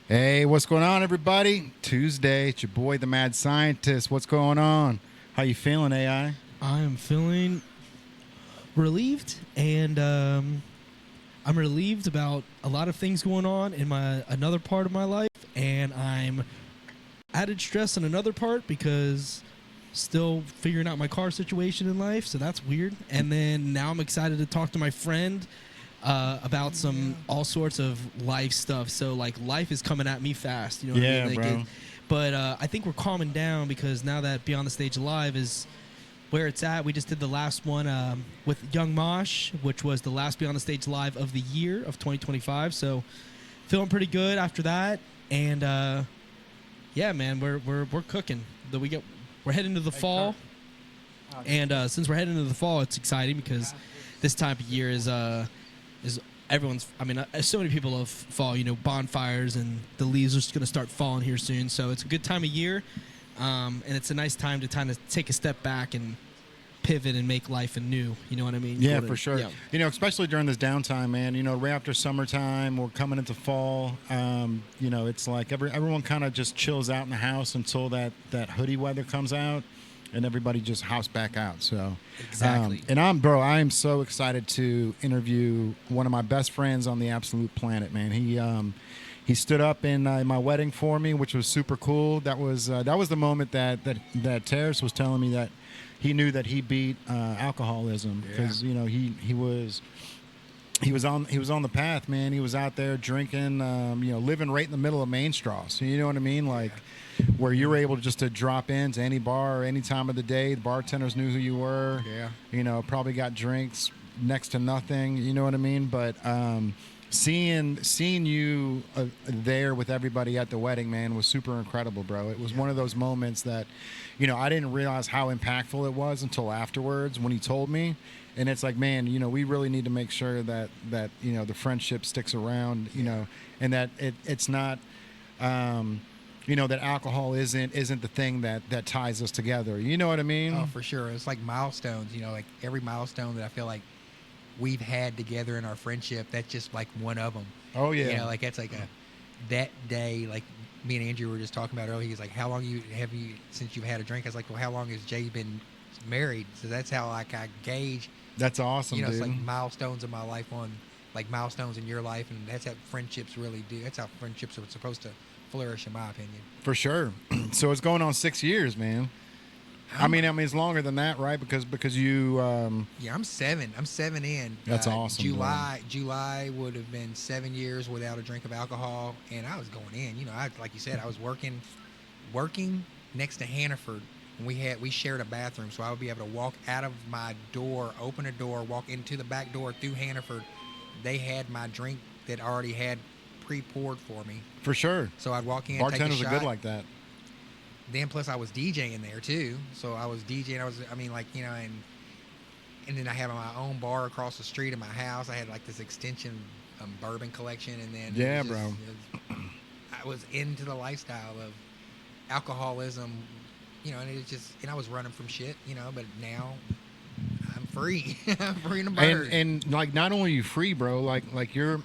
Hey, what's going on, everybody? Tuesday, it's your boy, the Mad Scientist. What's going on? How you feeling, AI? I am feeling relieved, and I'm relieved about a lot of things going on in my another part of my life, and I'm added stress in another part because still figuring out my car situation in life, so that's weird. And then now I'm excited to talk to my friend about some all sorts of life stuff. So like life is coming at me fast, you know what I Yeah, mean? bro. But I think we're calming down because now that Beyond the Stage Live is where it's at. We just did the last one with Young Mosh, which was the last Beyond the Stage Live of the year of 2025. So feeling pretty good after that, and yeah, man, we're cooking. We're heading into the fall, and since we're heading into the fall, it's exciting because this time of year is everyone's. I mean, so many people love fall. You know, bonfires and the leaves are just gonna start falling here soon. So it's a good time of year. And it's a nice time to kind of take a step back and pivot and make life anew. You know what I mean? Yeah, for sure. Yeah. You know, especially during this downtime, man. You know, right after summertime, we're coming into fall. You know, it's like everyone kind of just chills out in the house until that hoodie weather comes out, and everybody just house back out. So Exactly. and I am so excited to interview one of my best friends on the absolute planet, man. He stood up in my wedding for me, which was super cool. That was the moment that Tarris was telling me that he knew that he beat alcoholism because he was on the path, man. He was out there drinking, living right in the middle of Main Straw. So you know what I mean, like where you were able just to drop into any bar or any time of the day. The bartenders knew who you were. Yeah. You know, probably got drinks next to nothing. You know what I mean, but. Seeing you there with everybody at the wedding, man, was super incredible, bro. It was one of those moments that, I didn't realize how impactful it was until afterwards when he told me. And it's like, man, we really need to make sure that the friendship sticks around, and that it's not, that alcohol isn't the thing that ties us together. You know what I mean? Oh, for sure. It's like milestones, like every milestone that I feel like we've had together in our friendship, that's just like one of them. Oh, yeah. Like that's like that day, like me and Andrew were just talking about earlier. He's like, how long have you since you've had a drink? I was like, well, how long has Jay been married? So that's how like I gauge. That's awesome, It's dude. like milestones in my life like milestones in your life, and that's how friendships really do. That's how friendships are supposed to flourish, in my opinion. For sure. So it's going on 6 years, man. I mean, it's longer than that, right? Because you. Yeah, I'm 7. I'm 7 in. That's awesome. July would have been 7 years without a drink of alcohol, and I was going in. Like you said, I was working next to Hannaford, and we shared a bathroom, so I would be able to walk out of my door, open a door, walk into the back door through Hannaford. They had my drink that already had pre-poured for me. For sure. So I'd walk in, Bartenders take a shot. are good like that. Then plus I was DJing there too, so I was DJing. And then I had my own bar across the street of my house. I had like this extension bourbon collection, and then bro. I was into the lifestyle of alcoholism, and it was just, and I was running from shit, but now I'm free. I'm free to burn. And like, not only are you free, bro, like you're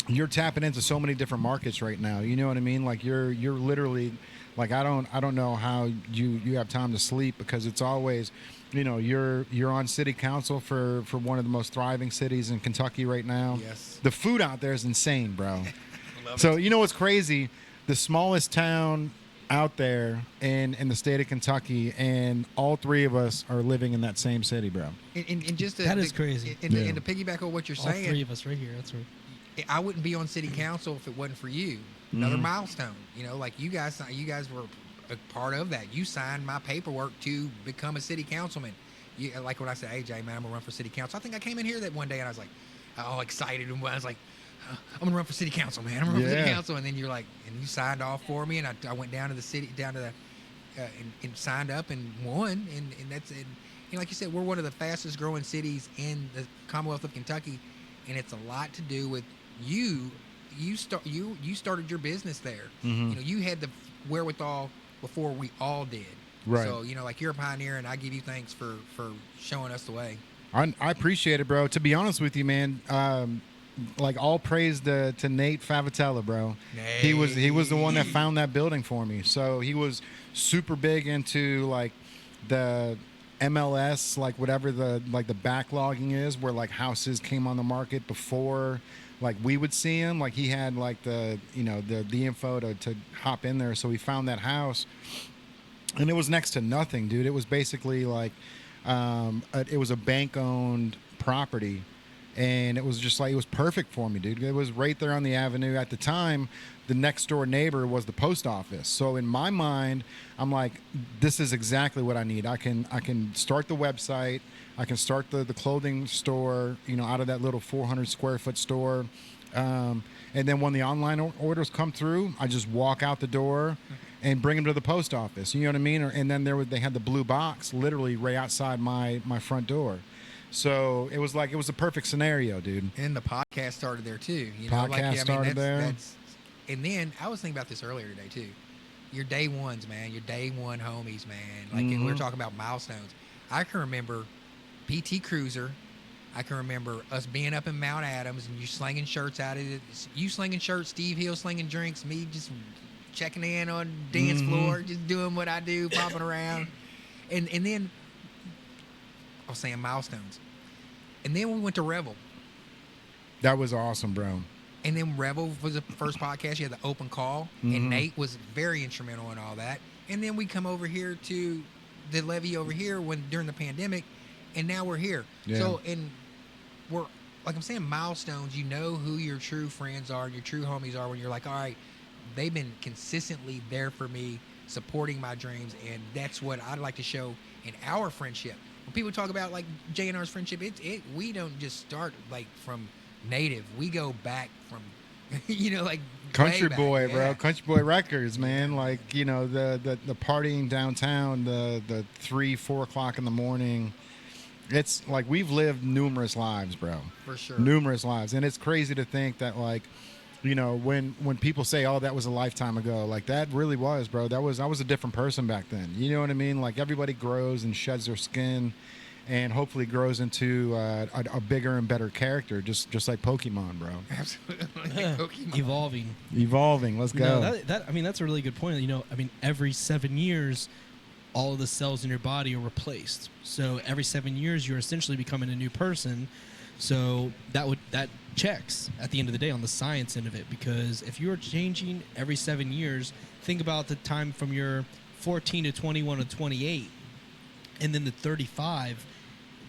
you're tapping into so many different markets right now. You know what I mean? Like you're literally. Like I don't know how you have time to sleep because it's always, you're on city council for one of the most thriving cities in Kentucky right now. Yes. The food out there is insane, bro. Love So it. you know what's crazy? The smallest town out there in the state of Kentucky, and all three of us are living in that same city, bro. And just That is crazy. And to piggyback on what you're All saying, three of us right here. That's right. I wouldn't be on city council if it wasn't for you. Another milestone. Like you guys were a part of that. You signed my paperwork to become a city councilman. Like when I said, "Hey Jay, man, I'm gonna run for city council." I think I came in here that one day and I was like, all excited, and I was like, "I'm gonna run for city council, man. I'm gonna run for city council." And then you're like, and you signed off for me, and I went down to the city, and signed up and won, and that's it. Like you said, we're one of the fastest growing cities in the Commonwealth of Kentucky, and it's a lot to do with you. You started your business there. Mm-hmm. You had the wherewithal before we all did. Right. So like you're a pioneer, and I give you thanks for showing us the way. I appreciate it, bro. To be honest with you, man, like all praise to Nate Favitella, bro. He was the one that found that building for me. So he was super big into like the MLS, like whatever the backlogging is, where like houses came on the market before like we would see them. Like he had like the the info to hop in there. So he found that house, and it was next to nothing, dude. It was basically like it was a bank owned property, and it was just like it was perfect for me, dude. It was right there on the avenue. At the time, the next door neighbor was the post office. So in my mind, I'm like, this is exactly what I need. I can start the website. I can start the clothing store, out of that little 400 square foot store. And then when the online orders come through, I just walk out the door and bring them to the post office. You know what I mean? And then they had the blue box literally right outside my front door. So it was a perfect scenario, dude. And the podcast started there too. Started there. And then I was thinking about this earlier today too. Your day ones, man. Your day one homies, man. Like we were talking about milestones. I can remember PT Cruiser. I can remember us being up in Mount Adams and you slinging shirts out of it. You slinging shirts, Steve Hill slinging drinks, me just checking in on dance floor, just doing what I do, popping around. And then I was saying milestones. And then we went to Revel. That was awesome, bro. And then Revel was the first podcast. You had the open call, and Nate was very instrumental in all that. And then we come over here to the levee over here during the pandemic, and now we're here. Yeah. So, and we're, like I'm saying, milestones. You know who your true friends are and your true homies are when you're like, all right, they've been consistently there for me, supporting my dreams, and that's what I'd like to show in our friendship. When people talk about like Jay and R's friendship, we don't just start like from native. We go back from, like Country Boy, yeah. bro. Country Boy Records, man. Like, the partying downtown, the 3-4 o'clock in the morning. It's like we've lived numerous lives, bro. For sure. Numerous lives. And it's crazy to think that like, when people say, oh, that was a lifetime ago, like that really was, bro. I was a different person back then. You know what I mean? Like everybody grows and sheds their skin and hopefully grows into a bigger and better character, just like Pokemon, bro. Absolutely. Pokemon. Evolving. Let's go. That's a really good point. Every 7 years, all of the cells in your body are replaced. So every 7 years, you're essentially becoming a new person. So that checks at the end of the day on the science end of it, because if you're changing every 7 years, think about the time from your 14 to 21 to 28, and then the 35,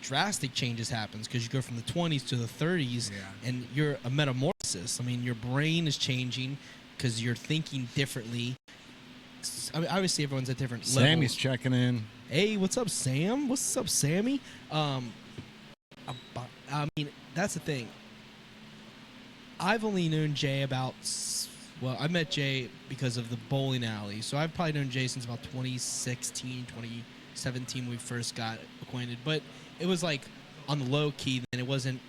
drastic changes happens because you go from the 20s to the 30s, and you're a metamorphosis. Your brain is changing because you're thinking differently. Obviously everyone's at different levels. Sammy's checking in. Hey, what's up, Sam? What's up, Sammy? That's the thing. I've only known Jay I met Jay because of the bowling alley. So I've probably known Jay since about 2016, 2017 we first got acquainted. But it was like on the low key, then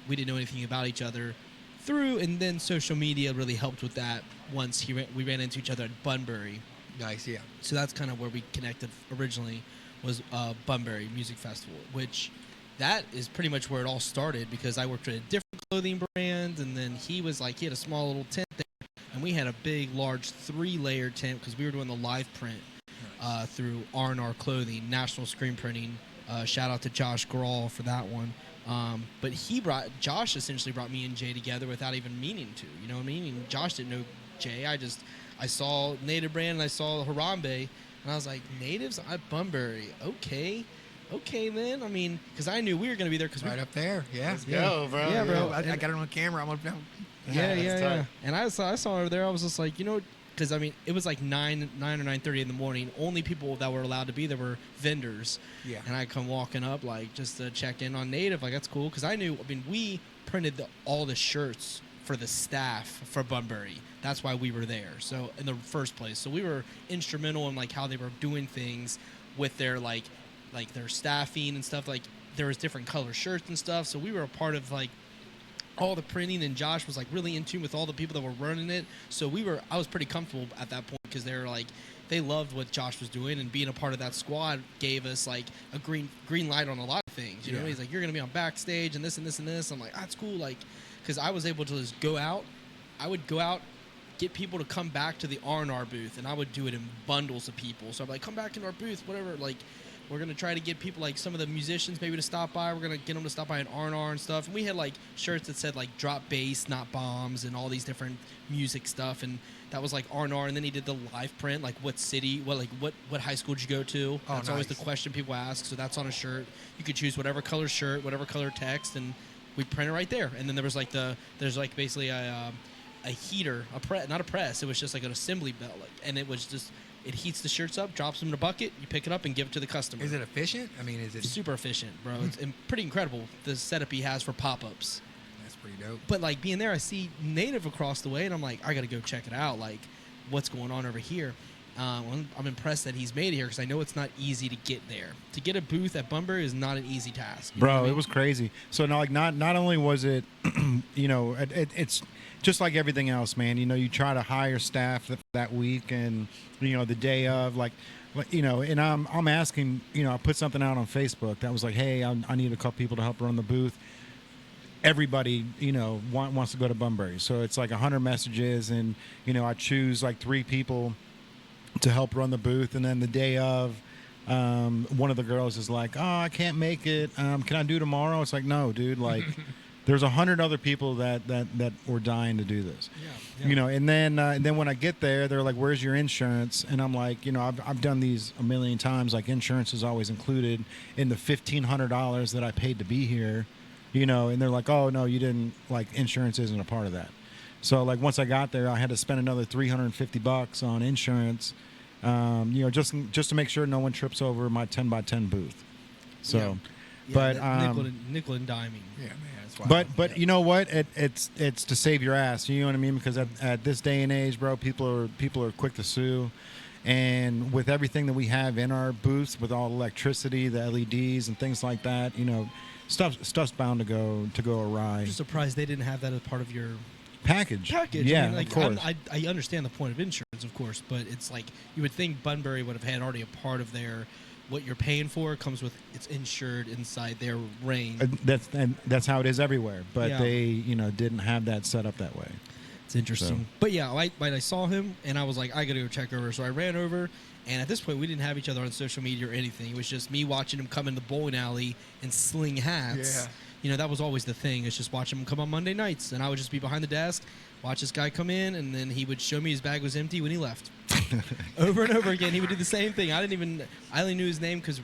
we didn't know anything about each other and then social media really helped with that once we ran into each other at Bunbury. Nice, yeah. So that's kind of where we connected originally, was Bunbury Music Festival, which that is pretty much where it all started, because I worked at a different clothing brand, and then he had a small little tent there, and we had a big, large 3-layer tent because we were doing the live print through R&R Clothing, National Screen Printing. Shout out to Josh Grawl for that one. But Josh essentially brought me and Jay together without even meaning to, you know what I mean? And Josh didn't know Jay. I saw Native Brand and I saw Harambe, and I was like, Natives at Bunbury, okay then. Because I knew we were going to be there. Right up there, yeah. Let's go, bro. Yeah, bro. I got it on camera. I'm gonna. Yeah. And I saw her there. I was just like, because it was like 9 or 9:30 in the morning. Only people that were allowed to be there were vendors. Yeah. And I come walking up just to check in on Native. Like, that's cool, because I knew. We printed all the shirts for the staff for Bunbury. That's why we were there. So in the first place, so we were instrumental in how they were doing things with their like their staffing and stuff. Like, there was different color shirts and stuff. So we were a part of all the printing, and Josh was really in tune with all the people that were running it. So I was pretty comfortable at that point, because they were they loved what Josh was doing, and being a part of that squad gave us a green light on a lot of things. backstage. You know, he's like, you're gonna be on backstage and this and this and this. I'm like, that's cool, like, because I was able to just go out. I would go out, get people to come back to the R&R booth, and I would do it in bundles of people. So I'm like, come back in our booth, whatever. Like, we're gonna try to get people, like some of the musicians maybe to stop by. We're gonna get them to stop by at R&R and stuff. And we had like shirts that said like "Drop Bass, Not Bombs" and all these different music stuff. And that was like R&R. And then he did the live print, like what city, what high school did you go to? That's always the question people ask. So that's on a shirt. You could choose whatever color shirt, whatever color text, and we print it right there. And then there was like there's like basically a heater, not a press. It was just like an assembly belt, and it was just. It heats the shirts up, drops them in a bucket, you pick it up and give it to the customer. Is it efficient? I mean, is it super efficient, bro? It's pretty incredible the setup he has for pop-ups. That's pretty dope. But like being there, I see Native across the way, and I'm like, I gotta go check it out. Like, what's going on over here? I'm impressed that he's made it here because I know it's not easy to get there. To get a booth at Bunbury is not an easy task. Bro, it was crazy. So now, like, not only was it, you know, it's just like everything else, man. You know, you try to hire staff that week, and you know, the day of, like, you know, and I'm asking, you know, I put something out on Facebook that was like, hey, I need a couple people to help run the booth. Everybody, you know, wants to go to Bunbury, so it's like 100 messages, and you know, I choose like 3 people to help run the booth, and then the day of, one of the girls is like, "Oh, I can't make it. Can I do tomorrow?" It's like, no, dude. Like, there's 100 other people that were dying to do this. Yeah. You know, and then when I get there, they're like, "Where's your insurance?" And I'm like, you know, I've done these a million times. Like, insurance is always included in the $1,500 that I paid to be here. You know, and they're like, "Oh no, you didn't. Like, insurance isn't a part of that." So like once I got there, I had to spend another $350 on insurance, you know, just to make sure no one trips over my 10x10 booth. So, but nickel and diming. Yeah, man. That's wild. But you know what? It's to save your ass. You know what I mean? Because at this day and age, bro, people are quick to sue. And with everything that we have in our booths, with all the electricity, the LEDs, and things like that, you know, stuff's bound to go awry. I'm just surprised they didn't have that as part of your package. Yeah, I mean, like, of course. I understand the point of insurance, of course, but it's like you would think Bunbury would have had already a part of their what you're paying for comes with it's insured inside their range. That's how it is everywhere, but they, you know, didn't have that set up that way. It's interesting. So. But yeah, I saw him and I was like, I gotta go check over. So I ran over, and at this point we didn't have each other on social media or anything. It was just me watching him come in the bowling alley and sling hats. Yeah. You know, that was always the thing. It's just watching him come on Monday nights, and I would just be behind the desk, watch this guy come in, and then he would show me his bag was empty when he left. Over and over again, he would do the same thing. I only knew his name because,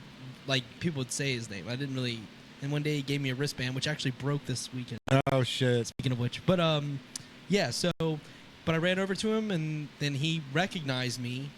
like, people would say his name. I didn't really. And one day he gave me a wristband, which actually broke this weekend. Oh shit! Speaking of which, but yeah. So, but I ran over to him, and then he recognized me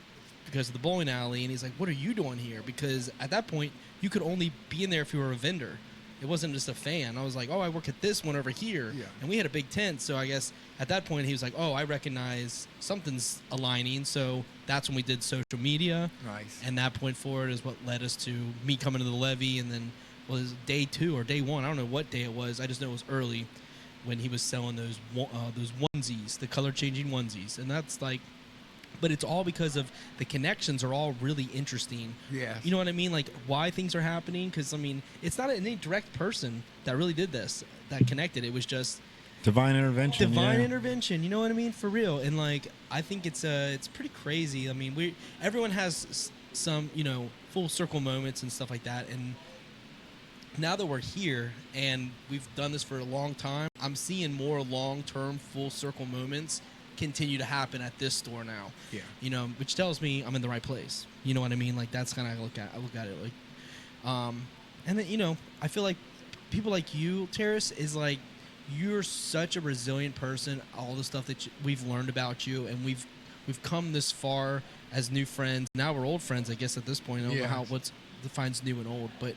because of the bowling alley, and he's like, "What are you doing here?" Because at that point, you could only be in there if you were a vendor. It wasn't just a fan. I was like, oh, I work at this one over here. Yeah. And we had a big tent, so I guess at that point he was like, oh, I recognize something's aligning. So that's when we did social media. Nice. And that point forward is what led us to me coming to the levee, and then was day 2 or day 1. I don't know what day it was. I just know it was early when he was selling those onesies, the color-changing onesies. And that's like, but it's all because of the connections are all really interesting. Yeah. You know what I mean? Like why things are happening. Because I mean, it's not any direct person that really did this, that connected. It was just divine intervention. Divine intervention. You know what I mean? For real. And like, I think it's pretty crazy. I mean, everyone has some, you know, full circle moments and stuff like that. And now that we're here and we've done this for a long time, I'm seeing more long-term full circle moments continue to happen at this store now. Yeah. You know, which tells me I'm in the right place. You know what I mean? Like that's kind of I look at it like, and then, you know, I feel like people like you, Tarris, is like, you're such a resilient person. All the stuff that we've learned about you, and we've come this far as new friends. Now we're old friends, I guess, at this point. I don't know what defines new and old, but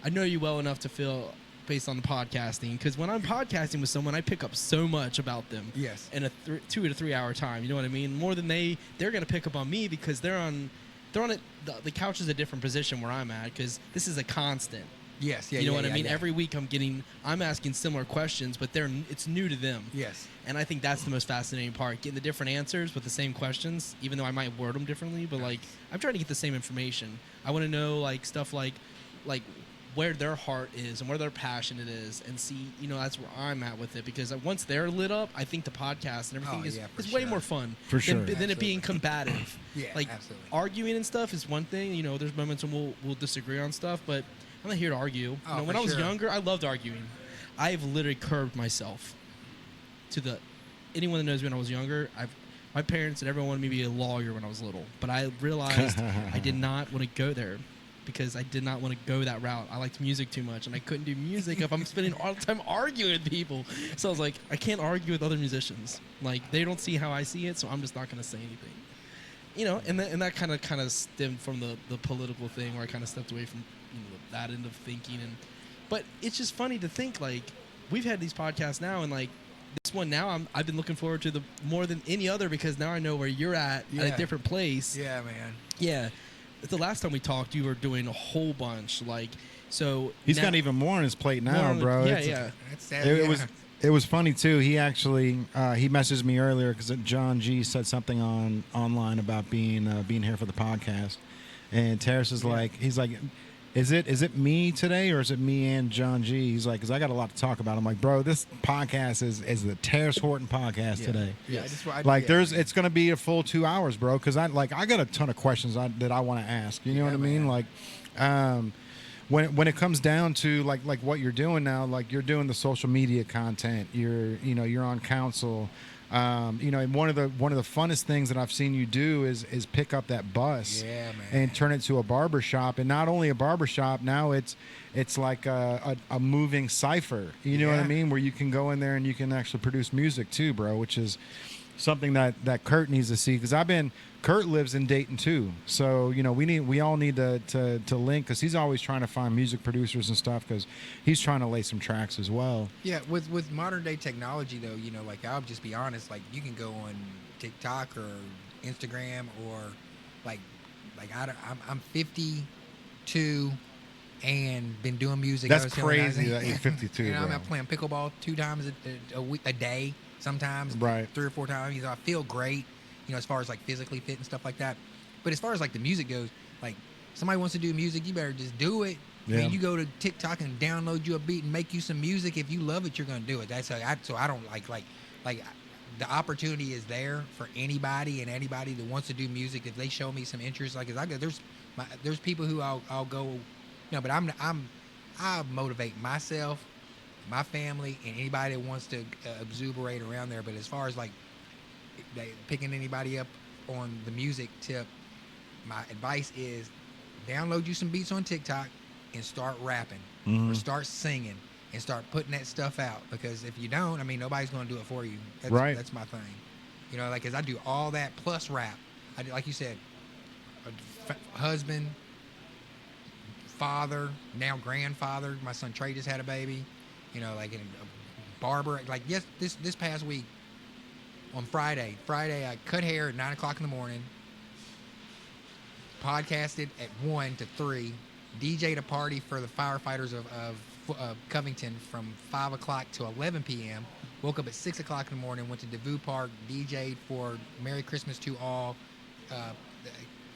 I know you well enough to feel based on the podcasting, because when I'm podcasting with someone, I pick up so much about them. Yes. In a 2 to 3 hour time. You know what I mean? More than they're going to pick up on me, because they're on it. The couch is a different position where I'm at, because this is a constant. Yes. Yeah. You know what I mean? Yeah. Every week I'm asking similar questions, but it's new to them. Yes. And I think that's the most fascinating part, getting the different answers with the same questions, even though I might word them differently. But like, I'm trying to get the same information. I want to know like stuff like where their heart is and where their passion it is, and see, that's where I'm at with it, because once they're lit up, I think the podcast and everything is way more fun than it being combative. Yeah, like absolutely. arguing and stuff is one thing. There's moments when we'll disagree on stuff, but I'm not here to argue. When I was younger, I loved arguing. I've literally curbed myself to anyone that knows me when I was younger. My parents and everyone wanted me to be a lawyer when I was little, but I realized I did not want to go there, because I did not want to go that route. I liked music too much, and I couldn't do music if I'm spending all the time arguing with people. So I was like, I can't argue with other musicians. Like, they don't see how I see it, so I'm just not going to say anything. And that kind of stemmed from the political thing, where I kind of stepped away from that end of thinking. But it's just funny to think, like, we've had these podcasts now, and like this one now, I've been looking forward to more than any other, because now I know where you're at a different place. Yeah, man. Yeah. The last time we talked, you were doing a whole bunch. So he's got even more on his plate now, bro. Yeah. That's sad. It was funny too. He actually he messaged me earlier because John G said something online about being here for the podcast, and Tarris is he's like, is it me today, or is it me and John G? He's like, because I got a lot to talk about. I'm like, bro, this podcast is the Tarris Horton podcast today. Yeah, it's going to be a full 2 hours, bro. Because I got a ton of questions that I want to ask. You know what I mean? Like, when it comes down to like what you're doing now, like you're doing the social media content. You're on council. And one of the funnest things that I've seen you do is pick up that bus and turn it to a barbershop, and not only a barbershop, now it's like a moving cipher. You know what I mean? Where you can go in there and you can actually produce music too, bro, which is something that Kurt needs to see, because Kurt lives in Dayton too, so we all need to link, because he's always trying to find music producers and stuff, because he's trying to lay some tracks as well. Yeah, with modern day technology though, like I'll just be honest, like you can go on TikTok or Instagram, or I'm 52 and been doing music. That's crazy that you're 52. I'm playing pickleball 2 times a day, sometimes 3 or 4 times. I feel great. As far as like physically fit and stuff like that. But as far as like the music goes, like somebody wants to do music, you better just do it. Yeah. I mean, you go to TikTok and download you a beat and make you some music. If you love it, you're gonna do it. So I don't like the opportunity is there for anybody that wants to do music. If they show me some interest, like there's people who I'll go, but I motivate myself, my family, and anybody that wants to exuberate around there. But as far as like picking anybody up on the music tip, my advice is download you some beats on TikTok and start rapping or start singing and start putting that stuff out, because if you don't, nobody's going to do it for you. That's my thing. Because I do all that plus rap. I do, like you said, husband, father, now grandfather. My son Trey just had a baby. A barber. Like this past week, on Friday, I cut hair at 9 o'clock in the morning, podcasted at 1 to 3, DJ'd a party for the firefighters of Covington from 5 o'clock to 11 p.m., woke up at 6 o'clock in the morning, went to DeVue Park, DJ'd for Merry Christmas to All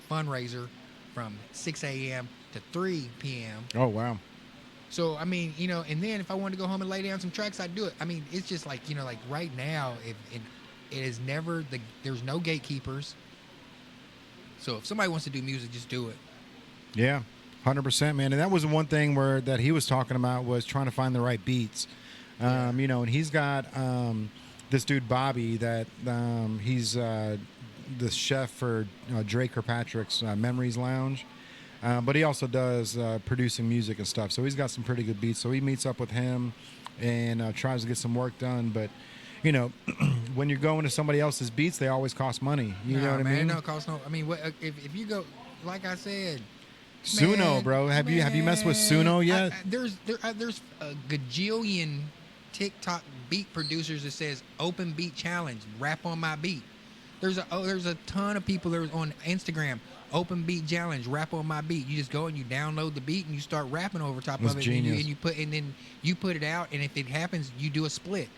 fundraiser from 6 a.m. to 3 p.m. Oh, wow. So, and then if I wanted to go home and lay down some tracks, I'd do it. It's just like, like right now, it is never there's no gatekeepers. So if somebody wants to do music, just do it. Yeah, 100%, man. And that was the one thing that he was talking about, was trying to find the right beats. And he's got this dude Bobby that he's the chef for Drake Kirkpatrick's Memories Lounge. But he also does producing music and stuff. So he's got some pretty good beats. So he meets up with him and tries to get some work done. But when you're going to somebody else's beats, they always cost money. You know what I mean? It don't cost no. If you go, like I said, Suno, bro. Have you messed with Suno yet? There's a gajillion TikTok beat producers that says open beat challenge, rap on my beat. There's a ton of people that are on Instagram, open beat challenge, rap on my beat. You just go and you download the beat and you start rapping over top of it. Genius. And then you put it out, and if it happens, you do a split.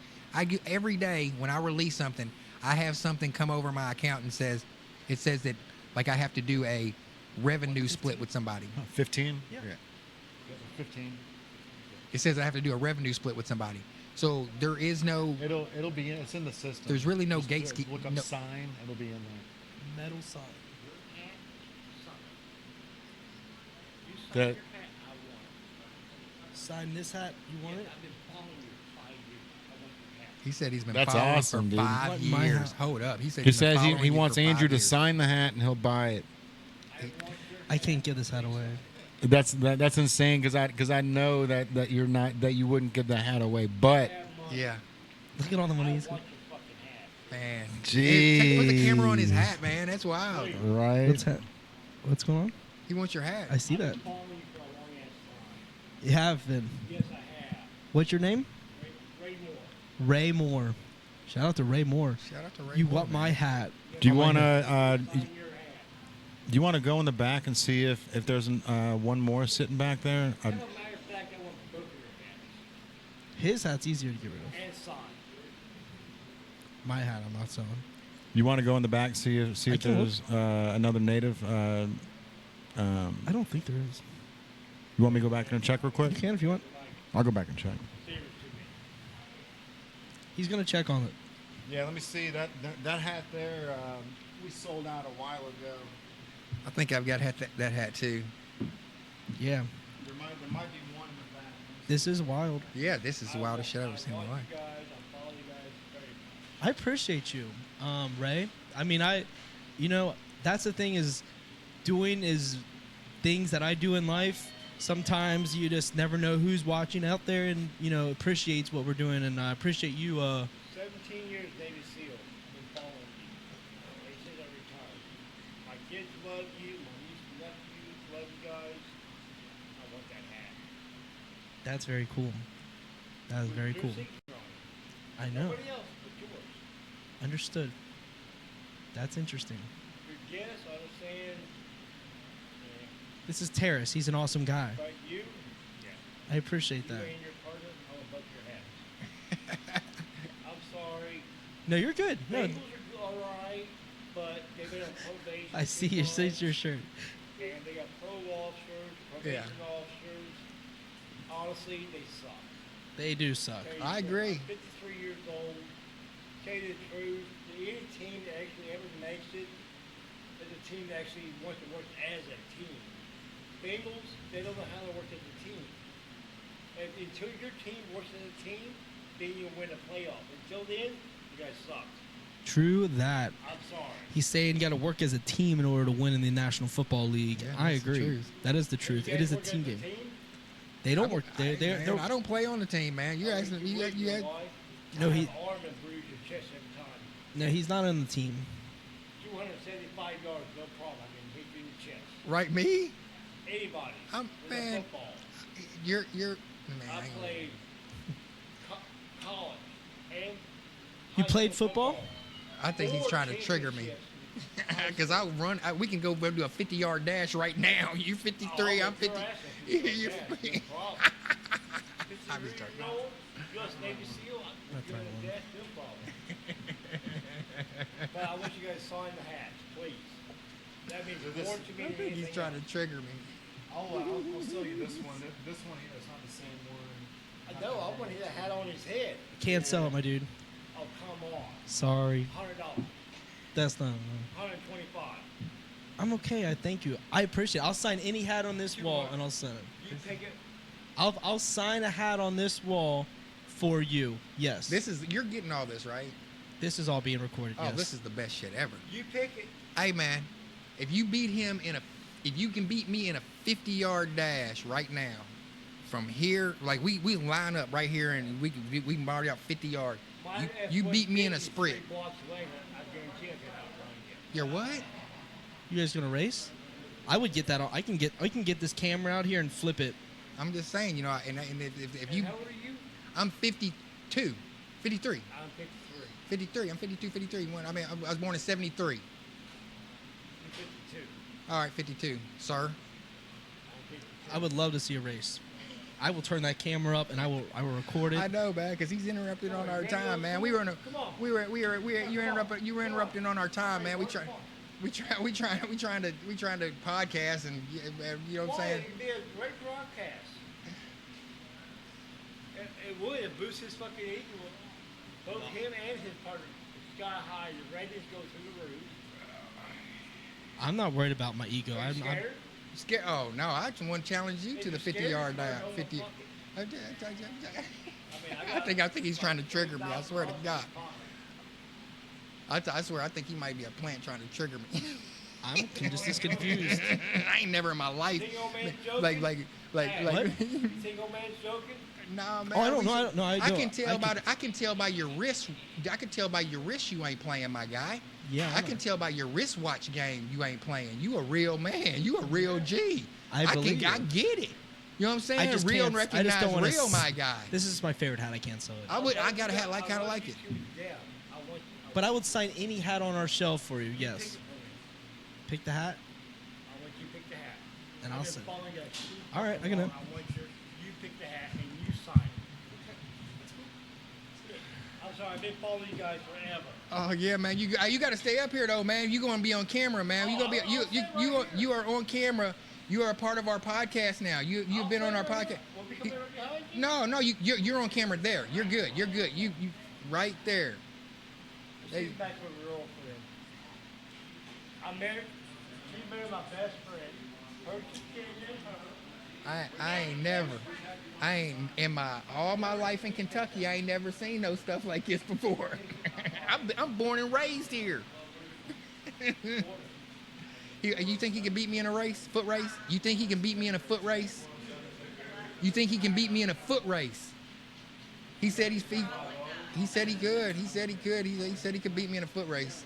Every day when I release something, I have something come over my account and says that like I have to do a revenue split with somebody. 15? Yeah. 15. It says I have to do a revenue split with somebody. So there is no. It'll be in. It's in the system. There's really no Just gatekeep. Look up No. sign. It'll be in there. Metal sign. That Sign this hat. You want it? He said he's been That's following awesome, for dude. 5 Want my years. hat? Hold up. He said he he's been says he following you wants for 5 Andrew to years. sign the hat and he'll buy it. I can't give this hat away. That's insane because I know that you're not that you wouldn't give the hat away, but Yeah. Look at all the money he's got. Man. Jeez. Put the camera on his hat, man. That's wild. right. What's going on? He wants your hat. I see that. You have been. Yes, I have. What's your name? Ray Moore. Ray Moore. Shout out to Ray Moore. Shout out to Ray You Moore, want man. my hat? Do you On my want hat. to? Do you want to go in the back and see if there's one more sitting back there? As a matter of fact, I want both of your hats. His hat's easier to get rid of. And sign. My hat, I'm not selling. You want to go in the back see if I can there's another native? I don't think there is. You want me to go back there and check real quick? You can if you want. I'll go back and check. He's gonna check on it. Yeah, let me see that hat there. We sold out a while ago. I think I've got that hat too. Yeah. There might be one in the back. This is wild. Yeah, this is the wildest shit I've ever seen in my life. Guys, I follow you guys very much. I appreciate you, Ray. I mean, that's the thing is things that I do in life. Sometimes you just never know who's watching out there and, appreciates what we're doing. And I appreciate you. 17 years Navy SEAL. I've been following you. They said I retired. My kids love you. My niece and nephews love you guys. I want that hat. That's very cool. That is very Your cool. signature on it. I know. Nobody else but yours. Understood. That's interesting. Your guess, I understand. This is Tarris. He's an awesome guy. But you, yeah. I appreciate You that. and your partner, I will both your hats. I'm sorry. No, you're good. No, Bengals are all right, but they've been on probation. I see your shirt. And they got pro officers, probation officers. Honestly, they suck. They do suck. Tell you I the truth. agree. I'm 53 years old. Tell you the truth, any team that actually ever makes it is a team that actually wants to work as a team. Bengals, they don't know how to work as a team. And until your team works as a team, then you win a playoff. Until then, you guys suck. True that. I'm sorry. He's saying you got to work as a team in order to win in the National Football League. Yeah, I that's the agree. truth. That is the You truth. guys It is a work as team game. team? They don't work. Man, They're I don't play on the team, man. You're asking. You You know why? No, You he- have an arm and bruise your chest every time. no. He's not on the team. 275 yards, no problem. I can hit you in the chest. right, me. Anybody. I'm- with man. a football. You're man. I played college and You high played school football? I think he's 4 trying to trigger me. championships. Because I'll run. We can go do a 50-yard dash right now. You're 53. I'm 50. You're I'm I'm just joking. U.S. Navy SEAL. I'm That's doing right, a dash, no problem. But I want you guys to sign the hats, please. That means more to me I than think he's anything trying else. to trigger me. I'll sell you this one. This one here is not the same one. I know. I want to hit a hat on his head. Can't sell it, my dude. Oh, come on. Sorry. $100. That's not. 125. I'm okay. I thank you. I appreciate it. I'll sign any hat on this wall and I'll send it. You take it. I'll sign a hat on this wall for you. Yes. You're getting all this, right? This is all being recorded. Oh, yes. this is the best shit ever. You pick it. Hey, man, if you can beat me in a 50-yard dash right now, from here, like we line up right here and we can borrow out 50 yards. You beat me in a sprint. 3 blocks away, I guarantee I can outrun you. You're what? You guys gonna race? I would get that. I can get this camera out here and flip it. I'm just saying, and if And you, how old are you? I'm 52, 53, I'm 53. 53. I'm 52, 53. I was born in 73. I'm 52. All right, 52, sir. I'm 52. I would love to see a race. I will turn that camera up and I will record it. I know, man, because he's interrupted on our time, man. We were you were interrupting on our time, man. We trying to podcast and you know what I'm saying. It'd be a great broadcast. It would. It boosts his fucking ego. Both him and his partner sky high. The ratings go through the roof. I'm not worried about my ego. Are you I'm You scared? scared? Oh no, I just want to challenge you to the 50-yard dive. 50. I think he's trying to trigger me. I swear to God. I swear, I think he might be a plant trying to trigger me. I'm just as confused. I ain't never in my life. Think old man's joking? Like. You think old man's joking? Nah, man. Oh, I don't know. I can tell by I can tell by your wrist. I can tell by your wrist you ain't playing, my guy. Yeah, I can tell by your wristwatch game you ain't playing. You a real man. You a real G. I believe I get it. You know what I'm saying? I just real can't- and I just recognize don't wanna real, my guy. This is my favorite hat. I can't sell it. I got a hat kind of like it. Yeah. But I would sign any hat on our shelf for you. Yes. Pick the hat, I want you to pick the hat. and I've I'll been send. following you. All right, I can. I want you pick the hat and you sign it. I'm sorry, I've been following you guys forever. Oh yeah, man. You got to stay up here though, man. You gonna be on camera, man. You gonna be you are on camera. You are a part of our podcast now. You've been on our podcast. Want me to come in right behind you? No, you're on camera there. You're good. You're good. You right there. She's back with a roll for them. She married my best friend. Her two kids and her. I ain't in all my life in Kentucky. I ain't never seen no stuff like this before. I'm born and raised here. You think he can beat me in a foot race? You think he can beat me in a foot race? You think he can beat me in a foot race? He said he could. He said he could. He said he could beat me in a foot race.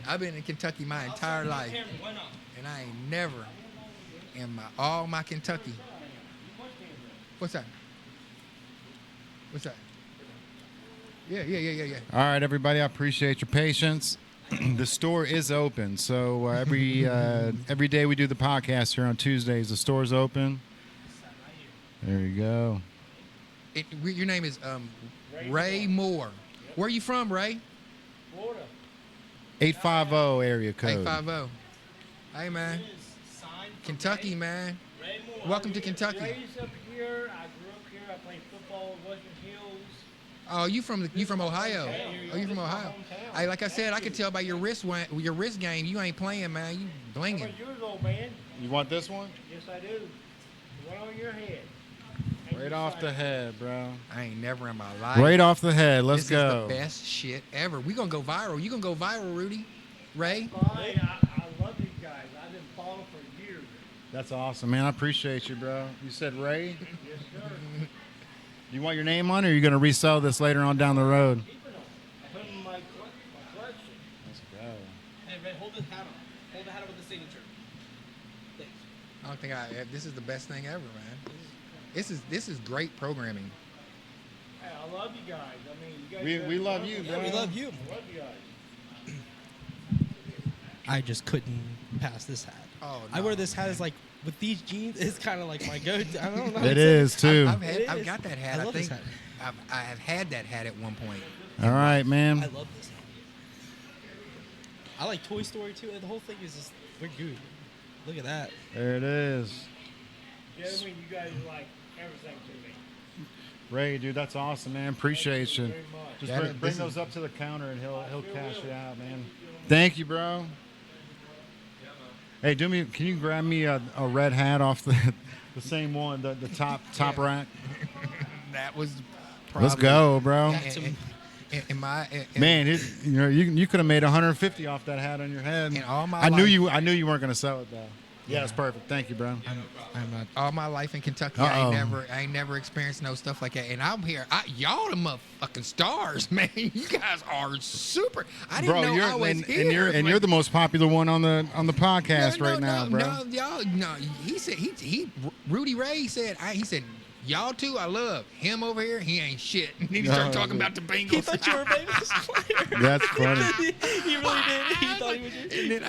I've been in Kentucky my entire life, and I ain't never in all my Kentucky. What's that? Yeah. All right, everybody. I appreciate your patience. The store is open, so every day we do the podcast here on Tuesdays. The store's open. There you go. Your name is Ray Moore. Where are you from, Ray? Florida. 850 area code. 850. Hey, man. Kentucky, man. Welcome to Kentucky. Raised up here. I grew up here. I played football in Western Hills. Oh, you from Ohio? Oh, you from Ohio? Hey, like I said, I can tell by your wrist game. You ain't playing, man. You blinging. What's yours, old man? You want this one? Yes, I do. The one on your head. Right off the head, bro. I ain't never in my life. Right off the head. Let's This go. is the best shit ever. We gonna go viral. You gonna go viral, Rudy? Ray? Hey, I love these guys. I've been following for years. That's awesome, man. I appreciate you, bro. You said Ray? Yes, sir. Do you want your name on it, or are you going to resell this later on down the road? Keeping them. Put them in my collection. Let's go. Hey, Ray, hold the hat on. Hold the hat on with the signature. Thanks. I don't think this is the best thing ever, man. This is great programming. Hey, I love you guys. I mean, you guys. We love you, Yeah, bro. we love you. I love you guys. I just couldn't pass this hat. Oh, I wear no, this hat as like with these jeans. It's kind of like my go-to. I don't know. It is, too. I've got that hat. I love this think hat. I have had that hat at one point. All right, I man. love this hat. I like Toy Story too. The whole thing is just we're good. Look at that. There it is. Gentlemen, you guys are like everything to me. Ray, dude, that's awesome, man. Appreciate you. Very much. Just Yeah, bring this those is- up to the counter, and he'll cash it out, man. Thank you, bro. Hey, can you grab me a red hat off the same one, the top rack? That was Let's go, bro. Man, you could have made 150 off that hat on your head. In all my I knew life- you weren't gonna sell it though. Yeah, it's perfect. Thank you, bro. I'm not all my life in Kentucky. Uh-oh. I ain't never experienced no stuff like that. And I'm here. Y'all the motherfucking stars, man. You guys are super. I didn't know I was here. And you're the most popular one on the podcast No, right now, bro. No, y'all. No, he said Rudy Ray said. He said Y'all two, I love. Him over here, he ain't shit. And then he started talking about the Bengals. He thought you were a Bengals player. That's funny. He really did. He thought he was your And then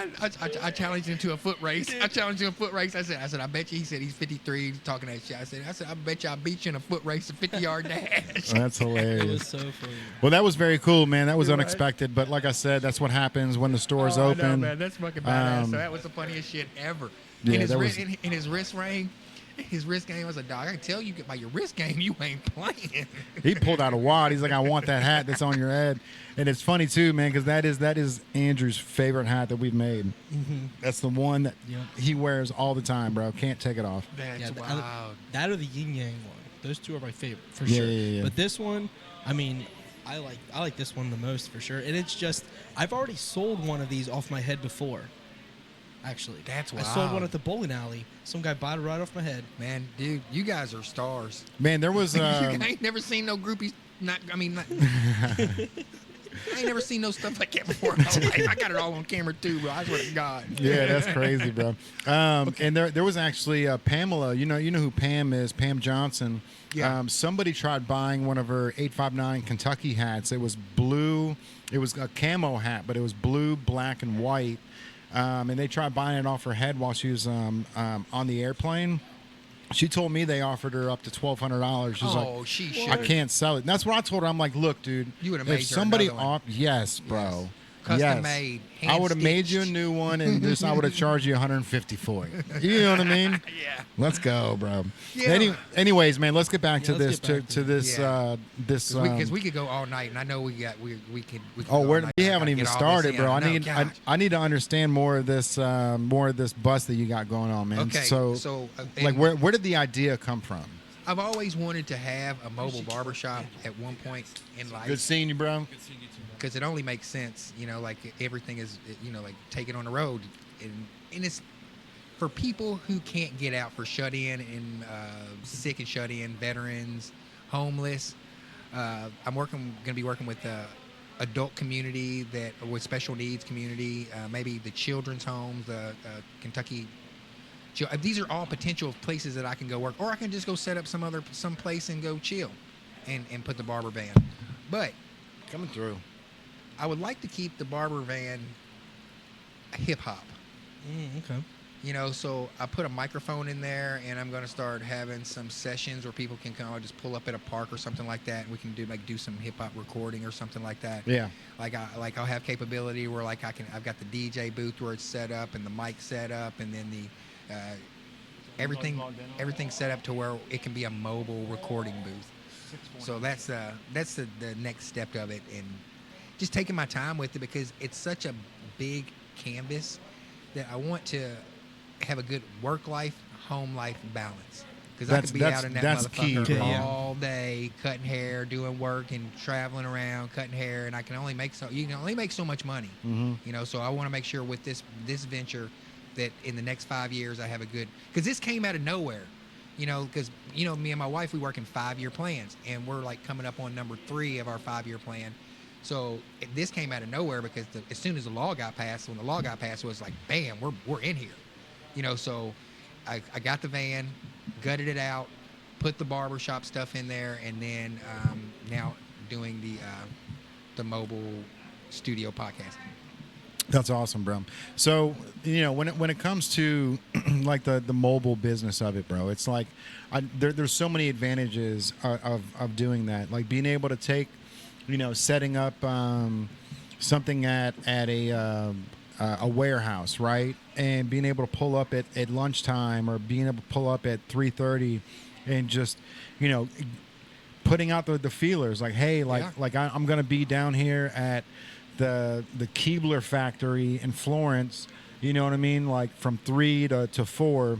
I challenged him to a foot race. I challenged him to a foot race. I said, I bet you. He said he's 53, he's talking that shit. I said, I bet you I beat you in a foot race, a 50-yard dash. That's It was hilarious. so funny. Well, that was very cool, man. That was You're right. unexpected, but like I said, that's what happens when the store's Oh, open. I know, man. That's fucking badass. Um, So that was the funniest shit ever. Yeah, and his that wrist, was- in his wrist ring, his wrist game was a dog. I can tell you by your wrist game, you ain't playing. He pulled out a wad. He's like, I want that hat that's on your head. And it's funny too, man, because that is Andrew's favorite hat that we've made. That's the one that Yep. he wears all the time, bro. Can't take it off. That's Yeah, wild. that or the yin yang one. Those two are my favorite for Yeah, sure. yeah, yeah. But this one, I mean, I like this one the most for sure. And it's just I've already sold one of these off my head before. Actually, That's I sold one wild. at the bowling alley. Some guy bought it right off my head. Man, dude, you guys are stars. Man, there was I ain't never seen no groupies. I ain't never seen no stuff like that before in my life. I got it all on camera too, bro. I swear to God. yeah, that's crazy, bro. And there was actually Pamela. You know who Pam is? Pam Johnson. Yeah. Somebody tried buying one of her 859 Kentucky hats. It was blue. It was a camo hat, but it was blue, black, and white. And they tried buying it off her head while she was on the airplane. She told me they offered her up to $1,200. She's Oh, like, she I should. can't sell it. And that's what I told her. I'm like, look, dude, You would've if made her somebody another one. yes, bro. Custom yes. made, I would have made you a hand-stitched. new one, and just I would have charged you $150 for it. You know what I mean? Yeah. Let's go, bro. Yeah. Anyways, man, let's get back to let's this. get back To to this. Yeah. This. Because we could go all night, and I know we can Oh, go we all night. haven't I gotta even get all started, this in. bro. I know, need gosh. I need to understand more of this bus that you got going on, man. Okay, So, like, and where did the idea come from? I've always wanted to have a mobile barbershop at one point in Good life seeing you, bro. because it only makes sense, like everything is, like take it on the road, and it's for people who can't get out, for shut in and sick and shut in, veterans, homeless. I'm going to be working with adult community with special needs community, maybe the children's homes, the Kentucky. These are all potential places that I can go work, or I can just go set up some place and go chill, and put the barber van. But Coming through. I would like to keep the barber van hip hop. Okay. So I put a microphone in there, and I'm going to start having some sessions where people can kind of just pull up at a park or something like that, and we can do some hip hop recording or something like that. Yeah. I'll have capability where I've got the DJ booth where it's set up and the mic set up, and then the everything set up to where it can be a mobile recording booth. So that's the next step of it, and just taking my time with it because it's such a big canvas that I want to have a good work life, home life balance. Because I could be out in that that's key, motherfucker bro. all day, cutting hair, doing work, and traveling around, cutting hair, and you can only make so much money. Mm-hmm. So I want to make sure with this venture that in the next 5 years I have a good, because this came out of nowhere. Because me and my wife, we work in 5-year plans, and we're like coming up on number 3 of our 5-year plan. So this came out of nowhere because as soon as the law got passed, when the law got passed, it was like, bam, we're in here. So I got the van, gutted it out, put the barbershop stuff in there, and then now doing the mobile studio podcasting. That's awesome, bro. So, when it comes to like the mobile business of it, bro, it's like there's so many advantages of doing that. Like being able to take, setting up something at a warehouse, right? And being able to pull up at lunchtime, or being able to pull up at 3:30 and just, putting out the feelers like, hey, I'm going to be down here at the Keebler factory in Florence, you know what I mean? Like from 3 to 4.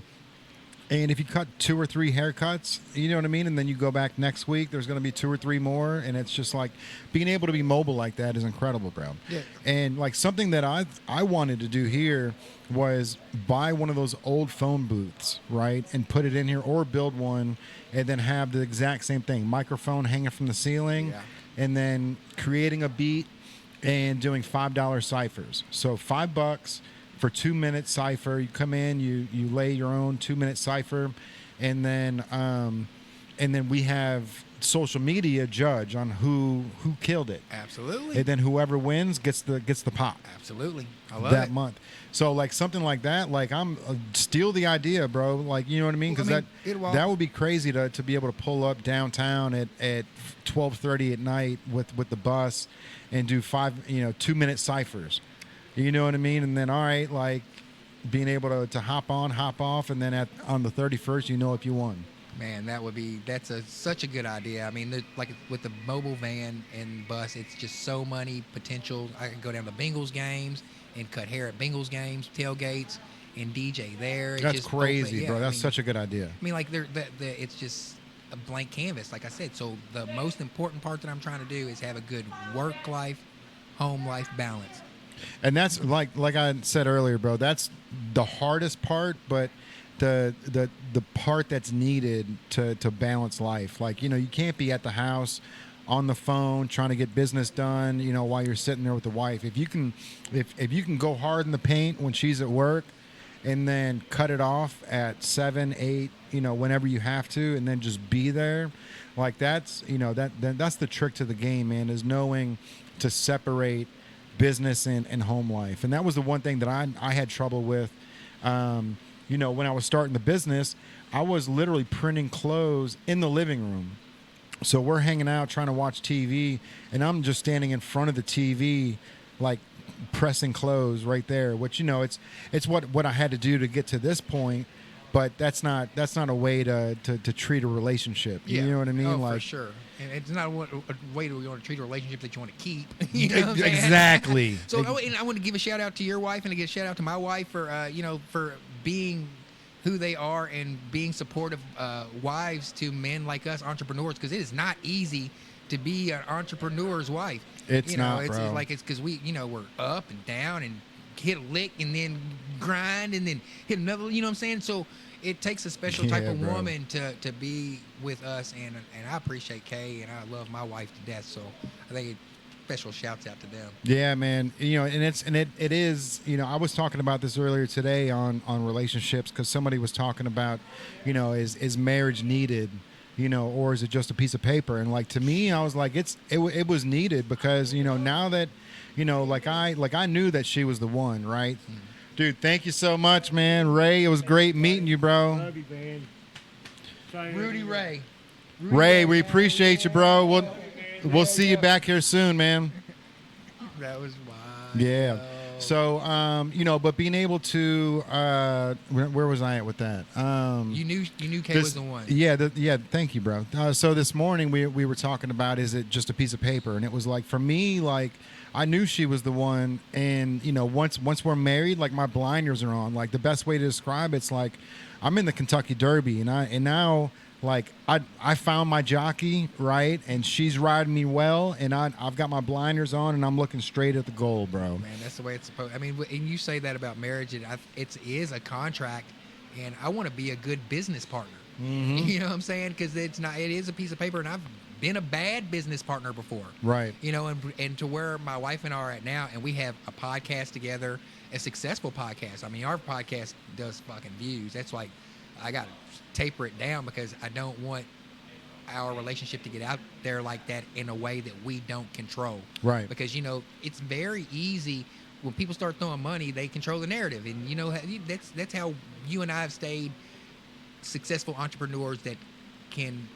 And if you cut 2 or 3 haircuts, you know what I mean? And then you go back next week, there's going to be 2 or 3 more. And it's just like being able to be mobile like that is incredible, bro. Yeah. And like something that I wanted to do here was buy one of those old phone booths, right? And put it in here, or build one and then have the exact same thing. Microphone hanging from the ceiling, Yeah. and then creating a beat and doing $5 ciphers. So $5 for 2-minute cipher. You come in, you lay your own 2-minute cipher, and then then we have social media judge on who killed it. Absolutely. And then whoever wins gets the pop. Absolutely. I love that it. month. So like something like that, like I'm steal the idea, bro. Like, you know what I mean? Because that would be crazy to be able to pull up downtown at 12:30 at night with the bus and do 2-minute ciphers. You know what I mean? And then all right, like being able to hop on, hop off, and then on the 31st, you know if you won. Man, that's such a good idea. I mean, like with the mobile van and bus, it's just so many potential. I can go down to Bengals games and cut hair at Bengals games, tailgates, and DJ there. It's That's just crazy, open. bro. Yeah, That's such a good idea. I mean, like it's just a blank canvas, like I said. So the most important part that I'm trying to do is have a good work life, home life balance. And that's like I said earlier, bro. That's the hardest part, but the part that's needed to balance life. Like, you know, you can't be at the house on the phone trying to get business done, you know, while you're sitting there with the wife. If you can go hard in the paint when she's at work and then cut it off at 7, 8, you know, whenever you have to, and then just be there, like that's, you know, that's the trick to the game, man, is knowing to separate business and home life. And that was the one thing that I had trouble with. You know, when I was starting the business, I was literally printing clothes in the living room. So we're hanging out trying to watch TV, and I'm just standing in front of the TV, like pressing clothes right there. Which, you know, it's what I had to do to get to this point. But that's not a way to treat a relationship. You know what I mean? Oh, like, for sure. And it's not a way to want to treat a relationship that you want to keep. You know what I'm saying? Exactly. So I want to give a shout out to your wife and to give a shout out to my wife for for being who they are and being supportive wives to men like us, entrepreneurs, because it is not easy to be an entrepreneur's wife. It's not, it's bro. like it's because we're up and down and hit a lick and then grind and then hit another. You know what I'm saying? So it takes a special type of woman to be with us, and I appreciate Kay and I love my wife to death. So I think special shouts out to them. Yeah, man. You know, it is. You know, I was talking about this earlier today on relationships, because somebody was talking about, you know, is marriage needed, you know, or is it just a piece of paper? And like, to me, I was like, it was needed, because, you know, now that, you know, like I knew that she was the one, right? Mm-hmm. Dude, thank you so much, man. Ray, it was great meeting you, bro. Love you, man. Rudy Ray. Ray, we appreciate you, bro. We'll see you back here soon, man. That was wild. Yeah. So, you know, but being able to, where was I at with that? You knew Kay was the one. Yeah. Thank you, bro. So this morning we were talking about, is it just a piece of paper? And it was like, for me, like, I knew she was the one. And, you know, once we're married, like, my blinders are on. Like, the best way to describe it's like, I'm in the Kentucky Derby, and now, like, I found my jockey, right, and she's riding me well, and I've got my blinders on, and I'm looking straight at the goal, bro. Man, that's the way it's supposed. I mean, and you say that about marriage, and it is a contract, and I want to be a good business partner. Mm-hmm. You know what I'm saying? Because it is a piece of paper, and I've been a bad business partner before. Right. You know, and to where my wife and I are at now, and we have a podcast together, a successful podcast. I mean, our podcast does fucking views. That's like, I got to taper it down, because I don't want our relationship to get out there like that in a way that we don't control. Right. Because, you know, it's very easy when people start throwing money, they control the narrative. And, you know, that's how you and I have stayed successful entrepreneurs that can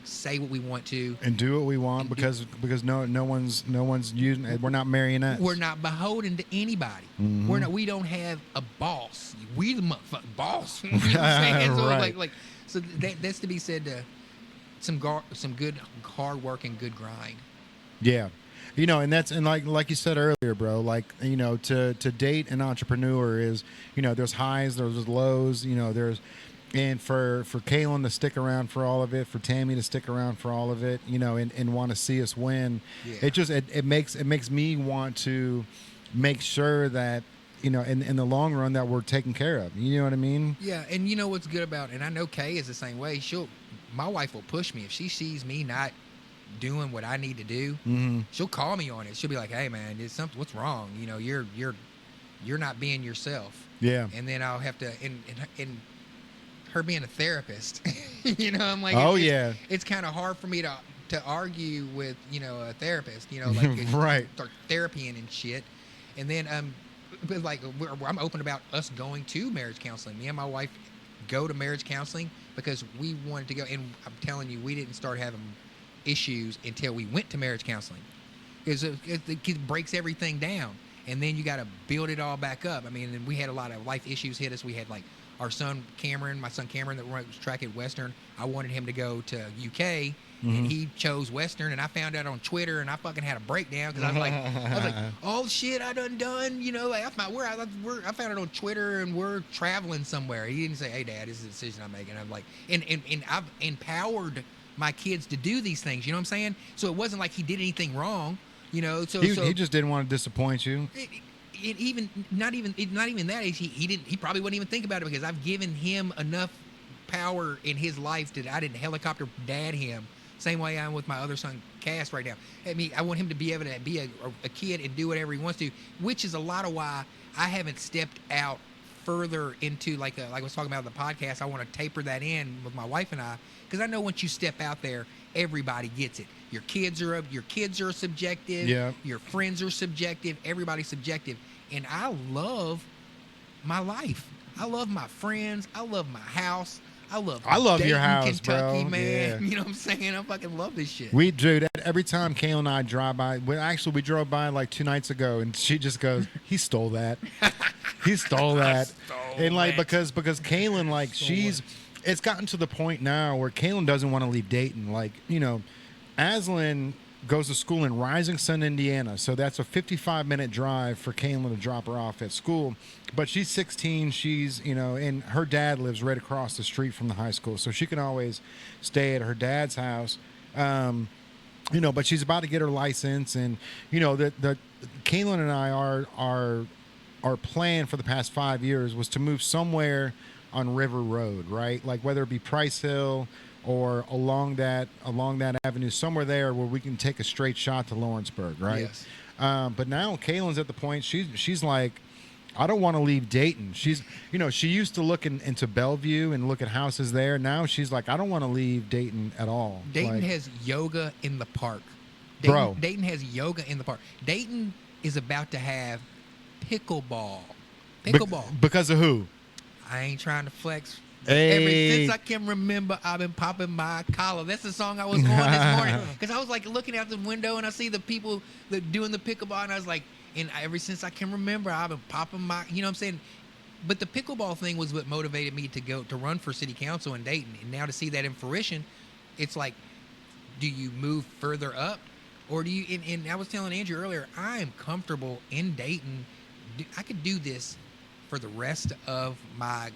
say what we want to and do what we want, because no one's using. We're not marionettes. We're not beholden to anybody. Mm-hmm. We don't have a boss. We the motherfucking boss. You know what I'm saying? So right. So that's to be said to some good hard work and good grind. Yeah. You know, and like you said earlier, bro, like, you know, to date an entrepreneur is, you know, there's highs, there's lows, you know, and for Kaylin to stick around for all of it, for Tammy to stick around for all of it, you know, and want to see us win, it makes me want to make sure that, you know, in the long run, that we're taken care of. You know what I mean? Yeah, and you know what's good about, and I know Kay is the same way. My wife will push me if she sees me not doing what I need to do. Mm-hmm. She'll call me on it. She'll be like, "Hey, man, there's something. What's wrong? You know, you're not being yourself." Yeah. And then I'll have to and her being a therapist. You know, I'm like, Oh, it's, yeah. it's kind of hard for me to argue with, you know, a therapist, you know, like Right. start therapying and shit. And then but like I'm open about us going to marriage counseling. Me and my wife go to marriage counseling because we wanted to go, and I'm telling you, we didn't start having issues until we went to marriage counseling, because it breaks everything down, and then you got to build it all back up. I mean, and we had a lot of life issues hit us. We had like our son Cameron, my son Cameron, that was track at Western. I wanted him to go to UK, and he chose Western, and I found out on Twitter, and I fucking had a breakdown because I was like, oh shit, I done, you know, like I found it on Twitter, and we're traveling somewhere. He didn't say, hey dad, this is a decision I'm making. I'm like, and I've empowered my kids to do these things. You know what I'm saying? So it wasn't like he did anything wrong. You know, so he just didn't want to disappoint you. Not even that. He probably wouldn't even think about it, because I've given him enough power in his life that I didn't helicopter dad him. Same way I'm with my other son Cass right now. I mean, I want him to be able to be a kid and do whatever he wants to, which is a lot of why I haven't stepped out further into like I was talking about in the podcast. I want to taper that in with my wife and I, because I know once you step out there, everybody gets it. Your kids are subjective. Yeah. Your friends are subjective. Everybody's subjective. And I love my life. I love my friends. I love my house. I love your Dayton, house, Kentucky, bro. man. Yeah. You know what I'm saying? I fucking love this shit. We do that every time Kayla and I drive by. We drove by like 2 nights ago, and she just goes, "He stole that. He stole that." And like because Kaylin, like it's gotten to the point now where Kaylin doesn't want to leave Dayton. Like, you know, Aslan goes to school in Rising Sun, Indiana, so that's a 55-minute drive for Kaylin to drop her off at school. But she's 16. She's, you know, and her dad lives right across the street from the high school, so she can always stay at her dad's house. You know, but she's about to get her license, and you know the Kaylin and I our plan for the past 5 years was to move somewhere on River Road, right? Like whether it be Price Hill or along that avenue, somewhere there where we can take a straight shot to Lawrenceburg, right? Yes. But now Kaylin's at the point she's like, I don't want to leave Dayton. She's, you know, she used to look into Bellevue and look at houses there. Now she's like, I don't want to leave Dayton at all. Dayton has yoga in the park. Dayton has yoga in the park. Dayton is about to have pickleball. Because of who? I ain't trying to flex. Hey. Ever since I can remember, I've been popping my collar. That's the song I was on this morning, because I was like looking out the window and I see the people that doing the pickleball, and I was like, and ever since I can remember, I've been popping my, you know what I'm saying? But the pickleball thing was what motivated me to run for city council in Dayton, and now to see that in fruition, it's like, do you move further up, or do you? And I was telling Andrew earlier, I am comfortable in Dayton. I could do this for the rest of my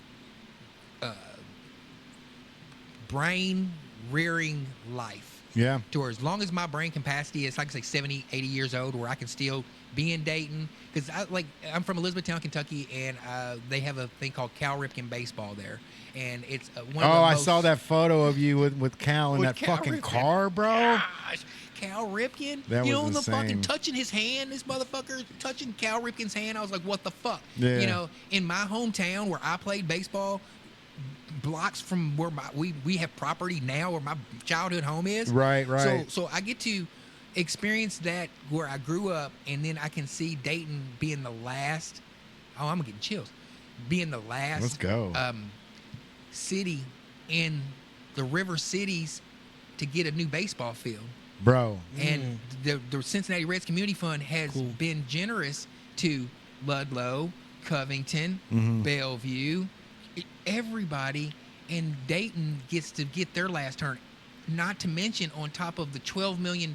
brain rearing life. Yeah. To where as long as my brain capacity is, like I say, 70, 80 years old, where I can still be in Dayton. Because I'm from Elizabethtown, Kentucky, and they have a thing called Cal Ripken baseball there. And it's one of the I saw that photo of you with Cal in that Cal fucking Ripken. car, bro. Gosh, Cal Ripken. That you was know, the insane. fucking touching his hand, this motherfucker touching Cal Ripken's hand. I was like, what the fuck? Yeah. You know, in my hometown where I played baseball, blocks from where we have property now where my childhood home is. Right. So I get to experience that where I grew up, and then I can see Dayton being the last. Oh, I'm getting chills. Being the last. Let's go. City in the river cities to get a new baseball field. Bro. And the Cincinnati Reds Community Fund has been generous to Ludlow, Covington, Bellevue, everybody, and Dayton gets to get their last turn. Not to mention on top of the $12 million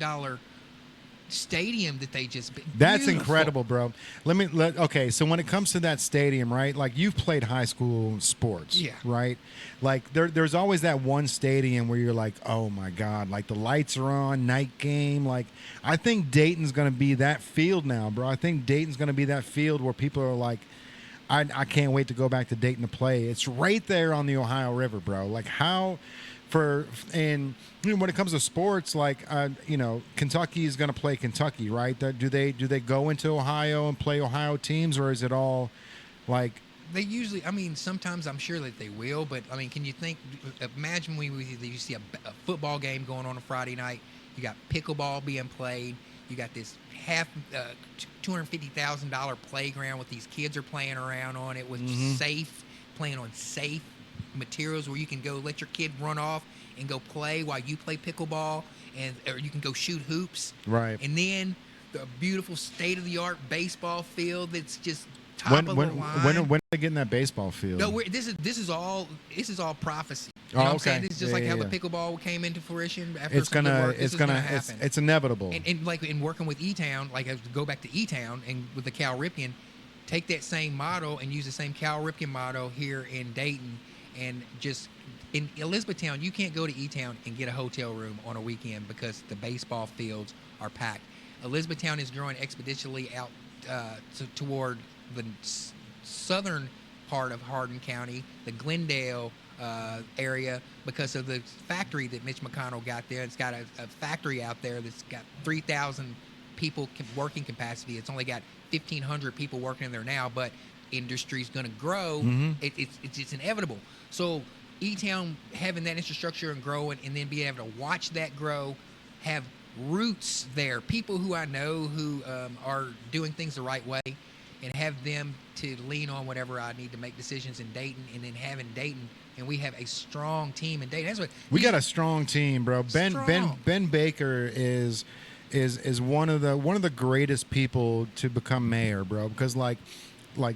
stadium that they just built. That's incredible, bro. Okay, so when it comes to that stadium, right? Like, you've played high school sports, Yeah. right? Like, there's always that one stadium where you're like, oh my God, like the lights are on, night game. Like, I think Dayton's going to be that field now, bro. I think Dayton's going to be that field where people are like, I can't wait to go back to Dayton to play. It's right there on the Ohio River, bro. Like, and you know, when it comes to sports, like you know, Kentucky is going to play Kentucky, right? Do they go into Ohio and play Ohio teams, or is it all like They usually, I mean, sometimes I'm sure that they will, but I mean, can you think? Imagine when you see a football game going on Friday night. You got pickleball being played. You got this $250,000 playground with these kids are playing around on it with playing on safe materials where you can go let your kid run off and go play while you play pickleball, or you can go shoot hoops. Right. And then the beautiful state-of-the-art baseball field that's just top of the line. When are they getting that baseball field? No, this is all prophecy. You Oh, know what I'm okay. saying? This is just Yeah, how yeah. the pickleball came into fruition. After It's some good gonna, work, this it's is gonna, happen. it's inevitable. And like in working with E-Town, like I go back to E-Town and with the Cal Ripken, take that same model and use the same Cal Ripken model here in Dayton, and just in Elizabethtown, you can't go to E-Town and get a hotel room on a weekend because the baseball fields are packed. Elizabethtown is growing exponentially out toward the southern part of Hardin County, the Glendale area, because of the factory that Mitch McConnell got there. It's got a factory out there that's got 3,000 people working capacity. It's only got 1,500 people working in there now, but industry's going to grow. It's inevitable. So E-Town having that infrastructure and growing, and then being able to watch that grow, have roots there, people who I know who are doing things the right way, and have them to lean on whatever I need to make decisions in Dayton, and then having Dayton, and we have a strong team in Dayton. That's what We got a strong team, bro. Strong. Ben Baker is one of the greatest people to become mayor, bro. Because like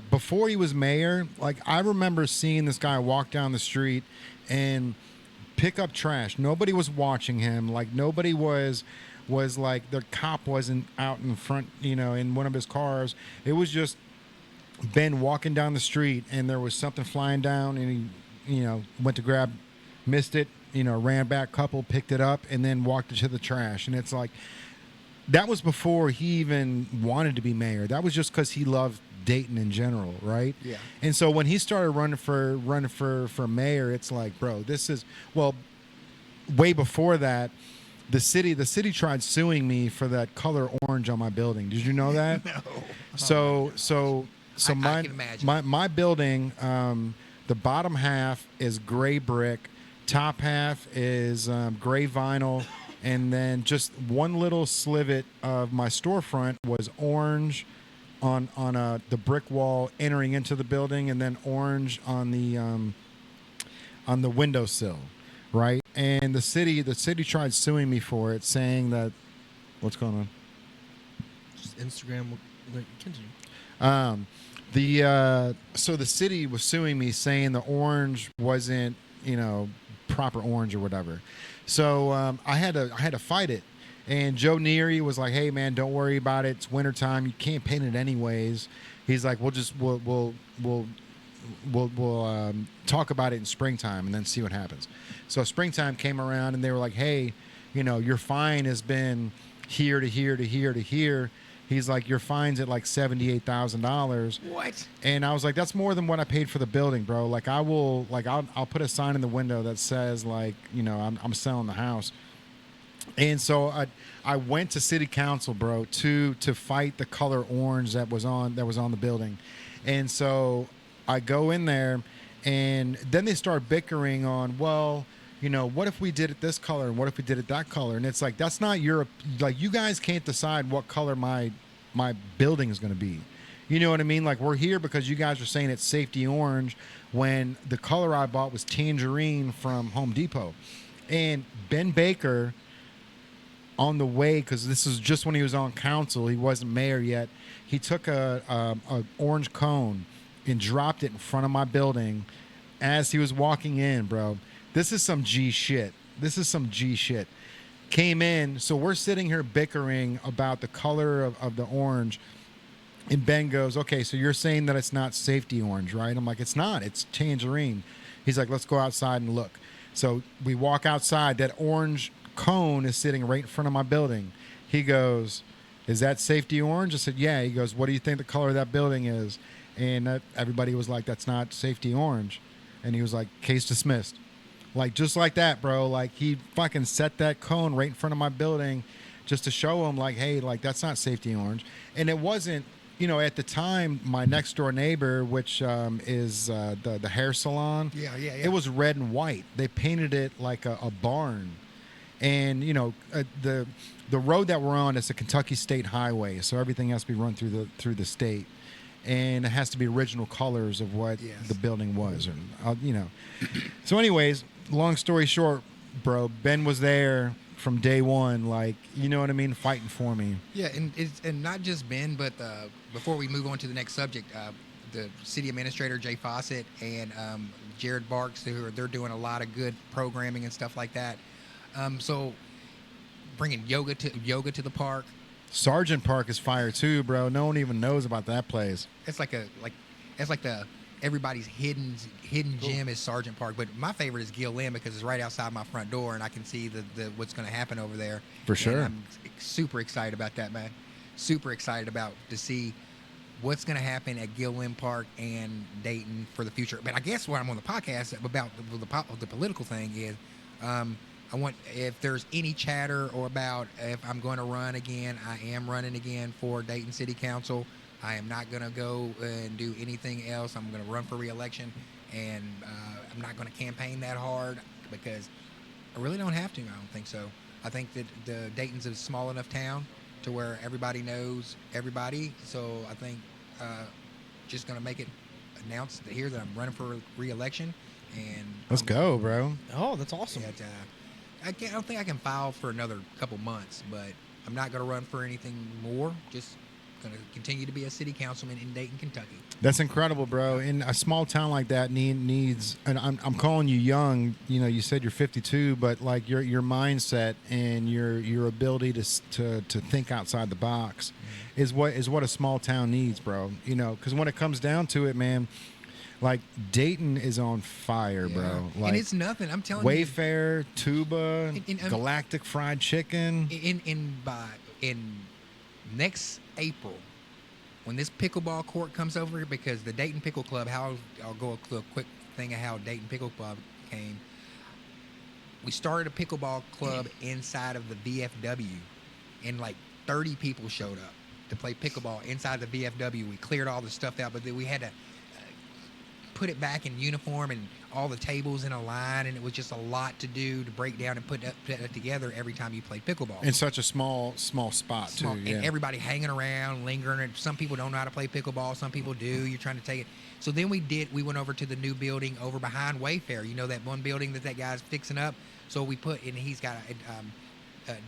before he was mayor, like I remember seeing this guy walk down the street and pick up trash. Nobody was watching him. Like nobody was like, the cop wasn't out in front, in one of his cars. It was just Ben walking down the street, and there was something flying down, and he, went to grab, missed it, ran back, couple, picked it up, and then walked it to the trash. And it's like, that was before he even wanted to be mayor. That was just because he loved Dayton in general, right? Yeah. And so when he started running for mayor, it's like, bro, this is, well, way before that, the city tried suing me for that color orange on my building. Did you know that? No. So I can imagine. my building, the bottom half is gray brick, top half is gray vinyl, and then just one little slivet of my storefront was orange on the brick wall entering into the building, and then orange on the windowsill, right? And the city tried suing me for it, saying that, what's going on? Just Instagram will continue. So the city was suing me, saying the orange wasn't, proper orange or whatever. So I had to fight it. And Joe Neary was like, "Hey man, don't worry about it. It's wintertime. You can't paint it anyways." He's like, "We'll talk about it in springtime and then see what happens." So springtime came around, and they were like, "Hey, your fine has been here to here to here to here." He's like, "Your fine's at like $78,000." What? And I was like, "That's more than what I paid for the building, bro. Like, I'll put a sign in the window that says like, I'm selling the house." And so I went to city council, bro, to fight the color orange that was on the building. And so I go in there, and then they start bickering on, well, what if we did it this color, and what if we did it that color? And it's like, that's not your, like, you guys can't decide what color my building is going to be. You know what I mean? Like, we're here because you guys are saying it's safety orange, when the color I bought was tangerine from Home Depot. And Ben Baker, on the way, because this is just when he was on council, he wasn't mayor yet, he took a orange cone and dropped it in front of my building as he was walking in, bro. This is some G shit. Came in, so we're sitting here bickering about the color of the orange, and Ben goes, "Okay, so you're saying that it's not safety orange, right?" I'm like, "It's not. It's tangerine." He's like, "Let's go outside and look." So we walk outside. That orange cone is sitting right in front of my building. He goes, "Is that safety orange?" I said, "Yeah." He goes, "What do you think the color of that building is?" And everybody was like, "That's not safety orange." And he was like, "Case dismissed." Like, just like that, bro. Like, he fucking set that cone right in front of my building just to show him, like, hey, like, that's not safety orange. And it wasn't at the time, my next door neighbor, which is the hair salon, Yeah. it was red and white. They painted it like a barn, and the road that we're on is a Kentucky State Highway, so everything has to be run through the state, and it has to be original colors of what the building was, and So, anyways, long story short, bro, Ben was there from day one, like, you know what I mean, fighting for me. Yeah, and not just Ben, but before we move on to the next subject, the city administrator Jay Fawcett and Jared Barks, they're doing a lot of good programming and stuff like that. So bringing yoga to the park. Sergeant Park is fire too, bro. No one even knows about that place. It's like the everybody's hidden gem is Sergeant Park, but my favorite is Gill Lynn because it's right outside my front door and I can see the what's going to happen over there. For sure. And I'm super excited about that, man. Super excited to see what's going to happen at Gill Lynn Park and Dayton for the future. But I guess what I'm on the podcast about the political thing is, I want, if there's any chatter or about if I'm going to run again, I am running again for Dayton City Council. I am not going to go and do anything else. I'm going to run for re-election, and I'm not going to campaign that hard because I really don't have to. I don't think so. I think that Dayton's a small enough town to where everybody knows everybody. So I think just going to make it announced here that I'm running for re-election. And let's go, bro. Oh, that's awesome. I don't think I can file for another couple months, but I'm not going to run for anything more. Just going to continue to be a city councilman in Dayton, Kentucky. That's incredible, bro. In a small town like that needs, and I'm calling you young. You said you're 52, but like your mindset and your ability to think outside the box is what a small town needs, bro. Because when it comes down to it, man, like Dayton is on fire, bro. Like, and it's nothing. I'm telling Wayfair, Tuba, Galactic Fried Chicken. In next April, when this pickleball court comes over, because the Dayton Pickle Club, I'll go through a quick thing of how Dayton Pickle Club came. We started a pickleball club inside of the VFW, and like 30 people showed up to play pickleball inside the VFW. We cleared all the stuff out, but then we had to put it back in uniform and all the tables in a line, and it was just a lot to do to break down and put that together every time you played pickleball. In such a small spot, too. Yeah. And everybody hanging around, lingering. And some people don't know how to play pickleball. Some people do. You're trying to take it. So then we went over to the new building over behind Wayfair. You know that one building that guy's fixing up? So we put, and he's got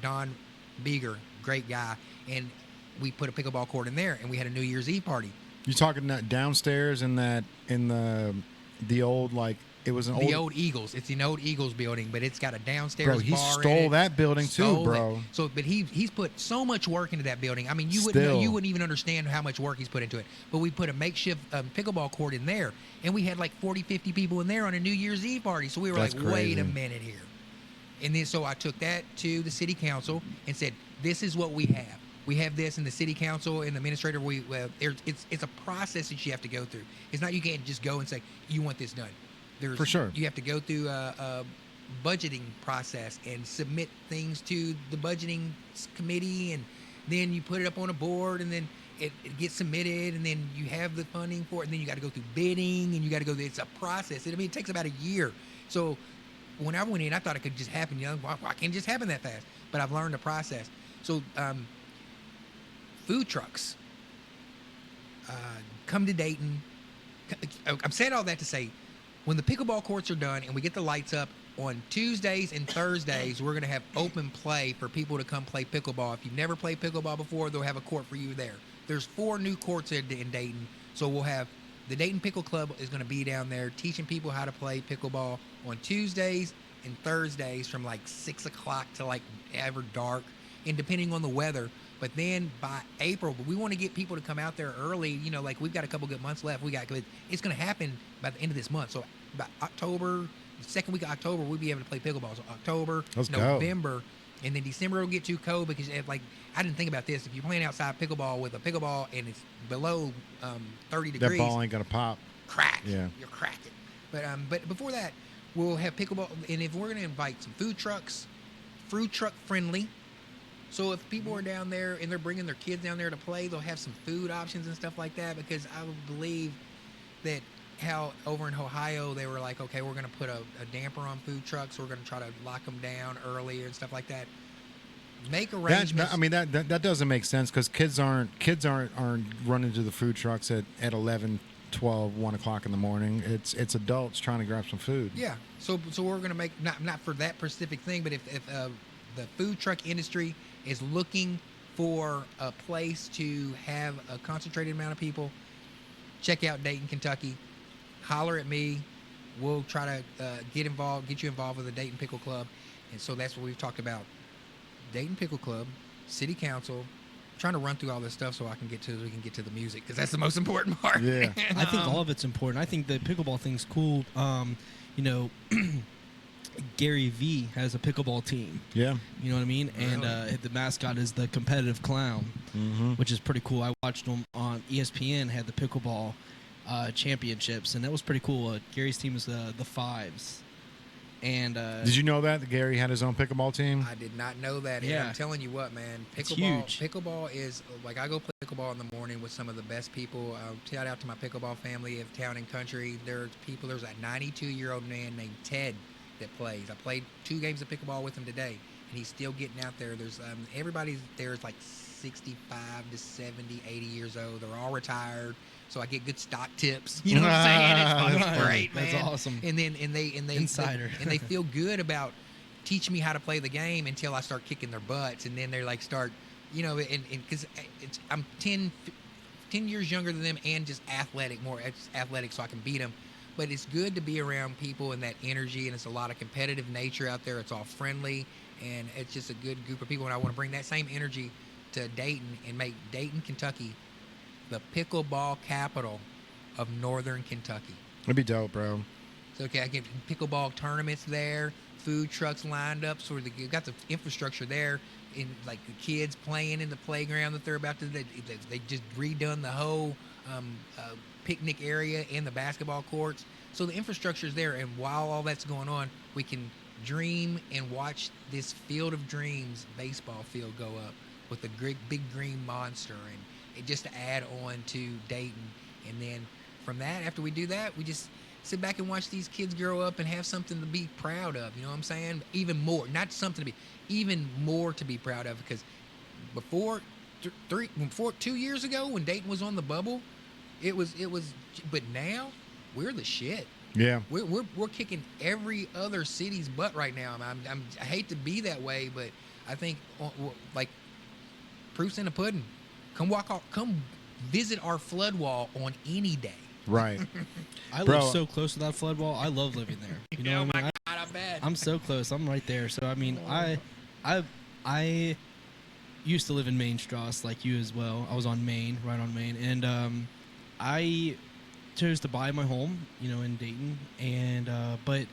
Don Beeger, great guy, and we put a pickleball court in there, and we had a New Year's Eve party. You talking that downstairs in the old, like, it was an old Eagles. It's an old Eagles building, but it's got a downstairs bar. Bro, he stole that building too, bro. So, but he's put so much work into that building. I mean, you wouldn't even understand how much work he's put into it. But we put a makeshift pickleball court in there, and we had like 40, 50 people in there on a New Year's Eve party. So we were That's like, crazy. wait a minute here. And then so I took that to the city council and said, this is what we have. We have this in the city council and the administrator. It's a process that you have to go through. It's not, you can't just go and say you want this done. For sure. You have to go through a budgeting process and submit things to the budgeting committee, and then you put it up on a board, and then it gets submitted, and then you have the funding for it, and then you got to go through bidding, and you got to go. It's a process. It takes about a year. So when I went in, I thought it could just happen. Why can't it just happen that fast? But I've learned the process. So. Food trucks come to Dayton. I'm saying all that to say, when the pickleball courts are done and we get the lights up on Tuesdays and Thursdays, we're going to have open play for people to come play pickleball. If you've never played pickleball before, they'll have a court for you there. There's 4 new courts in Dayton, so we'll have the Dayton Pickle Club is going to be down there teaching people how to play pickleball on Tuesdays and Thursdays from like 6 o'clock to like ever dark, and depending on the weather. But then by April, we want to get people to come out there early. Like we've got a couple good months left. It's going to happen by the end of this month. So by October, the second week of October, we'll be able to play pickleball. So October, November, and then December will get too cold because I didn't think about this. If you're playing outside pickleball with a pickleball and it's below 30 degrees, that ball ain't gonna pop. Crack. Yeah, you're cracking. But before that, we'll have pickleball, and if we're going to invite some food truck friendly. So if people are down there and they're bringing their kids down there to play, they'll have some food options and stuff like that. Because I would believe that how over in Ohio they were like, okay, we're going to put a damper on food trucks. We're going to try to lock them down earlier and stuff like that. Make arrangements. That doesn't make sense because kids aren't running to the food trucks at 11, 12, 1 o'clock in the morning. It's adults trying to grab some food. Yeah. So we're going to make not for that specific thing, but if the food truck industry is looking for a place to have a concentrated amount of people, check out Dayton, Kentucky. Holler at me. We'll try to get you involved with the Dayton Pickle Club. And so that's what we've talked about. Dayton Pickle Club, City Council. I'm trying to run through all this stuff so we can get to the music because that's the most important part. Yeah. I think all of it's important. I think the pickleball thing's cool. Gary V has a pickleball team. Yeah. You know what I mean? And the mascot is the competitive clown, which is pretty cool. I watched him on ESPN, had the pickleball championships, and that was pretty cool. Gary's team is the Fives. And did you know that Gary had his own pickleball team? I did not know that. Yeah. And I'm telling you what, man, It's huge. Pickleball is like I go play pickleball in the morning with some of the best people. Shout out to my pickleball family of town and country. There's a 92-year-old man named Ted that plays. I played 2 games of pickleball with him today, and he's still getting out there. There's everybody there is like 65 to 70, 80 years old. They're all retired. So I get good stock tips. You know what I'm saying? It's great, man. That's awesome. And they Insider. and they feel good about teaching me how to play the game until I start kicking their butts, and then they're like start, and because I'm 10 years younger than them and just more athletic, so I can beat them. But it's good to be around people and that energy, and it's a lot of competitive nature out there. It's all friendly, and it's just a good group of people. And I want to bring that same energy to Dayton and make Dayton, Kentucky, the pickleball capital of Northern Kentucky. It'd be dope, bro. So, okay, I get pickleball tournaments there, food trucks lined up, so you got the infrastructure there, and like the kids playing in the playground that they're about to. They just redone the whole picnic area and the basketball courts, so the infrastructure is there. And while all that's going on, we can dream and watch this Field of Dreams baseball field go up with the big green monster, and it just to add on to Dayton. And then from that, after we do that, we just sit back and watch these kids grow up and have something to be proud of. You know what I'm saying? Even more, not something to be, even more to be proud of. Because before 2 years ago, when Dayton was on the bubble, it was. But now we're the shit. Yeah. We're kicking every other city's butt right now. I hate to be that way, but I think like proof's in the pudding. Come visit our flood wall on any day. Right. I Bro. live so close to that flood wall. I love living there. You know what I mean? God, I bet. I'm so close. I'm right there. So I mean, I used to live in Main Strasse like you as well. I was on Main, right on Main, and I chose to buy my home, in Dayton, and but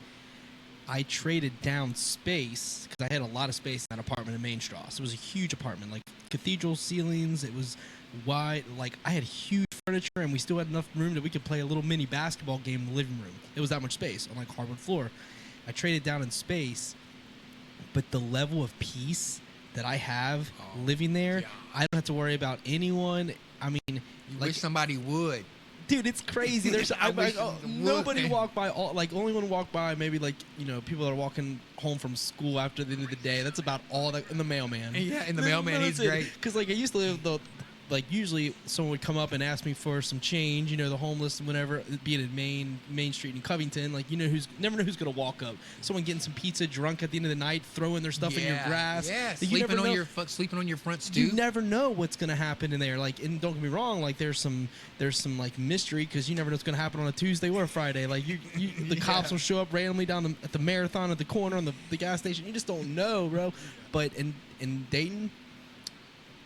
I traded down space because I had a lot of space in that apartment in Main Strasse. It was a huge apartment, like cathedral ceilings. It was wide, like I had huge furniture, and we still had enough room that we could play a little mini basketball game in the living room. It was that much space on like hardwood floor. I traded down in space, but the level of peace that I have living there, yeah. I don't have to worry about anyone. I mean, You like wish somebody would. dude, it's crazy. There's nobody walked by. Only one walked by. Maybe people that are walking home from school after the end of the day. That's about all. And the mailman. Yeah, and the mailman, he's great. Because I used to live usually someone would come up and ask me for some change. The homeless, whenever, being in Main Street in Covington. Never know who's gonna walk up. Someone getting some pizza, drunk at the end of the night, throwing their stuff in your grass. Yeah, You never know. sleeping on your front stoop. You never know what's gonna happen in there. And don't get me wrong, there's some mystery because you never know what's gonna happen on a Tuesday or a Friday. The cops will show up randomly down at the marathon at the corner on the gas station. You just don't know, bro. But in Dayton,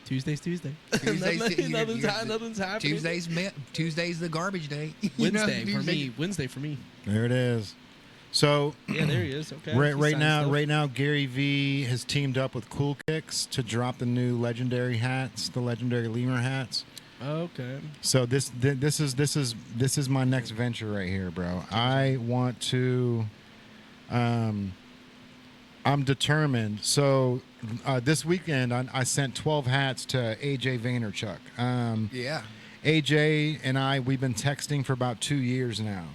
Tuesday's Tuesday. Nothing's happening. Tuesday's the garbage day. Wednesday for me. There it is. So yeah, there he is. Okay. Right now, Gary V has teamed up with Cool Kicks to drop the new legendary hats, the legendary lemur hats. Okay. So this is my next venture right here, bro. I want to I'm determined. So this weekend, I sent 12 hats to AJ Vaynerchuk. Yeah. AJ and we've been texting for about 2 years now.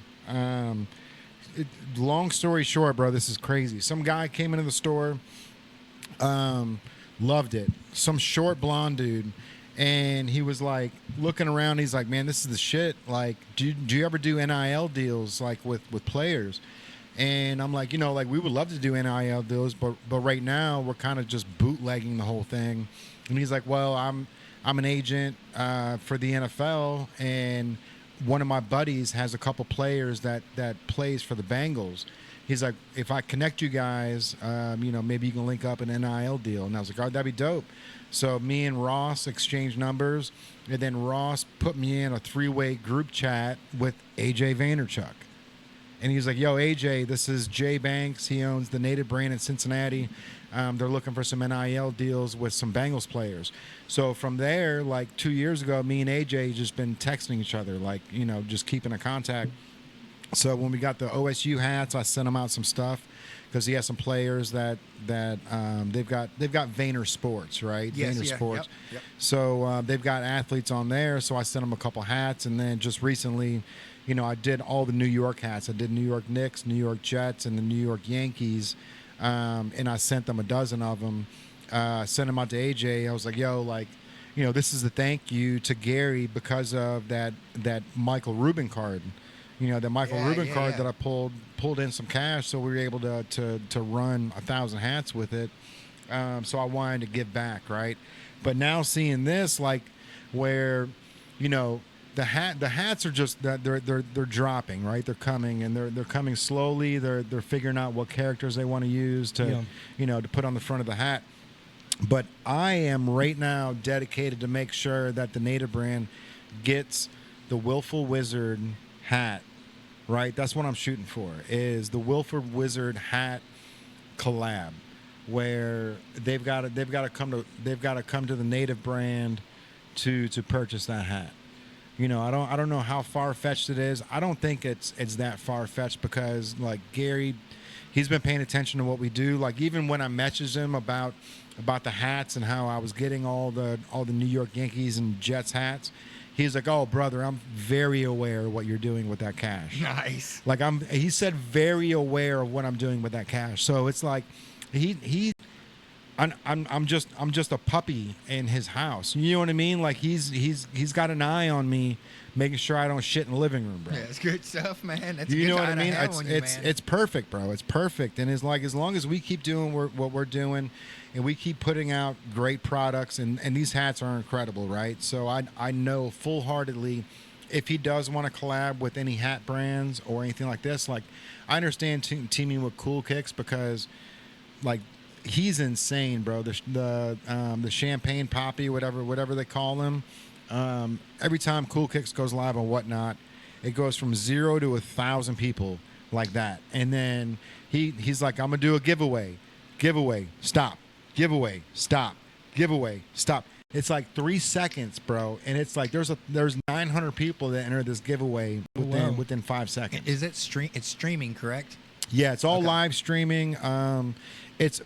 Long story short, bro, this is crazy. Some guy came into the store, loved it. Some short blonde dude. And he was like looking around. He's like, man, this is the shit. Like, do you ever do NIL deals like with players? And I'm like, like we would love to do NIL deals, but right now we're kind of just bootlegging the whole thing. And he's like, well, I'm an agent for the NFL, and one of my buddies has a couple players that plays for the Bengals. He's like, if I connect you guys, maybe you can link up an NIL deal. And I was like, oh, that'd be dope. So me and Ross exchanged numbers, and then Ross put me in a 3-way group chat with AJ Vaynerchuk. And he's like, yo, AJ, this is Jay Banks. He owns the Native brand in Cincinnati. They're looking for some NIL deals with some Bengals players. So from there, like 2 years ago, me and AJ just been texting each other, like, just keeping in contact. So when we got the OSU hats, I sent him out some stuff because he has some players that they've got Vayner Sports, right? Yes, Vayner yeah, Sports. yep. So they've got athletes on there. So I sent them a couple hats, and then just recently, I did all the New York hats. I did New York Knicks, New York Jets, and the New York Yankees, and I sent them a dozen of them. Sent them out to AJ. I was like, yo, like, this is the thank you to Gary because of that Michael Rubin card. The Michael Rubin card that I pulled in some cash, so we were able to run 1,000 hats with it. So I wanted to give back, right? But now seeing this, like, where, the hats are just they're dropping, right? They're coming, and they're coming slowly. They're figuring out what characters they want to use to to put on the front of the hat. But I am right now dedicated to make sure that the Native brand gets the Willful Wizard hat, right? That's what I'm shooting for, is the Willful Wizard hat collab, where they've got to come to the Native brand to purchase that hat. I don't know how far-fetched it is. I don't think it's that far-fetched because, like, Gary, he's been paying attention to what we do. Like, even when I messaged him about the hats and how I was getting all the New York Yankees and Jets hats, he's like, "Oh, brother, I'm very aware of what you're doing with that cash." Nice. Like, he said very aware of what I'm doing with that cash. So it's like I'm just a puppy in his house. You know what I mean? Like, he's got an eye on me, making sure I don't shit in the living room, bro. Yeah, it's good stuff, man. That's You a good know what I eye to mean? have on you, man. It's perfect, bro. It's perfect. And it's like, as long as we keep doing what we're doing, and we keep putting out great products, and these hats are incredible, right? So I know full-heartedly, if he does want to collab with any hat brands or anything like this, like, I understand teaming with Cool Kicks because, like, he's insane, bro. The champagne poppy, whatever they call him. Every time Cool Kicks goes live on Whatnot, it goes from 0 to 1,000 people like that. And then he's like, I'm gonna do a giveaway, stop, giveaway, stop, giveaway, stop. It's like 3 seconds, bro, and it's like there's 900 people that enter this giveaway within 5 seconds. Is it It's streaming, correct? Yeah, it's all Okay. live streaming. It's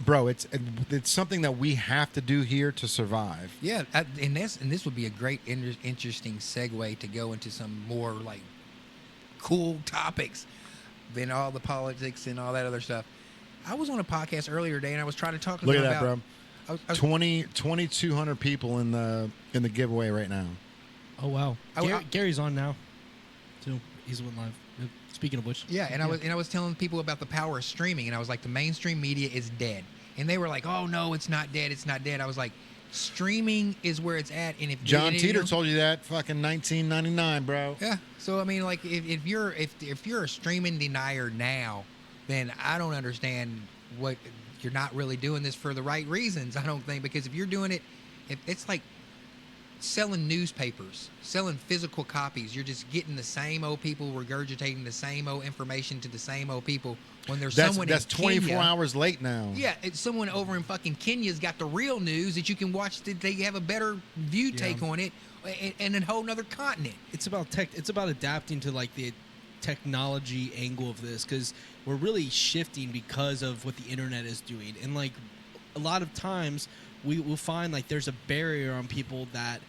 something that we have to do here to survive. Yeah, and this would be a great, interesting segue to go into some more like cool topics than all the politics and all that other stuff. I was on a podcast earlier today, and I was trying to talk to Look them at that, about. bro. I was- 2,200 people in the giveaway right now. Oh wow, I- Gary's on now, too. He's went live. Speaking of which, Yeah, and I was telling people about the power of streaming, and I was like, the mainstream media is dead, and they were like, oh no, it's not dead, it's not dead. I was like, streaming is where it's at, and if John and, Teeter told you that fucking 1999, bro. Yeah, so I mean, like, if you're a streaming denier now, then I don't understand what you're not really doing this for the right reasons. I don't think, because if you're doing it, if it's like selling newspapers, selling physical copies, you're just getting the same old people regurgitating the same old information to the same old people when there's someone That's in 24 Kenya, hours late now. Yeah, it's someone over in fucking Kenya's got the real news that you can watch, that they have a better view take on it, and a whole nother continent. it's about tech. It's about adapting to like the technology angle of this, because we're really shifting because of what the internet is doing. And like a lot of times we will find like there's a barrier on people that,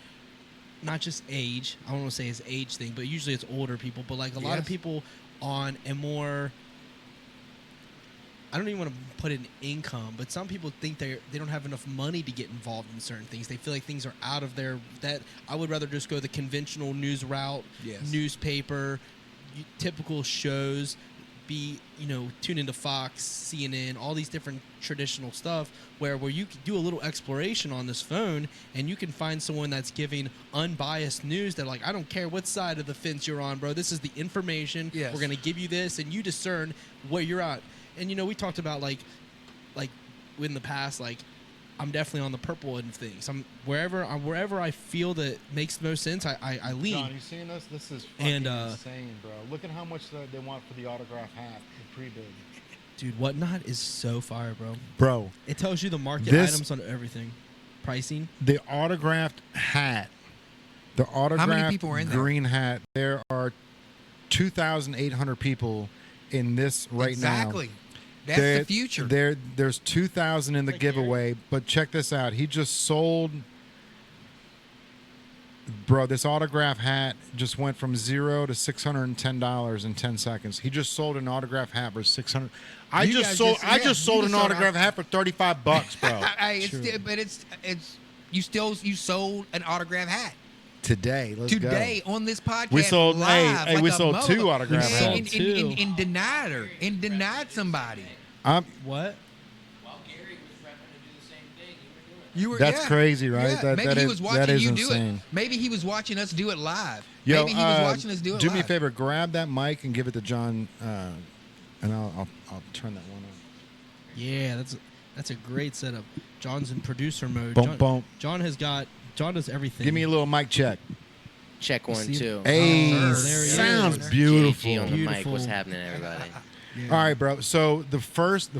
not just age, I don't want to say it's age thing, but usually it's older people, but like a lot of people on a more, I don't even want to put in income, but some people think they don't have enough money to get involved in certain things. They feel like things are out of their, that I would rather just go the conventional news route, newspaper, typical shows, be, tune into Fox, CNN, all these different traditional stuff where you can do a little exploration on this phone and you can find someone that's giving unbiased news that like, I don't care what side of the fence you're on, bro. This is the information. We're going to give you this and you discern where you're at. And, we talked about like in the past, like I'm definitely on the purple end of things. I'm wherever I feel that makes the most sense, I lean. John, you seeing this? This is fucking insane, bro. Look at how much they want for the autograph hat, the pre-bid. Dude, Whatnot is so fire, bro. Bro. It tells you the market items on everything. Pricing. The autographed hat. The autographed How many people are in there? green hat. There are 2,800 people in this right now. Exactly. That's the future. There's 2,000 in the giveaway, but check this out. He just sold, bro. This autograph hat just went from $0 to $610 in 10 seconds. He just sold an autograph hat for $600. I just sold an autograph hat for $35, bro. You sold an autograph hat. Today, let's go. Today on this podcast, we sold live, we sold 2 autograph hats. And denied her. And denied somebody. What? While Gary was prepping to do the same thing, you were doing it. That's crazy, right? Yeah. Maybe he was watching you insane. do it. Maybe he was watching us do it live. Yo, Maybe he was watching us do it live. Do me a favor, grab that mic and give it to John, and I'll turn that one on. Yeah, that's a great setup. John's in producer mode. Bump, bump. John does everything. Give me a little mic check. Check 1, 2. Hey, there he sounds is. beautiful. JG on the mic. Beautiful. What's happening, everybody? Yeah. All right, bro. So the first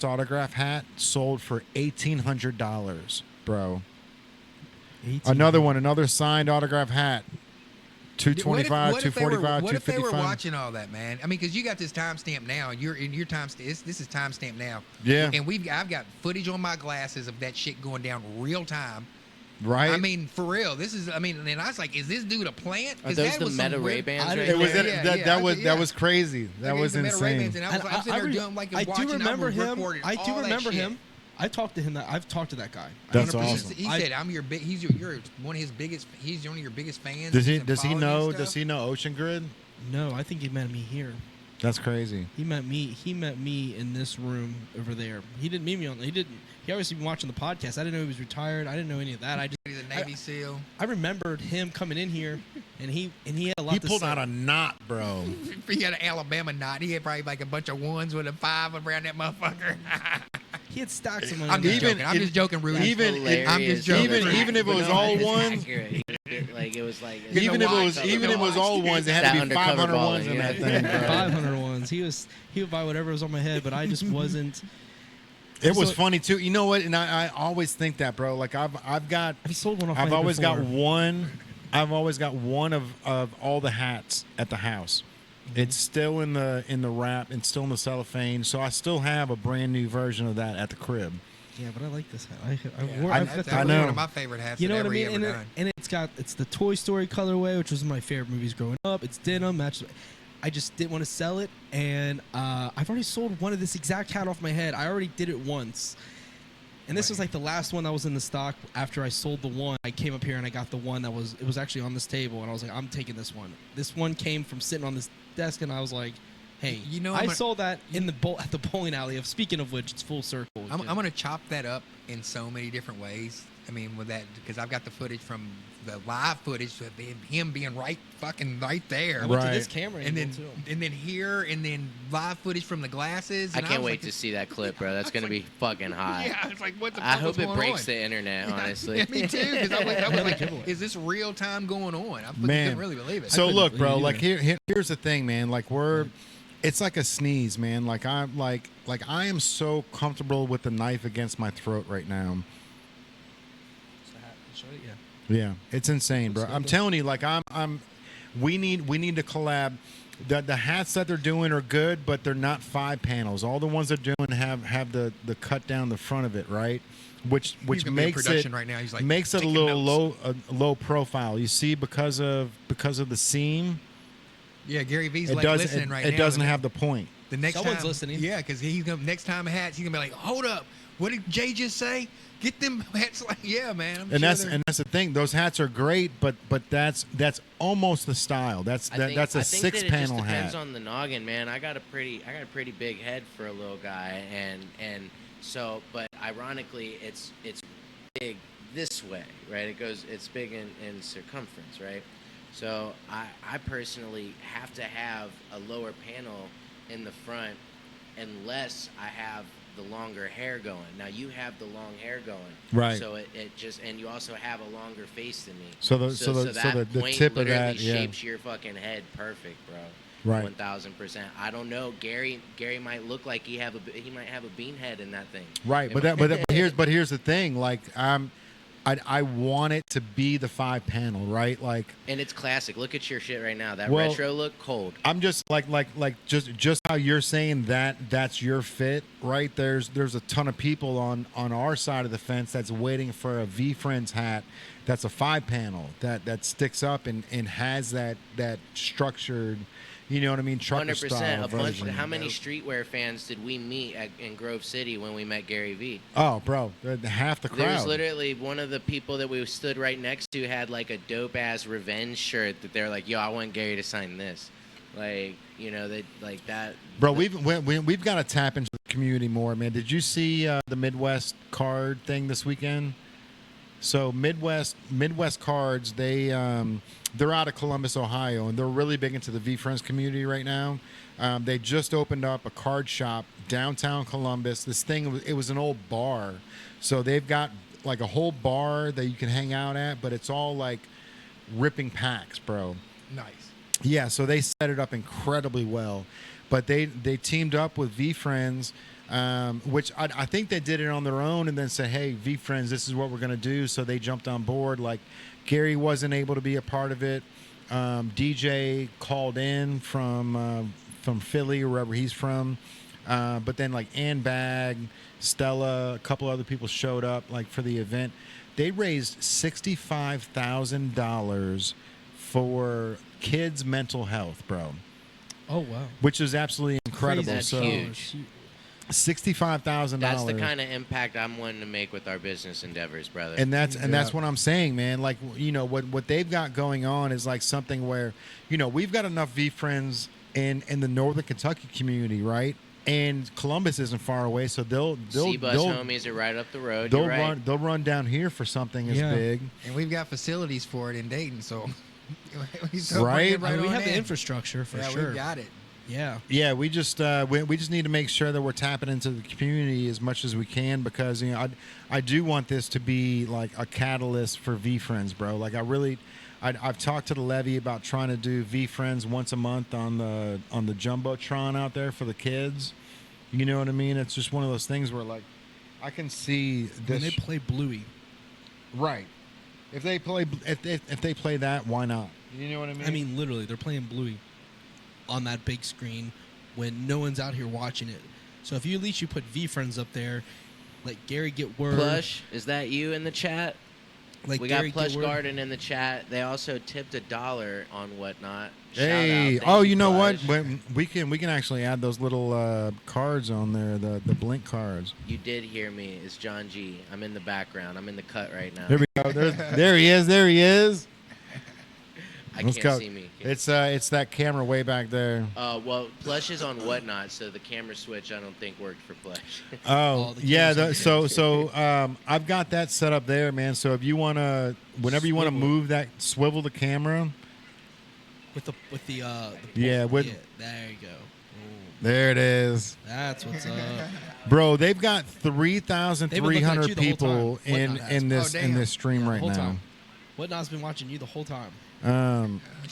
autograph hat sold for $1,800, bro. 18. Another signed autograph hat, $225, $245, What if they were $255. watching all that, man? I mean, because you got this timestamp now. You're in your timestamp. This is timestamp now. Yeah. And I've got footage on my glasses of that shit going down real time. Right. I mean, for real. And I was like, is this dude a plant? Are those the Meta Ray-Bans right It was there? that was crazy. That was insane. And I was sitting there doing like I do remember him. recording I do all that remember shit. him. I talked to him. I've talked to that guy. That's 100%. awesome. He said, "I'm your big. You're one of his biggest. He's one of your biggest fans." Does he and does he following know and stuff. does he know Ocean Grid? No, I think he met me here. That's crazy. He met me in this room over there. He didn't meet me on. He obviously been watching the podcast. I didn't know he was retired. I didn't know any of that. He's a Navy SEAL. I remembered him coming in here, and he had a lot. He to pulled say. out a knot, bro. He had an Alabama knot. He had probably like a bunch of ones with a 5 around that motherfucker. He had stacks of money. I'm just joking, Rudy. I'm just joking. Even if it was all ones, Like it was like even if it was all ones, there had to be 500 ones in that thing, bro. 500 ones. He would buy whatever was on my head, but I just wasn't. It was funny too. You know what? And I always think that, bro. Like I've sold one off. I've my always before. got one. I've always got one of all the hats at the house. Mm-hmm. It's still in the wrap and still in the cellophane. So I still have a brand new version of that at the crib. Yeah, but I like this hat. That's one of my favorite hats. You know what I mean? Ever done. And it's the Toy Story colorway, which was one of my favorite movies growing up. It's denim. I just didn't want to sell it, and I've already sold one of this exact hat off my head. I already did it once, and this was like the last one that was in the stock. After I sold the one, I came up here and I got the one it was actually on this table, and I was like, I'm taking this one. This one came from sitting on this desk, and I was like, hey, I sold that at the bowling alley. Speaking of which, it's full circle. I'm gonna chop that up in so many different ways. I mean, with that, because I've got the footage from the live footage of him being right there. I went to this camera and angle, then here, and then live footage from the glasses. I can't wait to see that clip, bro. That's gonna be fucking hot. Yeah, it's like what the fuck I hope is it going breaks on? the internet, honestly. Me too, because I was like, is this real time going on? I couldn't really believe it. So look, bro. Like here's the thing, man. Like it's like a sneeze, man. Like I am so comfortable with the knife against my throat right now. Yeah, it's insane, bro. I'm telling you, like we need to collab. The hats that they're doing are good, but they're not 5 panels. All the ones they're doing have the cut down the front of it, right? Which He's gonna be in makes production it right now. He's like makes it a taking little notes. low profile. You see, because of the seam, Yeah, Gary V's it like doesn't listening right now. it doesn't but have the point. the next Someone's time, listening. Yeah, because he's gonna next time hats, he's gonna be like, hold up, what did Jay just say? Get them hats. Like, yeah, man. I'm And sure that's the thing. Those hats are great, but that's almost the style. That's a I think that 6 it panel just depends hat. on the noggin, man. I got a pretty big head for a little guy, and so, but ironically, it's big this way, right? It's big in circumference, right? So I personally have to have a lower panel in the front unless I have the longer hair going. Now you have the long hair going, Right. So it just, and you also have a longer face than me. So that the point tip of literally that, yeah. shapes your fucking head perfect, bro. Right. 1000%. I don't know. Gary might look like he might have a bean head in that thing. Right, but here's the thing. Like I want it to be the 5 panel, right? Like, And it's classic. Look at your shit right now. That Well, retro look, cold. I'm just just how you're saying that's your fit, right? There's a ton of people on our side of the fence that's waiting for a V Friends hat that's a 5 panel that sticks up and has that structured, you know what I mean, trucker 100%. style A bunch. version. How many streetwear fans did we meet in Grove City when we met Gary V? Oh, bro, half the crowd. There's literally one of the people that we stood right next to had like a dope ass Revenge shirt that they're like, yo, I want Gary to sign this. Like, you know, they like that. Bro, we've got to tap into the community more, man. Did you see the Midwest card thing this weekend? So Midwest Cards, they're out of Columbus, Ohio, and they're really big into the V Friends community right now. They just opened up a card shop downtown Columbus. This thing, it was an old bar, so they've got like a whole bar that you can hang out at, but it's all like ripping packs, bro. Nice. Yeah, so they set it up incredibly well, but they teamed up with V Friends. Which I think they did it on their own and then said, hey, V Friends, this is what we're going to do. So they jumped on board. Like, Gary wasn't able to be a part of it. DJ called in from Philly or wherever he's from. But then, like, Ann Bag, Stella, a couple other people showed up, like, for the event. They raised $65,000 for kids' mental health, bro. Oh wow. Which is absolutely incredible. That's so huge. $65,000. That's the kind of impact I'm wanting to make with our business endeavors, brother. And that's what I'm saying, man. Like, you know, what they've got going on is like something where, you know, we've got enough V Friends in the Northern Kentucky community, right? And Columbus isn't far away, so they'll C-Bus homies are right up the road. They'll You're right. they'll run down here for something as big. And we've got facilities for it in Dayton, so Right? I mean, we on have the in. infrastructure for Yeah, sure. we got it. Yeah. Yeah, we just need to make sure that we're tapping into the community as much as we can, because, you know, I do want this to be like a catalyst for V Friends, bro. Like, I've talked to the levy about trying to do V Friends once a month on the jumbotron out there for the kids. You know what I mean? It's just one of those things where, like, I can see this. When they play Bluey. Right. If they play that, why not? You know what I mean? I mean, literally, they're playing Bluey on that big screen when no one's out here watching it. So if you at least you put V Friends up there, let Gary get word. Plush, is that you in the chat? Like We Gary got Plush get word. Garden in the chat. They also tipped $1 on Whatnot. Hey, Shout out. Thank you know what? Plush. We can actually add those little cards on there, the blink cards. You did hear me. It's John G. I'm in the background. I'm in the cut right now. There we go. There he is. There he is. I Let's can't go. see me. It's that camera way back there. Well, Plush is on Whatnot, so the camera switch I don't think worked for Plush. Oh, the yeah. cameras are So I've got that set up there, man. So if you wanna, whenever you wanna Swivel. move that, swivel the camera. with the Yeah, with- there you go. Boom. There it is, That's what's up. bro. They've got They've been looking at 3,300 you the whole people time. in Whatnot. in this Oh, in damn. this stream right whole now. time. Whatnot's been watching you the whole time.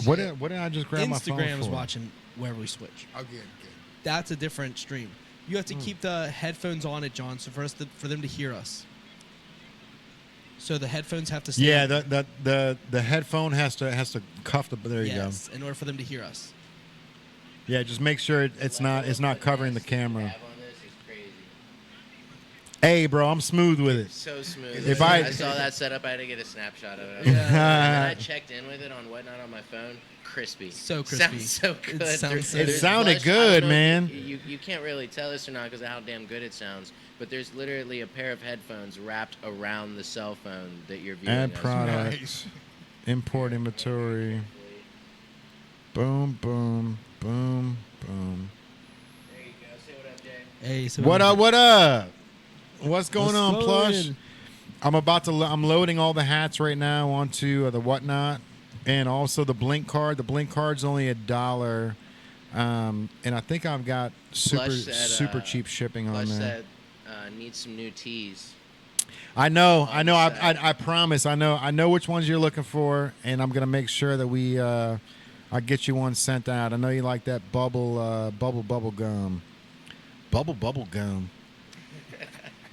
What did I just grab my phone Instagram's for? watching wherever we switch. Oh, good. That's a different stream. You have to keep the headphones on it, John, so for them to hear us. So the headphones have to stay. Yeah, on. the headphone has to cuff the. There you Yes, in order for them to hear us. Yeah, just make sure it's not covering the camera. Hey, bro, I'm smooth with it. So smooth. If I saw that setup, I had to get a snapshot of it. And then I checked in with it on Whatnot on my phone. Crispy. So crispy. Sounds so good. It sounded good, man. You can't really tell this or not because of how damn good it sounds. But there's literally a pair of headphones wrapped around the cell phone that you're viewing. Add us product. Nice. Import inventory. Boom, boom, boom, boom. There you go. Say what up, Jay. Hey, so What up? What up? What's going What's on, going? Plush? I'm loading all the hats right now onto the Whatnot, and also the Blink card. The Blink card's only $1, and I think I've got super cheap shipping on Plush there. said need some new tees. I know. I I promise. I know which ones you're looking for, and I'm gonna make sure that I get you one sent out. I know you like that bubble gum. Bubble gum.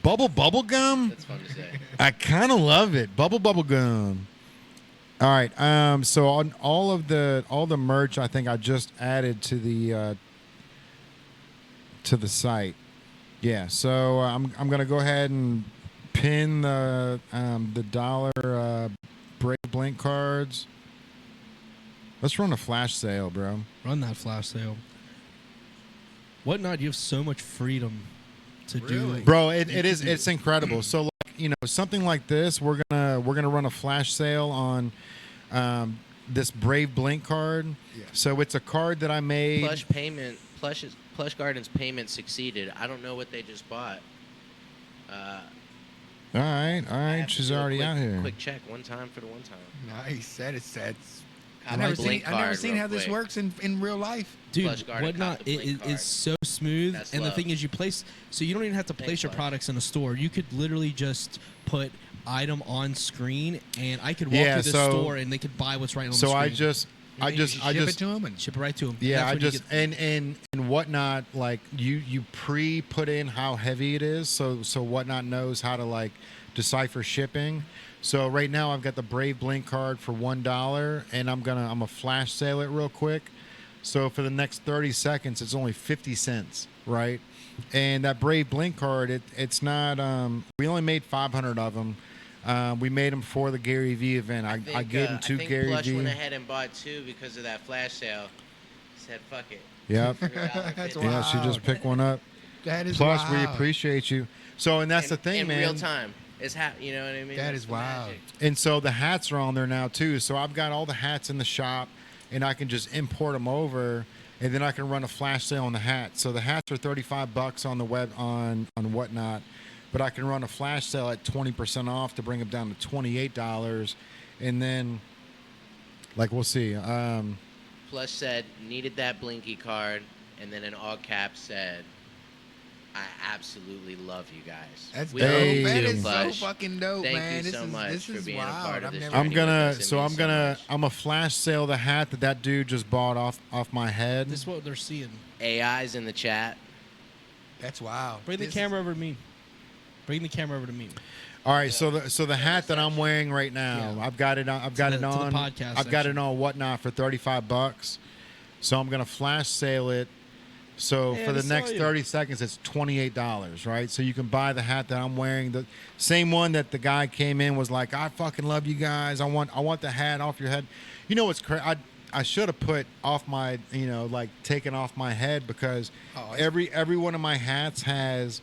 Bubble gum? That's fun to say. I kind of love it. Bubble gum. All right. So on all the merch, I think I just added to the site. Yeah. So I'm gonna go ahead and pin the dollar Brave Blink cards. Let's run a flash sale, bro. Run that flash sale. Whatnot, you have so much freedom to Really? do. Bro, it's incredible. So like, something like this, we're gonna run a flash sale on this Brave Blink card. Yeah. So it's a card that I made. Plush Gardens payment succeeded. I don't know what they just bought. All I right. have to She's do a already quick, out here. Quick check one time for the one time. Nice. That's. Copy I've never Blink card seen real how this quick. works in real life. Dude, Plush Garden Whatnot copy Blink card. is so smooth. That's and love. the thing is, you place, so you don't even have to place Thanks, your Plush. products in a store. You could literally just put item on screen, and I could walk Yeah, through the so- store, and they could buy what's right on the So screen. I just ship it to them and ship it right to them. yeah, and Whatnot, like you put in how heavy it is, so Whatnot knows how to like decipher shipping. So right now I've got the Brave Blink card for $1, and I'm gonna flash sale it real quick. So for the next 30 seconds, it's only 50 cents, right? And that Brave Blink card, it's not. We only made 500 of them. We made them for the Gary Vee event. I gave them to I think Gary Plush Vee. went ahead and bought two because of that flash sale. Said fuck it. Yep. That's Yeah, wow. she just picked one up. That is Plus, we wild. appreciate you. So, and that's the thing, in man. real time. It's you know what I mean? That That's is the wild. magic. And so the hats are on there now too. So I've got all the hats in the shop, and I can just import them over, and then I can run a flash sale on the hats. So the hats are $35 on the web on Whatnot, but I can run a flash sale at 20% off to bring them down to $28, and then like we'll see. Plush said needed that Blinky card, and then in all caps said, "I absolutely love you guys." That's We dope. love Hey. you That too, is so Plush. fucking dope, Thank man. you This so is much this for is being a wild. part of I've this never. I'm journey gonna with us. It means so much. I'm a flash sale the hat that dude just bought off my head. This is what they're seeing. AI's in the chat. That's wild. Bring the This camera over to me. Bring the camera over to me. All right, so the hat that I'm wearing right now, Yeah. I've got it on. I've got To it the on. podcast I've got it section. on Whatnot for $35. So I'm gonna flash sale it. So Yeah, for the I saw next you. 30 seconds, it's $28, right? So you can buy the hat that I'm wearing, the same one that the guy came in was like, "I fucking love you guys. I want the hat off your head." You know what's crazy? I should have put off my, like taken off my head because Oh, every one of my hats has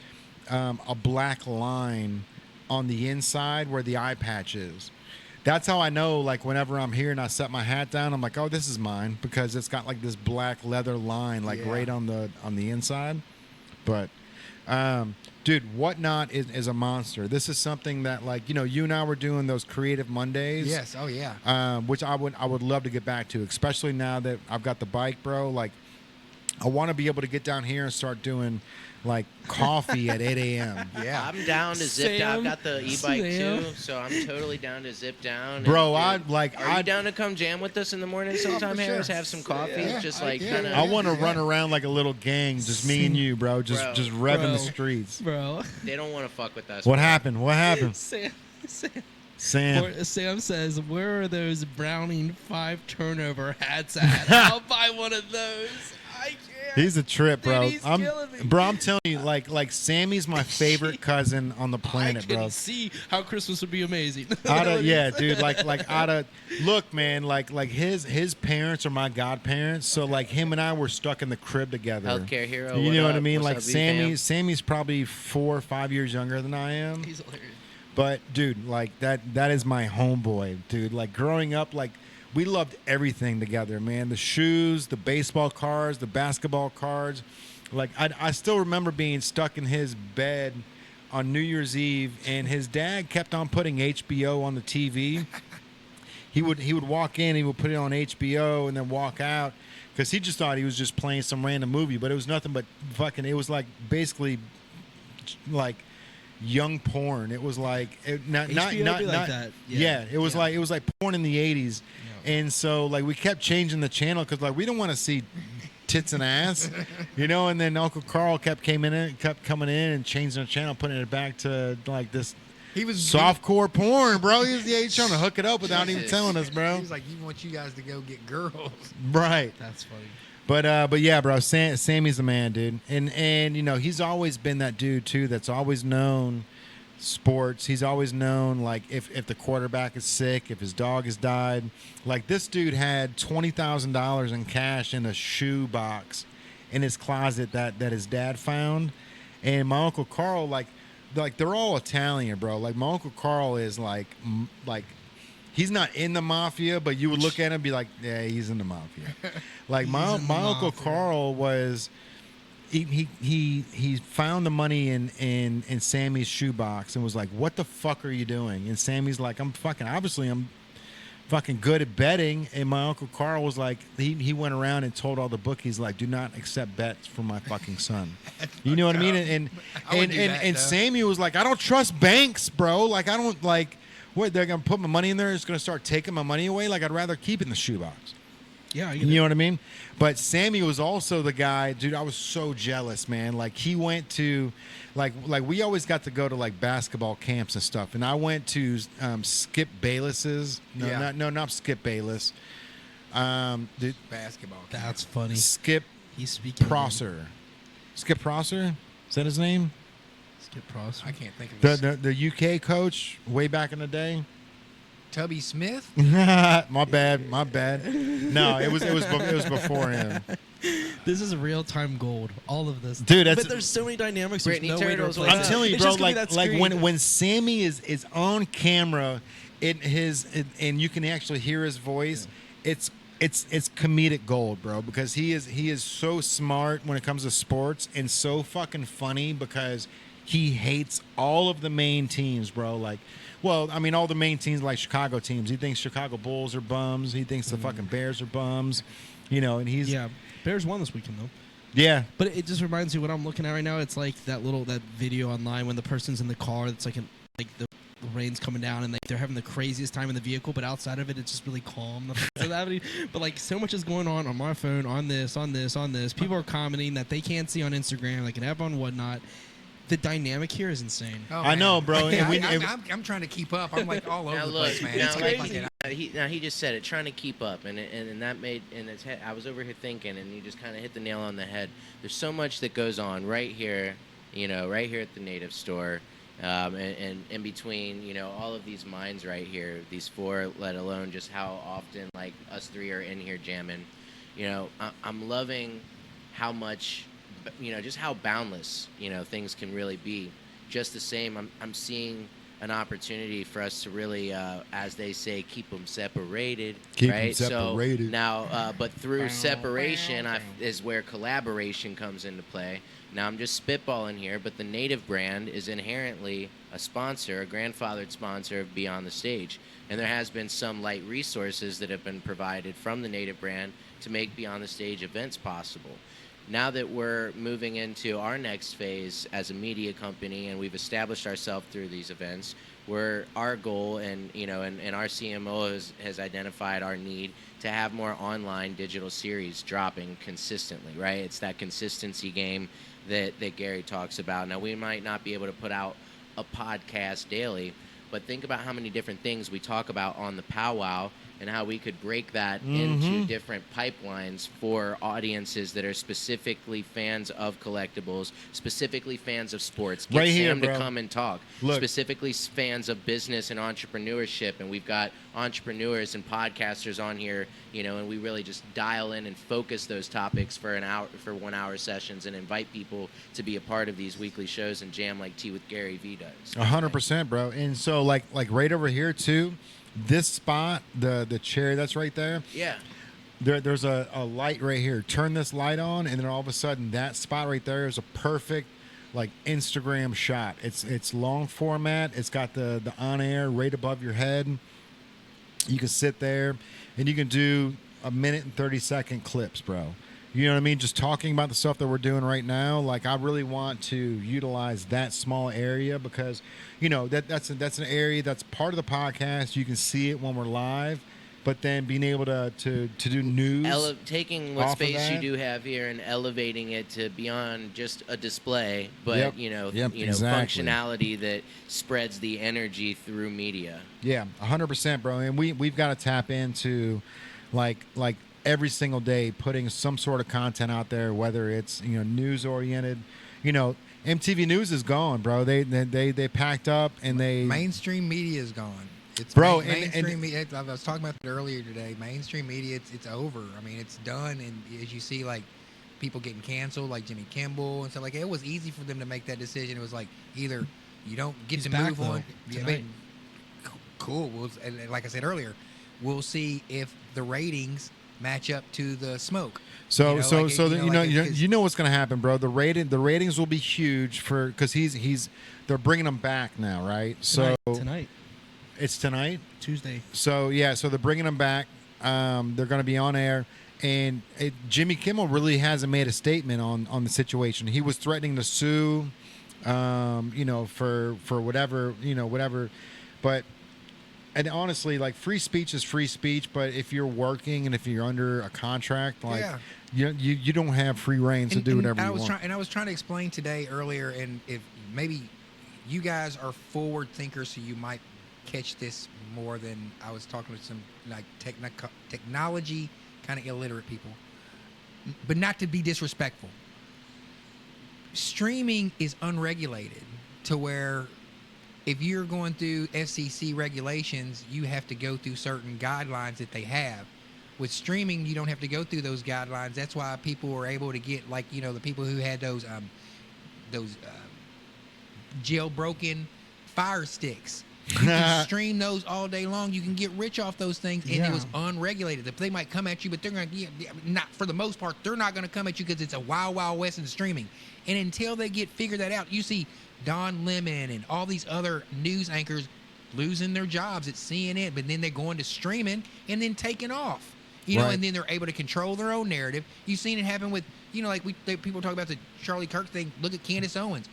a black line on the inside where the eye patch is. That's how I know, like, whenever I'm here and I set my hat down, I'm like, oh, this is mine, because it's got like this black leather line, like Yeah. right on the inside. But dude, Whatnot is a monster. This is something that, like, you and I were doing those Creative Mondays. Yes. Oh yeah. Which I would love to get back to, especially now that I've got the bike, bro. Like, I want to be able to get down here and start doing like coffee at 8 a.m. Yeah. I'm down to zip down. I've Sam, got the e-bike Sam. too, so I'm totally down to zip down. and Bro, do- Are you I down to come jam with us in the morning sometime, for Harris? sure. Have some coffee, Yeah, just I- like yeah, kind of. I want to Yeah. run around like a little gang, just me and you, bro. Just Bro. revving Bro. the streets. Bro. They don't want to fuck with us. What bro. happened? What happened? Sam. Sam says, "Where are those Browning 5 turnover hats at? I'll buy one of those. I He's a trip, bro. Dude, he's killing me. Bro, I'm telling you, like Sammy's my favorite cousin on the planet, I can bro. see how Christmas would be amazing. Yeah, dude. Look, man. Like his parents are my godparents. So like him and I were stuck in the crib together. Healthcare hero. You know what I up? mean? What's Like up, B-fam? Sammy's probably 4 or 5 years younger than I am. He's hilarious. But dude, like that is my homeboy, dude. Like growing up, like we loved everything together, man. The shoes, the baseball cards, the basketball cards. Like I still remember being stuck in his bed on New Year's Eve, and his dad kept on putting HBO on the TV. He would walk in, he would put it on HBO, and then walk out because he just thought he was just playing some random movie, but it was nothing but fucking. It was like basically like young porn. It was like not HBO not be like not that. yeah. It was Yeah. like porn in the 80s, Yeah. and so like we kept changing the channel because like we don't want to see tits and ass, you know. And then Uncle Carl kept coming in and changing the channel, putting it back to like this He was softcore porn, bro. He's trying to hook it up without even Jesus. telling us, bro. He was like, "You want you guys to go get girls." Right. That's funny. But yeah, bro, Sammy's the man, dude. And you know, he's always been that dude too that's always known sports. He's always known like if the quarterback is sick, if his dog has died. Like this dude had $20,000 in cash in a shoe box in his closet that his dad found. And my Uncle Carl, like they're all Italian, bro. Like my Uncle Carl is like he's not in the mafia, but you would look at him and be like, yeah, he's in the mafia. Like my Uncle Carl was, he found the money in Sammy's shoebox and was like, what the fuck are you doing? And Sammy's like, I'm fucking good at betting. And my Uncle Carl was like, he went around and told all the bookies like, do not accept bets from my fucking son. You know what I mean? And Sammy was like, I don't trust banks, bro. Like I don't like. What, they're gonna put my money in there? It's gonna start taking my money away. Like I'd rather keep it in the shoebox. Yeah, You know what I mean? But Sammy was also the guy, dude. I was so jealous, man. Like he went to, like we always got to go to like basketball camps and stuff. And I went to Skip Bayless's. Not Skip Bayless. Dude, Basketball. That's funny. Skip He's speaking. Prosser. Skip Prosser? Is that his name? Skip Prosser. I can't think of it. The UK coach way back in the day. Tubby Smith. my bad. No, it was before him. This is real time gold. All of this, Dude, that's- but there's so many dynamics. There's Britney no way to Turtles, replace I'm that. telling you, It's bro. just gonna be that Like screen. when Sammy is on camera, and you can actually hear his voice. It's comedic gold, bro. Because he is so smart when it comes to sports and so fucking funny because he hates all of the main teams, bro. Like, well, I mean, all the main teams like Chicago teams. He thinks Chicago Bulls are bums. He thinks the fucking Bears are bums. You know, and he's Yeah, Bears won this weekend though. yeah. But it just reminds me what I'm looking at right now. It's like that video online when the person's in the car. It's like the rain's coming down and they're having the craziest time in the vehicle. But outside of it, it's just really calm. But like so much is going on my phone, on this. People are commenting that they can't see on Instagram, like an app on whatnot. The dynamic here is insane. Oh, I know, bro. Yeah, And I'm trying to keep up. I'm like all over Now the look, place, man. now, It's like, crazy. he just said it, trying to keep up, and that made in his head. I was over here thinking, and he just kind of hit the nail on the head. There's so much that goes on right here, right here at the Native Store, and in between, all of these minds right here, these four, let alone just how often like us three are in here jamming. I'm loving how much, just how boundless, things can really be. Just the same, I'm seeing an opportunity for us to really, as they say, keep them separated. Keep 'em right? separated. So now, but through separation is where collaboration comes into play. Now I'm just spitballing here, but the Native brand is inherently a sponsor, a grandfathered sponsor of Beyond the Stage. And there has been some light resources that have been provided from the Native brand to make Beyond the Stage events possible. Now that we're moving into our next phase as a media company and we've established ourselves through these events, where our goal and our CMO has identified our need to have more online digital series dropping consistently, right? It's that consistency game that Gary talks about. Now, we might not be able to put out a podcast daily, but think about how many different things we talk about on the PowWow and how we could break that into different pipelines for audiences that are specifically fans of collectibles, specifically fans of sports. Get Right here, Sam to bro. come and talk. Look. Specifically fans of business and entrepreneurship, and we've got entrepreneurs and podcasters on here, you know, and we really just dial in and focus those topics for an hour, for 1 hour sessions, and invite people to be a part of these weekly shows and jam like Tea with Gary V does. 100%, bro. And so like right over here too, this spot, the chair that's right there. Yeah. There's a light right here. Turn this light on, and then all of a sudden, that spot right there is a perfect, like, Instagram shot. It's long format. It's got the on air right above your head. You can sit there, and you can do a 1 and 30-second clips, bro. You know what I mean? Just talking about the stuff that we're doing right now. Like, I really want to utilize that small area because, you know, that's an area that's part of the podcast. You can see it when we're live. But then being able to do news, taking what off of space you that. do have here and elevating it to beyond just a display, but Yep. you know, Exactly. functionality that spreads the energy through media. Yeah, 100%, bro. And we've got to tap into, like every single day, putting some sort of content out there, whether it's, you know, news oriented. You know, MTV News is gone, bro. They packed up and they Mainstream media is gone. It's Bro, mainstream media. I was talking about that earlier today. Mainstream media, it's over. I mean, it's done. And as you see, like, people getting canceled, like Jimmy Kimmel and stuff like that, it was easy for them to make that decision. It was like, either you don't get He's to back, move though, on. Yeah, tonight. cool. And like I said earlier, we'll see if the ratings match up to the smoke. So You know, so like, so you that, know, you know like, you, 'cause- you know what's gonna happen, bro. The ratings will be huge for because they're bringing him back now, right? So Tonight, it's tonight. Tuesday. So yeah, so they're bringing them back. They're going to be on air, and Jimmy Kimmel really hasn't made a statement on the situation. He was threatening to sue, you know, for whatever, you know, whatever. But and honestly, like, free speech is free speech. But if you're working and if you're under a contract, like, Yeah. you don't have free reign to do whatever you want. I was trying to explain today earlier, and if maybe you guys are forward thinkers, so you might catch this more than I was talking with some like technology kind of illiterate people, but not to be disrespectful. Streaming is unregulated to where if you're going through FCC regulations, you have to go through certain guidelines that they have. With streaming, you don't have to go through those guidelines. That's why people were able to get, like, you know, the people who had those jailbroken Fire Sticks. You can stream those all day long. You can get rich off those things, and it was unregulated. They might come at you, but they're going to not, for the most part, they're not going to come at you because it's a wild, wild west in streaming. And until they figure that out, you see Don Lemon and all these other news anchors losing their jobs at CNN, but then they're going to streaming and then taking off. You know, Right. and then they're able to control their own narrative. You've seen it happen with, you know, like people talk about the Charlie Kirk thing. Look at Candace Owens.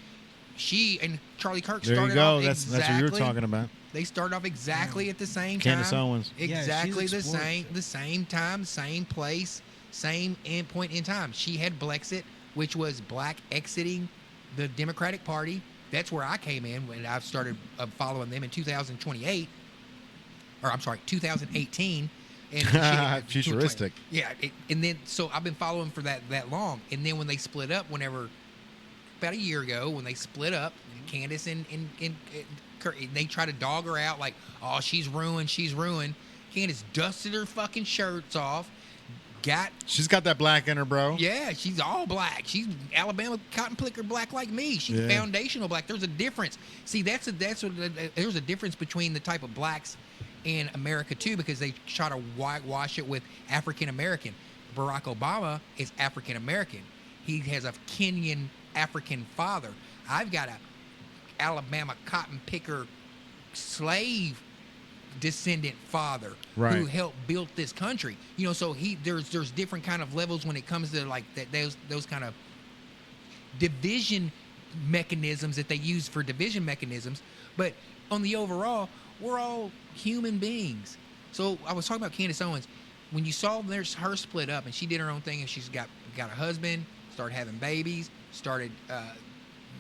She and Charlie Kirk There started you go. off That's what you were talking about. They started off exactly at the same Candace time. Owens. Exactly she's the explored. same time, same place, same end point in time. She had Blexit, which was black exiting the Democratic Party. That's where I came in when I started following them in 2018. And she had- Futuristic. Yeah, and then so I've been following for that long. And then when they split up, about a year ago, when they split up, Candace and Kurt, they try to dog her out like, oh, she's ruined. Candace dusted her fucking shirts off. She's got that black in her, bro. Yeah, she's all black. She's Alabama cotton picker black like me. She's Yeah. foundational black. There's a difference. See, there's a difference between the type of blacks in America too, because they try to whitewash it with African American. Barack Obama is African American. He has a Kenyan African father. I've got a Alabama cotton picker slave descendant father Right. who helped build this country. You know, so there's different kind of levels when it comes to like those kind of division mechanisms that they use for division mechanisms. But on the overall, we're all human beings. So I was talking about Candace Owens. When you saw her split up and she did her own thing and she's got a husband, started having babies, started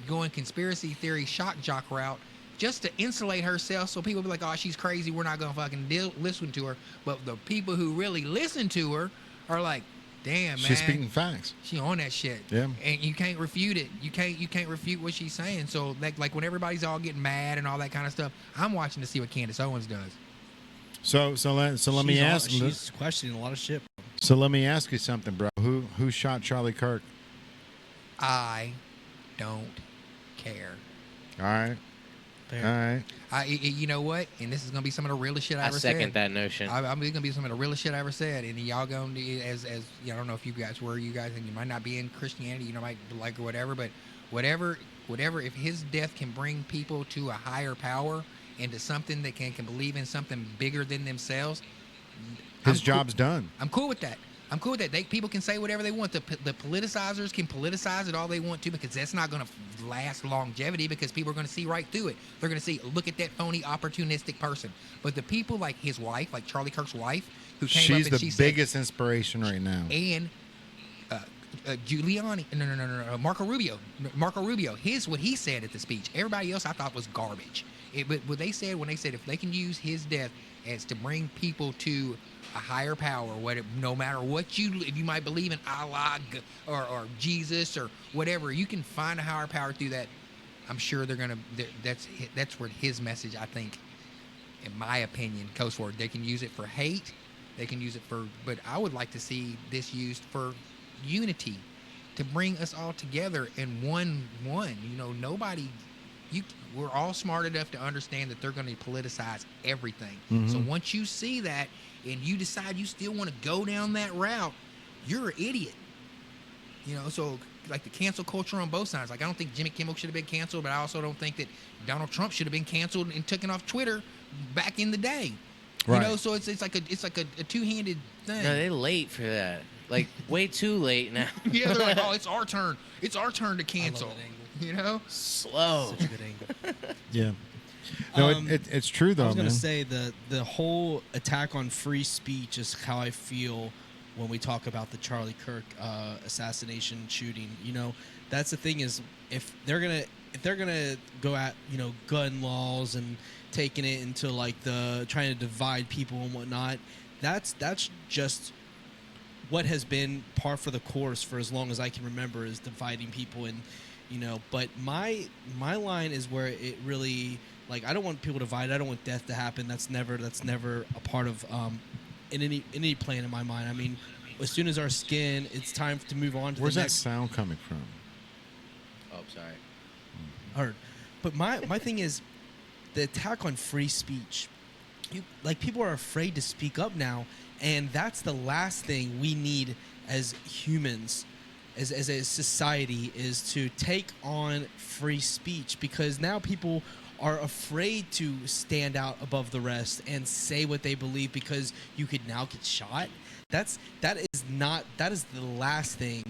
going conspiracy theory shock jock route, just to insulate herself, so people be like, oh, she's crazy, we're not gonna fucking listen to her. But the people who really listen to her are like, damn, man, She's speaking facts. she on that shit. Yeah. And you can't refute it. You can't refute what she's saying. So like when everybody's all getting mad and all that kind of stuff, I'm watching to see what Candace Owens does. So let me ask. She's questioning a lot of shit. So let me ask you something, bro. Who shot Charlie Kirk? I don't care. All right. Fair. All right. You know what? And this is gonna be some of the realest shit I I ever said. second that notion. I'm gonna be some of the realest shit I ever said. And y'all gonna as I don't know if you guys were, you guys, and you might not be in Christianity, you know, might like or whatever, but whatever. If his death can bring people to a higher power and to something that can believe in something bigger than themselves, His job's done. I'm cool with that. People can say whatever they want. The politicizers can politicize it all they want to, because that's not going to last longevity, because people are going to see right through it. They're going to see, look at that phony, opportunistic person. But the people like his wife, like Charlie Kirk's wife, who came up She's and the she biggest inspiration right now. and Giuliani, no, Marco Rubio, what he said at the speech. Everybody else I thought was garbage. But what they said when they said if they can use his death as to bring people to a higher power, no matter what if you might believe in Allah or Jesus or whatever, you can find a higher power through that. I'm sure that's where his message, I think, in my opinion, goes forward. They can use it for hate, they can use it but I would like to see this used for unity, to bring us all together in one. You know, we're all smart enough to understand that they're going to politicize everything. Mm-hmm. So once you see that and you decide you still want to go down that route, you're an idiot. You know, so like the cancel culture on both sides. Like, I don't think Jimmy Kimmel should have been canceled, but I also don't think that Donald Trump should have been canceled and taken off Twitter back in the day. Right. You know, so it's like a two-handed thing. No, they're late for that. Like, way too late now. Yeah, they're like, oh, it's our turn. It's our turn to cancel. I love that angle. You know? Slow. Such a good angle. Yeah. No, it's true though, I was man. gonna say the whole attack on free speech is how I feel when we talk about the Charlie Kirk assassination shooting. You know, that's the thing, is if they're gonna go at, you know, gun laws and taking it into like the trying to divide people and whatnot, that's just what has been par for the course for as long as I can remember, is dividing people. And you know, but my line is where it really, like, I don't want people divided. I don't want death to happen. That's never a part of in any plan in my mind. I mean, as soon as our skin, it's time to move on to Where's the that next. sound coming from? Oh, sorry. Heard. But my thing is the attack on free speech. People are afraid to speak up now, and that's the last thing we need as humans, as a society, is to take on free speech, because now people are afraid to stand out above the rest and say what they believe, because you could now get shot. That is the last thing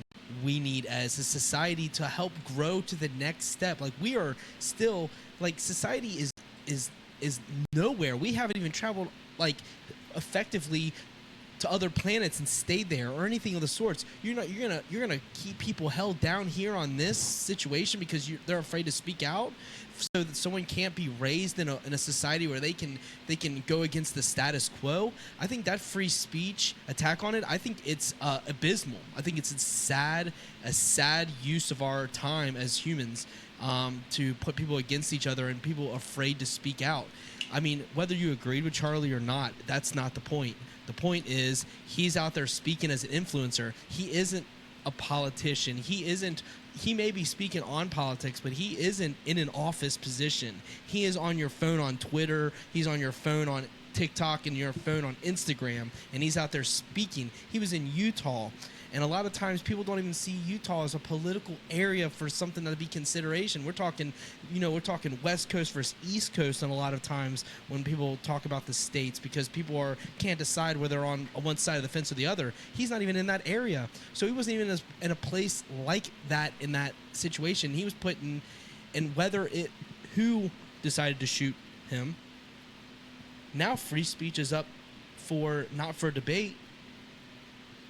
we need as a society to help grow to the next step. Like, we are still, like, society is nowhere. We haven't even traveled like effectively to other planets and stayed there or anything of the sorts. You're gonna keep people held down here on this situation because they're afraid to speak out, so that someone can't be raised in a society where they can go against the status quo. I think that free speech attack on it, I think it's abysmal. I think it's a sad use of our time as humans, to put people against each other and people afraid to speak out. I mean, whether you agreed with Charlie or not, that's not the point. The point is, he's out there speaking as an influencer. He isn't a politician. He may be speaking on politics, but he isn't in an office position. He is on your phone on Twitter. He's on your phone on TikTok and your phone on Instagram, and he's out there speaking. He was in Utah. And a lot of times people don't even see Utah as a political area for something to be consideration. We're talking West Coast versus East Coast, and a lot of times when people talk about the states, because people can't decide whether they're on one side of the fence or the other. He's not even in that area. So he wasn't even in a place like that in that situation. He was put in, and who decided to shoot him. Now free speech is up not for debate,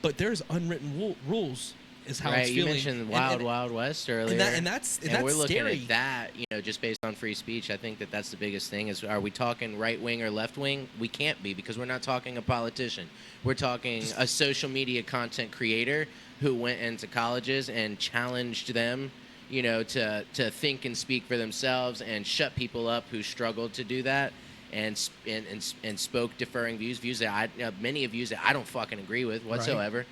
but there's unwritten rules. is how right. it's You feeling. mentioned Wild West earlier, and that's we're looking scary. at that. Just based on free speech, I think that that's the biggest thing. Is are we talking right wing or left wing? We can't be, because we're not talking a politician. We're talking a social media content creator who went into colleges and challenged them, to think and speak for themselves and shut people up who struggled to do that. And spoke differing views that many views that I don't fucking agree with whatsoever.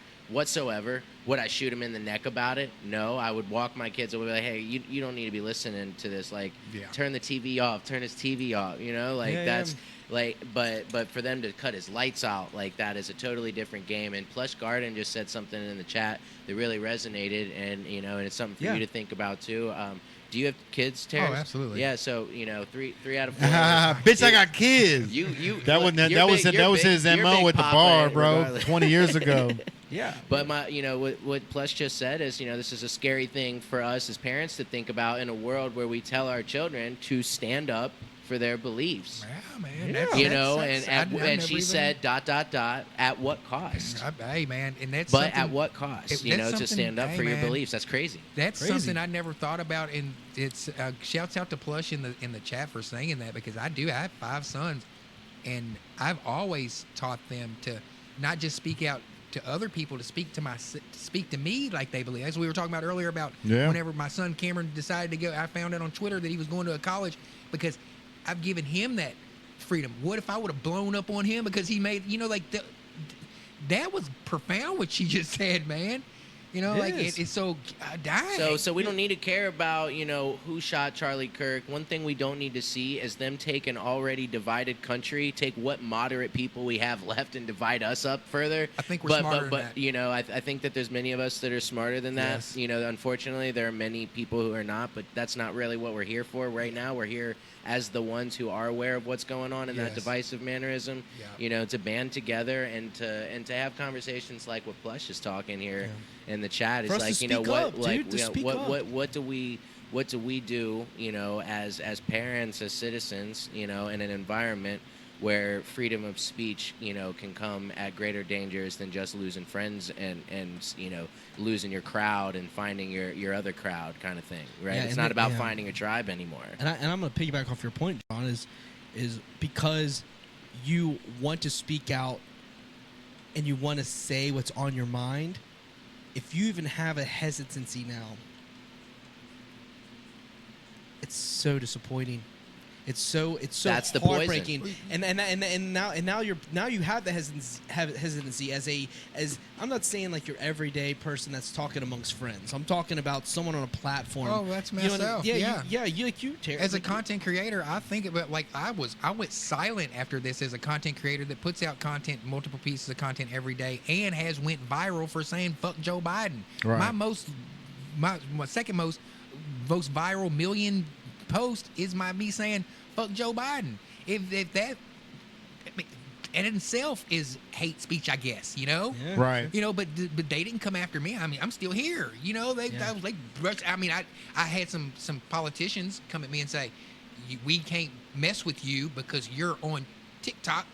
Would I shoot him in the neck about it? No. I would walk my kids away, like, hey, you don't need to be listening to this. Like, turn the TV off. Turn his TV off. That's like, but for them to cut his lights out, like, that is a totally different game. And Plush Garden just said something in the chat that really resonated, and and it's something for you to think about too. Do you have kids, Tarris? Oh, absolutely. Yeah, so three out of 4. Bitch, I got kids. That was his MO at the bar, bro. Regardless. 20 years ago. Yeah. But what Plush just said is, this is a scary thing for us as parents to think about in a world where we tell our children to stand up for their beliefs. Yeah, man. And she said ... at what cost? Hey, man, and that's but at what cost? To stand up for your man, beliefs. That's crazy. That's something I never thought about, and it's shouts out to Plush in the chat for saying that, because I have 5 sons, and I've always taught them to not just speak out to other people, to speak to me like they believe. As we were talking about earlier about whenever my son Cameron decided to go, I found out on Twitter that he was going to a college because I've given him that freedom. What if I would have blown up on him because he made, that was profound what she just said, man. It's so dying. So we don't need to care about, who shot Charlie Kirk. One thing we don't need to see is them take an already divided country, take what moderate people we have left and divide us up further. I think we're smarter than that. I think that there's many of us that are smarter than that. Yes. Unfortunately, there are many people who are not, but that's not really what we're here for right now. We're here as the ones who are aware of what's going on in that divisive mannerism, to band together and to have conversations like what Plush is talking here in the chat. It's like, what do we do, as parents, as citizens, in an environment where freedom of speech, can come at greater dangers than just losing friends and losing your crowd and finding your other crowd kind of thing, right? It's not about finding a tribe anymore. And I'm going to piggyback off your point, John, is because you want to speak out and you want to say what's on your mind. If you even have a hesitancy now, it's so disappointing. It's so That's the heartbreaking. poison. And now you have the hesitancy as I'm not saying like your everyday person that's talking amongst friends. I'm talking about someone on a platform. Oh, that's myself. You as a content creator, I think about, like, I went silent after this as a content creator that puts out content, multiple pieces of content every day, and has went viral for saying fuck Joe Biden. Right. My second most viral million post is me saying fuck Joe Biden. If that in itself is hate speech, I guess, Right. But they didn't come after me. I mean, I'm still here. They brushed. I mean, I had some politicians come at me and say, we can't mess with you because you're on TikTok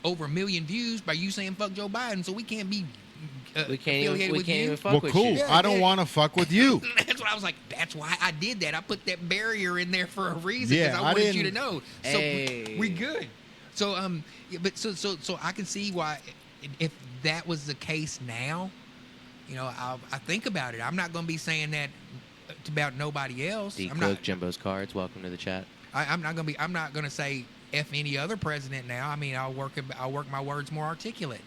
over 1 million views by you saying fuck Joe Biden, so we can't be we can't even fuck well, with cool. you. I don't want to fuck with you. That's what I was like. That's why I did that. I put that barrier in there for a reason, because I wanted you to know. So we good. So so I can see why, if that was the case now, I think about it. I'm not going to be saying that about nobody else. D. I'm Cook, not. Jimbo's Cards, welcome to the chat. I'm not going to say F any other president now. I mean, I'll work my words more articulate.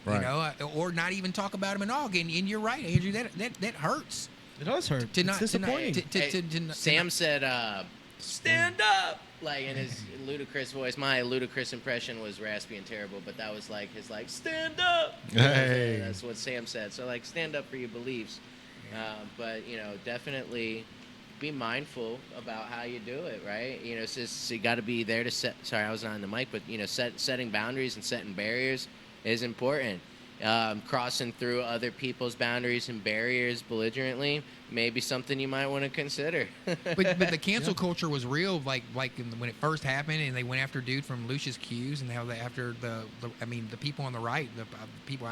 Right. Or not even talk about him at all. And you're right, Andrew. That hurts. It does hurt. It's disappointing. Sam said, "Stand up!" Like in his ludicrous voice. My ludicrous impression was raspy and terrible, but that was like his "Stand up!" Hey. That's what Sam said. So stand up for your beliefs. But definitely be mindful about how you do it. Right? It's just, you got to be there to set. Sorry, I was not on the mic, but setting boundaries and setting barriers is important. Crossing through other people's boundaries and barriers belligerently may be something you might want to consider. but the cancel culture was real, when it first happened, and they went after dude from Lucius Q's, and how they after the people on the right, the people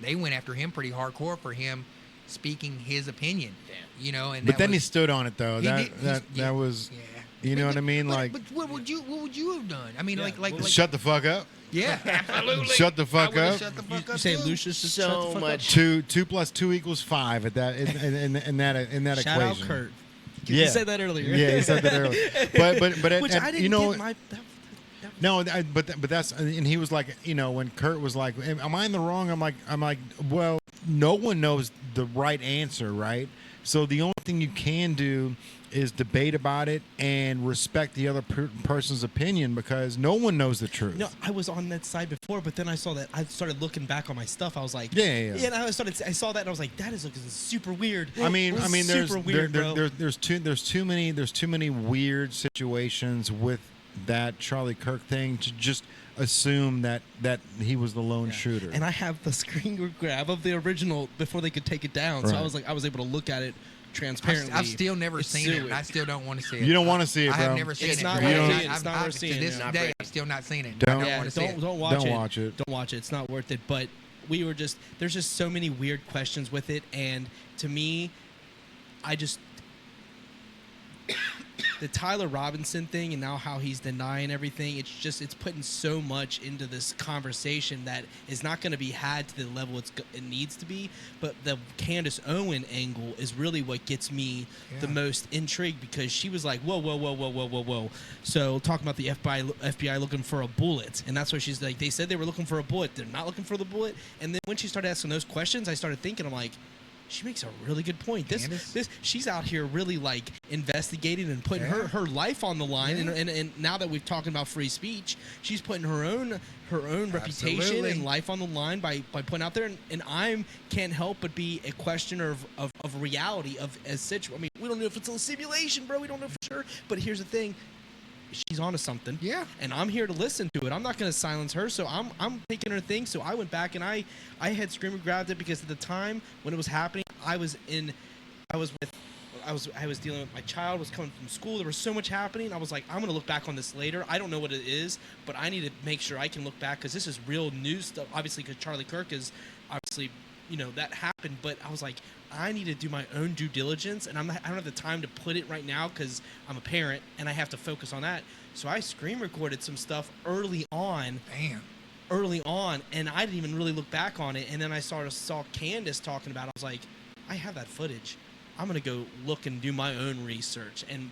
they went after him pretty hardcore for him speaking his opinion. Damn. You know, and But then he was, stood on it though. he That did- that yeah, that was. yeah. You know what I mean? But, Like, but what would you have done? I mean, Yeah, like shut the fuck up. yeah, absolutely. Shut the fuck I would've up. Shut the You, fuck you up say too. Lucius just So shut the fuck much- up? 2 + 2 = 5 at that in that Shout out equation. Kurt. Yeah. You said that earlier. Yeah, he said that earlier. But Which I didn't you know, get my. no, but that's, and he was like, you know, when Kurt was like, "Am I in the wrong?" I'm like, well, no one knows the right answer, right? So the only thing you can do is debate about it and respect the other person's opinion, because no one knows the truth. No, I was on that side before, but then I saw that. I started looking back on my stuff. I was like, Yeah. And I saw that, and I was like, that is looking super weird. I mean, there's super weird, bro. there's too many weird situations with that Charlie Kirk thing to just assume that he was the lone shooter. And I have the screen grab of the original before they could take it down. So Right. I was able to look at it transparently. I've still never It's seen it. sewage. And I still don't want to see it. You don't want to see it, I bro. have never seen It's it. not worth seeing. I've- It's not worth seeing. To this Not day, brave. I've still not seen it. Don't- I Yeah, don't want to see it. don't watch Don't it. watch it. Don't watch it. It's not worth it. But there's just so many weird questions with it, and to me, the Tyler Robinson thing and now how he's denying everything, it's putting so much into this conversation that is not going to be had to the level it needs to be. But the Candace Owen angle is really what gets me the most intrigued, because she was like, whoa. So talking about the FBI looking for a bullet, and that's why she's like, they said they were looking for a bullet. They're not looking for the bullet. And then when she started asking those questions, I started thinking, I'm like, she makes a really good point. She's out here really like investigating and putting her life on the line. Yeah. And now that we've talking about free speech, she's putting her own reputation Absolutely. and life on the line by putting out there. And I can't help but be a questioner of reality of as such. I mean, we don't know if it's a simulation, bro. We don't know for sure. But here's the thing. She's onto something. Yeah. And I'm here to listen to it. I'm not going to silence her. So I'm taking her thing. So I went back and I had screamed and grabbed it, because at the time when it was happening, I was dealing with my child was coming from school. There was so much happening. I was like, I'm going to look back on this later. I don't know what it is, but I need to make sure I can look back, because this is real news stuff. Obviously, because Charlie Kirk is obviously, you know, that happened. But I was like, I need to do my own due diligence, and I don't have the time to put it right now because I'm a parent and I have to focus on that. So I screen recorded some stuff early on. And I didn't even really look back on it. And then I saw Candace talking about it. I was like, I have that footage. I'm going to go look and do my own research and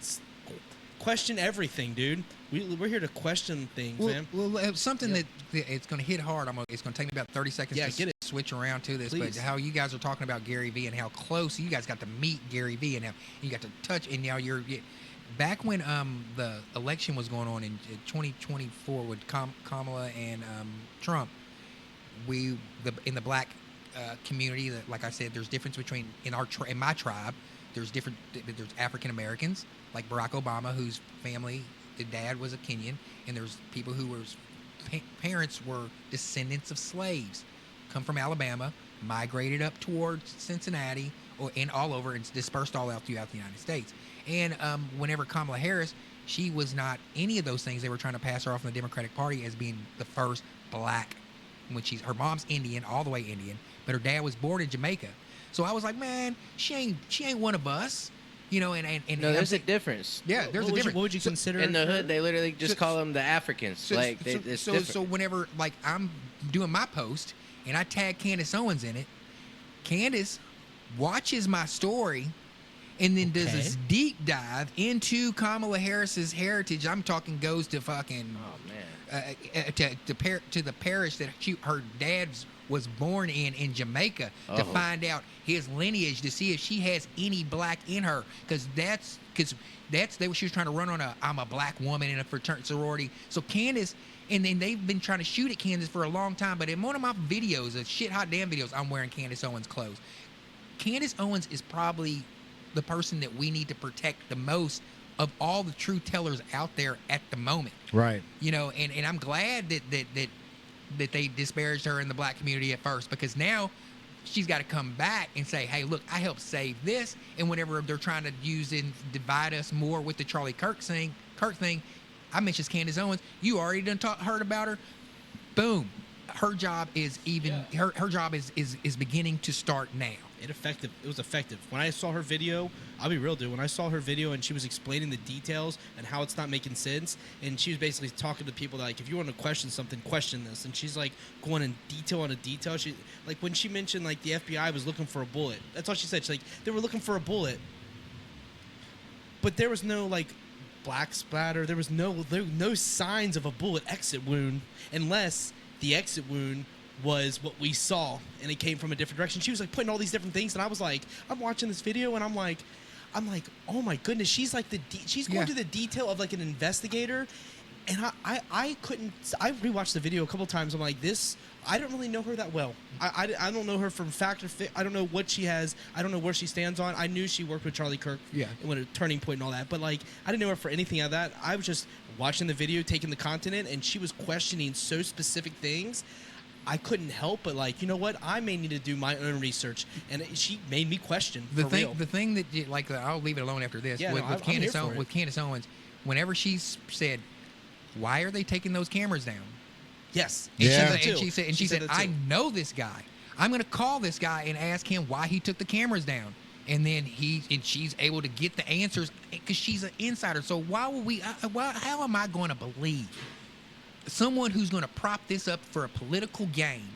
question everything, dude. We're here to question things, man. Well, something that it's going to hit hard. It's going to take me about 30 seconds to switch around to this. Please. But how you guys are talking about Gary Vee and how close you guys got to meet Gary Vee and how you got to touch, and now back when the election was going on in 2024 with Kamala and Trump, in the black community, that, like I said, there's difference between in my tribe. There's African Americans like Barack Obama, whose family, the dad was a Kenyan, and there's people who parents were descendants of slaves, come from Alabama, migrated up towards Cincinnati and all over, and dispersed all out throughout the United States. And whenever Kamala Harris, she was not any of those things. They were trying to pass her off in the Democratic Party as being the first black, when her mom's Indian, all the way Indian, but her dad was born in Jamaica. So I was like, man, she ain't one of us, you know. And no, there's a difference. Yeah, there's a difference. What would you consider in the hood? They literally just call them the Africans. So whenever like I'm doing my post and I tag Candace Owens in it, Candace watches my story and then does this deep dive into Kamala Harris's heritage. I'm talking goes to fucking to the parish that her dad was born in Jamaica, to find out his lineage, to see if she has any black in her, because she was trying to run on I'm a black woman in a fraternity sorority. So Candace, and then they've been trying to shoot at Candace for a long time, but in one of my videos, of shit hot damn videos, I'm wearing Candace Owens clothes. Candace Owens is probably the person that we need to protect the most of all the truth tellers out there at the moment. Right. You know, and I'm glad that they disparaged her in the black community at first, because now she's got to come back and say, hey, look, I helped save this. And whenever they're trying to use and divide us more with the Charlie Kirk thing, I mentioned Candace Owens. You already heard about her. Boom. Her job is her job is beginning to start now. It was effective. When I saw her video, I'll be real, dude. When I saw her video and she was explaining the details and how it's not making sense, and she was basically talking to people that, like, if you want to question something, question this. And she's like going in detail on a detail. She, like, when she mentioned like the FBI was looking for a bullet, that's all she said. She's like, they were looking for a bullet, but there was no like black splatter. There was no signs of a bullet exit wound, unless the exit wound was what we saw and it came from a different direction. She was like putting all these different things, and I was like, I'm watching this video and I'm like, oh my goodness, she's like she's going to the detail of like an investigator. And I rewatched the video a couple times. I'm like, I don't really know her that well. I don't know her from fact or fit. I don't know what she has. I don't know where she stands on. I knew she worked with Charlie Kirk. Yeah. When a Turning Point and all that. But like, I didn't know her for anything of that. I was just watching the video, taking the content in, and she was questioning so specific things. I couldn't help but like, you know what? I may need to do my own research, and she made me question. The thing that you, like, I'll leave it alone after this. Yeah, with Candace it. Owens, whenever she said, "Why are they taking those cameras down?" Yes. And she said, "I know this guy. I'm going to call this guy and ask him why he took the cameras down." And then she's able to get the answers because she's an insider. So how am I going to believe someone who's going to prop this up for a political gain?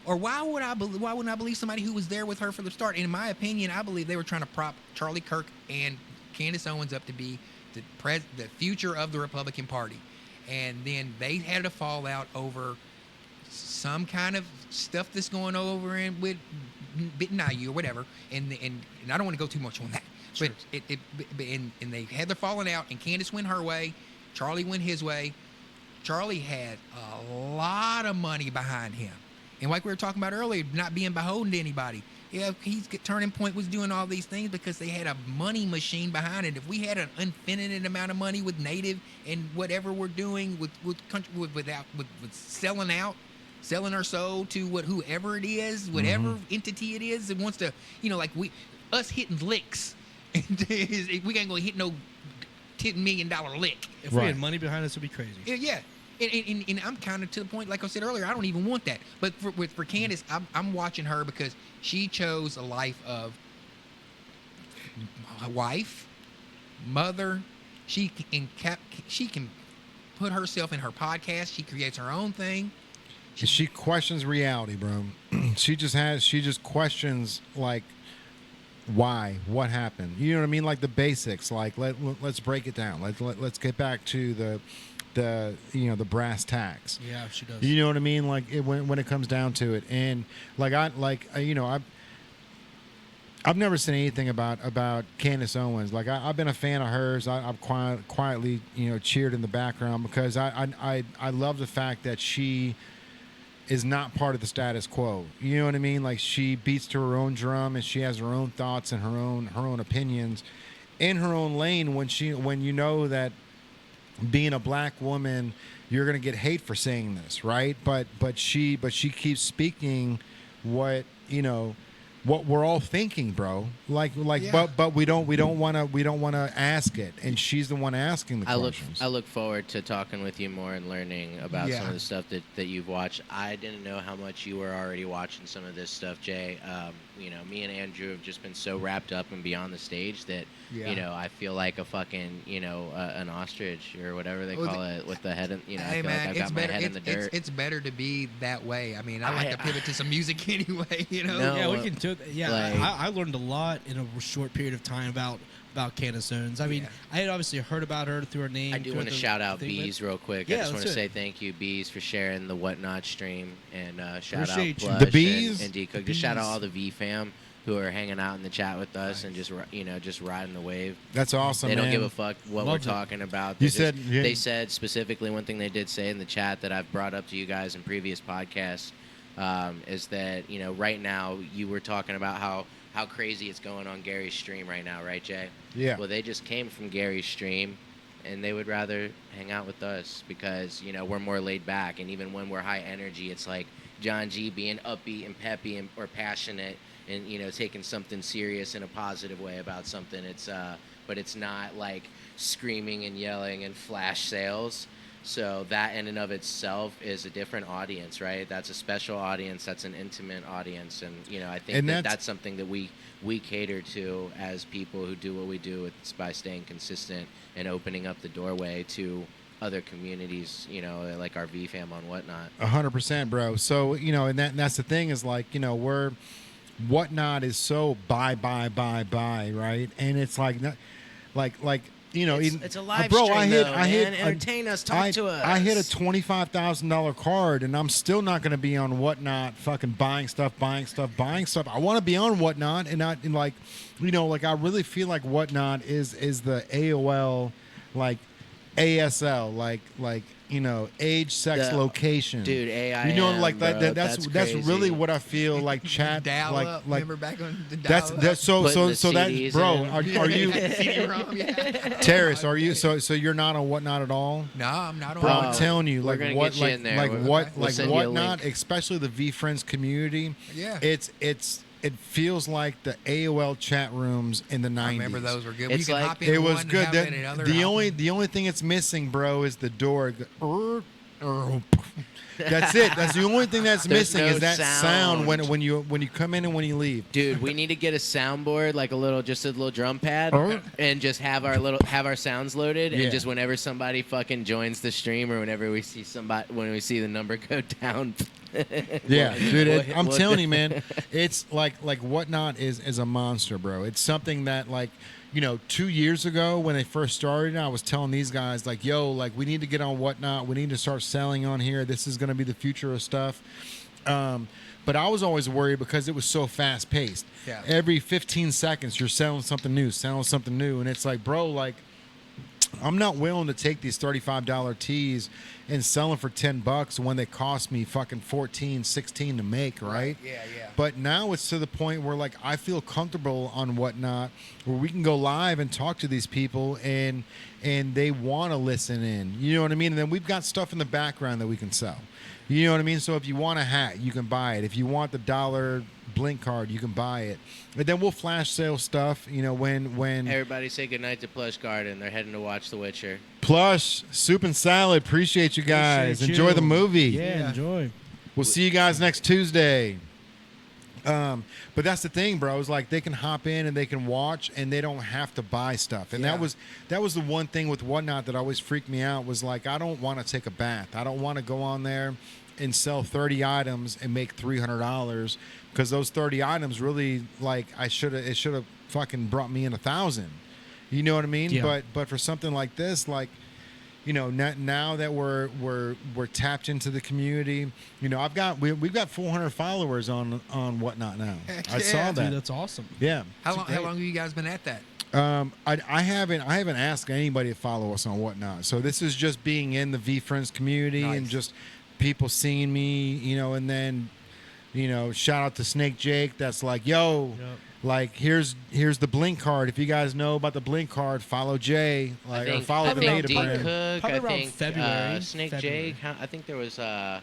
Or why wouldn't I believe somebody who was there with her from the start? In my opinion, I believe they were trying to prop Charlie Kirk and Candace Owens up to be the future of the Republican Party. And then they had a fallout over some kind of stuff that's going over in with Bitnayu or whatever. And I don't want to go too much on that. Sure. But and they had their falling out, and Candace went her way, Charlie went his way. Charlie had a lot of money behind him. And like we were talking about earlier, not being beholden to anybody. Yeah, Turning Point was doing all these things because they had a money machine behind it. If we had an infinite amount of money with Native and whatever we're doing with selling our soul to whoever it is, whatever entity it is that wants to, like us hitting licks, we ain't gonna hit no $10 million lick. If we had money behind us, it'd be crazy. Yeah. And I'm kind of to the point, like I said earlier, I don't even want that. But for Candace, I'm watching her because she chose a life of a wife, mother. She can put herself in her podcast. She creates her own thing. She questions reality, bro. She just questions, like, why, what happened. You know what I mean? Like the basics. Like let's break it down. Let's get back to the brass tacks. Yeah, she does. You know what I mean? Like when it comes down to it. And I've never seen anything about Candace Owens. Like I've been a fan of hers. I've quietly cheered in the background because I love the fact that she is not part of the status quo. You know what I mean? Like she beats to her own drum and she has her own thoughts and her own opinions in her own lane. When you know that being a black woman, you're gonna get hate for saying this, right? But she keeps speaking what we're all thinking, bro. Yeah. But we don't want to ask it, and she's the one asking the questions. I look forward to talking with you more and learning about some of the stuff that you've watched. I didn't know how much you were already watching some of this stuff, Jay. Me and Andrew have just been so wrapped up and beyond the stage that I feel like a fucking an ostrich or whatever they call it with the head in, I feel like I've got my head in the dirt. It's better to be that way. I mean, I like to pivot to some music anyway. No, yeah, we can do. Yeah, like, I learned a lot in a short period of time about Candace Owens. I mean, I had obviously heard about her through her name. I do want to shout out Bees real quick. Yeah, I just want to say thank you, Bees, for sharing the Whatnot stream, and shout Appreciate out you. Plush The Bees? and D-Cook. Just shout out all the V fam who are hanging out in the chat with us and just riding the wave. That's awesome. They man. don't give a fuck what Love we're it. talking about. They said specifically one thing they did say in the chat that I've brought up to you guys in previous podcasts is that right now you were talking about how crazy it's going on Gary's stream right now, right, Jay? Yeah. Well, they just came from Gary's stream, and they would rather hang out with us because we're more laid back, and even when we're high energy, it's like John G being upbeat and peppy or passionate, and taking something serious in a positive way about something. But it's not like screaming and yelling and flash sales. So that in and of itself is a different audience, right? That's a special audience. That's an intimate audience, and I think And that's something that we cater to as people who do what we do. It's by staying consistent and opening up the doorway to other communities, like our V fam on Whatnot. 100%, bro. So and that's the thing is like we're Whatnot is so buy, right? And it's like It's a live bro, stream, I hit, though, I hit, man. Entertain us, talk to us. I hit a $25,000 card, and I'm still not going to be on Whatnot, fucking buying stuff. I want to be on Whatnot, and not in like I really feel like Whatnot is the AOL, like ASL, like age, sex, The- location. Dude, AI. Like that. That's crazy. really what I feel like. Chat, Dial like up. like Remember back on the dial that's up? that's so Putting so the so that CDs bro. in. Are you CD-ROM, yeah. Terrace? Are you so you're not on Whatnot at all? No, I'm not on. Bro, Oh, I'm telling you, we're like gonna what, get you like in there. like We'll- what, we'll like send you a Whatnot, link. especially the V Friends community. Yeah. It feels like the AOL chat rooms in the 90s. I remember those were good. It's you can like- hop in It one was and good. have it in other The albums. only thing it's missing, bro, is the door. That's it. That's the only thing that's There's missing no is that sound sound. when you come in and when you leave. Dude, we need to get a soundboard, like a little drum pad, and just have our sounds loaded, Yeah. and just whenever somebody fucking joins the stream, or whenever we see when we see the number go down. Yeah, dude, I'm we'll- telling you, man, it's like Whatnot is a monster, bro. It's something that 2 years ago when they first started, I was telling these guys like, yo, like we need to get on Whatnot. We need to start selling on here. This is going to be the future of stuff. But I was always worried because it was so fast paced. Yeah. Every 15 seconds, you're selling something new, and it's like, bro, like. I'm not willing to take these $35 tees and sell them for $10 when they cost me fucking $14, $16 to make, right? Yeah, yeah. But now it's to the point where like I feel comfortable on Whatnot, where we can go live and talk to these people and they want to listen in. You know what I mean? And then we've got stuff in the background that we can sell. You know what I mean? So if you want a hat, you can buy it. If you want the $1 Blink card, you can buy it. And then we'll flash sale stuff, when Everybody say goodnight to Plush Garden. They're heading to watch The Witcher. Plush, Soup and Salad, appreciate you guys. Appreciate Enjoy you. the movie. Yeah, enjoy. We'll see you guys next Tuesday. But that's the thing, bro. Is like they can hop in and they can watch and they don't have to buy stuff. And Yeah. that was the one thing with Whatnot that always freaked me out was like I don't want to take a bath. I don't want to go on there and sell 30 items and make $300 because those 30 items really like it should have fucking brought me in 1,000. You know what I mean? Yeah. But for something like this, like now that we're tapped into the community, we've got 400 followers on Whatnot now. Heck I saw yeah. that. Dude, that's awesome. Yeah. How long have you guys been at that? I haven't asked anybody to follow us on Whatnot. So this is just being in the V Friends community and Nice. just people seeing me, and then shout out to Snake Jake. That's like, yo. Yep. Like here's the Blink card. If you guys know about the Blink card, follow Jay. Or follow the D Native probably- brand. Cook, probably I around think February. Snake February. Jake. I think there was at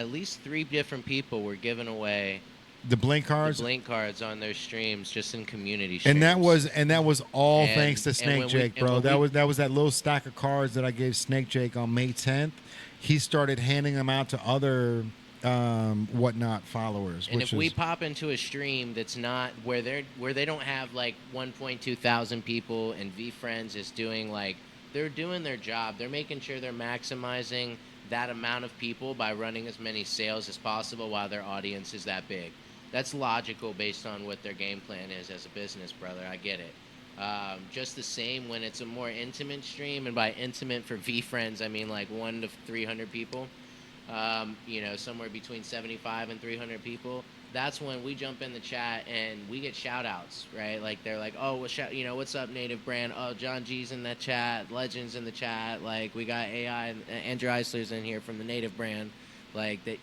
least 3 different people were giving away The Blink the cards. Blink cards on their streams, just in community streams. And that was all And- thanks to and Snake when we- Jake, and bro. when That we- was that little stack of cards that I gave Snake Jake on May 10th. He started handing them out to other Whatnot followers. And which if we is, pop into a stream that's not where they don't have like 1.2 thousand people and V Friends is doing like they're doing their job. They're making sure they're maximizing that amount of people by running as many sales as possible while their audience is that big. That's logical based on what their game plan is as a business, brother. I get it. Just the same when it's a more intimate stream, and by intimate for V Friends, I mean like 1 to 300 people. Somewhere between 75 and 300 people. That's when we jump in the chat and we get shout outs, right? Like they're like, oh, what's up, Native Brand? Oh, John G's in the chat, Legends in the chat. Like we got AI and Andrew Eisler's in here from the Native Brand. Like that,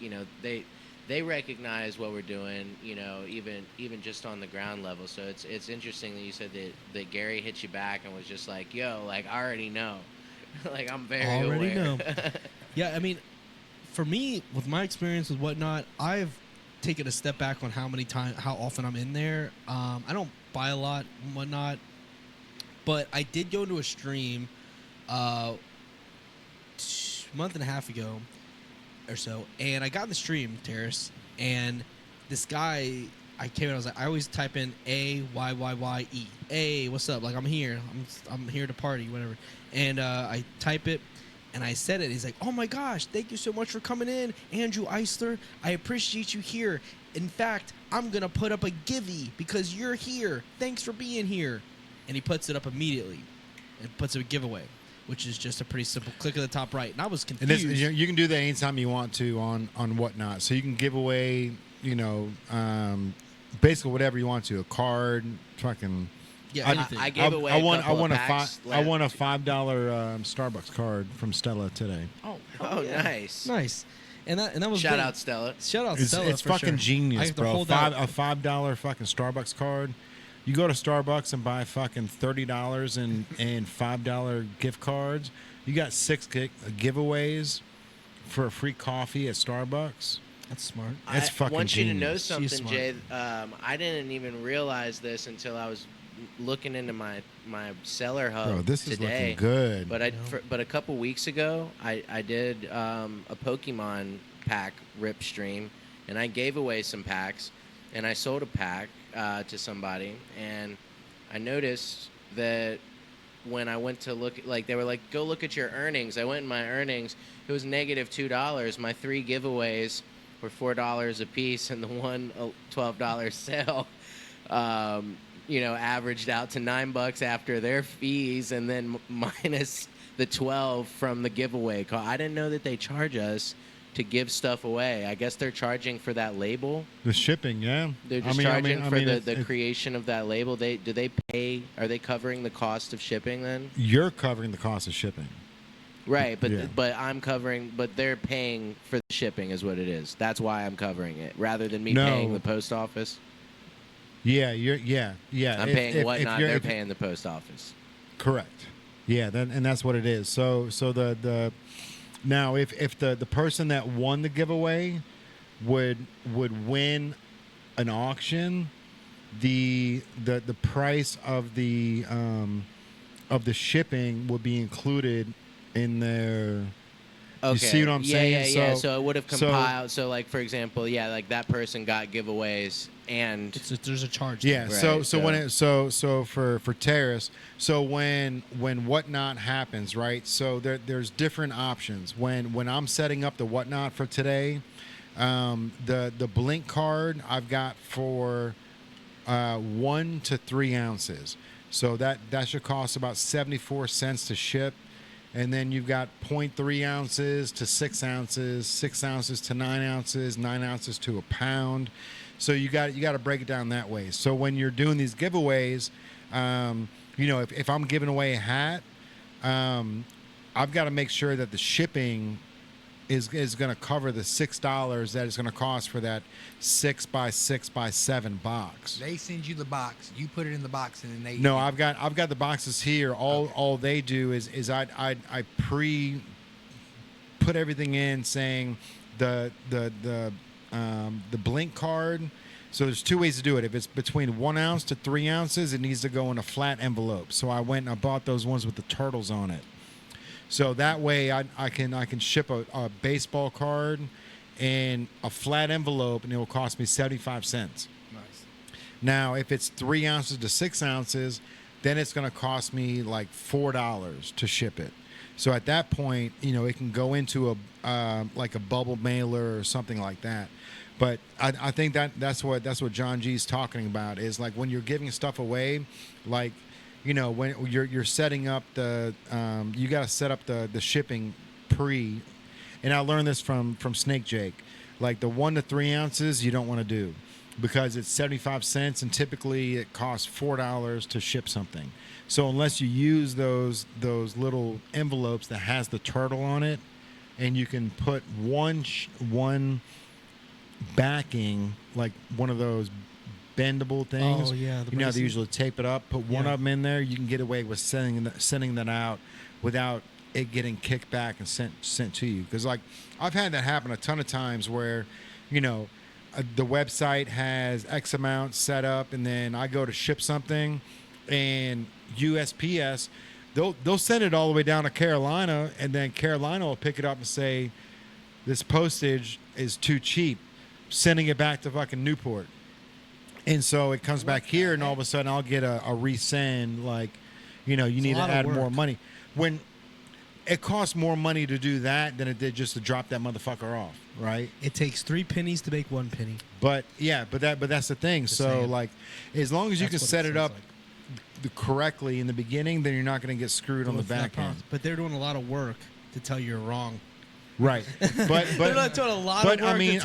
they recognize what we're doing, even just on the ground level. So it's interesting that you said that Gary hit you back and was just like, yo, like I already know, like I'm very Already aware. know. Yeah, I mean, for me, with my experience with Whatnot, I've taken a step back on how often I'm in there. I don't buy a lot and whatnot, but I did go to a stream month and a half ago or so, and I got in the stream, Tarris, and this guy, I came in, I was like, I always type in AYYYE. Hey, what's up? Like, I'm here. I'm here to party, whatever. And I type it, and I said it. He's like, oh my gosh, thank you so much for coming in, Andrew Eisler. I appreciate you here. In fact, I'm going to put up a givey because you're here. Thanks for being here. And he puts it up immediately and puts a giveaway, which is just a pretty simple click at the top right. And I was confused. And this, you can do that anytime you want to on Whatnot. So you can give away, basically whatever you want to, a card, fucking. Yeah, anything. I gave away. I won a a $5 Starbucks card from Stella today. Oh, yeah. nice. And that was Shout good. out Stella. Shout out It's, Stella. it's for fucking sure. I genius, have to bro. hold A out. $5 fucking Starbucks card. You go to Starbucks and buy fucking $30 and $5 gift cards. You got 6 giveaways for a free coffee at Starbucks. That's smart. That's fucking I want you to know genius. something, smart. Jay. I didn't even realize this until I was looking into my seller hub Bro, this is today. looking good. But a couple weeks ago, I did a Pokemon pack rip stream, and I gave away some packs, and I sold a pack to somebody, and I noticed that when I went to look, like they were like, go look at your earnings. I went in my earnings. It was negative $2. My 3 giveaways were $4 a piece, and the one $12 sale, averaged out to $9 after their fees, and then minus the 12 from the giveaway. I didn't know that they charge us to give stuff away. I guess they're charging for that label. The shipping, yeah. They're just charging for the creation of that label. Do they pay? Are they covering the cost of shipping then? You're covering the cost of shipping. Right, but Yeah. but I'm covering. But they're paying for the shipping, is what it is. That's why I'm covering it, rather than me paying the post office. Yeah, I'm paying Whatnot. They're paying the post office. Correct. Yeah, and that's what it is. So the now if the person that won the giveaway would win an auction, the price of the shipping would be included in their. Okay. You see what I'm saying? Yeah. So- So it would have compiled. So, like, for example, like that person got giveaways, and There's a charge. Yeah. there. Right, So for Tarris, so when Whatnot happens, right? So there's different options. When I'm setting up the Whatnot for today, the Blink card I've got for 1 to 3 ounces. So that should cost about 74 cents to ship. And then you've got 0.3 ounces to 6 ounces, 6 ounces to 9 ounces, 9 ounces to a pound. So you got to break it down that way. So when you're doing these giveaways, if I'm giving away a hat, I've got to make sure that the shipping is going to cover the $6 that it's going to cost for that 6x6x7 box. They send you the box. You put it in the box, and then they. No, I've got the boxes here. All they do is I put everything in, saying the Blink card. So there's 2 ways to do it. If it's between 1 ounce to 3 ounces, it needs to go in a flat envelope. So I went and I bought those ones with the turtles on it. So that way I can ship a baseball card in a flat envelope, and it will cost me 75 cents. Nice. Now, if it's 3 ounces to 6 ounces, then it's going to cost me like $4 to ship it. So at that point, it can go into like a bubble mailer or something like that. But I think that's what John G's talking about, is like when you're giving stuff away, like, when you're setting up you got to set up the shipping pre. And I learned this from Snake Jake. Like the 1 to 3 ounces, you don't want to do, because it's 75 cents, and typically it costs $4 to ship something. So unless you use those little envelopes that has the turtle on it, and you can put one backing, like one of those bendable things. Oh, yeah, the they bracing. usually tape it up. Put one Yeah. of them in there. You can get away with sending that out without it getting kicked back and sent to you. Because like I've had that happen a ton of times where, the website has X amount set up, and then I go to ship something, and USPS, they'll send it all the way down to Carolina, and then Carolina will pick it up and say, this postage is too cheap, sending it back to fucking Newport. And so it comes back here, and all of a sudden I'll get a resend, like, you need to add more money. When it costs more money to do that than it did just to drop that motherfucker off, right? It takes 3 pennies to make 1 penny. But that's the thing. So like, as long as you can set it up correctly in the beginning, then you're not going to get screwed on the back end. But they're doing a lot of work to tell you you're wrong. Right, but they're not doing a lot of work. I mean,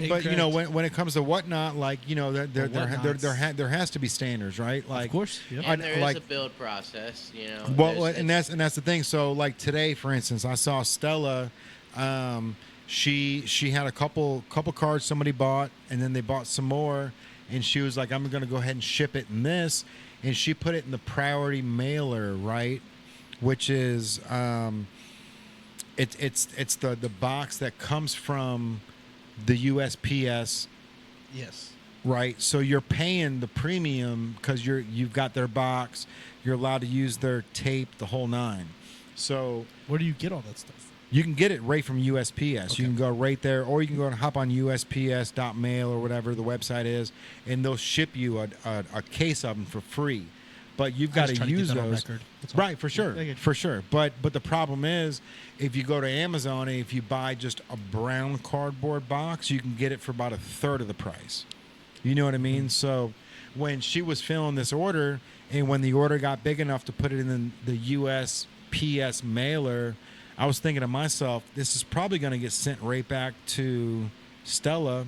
but incorrect. when it comes to whatnot, like there has to be standards, right? Like, of course, yeah. And there is a build process, Well, and that's the thing. So like today, for instance, I saw Stella. She had a couple cards somebody bought, and then they bought some more, and she was like, I'm going to go ahead and ship it in this, and she put it in the priority mailer, right? Which is it's the box that comes from the USPS. Yes. Right. So you're paying the premium because you've got their box. You're allowed to use their tape, the whole nine. So where do you get all that stuff? You can get it right from USPS. Okay. You can go right there, or you can go and hop on USPS.mail or whatever the website is, and they'll ship you a case of them for free. But you've got to use those, right? For sure. But the problem is, if you go to Amazon and if you buy just a brown cardboard box, you can get it for about a third of the price. You know what I mean? Mm-hmm. So when she was filling this order, and when the order got big enough to put it in the USPS mailer, I was thinking to myself, this is probably going to get sent right back to Stella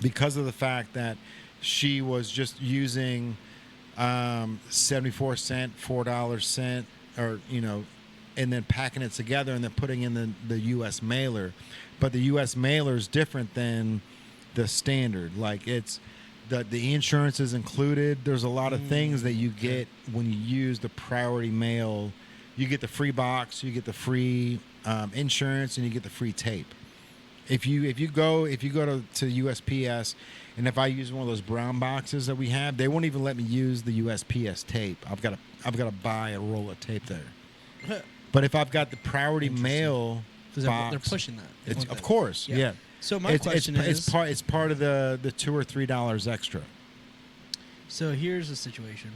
because of the fact that she was just using 74-cent, $4 or and then packing it together and then putting in the U.S. mailer. But the U.S. mailer is different than the standard. Like, it's the insurance is included. There's a lot of things that you get when you use the priority mail. You get the free box, you get the free insurance, and you get the free tape. If you go to USPS, and if I use one of those brown boxes that we have, they won't even let me use the USPS tape. I've got to buy a roll of tape there. But if I've got the priority mail box, they're pushing that. It's, of course, yeah. So my question is, it's part of the $2 or $3 extra. So here's the situation.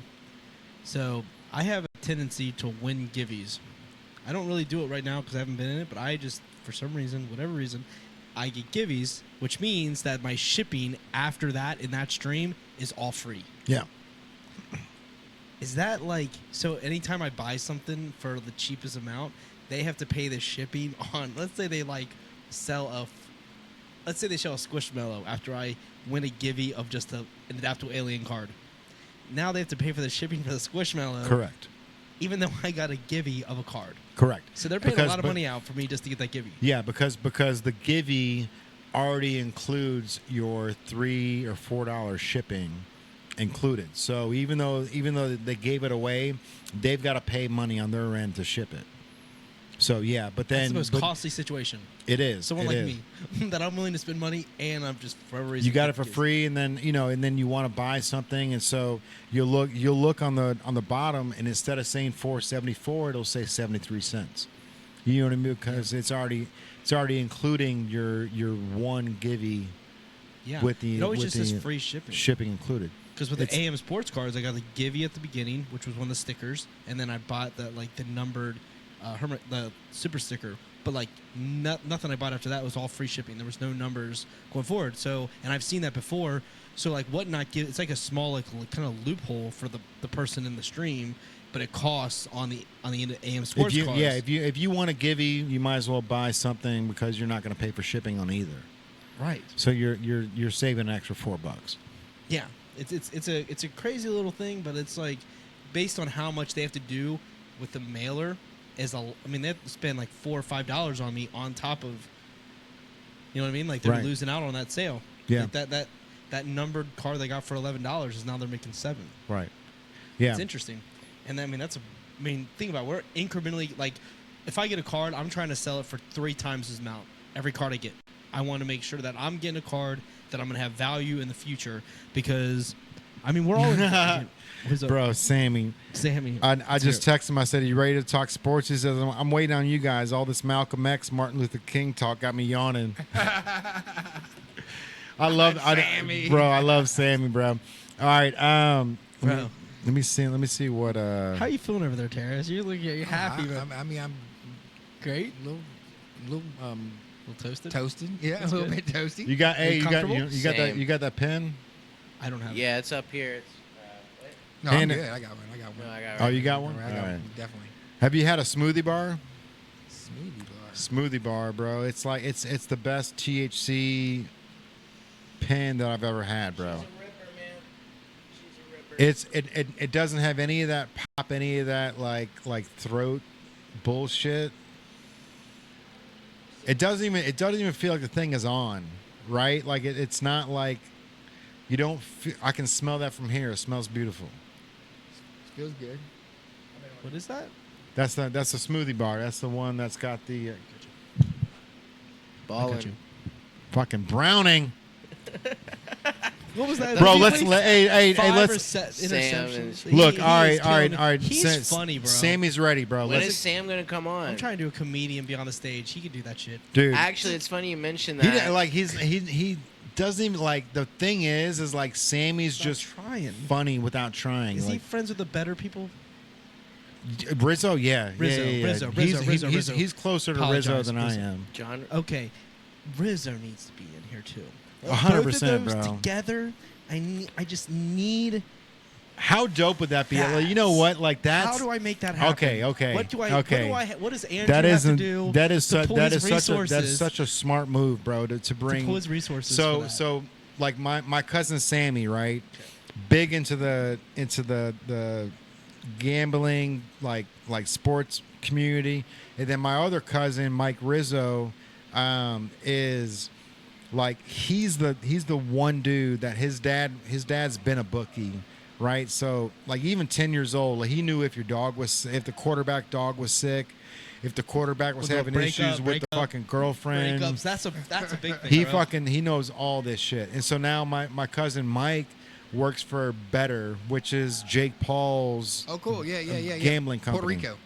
So I have a tendency to win givvies. I don't really do it right now because I haven't been in it, but I just, for some reason, whatever reason, I get givvies, which means that my shipping after that in that stream is all free. Yeah. Is that like, so anytime I buy something for the cheapest amount, they have to pay the shipping on, let's say they sell a Squishmallow after I win a givvy of just an Adaptable Alien card. Now they have to pay for the shipping for the Squishmallow. Correct. Even though I got a givvy of a card. Correct. So they're paying a lot of money out for me just to get that givvy. Yeah, because the givvy already includes your $3 or $4 shipping included. So even though they gave it away, they've got to pay money on their end to ship it. So yeah, but then that's the most costly situation. It is. Someone like me that I'm willing to spend money, and I'm just for whatever reason you got it for free, and then you want to buy something, and so you'll look on the bottom, and instead of saying $4.74, it'll say 73 cents. You know what I mean? Because it's already including your one givvy. Yeah. With the it always just says free shipping. Shipping included. Because with the AM Sports cards, I got the givvy at the beginning, which was one of the stickers, and then I bought the numbered. The super sticker, but nothing I bought after that was all free shipping. There was no numbers going forward. So, and I've seen that before. So whatnot give it's like a small kind of loophole for the person in the stream, but it costs on the AM Sports cards. Yeah, if you want a givvy, you might as well buy something because you're not going to pay for shipping on either. Right. So you're saving an extra $4. Yeah, it's a crazy little thing, but it's like based on how much they have to do with the mailer. They have to spend $4 or $5 on me on top of, you know what I mean? Like they're losing out on that sale. Yeah. Like that numbered card they got for $11 is now they're making $7. Right. Yeah. It's interesting, and think about it, we're incrementally if I get a card, I'm trying to sell it for 3 times as amount every card I get. I want to make sure that I'm getting a card that I'm going to have value in the future because I mean, we're all in. Who's up? Bro, Sammy. Sammy. I just texted him. I said, "Are you ready to talk sports?" He says, "I'm waiting on you guys. All this Malcolm X, Martin Luther King talk got me yawning." I love Sammy. bro. I love Sammy, bro. All right, Bro. let me see what. How you feeling over there, Tarris? You're happy, man. I mean, I'm Great. a little A little toasted. toasted. Yeah, That's a little good. bit toasty. you got. Hey, you got comfortable? Same. you got that pen. I don't have. it. Yeah, it's up here. It's, No, I'm And- good. I got one. no, I got Oh, you got one. I All got right. one. Definitely. Have you had a smoothie bar? Smoothie bar. Smoothie bar, bro. It's like it's the best THC pen that I've ever had, bro. She's a ripper, man. She's a ripper. It doesn't have any of that pop, any of that like throat bullshit. It doesn't even feel like the thing is on, right? Like it's not like you don't. I can smell that from here. It smells beautiful. Feels good. What is that? That's the smoothie bar. That's the one that's got the I got balling. you. fucking browning. What was that? Bro, He let's played hey, five let's interceptions. look. He All right, is all right, killing all right. it. He's funny, bro. Sammy's ready, bro. When Let's, is Sam gonna come on? I'm trying to do a comedian be on the stage. He could do that shit. dude. Actually, it's funny you mentioned He that. didn't- like he doesn't even like the thing is like Sammy's Stop just trying. funny without trying. Is he Like friends with the better people? Rizzo, yeah, Rizzo, yeah, yeah, yeah. Rizzo, He's, Rizzo, he's, Rizzo. he's closer to Rizzo Apologize, than I Rizzo. am. John. Okay, Rizzo needs to be in here too. 100%, Both of those bro. together, I just need. How dope would that be? That. Like, you know what? Like that's How do I make that happen? okay. What do I? Okay. What does Andrew That have isn't. to do? That is to such. pull That his is such a. That resources is such a smart move, bro. To to bring. pull his resources. for So that. like my cousin Sammy, right? Big into the gambling like sports community, and then my other cousin Mike Rizzo is like he's the one dude that his dad's been a bookie, right? So like even 10 years old, like, he knew if the quarterback dog was sick, if the quarterback was Was it a having breakup, issues with the breakup, fucking girlfriend. breakups. That's a big thing. He bro. he knows all this shit. And so now my cousin Mike works for Better, which is Jake Paul's Oh, cool. Yeah. gambling Puerto company. Rico.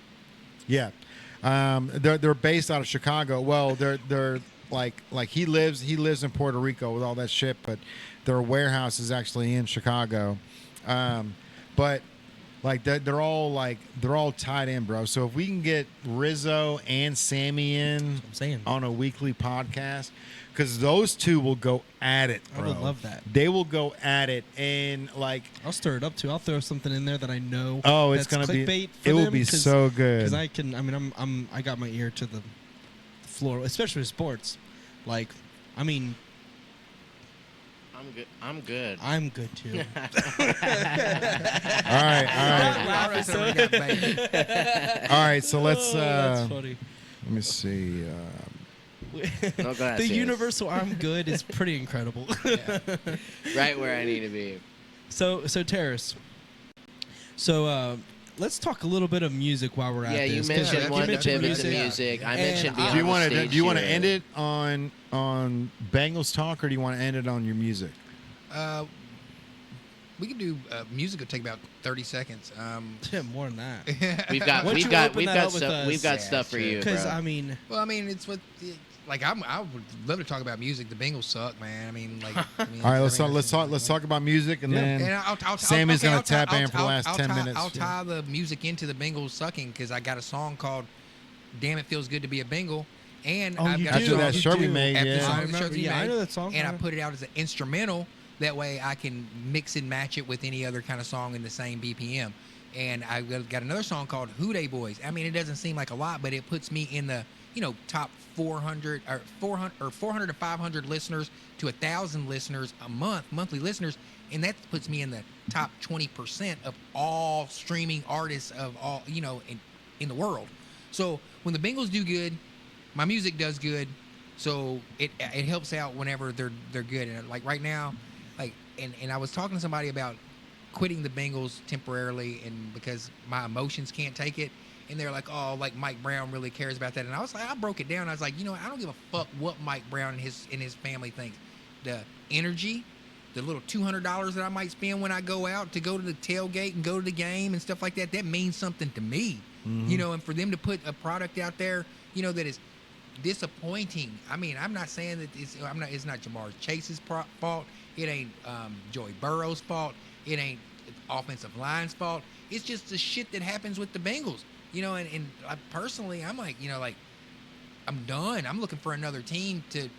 Yeah. They're based out of Chicago. Well, they're like he lives in Puerto Rico with all that shit, but their warehouse is actually in Chicago. But like they're all tied in, bro. So if we can get Rizzo and Sammy in I'm saying. on a weekly podcast, because those two will go at it, I bro. would love that. They will go at it, and like, I'll stir it up too. I'll throw something in there that I know. oh, it's that's gonna be, clickbait for it will them, be 'cause- so good. Because I can. I mean, I got my ear to the floor, especially with sports. Like, I mean, I'm good. I'm good. I'm good too. All right. Laughing so- All right, so let's That's funny. let me see. No, go ahead, The sis. universal "I'm good" is pretty incredible. Right where I need to be. So Tarris. So let's talk a little bit of music while we're at Yeah, this. you 'cause mentioned you one to mentioned pivot to music. music. I And mentioned being I- Do you on want the to stage do you want to here. end it on Bengals talk, or do you want to end it on your music? We can do music. Will take about 30 seconds. Yeah, more than that. We've got Why don't you open we've that got up with stuff us? we've got Yeah, stuff for sure. you, Because bro. I mean, Well, I mean, it's what like I would love to talk about music. The Bengals suck, man. I mean, like. I mean, All right, let's I mean, let's talk about music, and And then I'll Sammy's gonna I'll tap I'll- in for the last I'll 10 tie- minutes. I'll tie the music into the Bengals sucking because I got a song called "Damn It Feels Good to Be a Bengal," and Oh, I've you got do. a song, After that You shirt we do. made, after the yeah. song I that remember. shows you Yeah, I made, know that song. and I put it out as an instrumental. That way, I can mix and match it with any other kind of song in the same BPM. And I got another song called "Who Dey Boys." I mean, it doesn't seem like a lot, but it puts me in the top 400 or 400 to 500 listeners to 1,000 listeners a month, monthly listeners, and that puts me in the top 20% of all streaming artists of all in the world. So when the Bengals do good, my music does good. So it helps out whenever they're good. And like right now, like and I was talking to somebody about quitting the Bengals temporarily, and because my emotions can't take it, and they're like, oh, like Mike Brown really cares about that, and I was like, I broke it down. I was like, I don't give a fuck what Mike Brown and his family thinks. The energy, the little $200 that I might spend when I go out to go to the tailgate and go to the game and stuff like that, that means something to me. You know, and for them to put a product out there, you know, that is disappointing. I mean, I'm not saying that it's not Jamar Chase's fault. It ain't Joey Burrow's fault. It ain't offensive line's fault. It's just the shit that happens with the Bengals. You know, and I personally, I'm like, you know, like, I'm done. I'm looking for another team to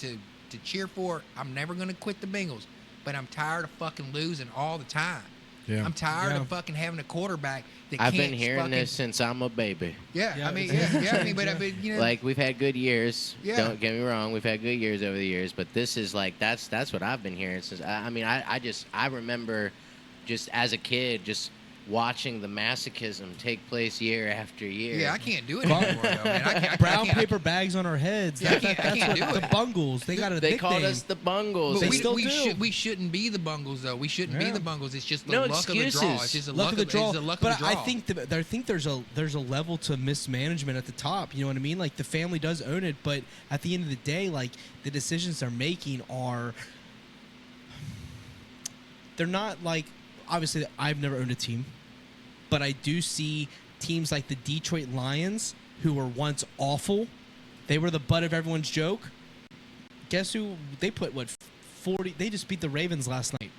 cheer for. I'm never going to quit the Bengals, but I'm tired of fucking losing all the time. Yeah. I'm tired of fucking having a quarterback that I've can't been hearing this since I'm a baby. Yeah, I mean, I mean, but you know, like, we've had good years. Yeah. Don't get me wrong, we've had good years over the years, but this is like that's what I've been hearing since. I mean, I remember just as a kid just watching the masochism take place year after year. Yeah, I can't do it anymore, though, man. I Brown paper bags on our heads. Yeah, I can't do the it. Bungles. They got a They nickname. called us the Bungles. But They we shouldn't be the Bungles, though. We shouldn't be the Bungles. It's just the No luck excuses. of the draw. It's just the luck of the draw. It's the luck But of the draw. I think there's a level to mismanagement at the top. You know what I mean? Like, the family does own it, but at the end of the day, like, the decisions they're making they're not like, obviously I've never owned a team, but I do see teams like the Detroit Lions, who were once awful. They were the butt of everyone's joke. Guess who? They put, 40? They just beat the Ravens last night.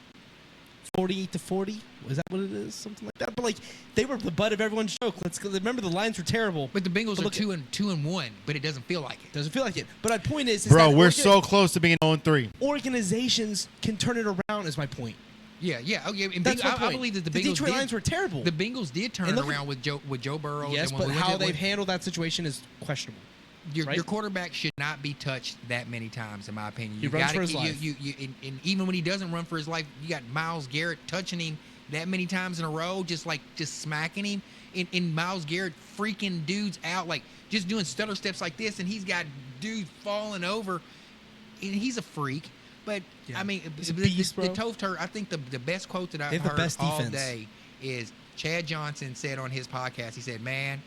48-40? Is that what it is? Something like that. But, like, they were the butt of everyone's joke. Remember, the Lions were terrible. But the Bengals But are look 2-1, but it doesn't feel like it. Doesn't feel like it. But my point is Bro, that we're so close to being 0-3. organizations can turn it around, is my point. Yeah. Oh, yeah. And That's my I point. believe that the The Bengals Detroit Lions were terrible. The Bengals did turn And it look at- around with Joe Burrow. Yes, and but when we how went to- they've handled that situation is questionable. Your right? quarterback should not be touched that many times, in my opinion. He runs for his life. And even when he doesn't run for his life, you got Myles Garrett touching him that many times in a row, just smacking him. And Myles Garrett freaking dudes out, like just doing stutter steps like this, and he's got dudes falling over. And he's a freak. But Yeah. I mean, He's a beast, bro. the Tove Turner, I think the best quote that They I've have the heard best all defense. day is Chad Johnson said on his podcast. He said, "Man,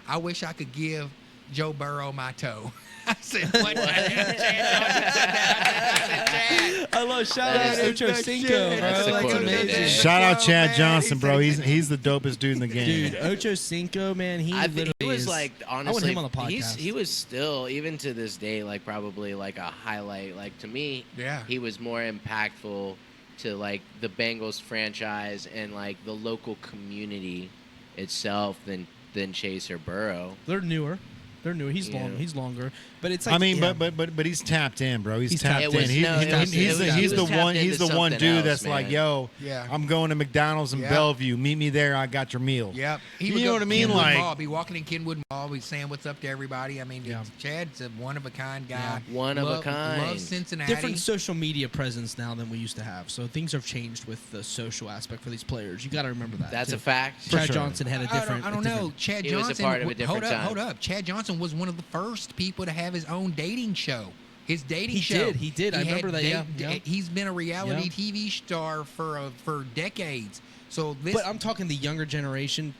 I wish I could give Joe Burrow my toe." I said, "What?" Chad Johnson said that. I said, "Chad." I love shout That out is Ocho Cinco, bro. That's the Like, quote of the amazing. day. Shout out Chad man. Johnson, bro. He's the dopest dude in the game. Dude, Ocho Cinco, man, he I think literally he was is, like, I want honestly, him on the podcast. he was still, even to this day, like probably like a highlight. Like, to me, Yeah. he was more impactful to like the Bengals franchise and like the local community itself than Chase or Burrow. They're newer. He's Yeah. He's longer. But it's like, I mean, yeah. but he's tapped in, bro. He's He's tapped tapped in. in. He's the one. tapped He's the into one something dude else, that's like, man. yo, Yeah. I'm going to McDonald's in Yeah. Bellevue. Meet me there. I got your meal. Yep. He You would know go what I to mean? Kenwood Like- Mall, be walking in Kenwood Mall, be saying what's up to everybody. I mean, Yeah. Chad's a one of a kind guy. Yeah. One of a kind. Loves Cincinnati. different social media presence now than we used to have. So things have changed with the social aspect for these players. You got to remember that. That's too. a fact. Chad sure. Johnson had a different. I don't know. Chad He was a Johnson. part of a different time. Hold up. Chad Johnson was one of the first people to have his own dating show. His dating He show. He did. I remember that, yeah. He's been a reality Yeah. TV star for decades. So this. But I'm talking the younger generation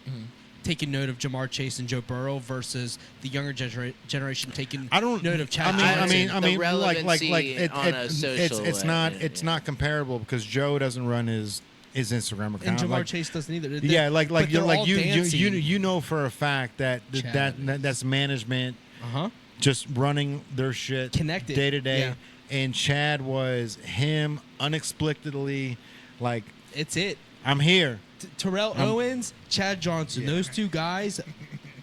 taking note of Jamar Chase and Joe Burrow versus the younger generation taking I don't. note of Chad I mean, Johnson. The like relevancy on a it's social not end, it's yeah. not comparable because Joe doesn't run his Instagram account. and Jamar Like, Chase doesn't either. yeah, like but they're all dancing. you know for a fact that Chad. that's management Uh-huh. just running their shit Connected. day to day. Yeah. And Chad was him unexplicably like, It's it. I'm here. Terrell Owens, Chad Johnson. Yeah. Those two guys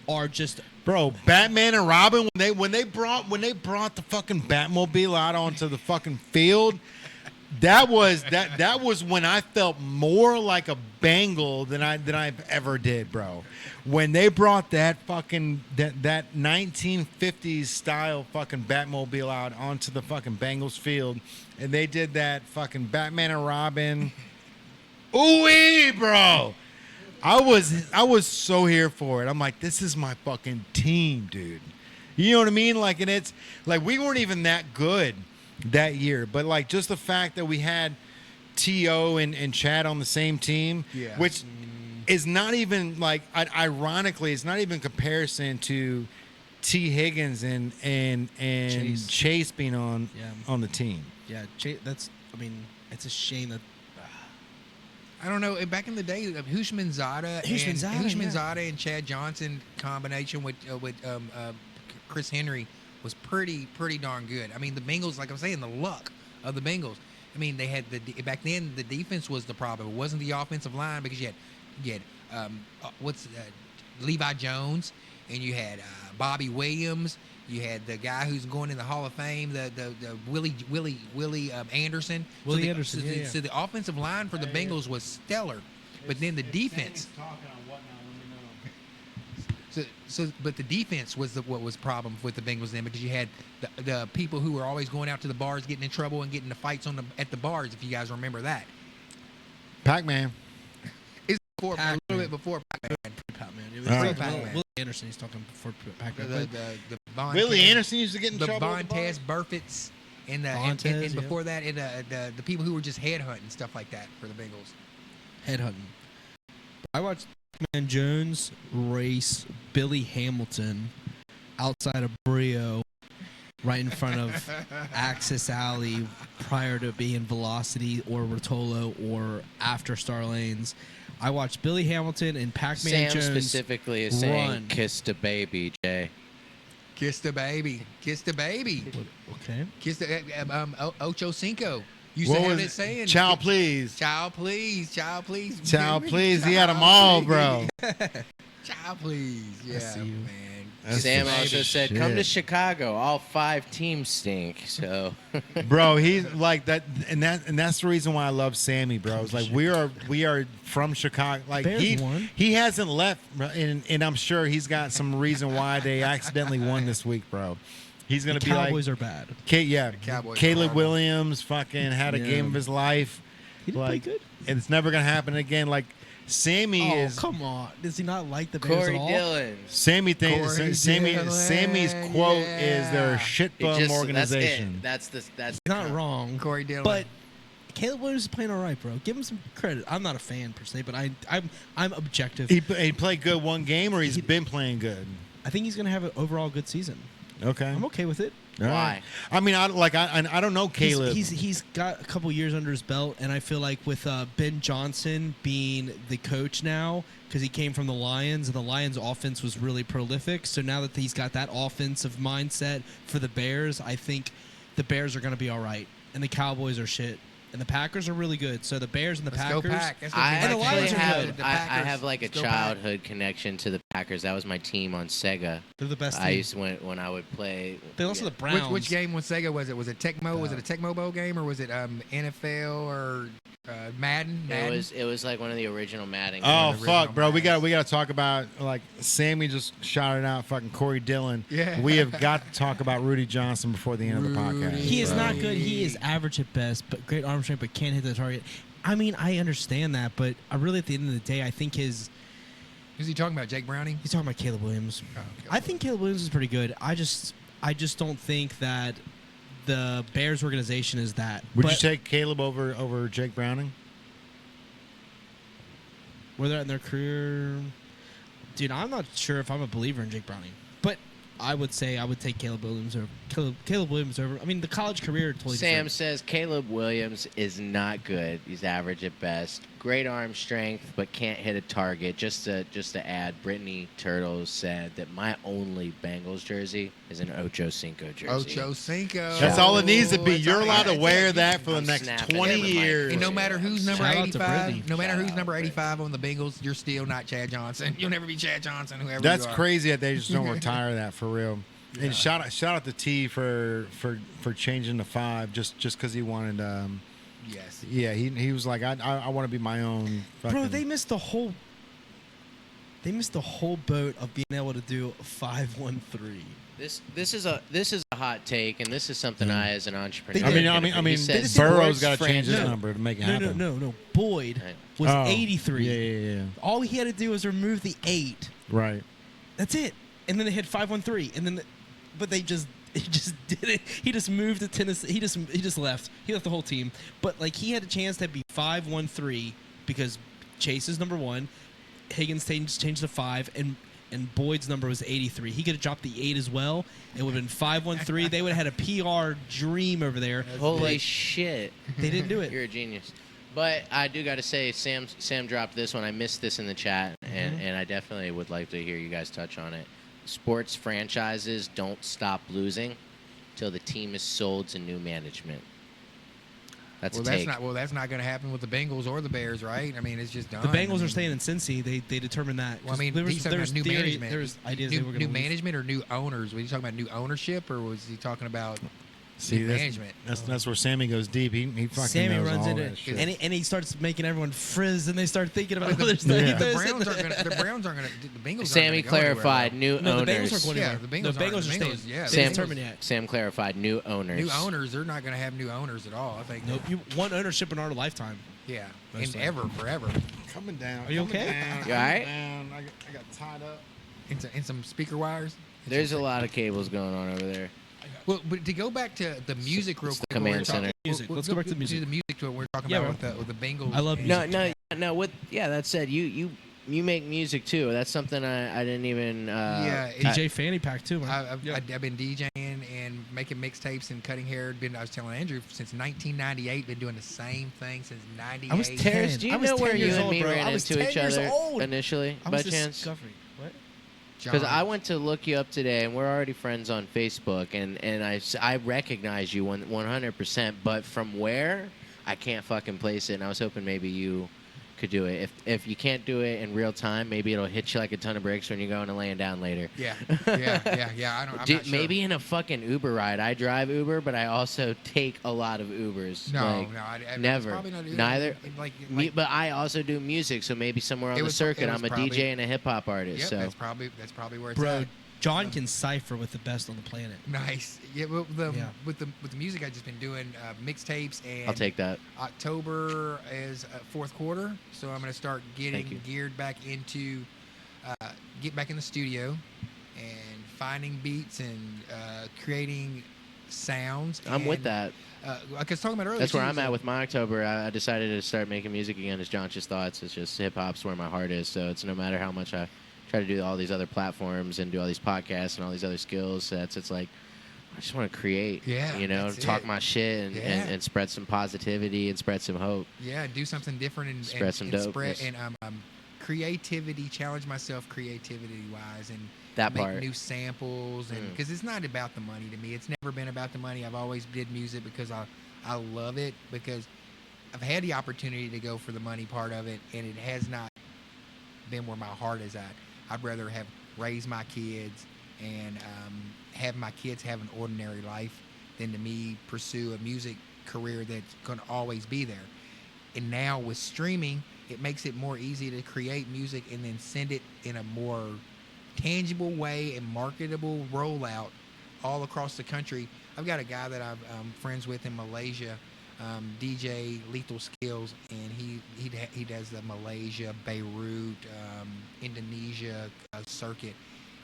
are just Bro, Batman and Robin when they brought the fucking Batmobile out onto the fucking field, that was when I felt more like a Bengal than I've ever did, bro. When they brought that fucking that 1950s style fucking Batmobile out onto the fucking Bengals field, and they did that fucking Batman and Robin, ooh-wee, bro. I was so here for it. I'm like, this is my fucking team, dude. You know what I mean? Like, and it's like we weren't even that good that year, but like just the fact that we had T.O. and Chad on the same team, Yeah. which is not even like, ironically, it's not even comparison to T. Higgins and Chase. Chase being on Yeah. on the team. yeah. That's. I mean, It's a shame that I don't know. Back in the day, Hushmanzada and Chad Johnson combination with Chris Henry was pretty darn good. I mean, the Bengals, like I'm saying, the luck of the Bengals. I mean, they had back then the defense was the problem. It wasn't the offensive line because you had Levi Jones and you had Bobby Williams. You had the guy who's going in the Hall of Fame, the Willie Anderson. Willie Anderson. So the offensive line for the Bengals was stellar, but then the defense. But the defense was what was problem with the Bengals then, because you had the people who were always going out to the bars, getting in trouble and getting the fights at the bars. If you guys remember that. Pac-Man. It's a little bit before Pac-Man. Willie Anderson. He's talking before Pac-Man. Willie Anderson used to get in trouble. The Vontez Burfitts and before that, the people who were just headhunting stuff like that for the Bengals. Headhunting. I watched Man Jones race Billy Hamilton outside of Brio, right in front of Access Alley, prior to being Velocity or Rotolo or after Star Lanes. I watched Billy Hamilton and Pac-Man Jones specifically is saying run. "Kiss the baby," Jay. Kiss the baby. Kiss the baby. Okay. Kiss the Ocho Cinco. You said it saying Chow please. Chow please. Chow please. Chow please. He had them all, bro. Chow please. Yeah, see you. man. That's Sam the also said, shit. "Come to Chicago. All 5 teams stink." So, Bro, he's like that, and that's the reason why I love Sammy, bro. It's like we are from Chicago. Like Bears won. he hasn't left, and I'm sure he's got some reason why they accidentally won this week, bro. He's gonna The be Cowboys like, are bad. Cowboys Caleb are Williams fucking had a Yeah. game of his life. He didn't play good. And it's never gonna happen again. Like Sammy Oh, is. come on. Does he not like the Bears Corey at all? Dillon. Sammy thinks Corey Sammy's Dillon, quote is they're a yeah. shitbum organization. That's He's not wrong. Corey Dillon. But Caleb Williams is playing all right, bro. Give him some credit. I'm not a fan per se, but I'm objective. He played good one game, or he's been playing good. I think he's gonna have an overall good season. Okay. I'm okay with it. All right. I mean, I don't know Caleb. He's got a couple years under his belt, and I feel like with Ben Johnson being the coach now, because he came from the Lions, and the Lions' offense was really prolific. So now that he's got that offensive mindset for the Bears, I think the Bears are going to be all right, and the Cowboys are shit. And the Packers are really good. So the Bears and the Let's Packers. go Pack. That's what I we like. actually Lions are have good. The I Packers. have like a Let's go Pack. childhood connection to the Packers. That was my team on Sega. They're the best I team. used to when I would play. They lost to yeah. the Browns. Which game was Sega? Was it Tecmo? Was it a Tecmo Bowl game, or was it NFL or Madden? It was like one of the original Madden. Oh games. fuck, bro! We got Madden. to talk about, like, Sammy just shouted out fucking Corey Dillon. Yeah. We have got to talk about Rudy Johnson before the end of the podcast. Rudy. He is bro. not good. He is average at best, but great arm strength, but can't hit the target. I mean, I understand that, but I really, at the end of the day, I think Who's he talking about? Jake Browning? he's talking about Caleb Williams. Oh, okay. I think Caleb Williams is pretty good. I just don't think that the Bears organization is that. Would But you take Caleb over Jake Browning? where they're at in their career? Dude, I'm not sure if I'm a believer in Jake Browning, but I would say I would take Caleb Williams over. Caleb Williams over. I mean, the college career totally Sam different. says Caleb Williams is not good. He's average at best. Great arm strength, but can't hit a target. Just to add, Brittany Turtles said that my only Bengals jersey is an Ocho Cinco jersey. Ocho Cinco. That's all it needs to be. That's You're all allowed to it wear takes. that for the I'm next snapping 20 it with my years. And no matter who's number Shout out to 85, Brittany. no matter Shout who's out number Brittany. 85 on the Bengals, you're still not Chad Johnson. You'll never be Chad Johnson, whoever That's you are. crazy that they just don't retire that for real. And shout out to T for changing to 5 just because he wanted. Yes. Yeah, he was like, I want to be my own. Fucking, Bro, they missed the whole boat of being able to do 5-1-3. This is a hot take, and this is something I, as an entrepreneur, They did. I mean, he said Burrow's sports got to change his franchise- number to make it No, happen. no. Boyd Right. was Oh, 83. Yeah. All he had to do was remove the 8. Right. That's it. And then they had 5-1-3. And then, but he just did it. He just moved to Tennessee. He just left. He left the whole team. But like he had a chance to be 5-1-3 because Chase is number 1. Higgins changed to 5, and and Boyd's number was 83. He could have dropped the 8 as well. It would have been 513. They would have had a PR dream over there. Holy shit. They didn't do it. You're a genius. But I do got to say, Sam dropped this one. I missed this in the chat, and I definitely would like to hear you guys touch on it. Sports franchises don't stop losing till the team is sold to new management. That's that's not going to happen with the Bengals or the Bears, right? I mean, it's just done. The Bengals are staying in Cincy. They determined that. Well, I mean, there was new theory, management. there was ideas they were going new to management or new owners. Was he talking about new ownership, or was he talking about See, new management? That's where Sammy goes deep. He fucking Sammy knows runs all into that shit. and he starts making everyone frizz, and they start thinking about But other stuff. yeah. The Browns aren't going to. The Bengals aren't Sammy gonna go anywhere, clarified though. new No, the Bengals owners. aren't going Yeah, anywhere. the Bengals The Bengals aren't. are The staying. Bengals, yeah, They the determined yet. Sam clarified new owners. New owners, they're not going to have new owners at all. I think. Nope. You want ownership in our lifetime. Yeah, Most and likely. forever. Coming down. Are you coming okay? Down, You all right? coming down. I got tied up. In some speaker wires. There's a lot of cables going on over there. Well, but to go back to the music real quick. command we were talking- center. Music. Let's go back to the music. The music to what we're talking Yeah, about bro. with the Bengals. I love and- music. No. What? Yeah, that said, you make music too. That's something I didn't even. Yeah, DJ Fanny Pack too, man. I've been DJing and making mixtapes and cutting hair. I was telling Andrew since 1998. Been doing the same thing since '98. I was 10. Terrace, do you I was know 10 where you years and old, me bro. ran I was into 10 each years other old. initially, I by was chance? discovering. What? Because I went to look you up today, and we're already friends on Facebook, and I recognize you 100%, but from where, I can't fucking place it, and I was hoping maybe you could do it. If you can't do it in real time, maybe it'll hit you like a ton of bricks when you're going and laying down later. Yeah. I'm not sure. Maybe in a fucking Uber ride. I drive Uber, but I also take a lot of Ubers. No, Like, no, never. It's probably not Uber. Neither. Like, But I also do music, so maybe somewhere on the circuit, I'm a probably- DJ and a hip hop artist. Yep, so that's probably where it's Bro, at. John can cipher with the best on the planet. Nice. Yeah, with the music, I've just been doing mixtapes, and I'll take that. October is fourth quarter, so I'm going to start Thank you. getting geared back into get back in the studio and finding beats and creating sounds. I'm with that. Like I was talking about earlier. That's where too, I'm so- at with my October. I decided to start making music again. As John just thoughts, it's just hip hop's where my heart is. So it's no matter how much I try to do all these other platforms and do all these podcasts and all these other skill sets, it's like I just want to create. Yeah, that's talk it. my shit and, Yeah. and spread some positivity and spread some hope. Yeah, do something different and Spread some dopeness. spread and creativity. Challenge myself creativity wise and That make part. new samples and because it's not about the money to me. It's never been about the money. I've always did music because I love it because I've had the opportunity to go for the money part of it and it has not been where my heart is at. I'd rather have raised my kids and have my kids have an ordinary life than to me pursue a music career that's going to always be there. And now with streaming, it makes it more easy to create music and then send it in a more tangible way and marketable rollout all across the country. I've got a guy that I'm friends with in Malaysia, DJ Lethal Skills, and he does the Malaysia, Beirut, Indonesia circuit,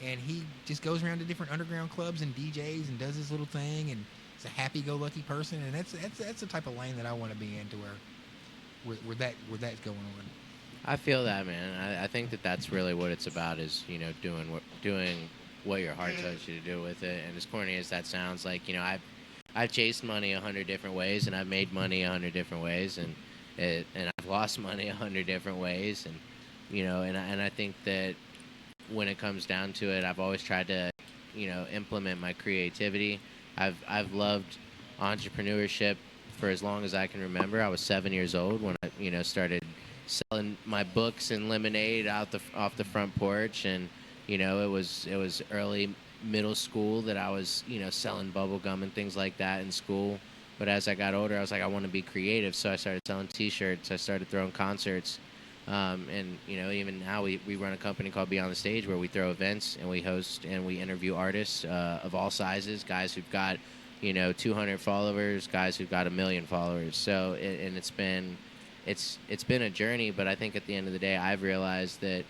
and he just goes around to different underground clubs and DJs and does his little thing, and he's a happy-go-lucky person, and that's the type of lane that I want to be in, to where that's going on. I feel that, man. I think that's really what it's about is, doing what your heart tells you to do with it. And as corny as that sounds, like, I've chased money 100 different ways, and I've made money 100 different ways, and I've lost money 100 different ways, and I think that when it comes down to it, I've always tried to, implement my creativity. I've loved entrepreneurship for as long as I can remember. I was 7 years old when I, started selling my books and lemonade off the front porch, and it was early middle school that I was selling bubble gum and things like that in school. But as I got older, I was like, I want to be creative, so I started selling T-shirts. I started throwing concerts, and even now we run a company called Beyond the Stage where we throw events and we host and we interview artists of all sizes, guys who've got 200 followers, guys who've got 1 million followers. So it's been a journey, but I think at the end of the day, I've realized that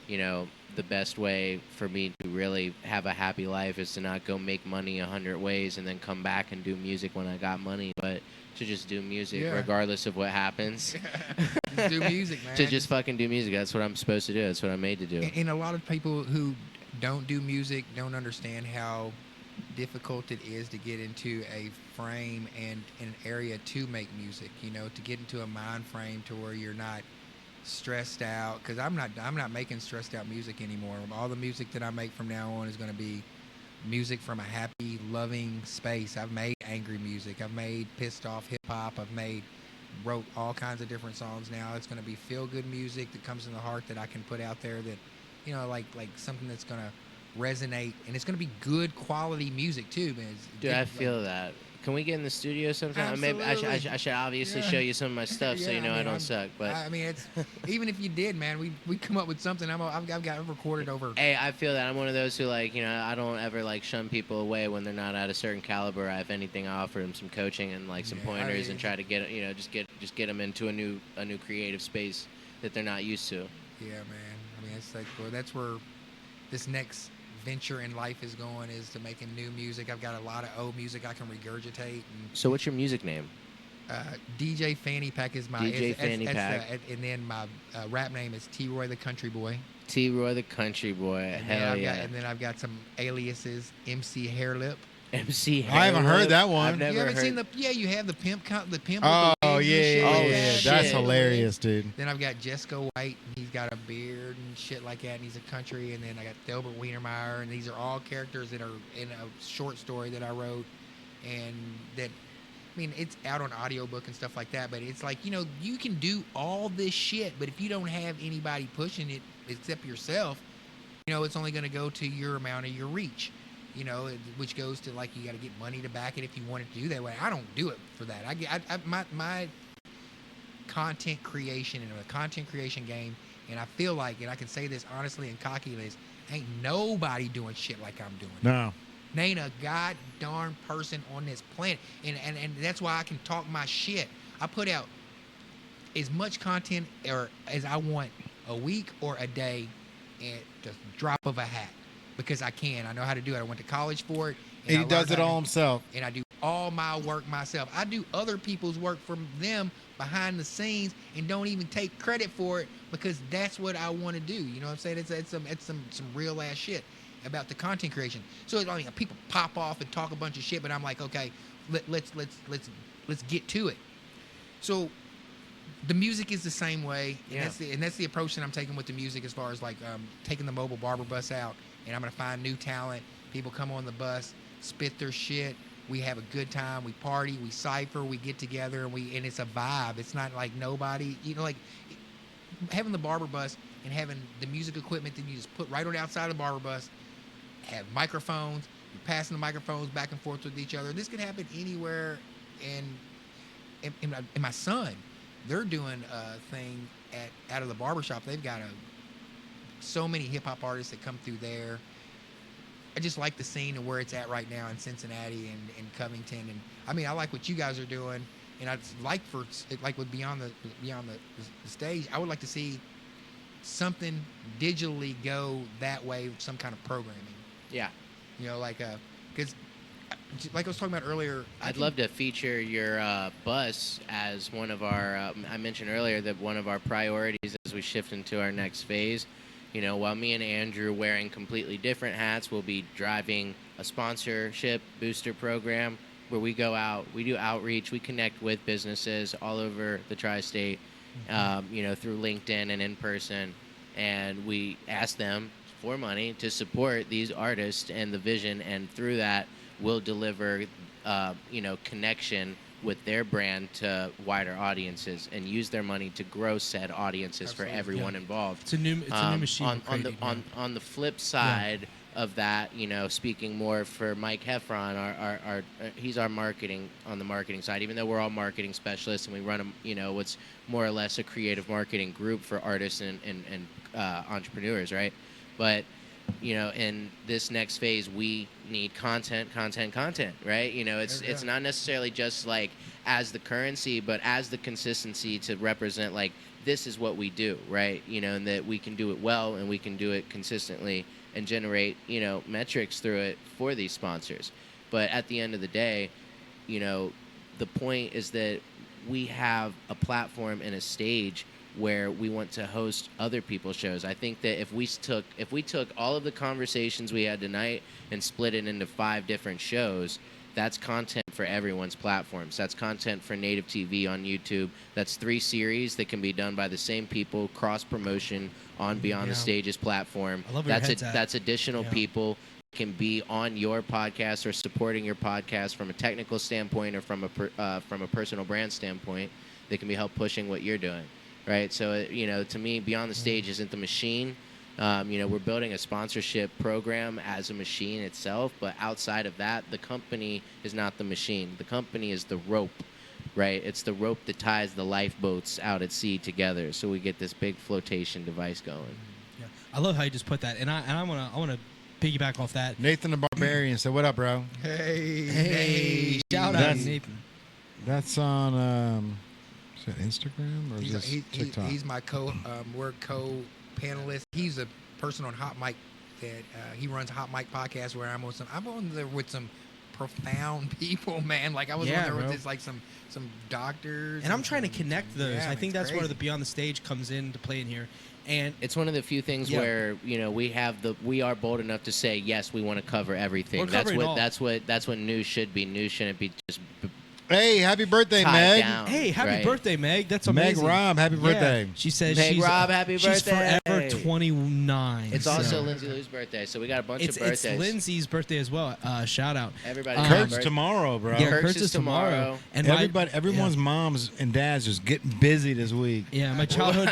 you know, the best way for me to really have a happy life is to not go make money 100 ways and then come back and do music when I got money, but to just do music regardless of what happens. Just do music, man. To just fucking do music. That's what I'm supposed to do. That's what I'm made to do. And a lot of people who don't do music don't understand how difficult it is to get into a frame and an area to make music, you know, to get into a mind frame to where you're not stressed out, because I'm not making stressed out music anymore. All the music that I make from now on is going to be music from a happy, loving space. I've made angry music, I've made pissed off hip hop, wrote all kinds of different songs. Now it's going to be feel good music that comes in the heart that I can put out there, that, you know, like something that's going to resonate, and it's going to be good quality music too, man. Dude, I feel that. Can we get in the studio sometime? Maybe I should obviously show you some of my stuff, so you know I don't suck. But I mean, it's even if you did, man, we come up with something. I've recorded over. Hey, I feel that I'm one of those who, like, you know, I don't ever like shun people away when they're not at a certain caliber. If anything, I offer them some coaching and like some pointers and try to get, you know, just get them into a new creative space that they're not used to. Yeah, man. I mean, it's like, well, that's where this next venture in life is going, is to making new music. I've got a lot of old music I can regurgitate. And, so what's your music name? DJ Fanny Pack is my DJ Fanny Pack. And then my rap name is T-Roy the Country Boy. T-Roy the Country Boy. Hell yeah. And then I've got some aliases. MC Hairlip. MC Hairlip. I haven't heard that one. I've never you haven't heard. seen the? Yeah, you have the pimp. Oh yeah. That's shit. hilarious, dude. Then I've got Jesco White, and he's got a beard and shit like that, and he's a country. And then I got Delbert Wienermeyer, and these are all characters that are in a short story that I wrote, and that, I mean, it's out on audiobook and stuff like that. But it's like, you know, you can do all this shit, but if you don't have anybody pushing it except yourself, you know, it's only going to go to your amount of your reach. You know, which goes to, like, you got to get money to back it if you want it to do that way. I don't do it for that. My content creation and a content creation game, and I feel like, and I can say this honestly and cocky, is ain't nobody doing shit like I'm doing. No. There ain't a god darn person on this planet, and that's why I can talk my shit. I put out as much content or as I want a week or a day at the drop of a hat. Because I can. I know how to do it. I went to college for it. And he does it all himself. And I do all my work myself. I do other people's work from them behind the scenes and don't even take credit for it, because that's what I want to do. You know what I'm saying? It's some real ass shit about the content creation. So I mean, people pop off and talk a bunch of shit, but I'm like, okay, let's get to it. So the music is the same way, and that's the approach that I'm taking with the music, as far as like taking the mobile barber bus out. And I'm going to find new talent. People come on the bus, spit their shit. We have a good time. We party. We cipher. We get together. And it's a vibe. It's not like nobody, you know, like having the barber bus and having the music equipment that you just put right on the outside of the barber bus, have microphones. You're passing the microphones back and forth with each other. This could happen anywhere. And my son, they're doing a thing out of the barbershop. They've got so many hip-hop artists that come through there. I just like the scene and where it's at right now in Cincinnati and Covington. And I mean, I like what you guys are doing, and I'd like with beyond the stage, I would like to see something digitally go that way with some kind of programming. Yeah. You know, like because like I was talking about earlier, I'd love to feature your bus as one of our. I mentioned earlier that one of our priorities as we shift into our next phase. You know, while me and Andrew, wearing completely different hats, will be driving a sponsorship booster program where we go out, we do outreach, we connect with businesses all over the tri-state, you know, through LinkedIn and in person, and we ask them for money to support these artists and the vision, and through that, we'll deliver, you know, connection with their brand to wider audiences and use their money to grow said audiences. Absolutely. For everyone involved. It's a new machine. On the flip side of that, you know, speaking more for Mike Heffron, our he's our marketing on the marketing side. Even though we're all marketing specialists and we run you know, what's more or less a creative marketing group for artists and entrepreneurs, right? But you know, in this next phase, we need content, right? You know, it's not necessarily just like as the currency, but as the consistency to represent like this is what we do, right? You know, and that we can do it well and we can do it consistently and generate, you know, metrics through it for these sponsors. But at the end of the day, you know, the point is that we have a platform and a stage where we want to host other people's shows. I think that if we took all of the conversations we had tonight and split it into 5 different shows, that's content for everyone's platforms. That's content for native TV on YouTube. That's 3 series that can be done by the same people, cross promotion on Beyond the Stage's platform. I love where your head's at. That's additional people can be on your podcast or supporting your podcast from a technical standpoint or from a personal brand standpoint. They can be help pushing what you're doing, right? So you know, to me, Beyond the Stage isn't the machine. You know, we're building a sponsorship program as a machine itself, but outside of that, the company is not the machine. The company is the rope, right? It's the rope that ties the lifeboats out at sea together, so we get this big flotation device going. Yeah. I love how you just put that, and I want to piggyback off that. Nathan the Barbarian said, "What up, bro?" Hey, shout out to Nathan. That's on is it Instagram or is this TikTok? He's my we're co-panelist. He's a person on Hot Mic that he runs a Hot Mic podcast where I'm on there with some profound people, man. Like I was on there with just like some doctors. And I'm trying to connect those. Yeah, I think that's where the Beyond the Stage comes into play in here. And it's one of the few things where, you know, we are bold enough to say yes, we want to cover everything. That's what news should be. News shouldn't be just Hey, happy birthday, tied Meg. down, hey, happy right? birthday, Meg. That's amazing. Meg Robb, happy birthday. She says Meg she's Robb, happy she's birthday. forever 29. It's so. also Lindsay Lou's birthday, so we got a bunch of birthdays. It's Lindsay's birthday as well. Shout out. Everybody. Kurt's tomorrow, bro. Yeah, Kurt's is tomorrow. And everyone's moms and dads just getting busy this week. Yeah, my childhood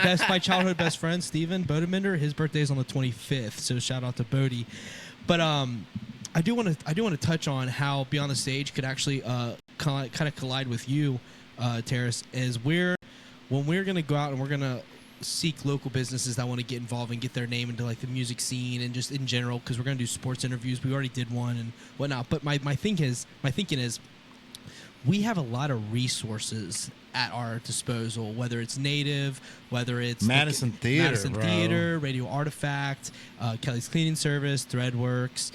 best friend Steven Bodeminder, his birthday is on the 25th. So shout out to Bodie. But I do want to touch on how Beyond the Stage could actually kind of collide with you, Tarris, as when we're going to go out and we're going to seek local businesses that want to get involved and get their name into like the music scene and just in general, because we're going to do sports interviews. We already did one and whatnot. But my thinking is we have a lot of resources at our disposal, whether it's Native, whether it's Madison Theater, Radio Artifact, Kelly's Cleaning Service, Threadworks,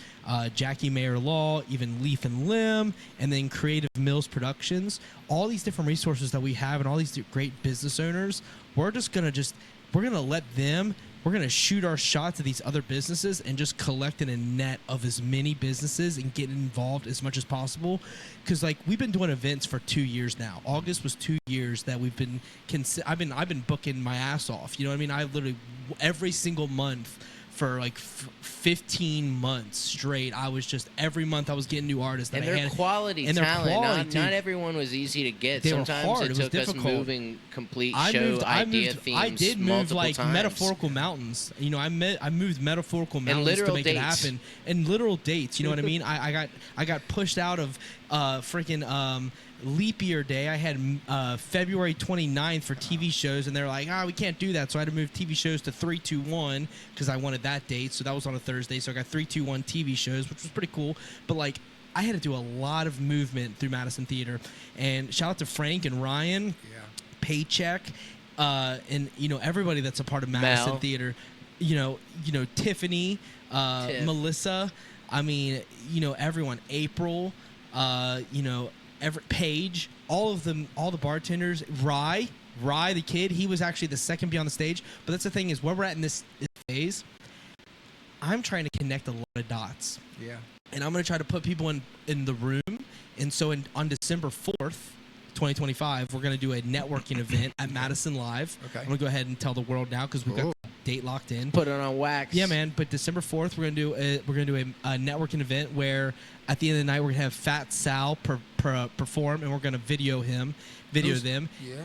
Jackie Mayer Law, even Leaf and Limb, and then Creative Mills Productions. All these different resources that we have and all these great business owners, we're gonna let them. We're going to shoot our shot to these other businesses and just collect in a net of as many businesses and get involved as much as possible. Because like we've been doing events for 2 years now. August was 2 years that we've been. I've been booking my ass off. You know what I mean? I literally every single month for like 15 months straight. I was just every month I was getting new artists. And their quality talent. Not everyone was easy to get. They Sometimes were hard. it was took difficult. us moving complete show idea themes. I did move like times. metaphorical mountains. You know, I moved metaphorical mountains to make it happen. And literal dates. You know what I mean? I got pushed out of freaking leap year day. I had February 29th for TV shows, and they're like, we can't do that. So I had to move TV shows to 3-2-1 because I wanted that date. So that was on a Thursday. So I got 3-2-1 TV shows, which was pretty cool. But like, I had to do a lot of movement through Madison Theater. And shout out to Frank and Ryan, Paycheck, and you know everybody that's a part of Madison Theater. You know Tiffany, Melissa. I mean, you know everyone. April. You know. Paige, all of them, all the bartenders, Rye the kid, he was actually the second Beyond the Stage. But that's the thing is where we're at in this phase, I'm trying to connect a lot of dots. Yeah. And I'm going to try to put people in the room. And so on December 4th, 2025, we're going to do a networking event at Madison Live. Okay. I'm going to go ahead and tell the world now because we've got the date locked in. Put it on wax. Yeah, man. But December 4th, we're going to do a networking event where at the end of the night we're going to have Fat Sal perform, and we're going to video them,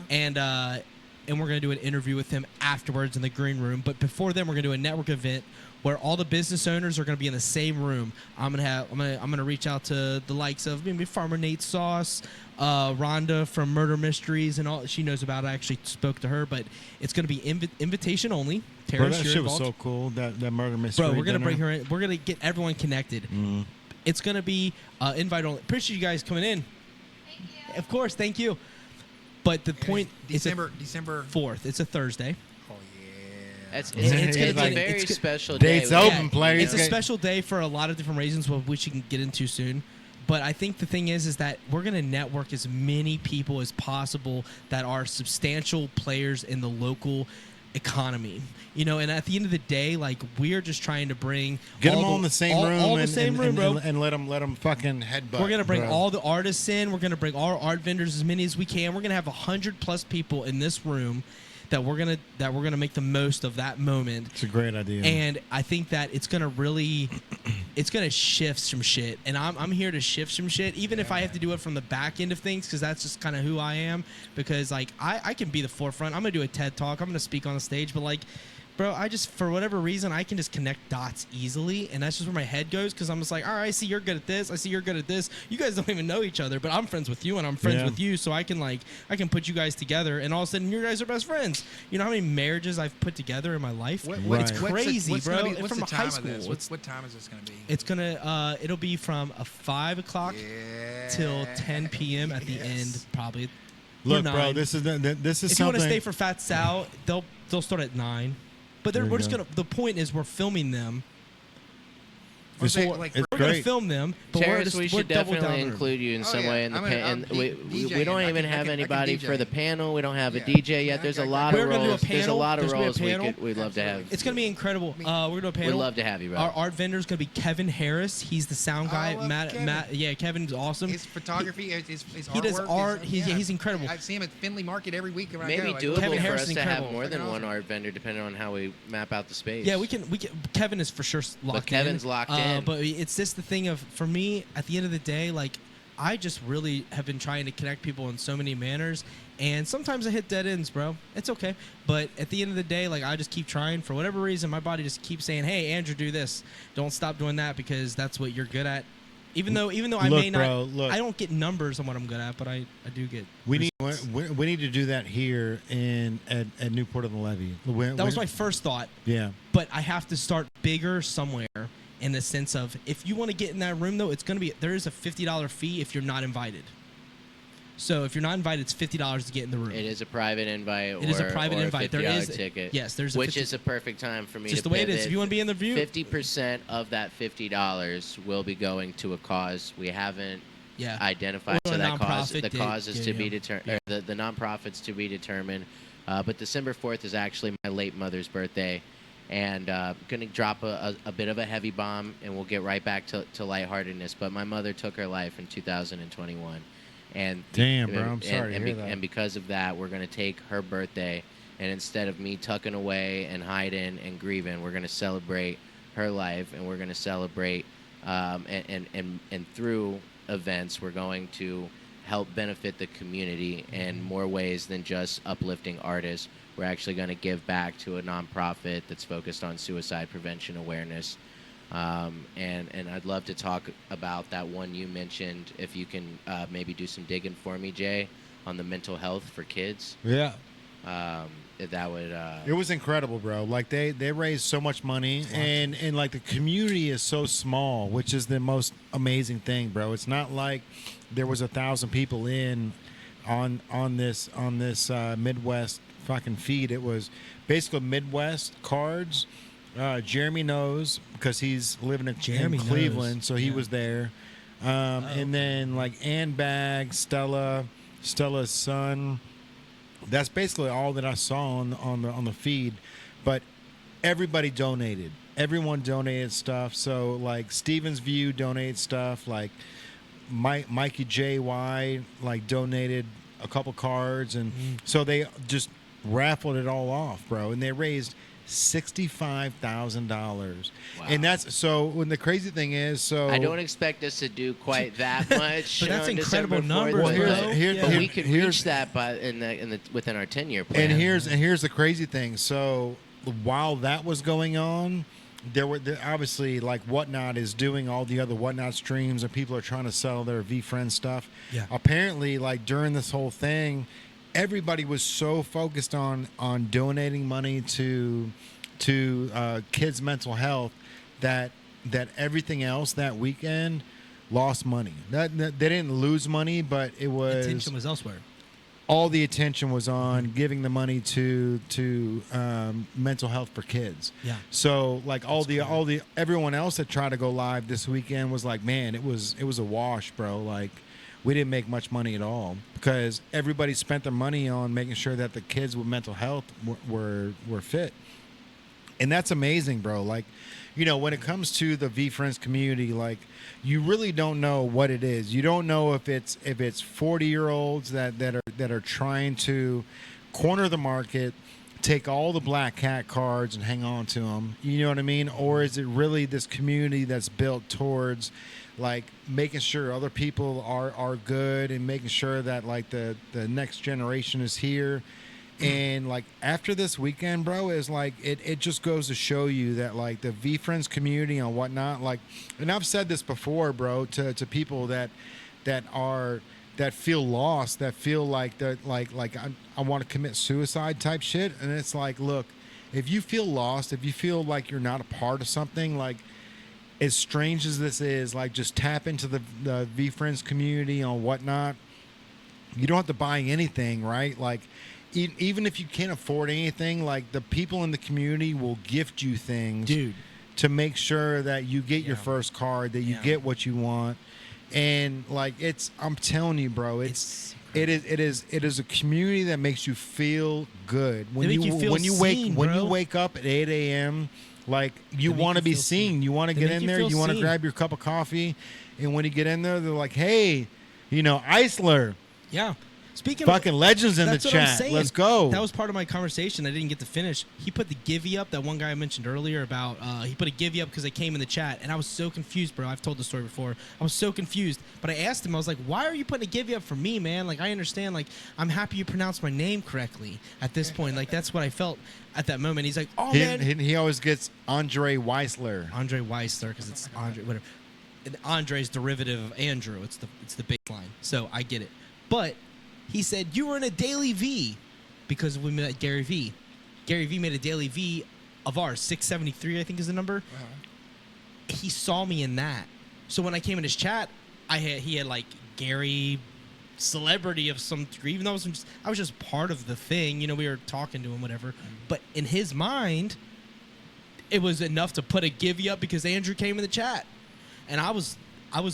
and we're going to do an interview with him afterwards in the green room. But before then, we're going to do a network event where all the business owners are going to be in the same room. I'm gonna reach out to the likes of maybe Farmer Nate Sauce, Rhonda from Murder Mysteries, and all she knows about. I actually spoke to her, but it's going to be invitation only. Tarris, bro, that shit was so cool. That Murder Mystery. Bro, we're gonna bring her in. We're gonna get everyone connected. It's gonna be invite only. Appreciate you guys coming in. Of course, thank you. But the point December is December 4th. It's a Thursday. Oh yeah. It's It's gonna gonna be be- a very it's special day. Dates We- open, players. It's a special day for a lot of different reasons, which you can get into soon. But I think the thing is that we're going to network as many people as possible that are substantial players in the local economy. You know, and at the end of the day, like, we're just trying to bring Get them all in the same room, all the and, same and, room, and, bro. and let them fucking headbutt. We're gonna bring bro. all the artists in. We're gonna bring our art vendors, as many as we can. We're gonna have 100+ people in this room that we're gonna make the most of that moment. It's a great idea. And I think that it's gonna shift some shit. And I'm here to shift some shit, even if I have to do it from the back end of things, because that's just kind of who I am. Because like I can be the forefront. I'm gonna do a TED talk. I'm gonna speak on the stage, but like, bro, I just, for whatever reason, I can just connect dots easily, and that's just where my head goes, because I'm just like, all right, I see you're good at this, I see you're good at this. You guys don't even know each other, but I'm friends with you, and I'm friends with you, so I can put you guys together, and all of a sudden, you guys are best friends. You know how many marriages I've put together in my life? Right. It's crazy, what's bro. Gonna be, what's from the time high of school. this? What time is this going to be? It's gonna, it'll be from 5 o'clock till 10 p.m. at the end, probably. Look, or bro, 9. this is If you something. want to stay for Fat Sal, they'll start at 9. But There you we're just go. gonna. The point is, we're filming them. It's, Or like- it's We're gonna great. film them. But we're Terrace, just, we we're should double definitely down. include you in Oh, some yeah. way in the I'm gonna- I'm and we DJing. don't I even can- have I can anybody for DJ. the panel. We don't have a Yeah. DJ yet. There's a lot of We're gonna do a roles. There's a panel. lot of There's gonna roles be a panel. we'd love to have. It's gonna be incredible. We're gonna do a We'd panel. love to have you, bro. Our art vendor is gonna be Kevin Harris. He's the sound guy. I love Matt. Kevin. Yeah, Kevin's awesome. His photography, his he does artwork, art. He's incredible. I see him at Finley Market every week when I Maybe go. doable Kevin for Harris us is to have incredible. more than Fucking one awesome. art vendor, depending on how we map out the space. Yeah, we can. Kevin is for sure locked in. Kevin's locked in. But it's just the thing of, for me, at the end of the day, like, I just really have been trying to connect people in so many manners, and sometimes I hit dead ends, bro. It's okay. But at the end of the day, like, I just keep trying. For whatever reason, my body just keeps saying, "Hey, Andrew, do this. Don't stop doing that, because that's what you're good at." Even though I Look, may not, bro, look. I don't get numbers on what I'm good at, but I do get. We need results. we need to do that here at Newport on the Levee. That was my first thought. yeah. But I have to start bigger somewhere, in the sense of, if you want to get in that room, though, there is a $50 fee if you're not invited. So if you're not invited, it's $50 to get in the room. It is a private invite. It is a private or invite. There $50 is ticket. yes, there's a which 50 is a perfect time for me just to the way it is. pivot. If you want to be in the view, 50% of that $50 will be going to a cause we haven't yeah, identified. Or So a that cause, nonprofit the did- cause is yeah, to yeah. be determined. The nonprofits to be determined. But December 4th is actually my late mother's birthday, and gonna drop a bit of a heavy bomb, and we'll get right back to lightheartedness. But my mother took her life in 2021, and Damn, bro, I'm sorry to hear that. And because of that, we're gonna take her birthday, and instead of me tucking away and hiding and grieving, we're gonna celebrate her life, and we're gonna celebrate, and through events, we're going to help benefit the community in more ways than just uplifting artists. We're actually going to give back to a nonprofit that's focused on suicide prevention awareness. And I'd love to talk about that one you mentioned, if you can maybe do some digging for me, Jay, on the mental health for kids. Yeah. That would... It was incredible, bro. Like, they raised so much money, and like, the community is so small, which is the most amazing thing, bro. It's not like there was 1,000 people in on this Midwest fucking feed. It was basically Midwest cards. Jeremy knows, because he's living in Jeremy Cleveland, knows. so he Yeah. was there. And then like Ann Bag, Stella's son. That's basically all that I saw on the feed, but everybody donated. Everyone donated stuff. So like Stevens View donated stuff. Like Mikey JY like donated a couple cards, and so they just raffled it all off, bro. And they raised $65,000. Wow. And that's so. When the crazy thing is, so I don't expect us to do quite that much. But that's on incredible December 4th, numbers, Well, here's- bro. here- Yeah. But we could here's- reach that within our 10-year plan. And here's the crazy thing. So while that was going on, there obviously, like, Whatnot is doing all the other Whatnot streams, and people are trying to sell their VFriend stuff. Yeah. Apparently, like, during this whole thing, everybody was so focused on donating money to kids' mental health that everything else that weekend lost money. That they didn't lose money, but it was Attention was elsewhere. all the attention was on giving the money to mental health for kids. Yeah. So like all the everyone else that tried to go live this weekend was like, man, it was a wash, bro. Like we didn't make much money at all because everybody spent their money on making sure that the kids with mental health were fit. And that's amazing, bro. Like, you know, when it comes to the V-Friends community, like you really don't know what it is. You don't know if it's 40-year-olds that are trying to corner the market, take all the black cat cards and hang on to them. You know what I mean? Or is it really this community that's built towards like making sure other people are good and making sure that like the next generation is here? And like after this weekend, bro, is like it just goes to show you that like the V-Friends community and whatnot, like, and I've said this before, bro, to people that feel lost, that feel like that like I want to commit suicide type shit. And it's like, look, if you feel lost, if you feel like you're not a part of something, like as strange as this is, like just tap into the V-Friends community and whatnot. You don't have to buy anything, right? Like even if you can't afford anything, like the people in the community will gift you things, dude, to make sure that you get your first card, that you get what you want. And like I'm telling you, bro, it is a community that makes you feel good when you wake up at 8 a.m. Like you want to be seen, you want to get in there, you want to grab your cup of coffee, and when you get in there, they're like, hey, you know, Eisler. Yeah. Speaking fucking of, legends in the that's what I'm chat. saying. Let's go. That was part of my conversation. I didn't get to finish. He put the givey up, that one guy I mentioned earlier about, he put a givey up because they came in the chat, and I was so confused, bro. I've told the story before. I was so confused. But I asked him, I was like, why are you putting a givey up for me, man? Like, I understand. Like, I'm happy you pronounced my name correctly at this point. Like, that's what I felt at that moment. He's like, oh, man. He always gets Andre Weisler. Andre Weisler, because it's Andre, whatever. And Andre's derivative of Andrew. It's the baseline. So I get it. But he said, you were in a daily V because we met Gary V. Gary V made a daily V of ours, 673, I think is the number. Uh-huh. He saw me in that. So when I came in his chat, he had like Gary, celebrity of some degree, even though I was just part of the thing. You know, we were talking to him, whatever. Mm-hmm. But in his mind, it was enough to put a givey up because Andrew came in the chat. And I was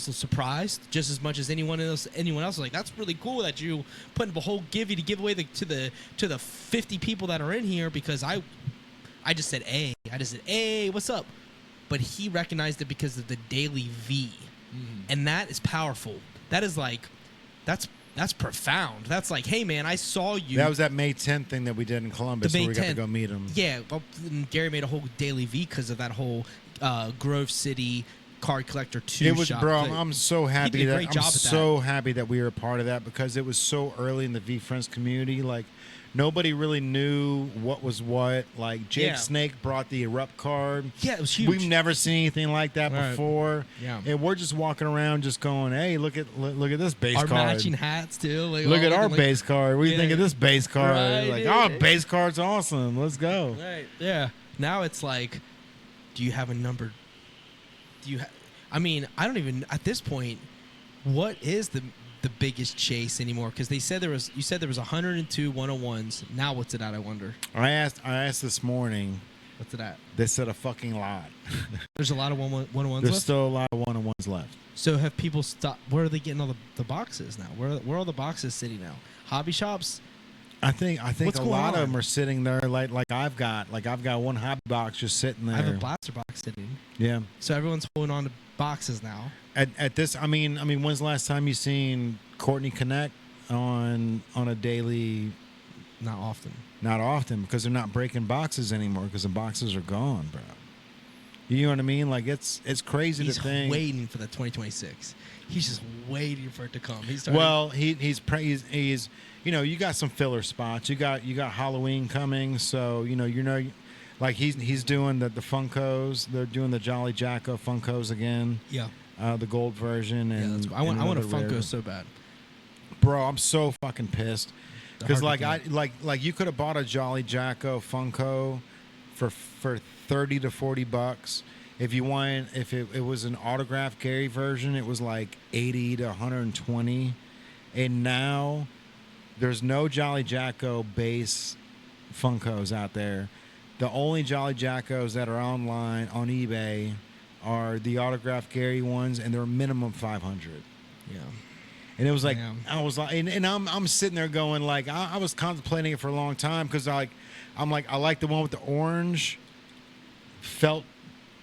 surprised just as much as anyone else. Like, that's really cool that you put up a whole givey to give away to the 50 people that are in here, because I just said, hey, hey, what's up? But he recognized it because of the daily V. Mm-hmm. And that is powerful. That is like, that's profound. That's like, hey, man, I saw you. That was that May 10th thing that we did in Columbus, where we got to go meet him. Yeah, well, Gary made a whole daily V because of that whole Grove City Card Collector 2 it was shop. Bro, I'm so happy that that we were a part of that, because it was so early in the V-Friends community. Like nobody really knew what was what. Like Jake Snake brought the Erupt card. Yeah, it was huge. We've never seen anything like that before. Yeah, and we're just walking around just going, hey, look at this base our card. Our matching hats too. Like, look at our base card. What do you think of this base card? Right, like, oh, base card's awesome. Let's go. Right. Yeah. Now it's like, do you have a number? I mean, I don't even at this point. What is the biggest chase anymore? Because you said there was 102 101s. Now what's it at? I wonder. I asked this morning. What's it at? They said a fucking lot. There's a lot of 101s. There's left? still a lot of 101s left. So have people stopped? Where are they getting all the boxes now? Where are all the boxes sitting now? Hobby shops. I think a lot of them are sitting there like I've got one hobby box just sitting there. I have a blaster box sitting. Yeah. So everyone's holding on to boxes now. At this, I mean, when's the last time you seen Courtney Connect on a daily? Not often. Not often, because they're not breaking boxes anymore, because the boxes are gone, bro. You know what I mean? Like it's crazy to think. He's waiting for the 2026. He's just waiting for it to come. He's you know, you got some filler spots. You got Halloween coming, so you know, like he's doing the Funkos. They're doing the Jolly Jacko Funkos again. Yeah. The gold version, and I want a Funko rare. so bad. Bro, I'm so fucking pissed because like you could have bought a Jolly Jacko Funko for $30 to $40, If you want, if it was an autographed Gary version, it was like 80 to 120. And now there's no Jolly Jacko base Funkos out there. The only Jolly Jackos that are online on eBay are the autographed Gary ones, and they're minimum 500. Yeah. And it was like, Damn. I was like, and I'm sitting there going like, I was contemplating it for a long time because I'm like, I like the one with the orange felt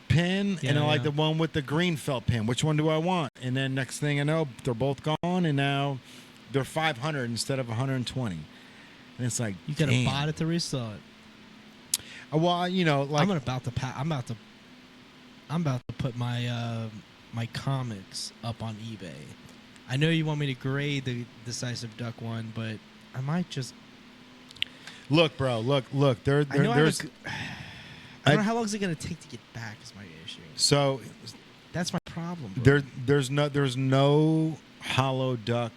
pin, Yeah, and I like yeah. the one with the green felt pin. Which one do I want? And then next thing I know, they're both gone, and now they're 500 instead of 120. And it's like, You could have damn. bought it to resell it. Well, you know, like I'm about to put my my comics up on eBay. I know you want me to grade the Decisive Duck one, but I might just. look, bro, look. I know There's I don't know how long is it gonna take to get back. Is my issue. so That's my problem. Bro. there's no Hollow Duck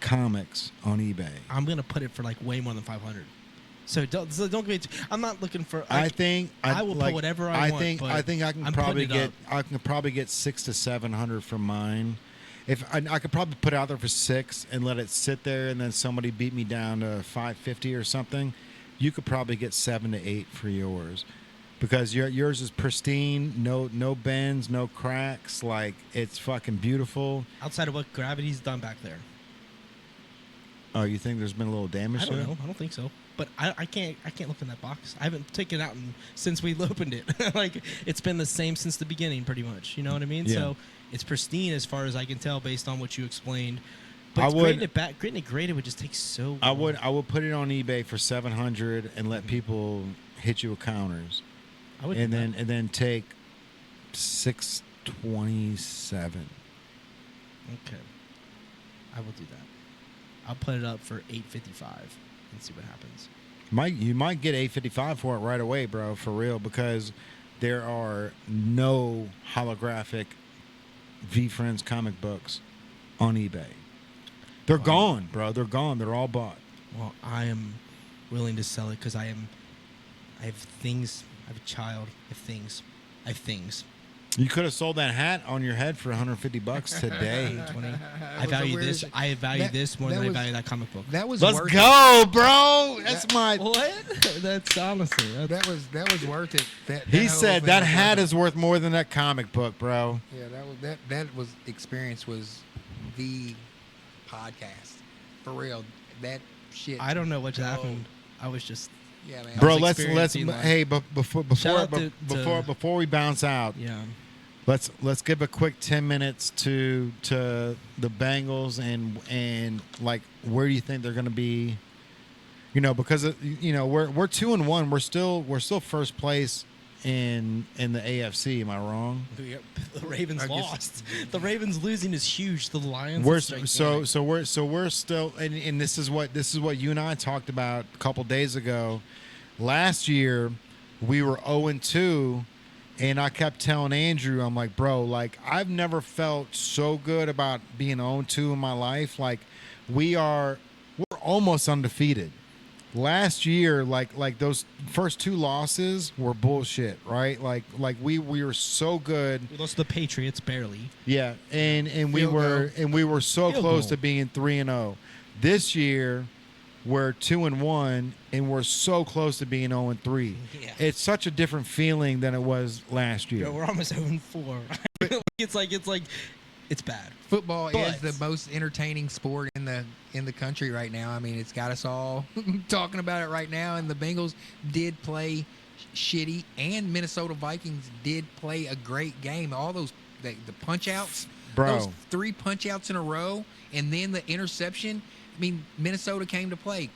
comics on eBay. I'm gonna put it for like way more than 500. So don't give me. I'm not looking for. I think I will put whatever I want, think but I think I can I'm probably putting it get up. 600 to 700 from mine. If I could probably put it out there for 6 and let it sit there, and then somebody beat me down to 550 or something, you could probably get 7 to 8 for yours, because yours is pristine, no bends, no cracks, like it's fucking beautiful. Outside of what Gravity's done back there. Oh, you think there's been a little damage I to don't it? know. I don't think so. But I can't look in that box. I haven't taken it out since we opened it. Like it's been the same since the beginning, pretty much. You know what I mean? Yeah. So it's pristine as far as I can tell, based on what you explained. But I would- getting it graded would just take so. I long. would put it on eBay for 700 and let people hit you with counters, I would. and do that. then take 627. Okay. I will do that. I'll put it up for $8.55 and see what happens. You might get $8.55 for it right away, bro, for real, because there are no holographic V-Friends comic books on eBay. They're gone, bro. They're gone. They're all bought. Well, I am willing to sell it because I have things. I have a child. I have things. You could have sold that hat on your head for $150 today. 20. was I value a weird- this. I value this more that than was- I value that comic book. That was Let's worth go, bro. That's my. What? That's honestly. it. That was worth it. He whole said thing that was hat worth it. is worth more than that comic book, bro. Yeah, that was experience was the podcast for real. That shit. I don't know what just happened. I was just. Yeah, man. Bro, was let's experiencing life. hey, but before Shout out to- before we bounce out, Yeah. let's give a quick 10 minutes to the Bengals and like where do you think they're going to be? You know, because you know we're 2-1. We're still first place in the AFC. Am I wrong? The Ravens I guess- lost. The Ravens losing is huge. The Lions. We're is gigantic. so we're still and this is what you and I talked about a couple days ago. Last year we were 0-2, and I kept telling Andrew, I'm like, bro, like I've never felt so good about being 0-2 in my life. Like we're almost undefeated. Last year, like those first 2 losses were bullshit, right? Like we were so good. We lost to the Patriots barely. Yeah, and we Field were so Field close goal. to being 3-0. This year, we're 2-1, and we're so close to being 0-3. Yeah. It's such a different feeling than it was last year. Yo, we're almost 0-4. It's like it's bad. Football is But- the most entertaining sport in the country right now. I mean, it's got us all talking about it right now. And the Bengals did play shitty, and Minnesota Vikings did play a great game. All those the punch outs, Bro. those 3 punch outs in a row, and then the interception. I mean, Minnesota came to play.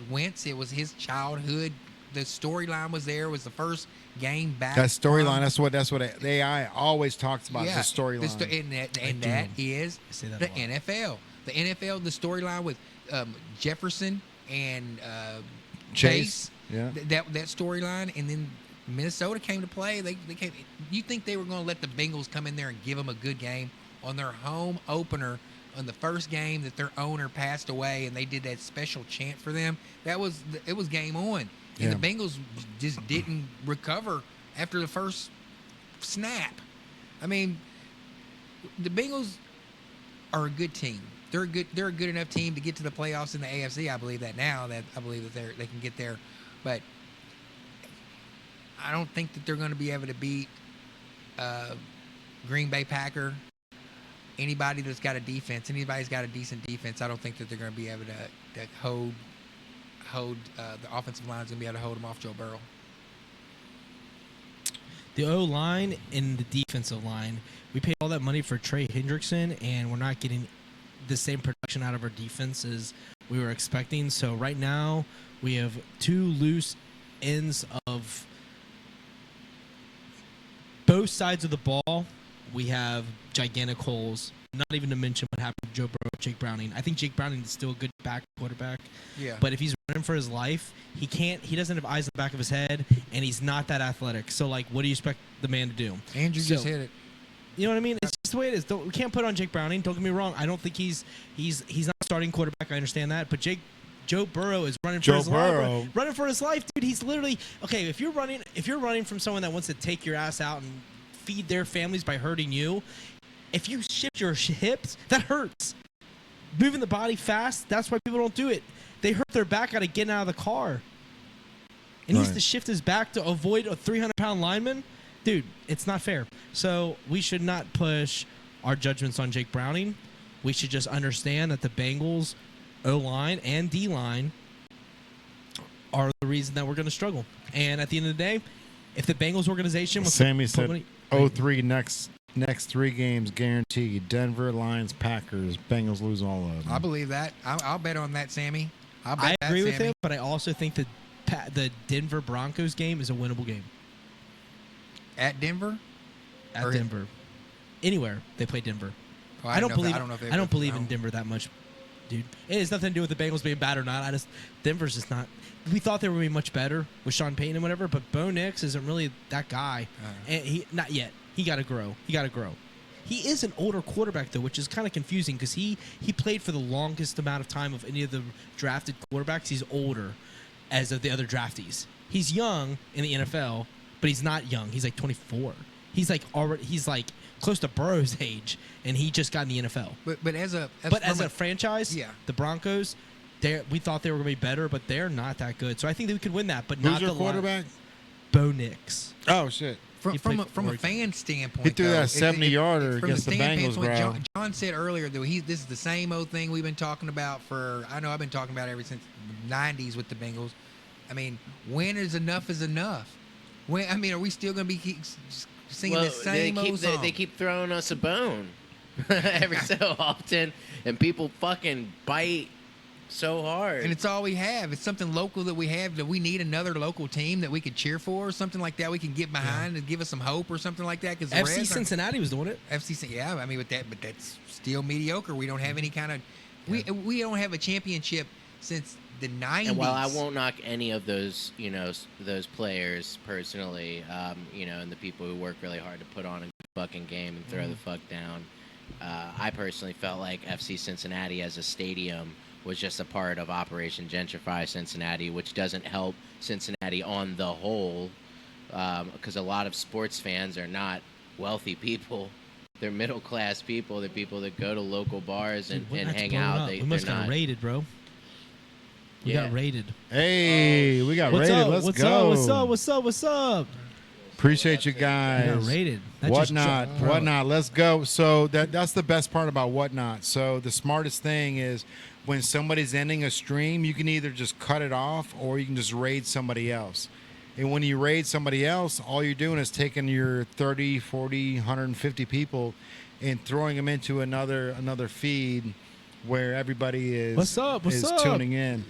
Wentz, it was his childhood. The storyline was there. It was the first game back. That storyline, from- that's what AI always talks about, the the storyline. and do. that is I say that the a lot. NFL. The NFL, the storyline with Jefferson and Chase. Yeah. That storyline, and then Minnesota came to play. They came. You think they were going to let the Bengals come in there and give them a good game on their home opener on the first game that their owner passed away, and they did that special chant for them? It was game on, and Yeah. the Bengals just didn't recover after the first snap. I mean, the Bengals are a good team. They're a good enough team to get to the playoffs in the AFC. I believe that now. I believe that they can get there, but I don't think that they're going to be able to beat Green Bay Packer. Anybody that's got a defense, anybody's got a decent defense, I don't think that they're going to be able to hold the offensive line's going to be able to hold them off Joe Burrow. The O-line and the defensive line, we paid all that money for Trey Hendrickson, and we're not getting the same production out of our defense as we were expecting. So right now, we have two loose ends of both sides of the ball. We have gigantic holes. Not even to mention what happened to Joe Burrow, Jake Browning. I think Jake Browning is still a good quarterback. Yeah. But if he's running for his life, he doesn't have eyes in the back of his head, and he's not that athletic. So, like, what do you expect the man to do? Andrew just hit it. You know what I mean? It's just the way it is. We can't put on Jake Browning. Don't get me wrong. I don't think he's not a starting quarterback. I understand that. But Joe Burrow is running for his life. Running for his life, dude. He's literally okay. If you're running from someone that wants to take your ass out and feed their families by hurting you, if you shift your hips, that hurts. Moving the body fast, that's why people don't do it. They hurt their back out of getting out of the car. And he needs to shift his back to avoid a 300-pound lineman. Dude, it's not fair. So we should not push our judgments on Jake Browning. We should just understand that the Bengals O-line and D-line are the reason that we're going to struggle. And at the end of the day, if the Bengals organization was Sammy said 0-3 next 3 games guaranteed. Denver, Lions, Packers. Bengals lose all of them. I believe that. I'll bet on that, Sammy. I agree with him, but I also think that the Denver Broncos game is a winnable game. At Denver? At Denver. Anywhere they play Denver. Oh, I don't believe in Denver that much, dude. It has nothing to do with the Bengals being bad or not. Denver's just not. We thought they were going to be much better with Sean Payton and whatever, but Bo Nix isn't really that guy. And he not yet. He got to grow. He is an older quarterback, though, which is kind of confusing because he played for the longest amount of time of any of the drafted quarterbacks. He's older as of the other draftees. He's young in the NFL, but he's not young. He's like 24. He's like close to Burrow's age, and he just got in the NFL. But as a franchise, yeah, the Broncos, we thought they were going to be better, but they're not that good. So I think that we could win that, but Who's not your the quarterback? Bo Nix. Oh shit. From a fan standpoint, he threw that 70-yarder against the Bengals, bro. John said earlier that this is the same old thing we've been talking about I know I've been talking about it ever since the 90s with the Bengals. I mean, when is enough is enough? Are we still going to be singing the same old song? They keep throwing us a bone every so often, and people fucking bite so hard. And it's all we have. It's something local that we have. That we need another local team that we could cheer for, or something like that. We can get behind and give us some hope, or something like that. Because FC Cincinnati was doing it. Yeah. I mean, but that's still mediocre. We don't have any kind of. We don't have a championship since the 90s. And while I won't knock any of those, those players personally, and the people who work really hard to put on a fucking game and throw the fuck down, I personally felt like FC Cincinnati as a stadium was just a part of Operation Gentrify Cincinnati, which doesn't help Cincinnati on the whole, because a lot of sports fans are not wealthy people. They're middle-class people. They're people that go to local bars and hang out. We must got raided, bro. We got raided. Hey, we got raided. Let's go. What's up? Appreciate you guys. We got raided. Whatnot. Let's go. So that's the best part about Whatnot. So the smartest thing is when somebody's ending a stream, you can either just cut it off or you can just raid somebody else. And when you raid somebody else, all you're doing is taking your 30, 40, 150 people and throwing them into another feed where everybody is tuning in.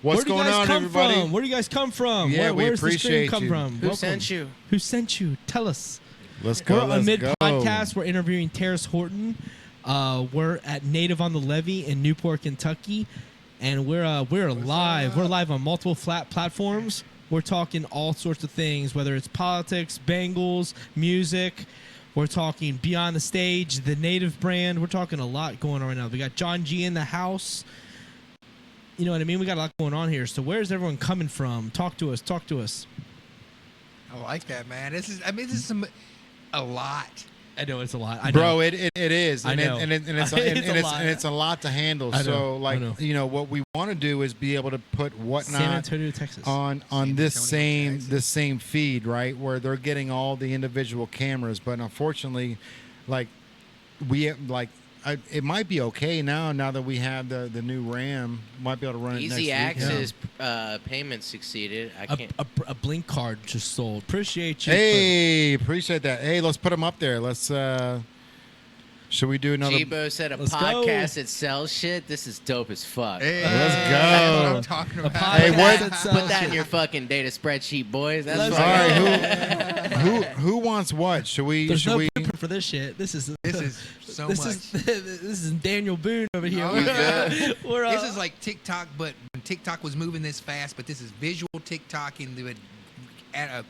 What's going on, everybody? Where do you guys come from? Yeah, we where's appreciate the stream come from? Who sent you? Who sent you? Tell us. Let's go. We're a mid-podcast. We're interviewing Tarris Horton. We're at Native on the Levee in Newport, Kentucky, and we're live. We're live on multiple platforms. We're talking all sorts of things, whether it's politics, Bengals, music. We're talking Beyond the Stage, the Native brand. We're talking a lot going on right now. We got John G in the house. You know what I mean? We got a lot going on here. So where's everyone coming from? Talk to us. I like that, man. This is some. a lot. I know it's a lot. I know. Bro, it is, I and know. it's a lot to handle. I know. So, I like, know. what we want to do is be able to put San whatnot Antonio, Texas. on San this Antonio, same Texas. feed, right, where they're getting all the individual cameras. But unfortunately, like it might be okay now that we have the new RAM. Might be able to run it next Easy week. access payment succeeded. I can't. A Blink card just sold. Appreciate you. Hey, appreciate that. Hey, let's put them up there. Let's. Should we do another? Jibo said a Let's podcast that sells shit. This is dope as fuck. Hey, Let's That's what go. I'm talking A about. podcast Hey, what- that sells Put that in shit. your fucking data spreadsheet, boys. That's Let's All fucking right, who wants what? Should we? There's should no we? blueprint for this shit. This is so this much. is this is Daniel Boone over here. Oh, We're, we're, This is like TikTok, but when TikTok was moving this fast, but this is visual TikTok into a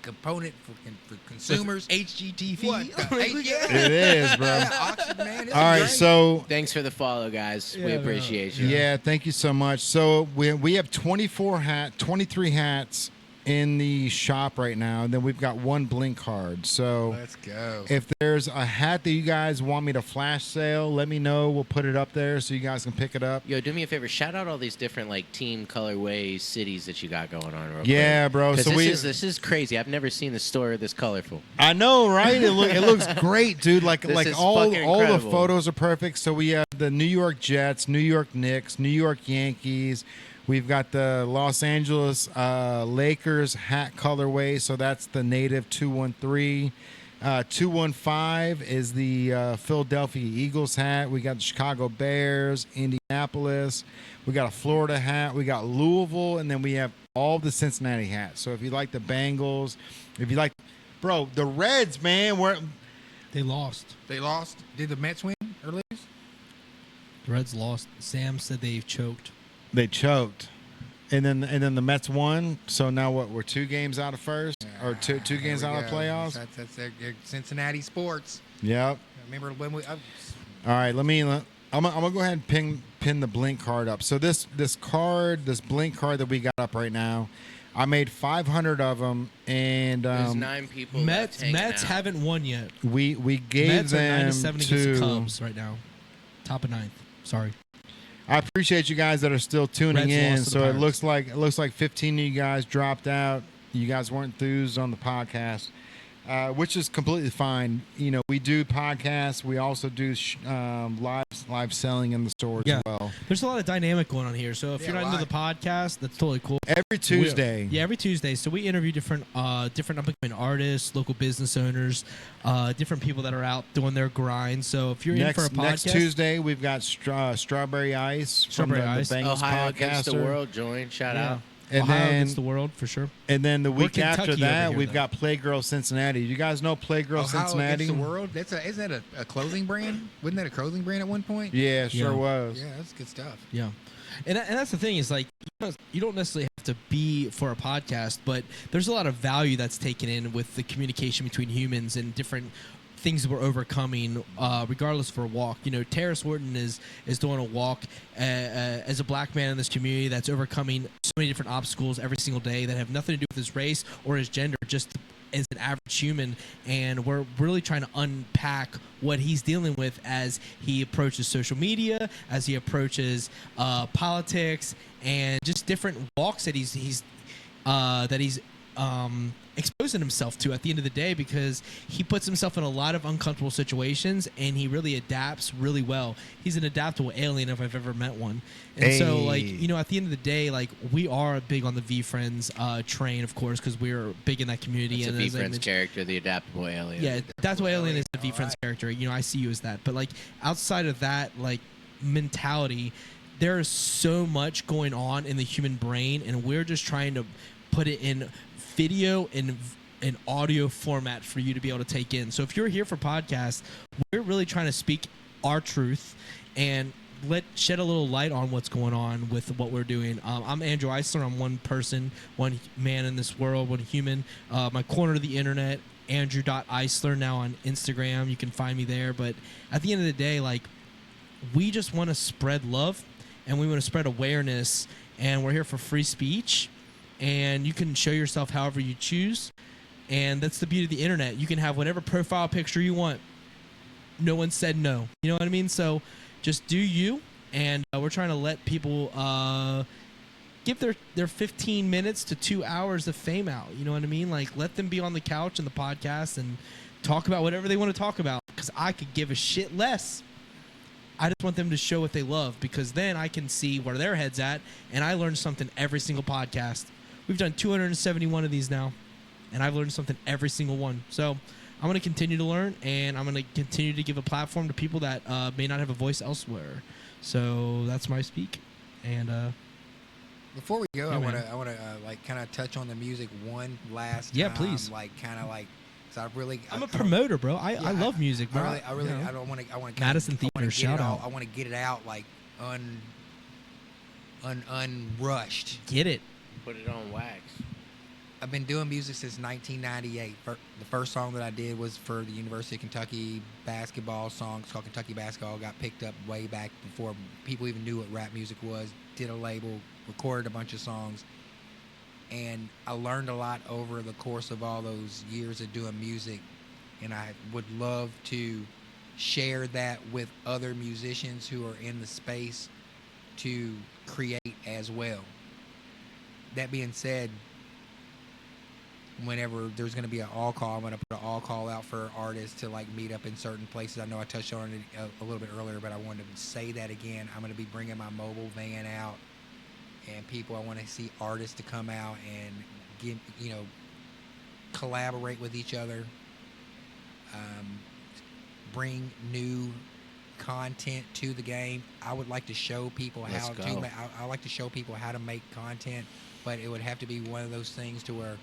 component for consumers. HGTV. What the- yeah. It is, bro. Yeah, Oxford, man, this All is right, great. so Thanks for the follow, guys. We Yeah, appreciate you. yeah, thank you so much. So we have 23 hats in the shop right now, and then we've got one Blink card. So Let's go. if there's a hat that you guys want me to flash sale, let me know. We'll put it up there so you guys can pick it up. Yo, do me a favor. Shout out all these different like team colorway cities that you got going on. Real Yeah, quick. bro. 'Cause So this is crazy. I've never seen the store this colorful. I know, right? It looks great, dude. Like This is all fucking the incredible. photos are perfect. So we have the New York Jets, New York Knicks, New York Yankees. We've got the Los Angeles Lakers hat colorway. So that's the native 213. 215 is the Philadelphia Eagles hat. We got the Chicago Bears, Indianapolis. We got a Florida hat. We got Louisville, and then we have all the Cincinnati hats. So if you like the Bengals, if you like, bro, the Reds, man, They lost. They lost. Did the Mets win or lose? The Reds lost. Sam said they've choked. they choked, and then the Mets won. So now what? We're 2 games out of first, or two Here games we out of go. playoffs. That's their Cincinnati sports. Yep. Remember when we? All right, I'm gonna go ahead and pin the Blink card up. So this Blink card that we got up right now, I made 500 of them, and There's 9 people. Mets left hanging out. haven't won yet. we gave Mets are them 9-7 against the to. Cubs right now. Top of 9th. Sorry. I appreciate you guys that are still tuning Reds in. lost to the So it Pirates. looks like 15 of you guys dropped out. You guys weren't enthused on the podcast, which is completely fine. We do podcasts. We also do live selling in the store Yeah. as well. There's a lot of dynamic going on here. So if Yeah, you're not into live. the podcast, that's totally cool. Every Tuesday. Yeah, every Tuesday. So we interview different up-and-coming artists, local business owners, different people that are out doing their grind. So if you're in for a podcast, Next Tuesday, we've got Strawberry Ice Strawberry from Ice. the Bengals Ohio against the podcaster. world. Join. Shout yeah. out. And Ohio then- against the world for sure. And then the We're week after Kentucky that, over here, we've though. got Playgirl Cincinnati. You guys know Playgirl Ohio Cincinnati? against the world. Isn't that a clothing brand? Wasn't that a clothing brand at one point? Yeah, sure Yeah. was. Yeah, that's good stuff. Yeah, and that's the thing is like you don't necessarily have to be for a podcast, but there's a lot of value that's taken in with the communication between humans and different things that we're overcoming, regardless for a walk. Tarris Horton is doing a walk as a black man in this community that's overcoming so many different obstacles every single day that have nothing to do with his race or his gender, just as an average human. And we're really trying to unpack what he's dealing with as he approaches social media, as he approaches politics, and just different walks that he's exposing himself to at the end of the day, because he puts himself in a lot of uncomfortable situations and he really adapts really well. He's an adaptable alien if I've ever met one. And so like, at the end of the day, like we are big on the V-Friends train, of course, because we're big in that community. It's a and as I V-Friends mentioned- character, the adaptable alien. yeah, that's what Alien is, the V-Friends character. I see you as that. But like outside of that, like mentality, there is so much going on in the human brain, and we're just trying to put it in video and an audio format for you to be able to take in. So if you're here for podcasts, we're really trying to speak our truth and shed a little light on what's going on with what we're doing. I'm Andrew Eisler. I'm one person, one man in this world, one human. My corner of the internet, Andrew.Eisler, now on Instagram. You can find me there. But at the end of the day, like, we just want to spread love and we want to spread awareness, and we're here for free speech, and you can show yourself however you choose. And that's the beauty of the internet. You can have whatever profile picture you want. No one said no. You know what I mean? So just do you. And we're trying to let people give their 15 minutes to 2 hours of fame out. You know what I mean? Like, let them be on the couch and the podcast and talk about whatever they want to talk about, because I could give a shit less. I just want them to show what they love, because then I can see where their head's at, and I learn something every single podcast. We've done 271 of these now, and I've learned something every single one. So I'm going to continue to learn, and I'm going to continue to give a platform to people that may not have a voice elsewhere. So that's my speak. And before we go, yeah, I want to like kind of touch on the music one last Yeah, time. please. Like kind of like, so I'm a promoter, bro. I love music, bro. I really, you know. I don't want to. I want to Madison Theater, shout out. I want to get it out like unrushed. Get it. Put it on wax. I've been doing music since 1998. The first song that I did was for the University of Kentucky basketball song. It's called Kentucky Basketball. Got picked up way back before people even knew what rap music was. Did a label, recorded a bunch of songs, and I learned a lot over the course of all those years of doing music. And I would love to share that with other musicians who are in the space to create as well. That being said, whenever there's going to be an all call, I'm going to put an all call out for artists to like meet up in certain places. I know I touched on it a little bit earlier, but I wanted to say that again. I'm going to be bringing my mobile van out, and people, I want to see artists to come out and give, collaborate with each other, bring new content to the game. I would like to show people I like to show people how to make content, but it would have to be one of those things to where,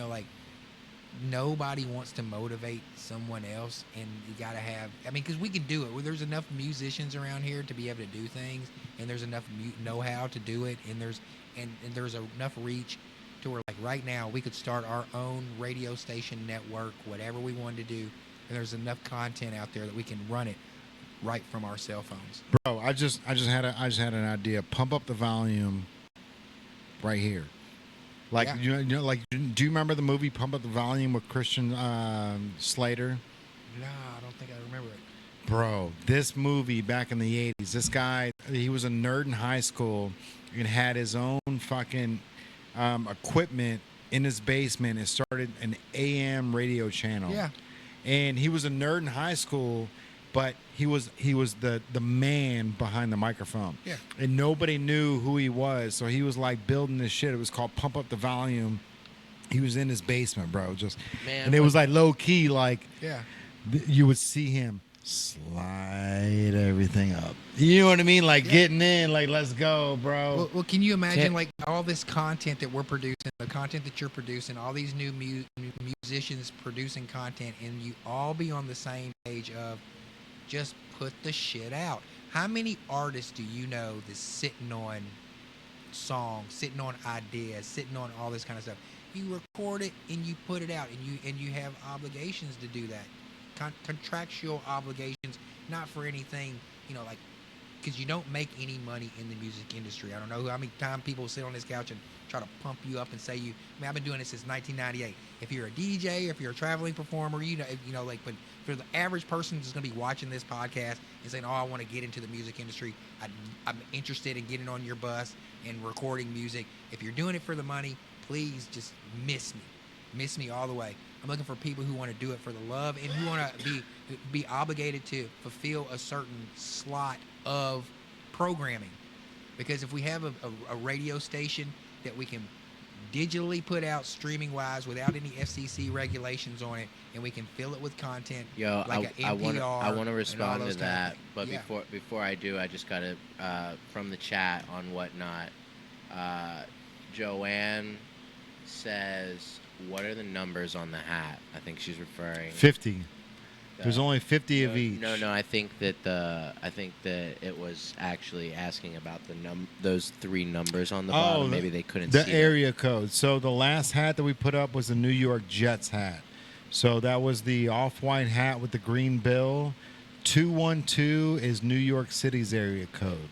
like, nobody wants to motivate someone else, and you gotta have, because we can do it. There's enough musicians around here to be able to do things, and there's enough know-how to do it, and there's enough reach to where, like, right now we could start our own radio station network, whatever we wanted to do, and there's enough content out there that we can run it right from our cell phones. Bro, I just had an idea. Pump up the volume right here. Like, Yeah. Do you remember the movie Pump Up the Volume with Christian Slater? No, I don't think I remember it. Bro, this movie back in the 80s, this guy, he was a nerd in high school and had his own fucking equipment in his basement and started an AM radio channel. Yeah. And he was a nerd in high school, but he was the man behind the microphone. Yeah. And nobody knew who he was, so he was like building this shit. It was called Pump Up the Volume. He was in his basement, bro. And it was like low key, like, Yeah. You would see him slide everything up. You know what I mean? Like, getting in, like, let's go, bro. Well, can you imagine, like, all this content that we're producing, the content that you're producing, all these new musicians producing content, and you all be on the same page of just put the shit out. How many artists do you know that's sitting on songs, sitting on ideas, sitting on all this kind of stuff? You record it and you put it out, and you have obligations to do that. Contractual obligations, not for anything, like, because you don't make any money in the music industry. I don't know how many times people sit on this couch and try to pump you up and say I've been doing this since 1998. If you're a DJ, if you're a traveling performer, but for the average person who's going to be watching this podcast and saying, I want to get into the music industry, I'm interested in getting on your bus and recording music. If you're doing it for the money, please just miss me all the way. I'm looking for people who want to do it for the love and who want to be obligated to fulfill a certain slot of programming. Because if we have a radio station that we can digitally put out streaming wise without any FCC regulations on it, and we can fill it with content, like an NPR, I want to respond to that, but yeah. before I do, I just gotta from the chat on Whatnot. Joanne says, "What are the numbers on the hat?" I think she's referring 50. There's only 50 of each. No, I think that it was actually asking about those three numbers on the bottom. Maybe they couldn't see the area them. code. So the last hat that we put up was the New York Jets hat. So that was the off-white hat with the green bill. 212 is New York City's area code.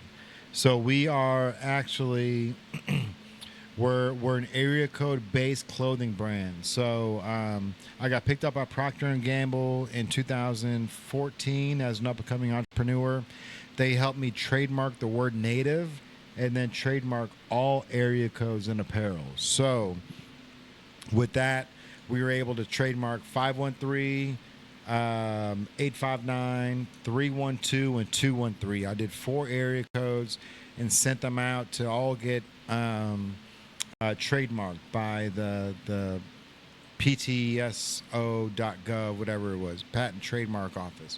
So we are actually We're an area code based clothing brand. So I got picked up by Procter and Gamble in 2014 as an up and coming entrepreneur. They helped me trademark the word native and then trademark all area codes and apparel. So with that, we were able to trademark 513, 859, 312, and 213. I did 4 area codes and sent them out to all get trademarked by the PTSO.gov, whatever it was, Patent Trademark Office.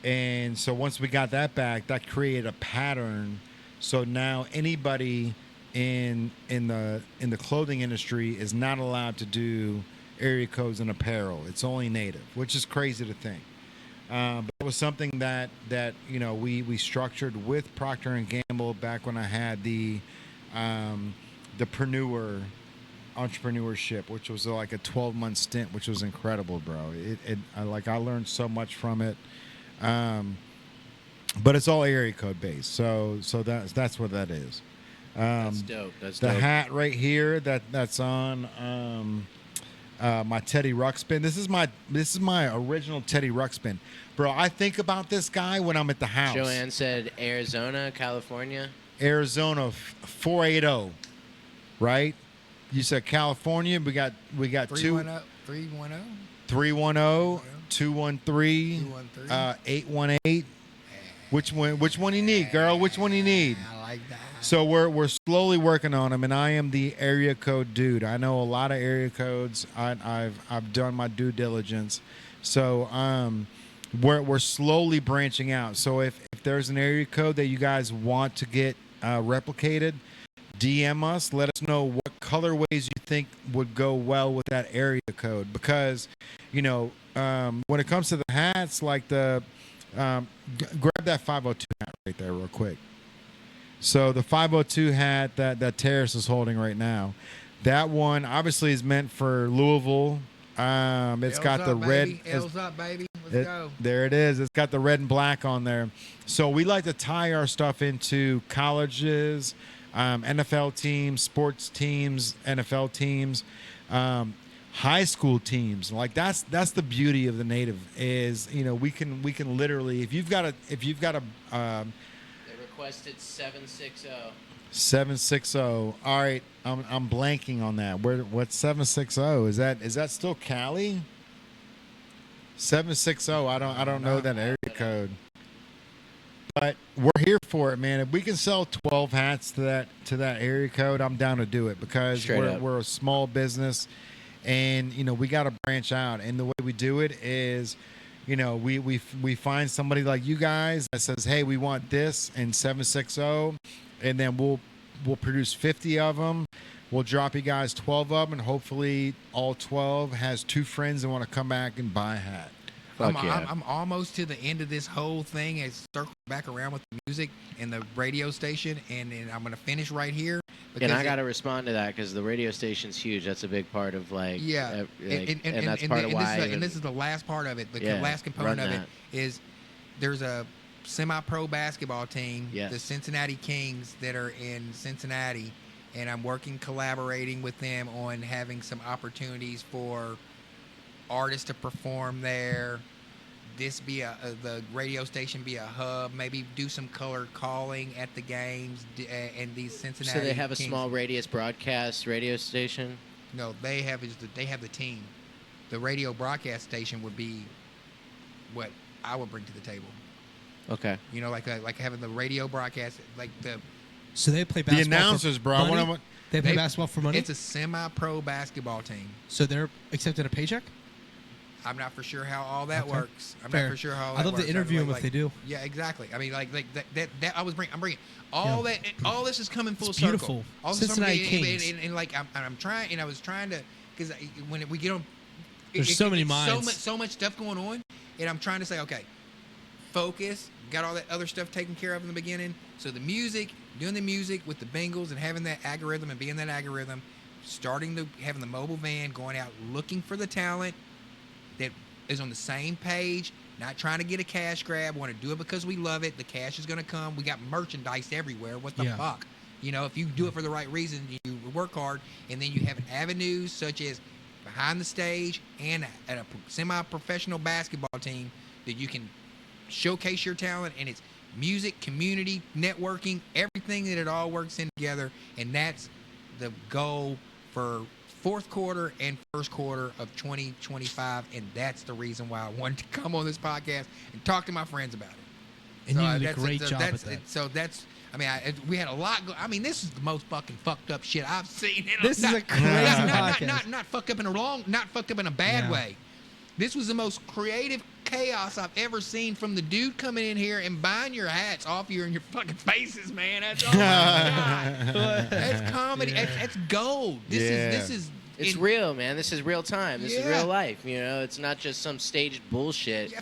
And so once we got that back, that created a pattern. So now anybody in the clothing industry is not allowed to do area codes and apparel. It's only native, which is crazy to think. But it was something that we structured with Procter and Gamble back when I had the entrepreneurship, which was like a 12-month stint, which was incredible, bro. I learned so much from it. But it's all area code based, so that's what that is. That's dope. That's the dope. hat right here that's on my Teddy Ruxpin. This is my original Teddy Ruxpin, bro. I think about this guy when I'm at the house. Joanne said Arizona, California. Arizona 480, right? You said California. We got 310. 310, 213, 818. Which one you need, girl? Which one you need? I like that. So we're slowly working on them, and I am the area code dude. I know a lot of area codes. I've done my due diligence. So we're slowly branching out. So if there's an area code that you guys want to get replicated, DM us. Let us know what colorways you think would go well with that area code, because when it comes to the hats, like grab that 502 hat right there real quick. So the 502 hat that Tarris is holding right now, that one obviously is meant for Louisville. It's got the red. L's up, baby. Let's go. There it is. It's got the red and black on there. So we like to tie our stuff into colleges, NFL teams, sports teams, NFL teams, high school teams. Like that's the beauty of the native is we can literally if you've got a They requested 760. 760. All right, I'm blanking on that. What's 760? Is that still Cali? 760. I don't know that area code. But we're here for it, man. If we can sell 12 hats to that area code, I'm down to do it, because we're a small business, and we got to branch out. And the way we do it is, we find somebody like you guys that says, "Hey, we want this in 760," and then we'll produce 50 of them. We'll drop you guys 12 of them, and hopefully all 12 has 2 friends that want to come back and buy a hat. I'm almost to the end of this whole thing and circle back around with the music and the radio station, and then I'm gonna finish right here. And I gotta respond to that, because the radio station's huge. That's a big part of and that's part of why. And this is the last part of it. The last component of it is there's a semi-pro basketball team, the Cincinnati Kings, that are in Cincinnati, and I'm collaborating with them on having some opportunities for artists to perform there. This be the radio station be a hub. Maybe do some color calling at the games and these Cincinnati. So they have a Kings. small radius broadcast radio station. No, they have the team. The radio broadcast station would be what I would bring to the table. Okay. Like having the radio broadcast, like the. So they play basketball. The announcers, bro. They play basketball for money. It's a semi-pro basketball team. So they're accepting a paycheck. I'm not for sure how all that works. I'm Fair. not for sure how all that I'd love works. to interview them if they do. Yeah, exactly. I mean, like that I'm bringing all that. All this is coming full It's circle. beautiful. All Cincinnati Kings. And like I'm trying, and I was trying to, because when we get on, There's so many minds. so much stuff going on, and I'm trying to say, okay, focus. Got all that other stuff taken care of in the beginning. So the music, doing the music with the Bengals and having that algorithm and being that algorithm, having the mobile van, going out looking for the talent that is on the same page, not trying to get a cash grab, want to do it because we love it. The cash is going to come. We got merchandise everywhere. What the fuck? You know, if you do it for the right reason, you work hard, and then you have avenues such as behind the stage and at a semi-professional basketball team that you can showcase your talent, and it's music, community, networking, everything that it all works in together, and that's the goal for fourth quarter and first quarter of 2025, and that's the reason why I wanted to come on this podcast and talk to my friends about it. And you did a great job at that. So that's, I mean, we had a lot. I mean, this is the most fucking fucked up shit I've seen. This is a crazy podcast. Not fucked up in not fucked up in a bad Yeah. way. This was the most creative chaos I've ever seen, from the dude coming in here and buying your hats off you and your fucking faces, man. That's, oh my God. That's comedy. Yeah. That's gold. This is It's real, man. This is real time. This is Yeah. real life. You know, it's not just some staged bullshit. Yeah,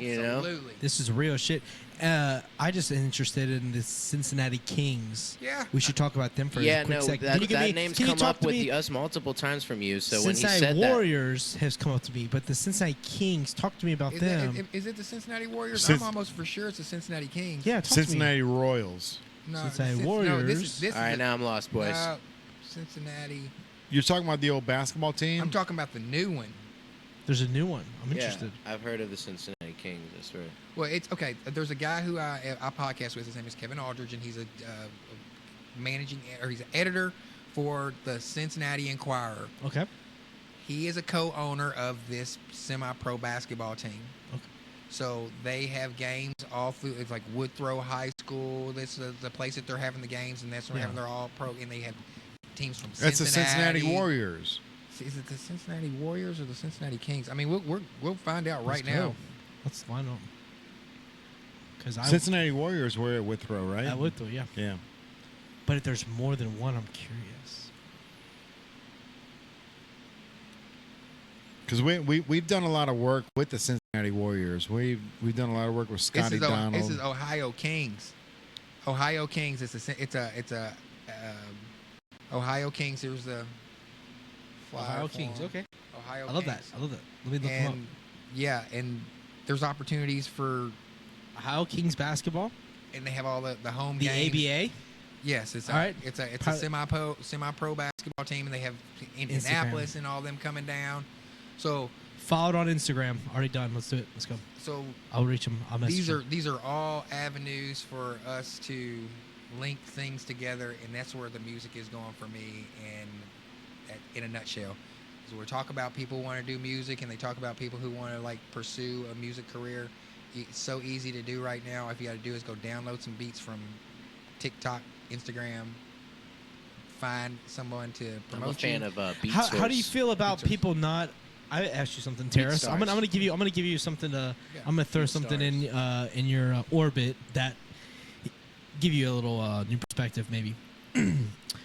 You know? absolutely. This is real shit. I just interested in the Cincinnati Kings. Yeah. We should talk about them for Yeah, a quick no, second. that, Can you give that me, name's can you come talk up to with me? us multiple times from you. So when he Cincinnati said that, Warriors has come up to me, but the Cincinnati Kings, talk to me about them. Is it the Cincinnati Warriors? Cin- I'm almost for sure it's the Cincinnati Kings. Yeah, talk Cincinnati Royals. No, Cincinnati No, Warriors. this all right, now I'm lost, boys. Cincinnati. You're talking about the old basketball team? I'm talking about the new one. There's a new one. I'm yeah, interested. I've heard of the Cincinnati Kings. That's right. Well, it's okay. There's a guy who I podcast with. His name is Kevin Aldridge, and he's a he's an editor for the Cincinnati Enquirer. Okay. He is a co-owner of this semi-pro basketball team. Okay. So they have games all through. It's like Woodrow High School. This is the place that they're having the games, and that's where they're having their all-pro. And they have teams from Cincinnati. That's the Cincinnati Warriors. Is it the Cincinnati Warriors or the Cincinnati Kings? I mean, we'll find out right Let's now. go. Let's line up. Because Cincinnati Warriors were at Withrow, right? I would though, yeah. Yeah. But if there's more than one, I'm curious. Because we've done a lot of work with the Cincinnati Warriors. We've done a lot of work with Scotty Donald. This is Ohio Kings. Ohio Kings. It's a Ohio Kings. There's the flyer Ohio for Kings. them. Okay. Ohio. I love Kings. that. I love that. Let me look them up. And yeah, and there's opportunities for, Ohio Kings basketball. and they have all the home The games. ABA. Yes, it's All right. It's a Pro- semi-pro basketball team, and they have Indianapolis and all them coming down. So Followed on Instagram. Already done. Let's do it. Let's go. so I'll reach them. I'll message them. these are all avenues for us to link things together, and that's where the music is going for me. And in a nutshell, so we're talking about people who want to do music, and they talk about people who want to like pursue a music career. It's so easy to do right now. All you got to do is go download some beats from TikTok, Instagram, find someone to I'm promote a fan you. of Beat How do you Source. feel about Beat Source. people not? I asked you something, Tarris. I'm gonna give you something to. Yeah. I'm gonna throw Beat something Stars. in your orbit that give you a little new perspective, maybe.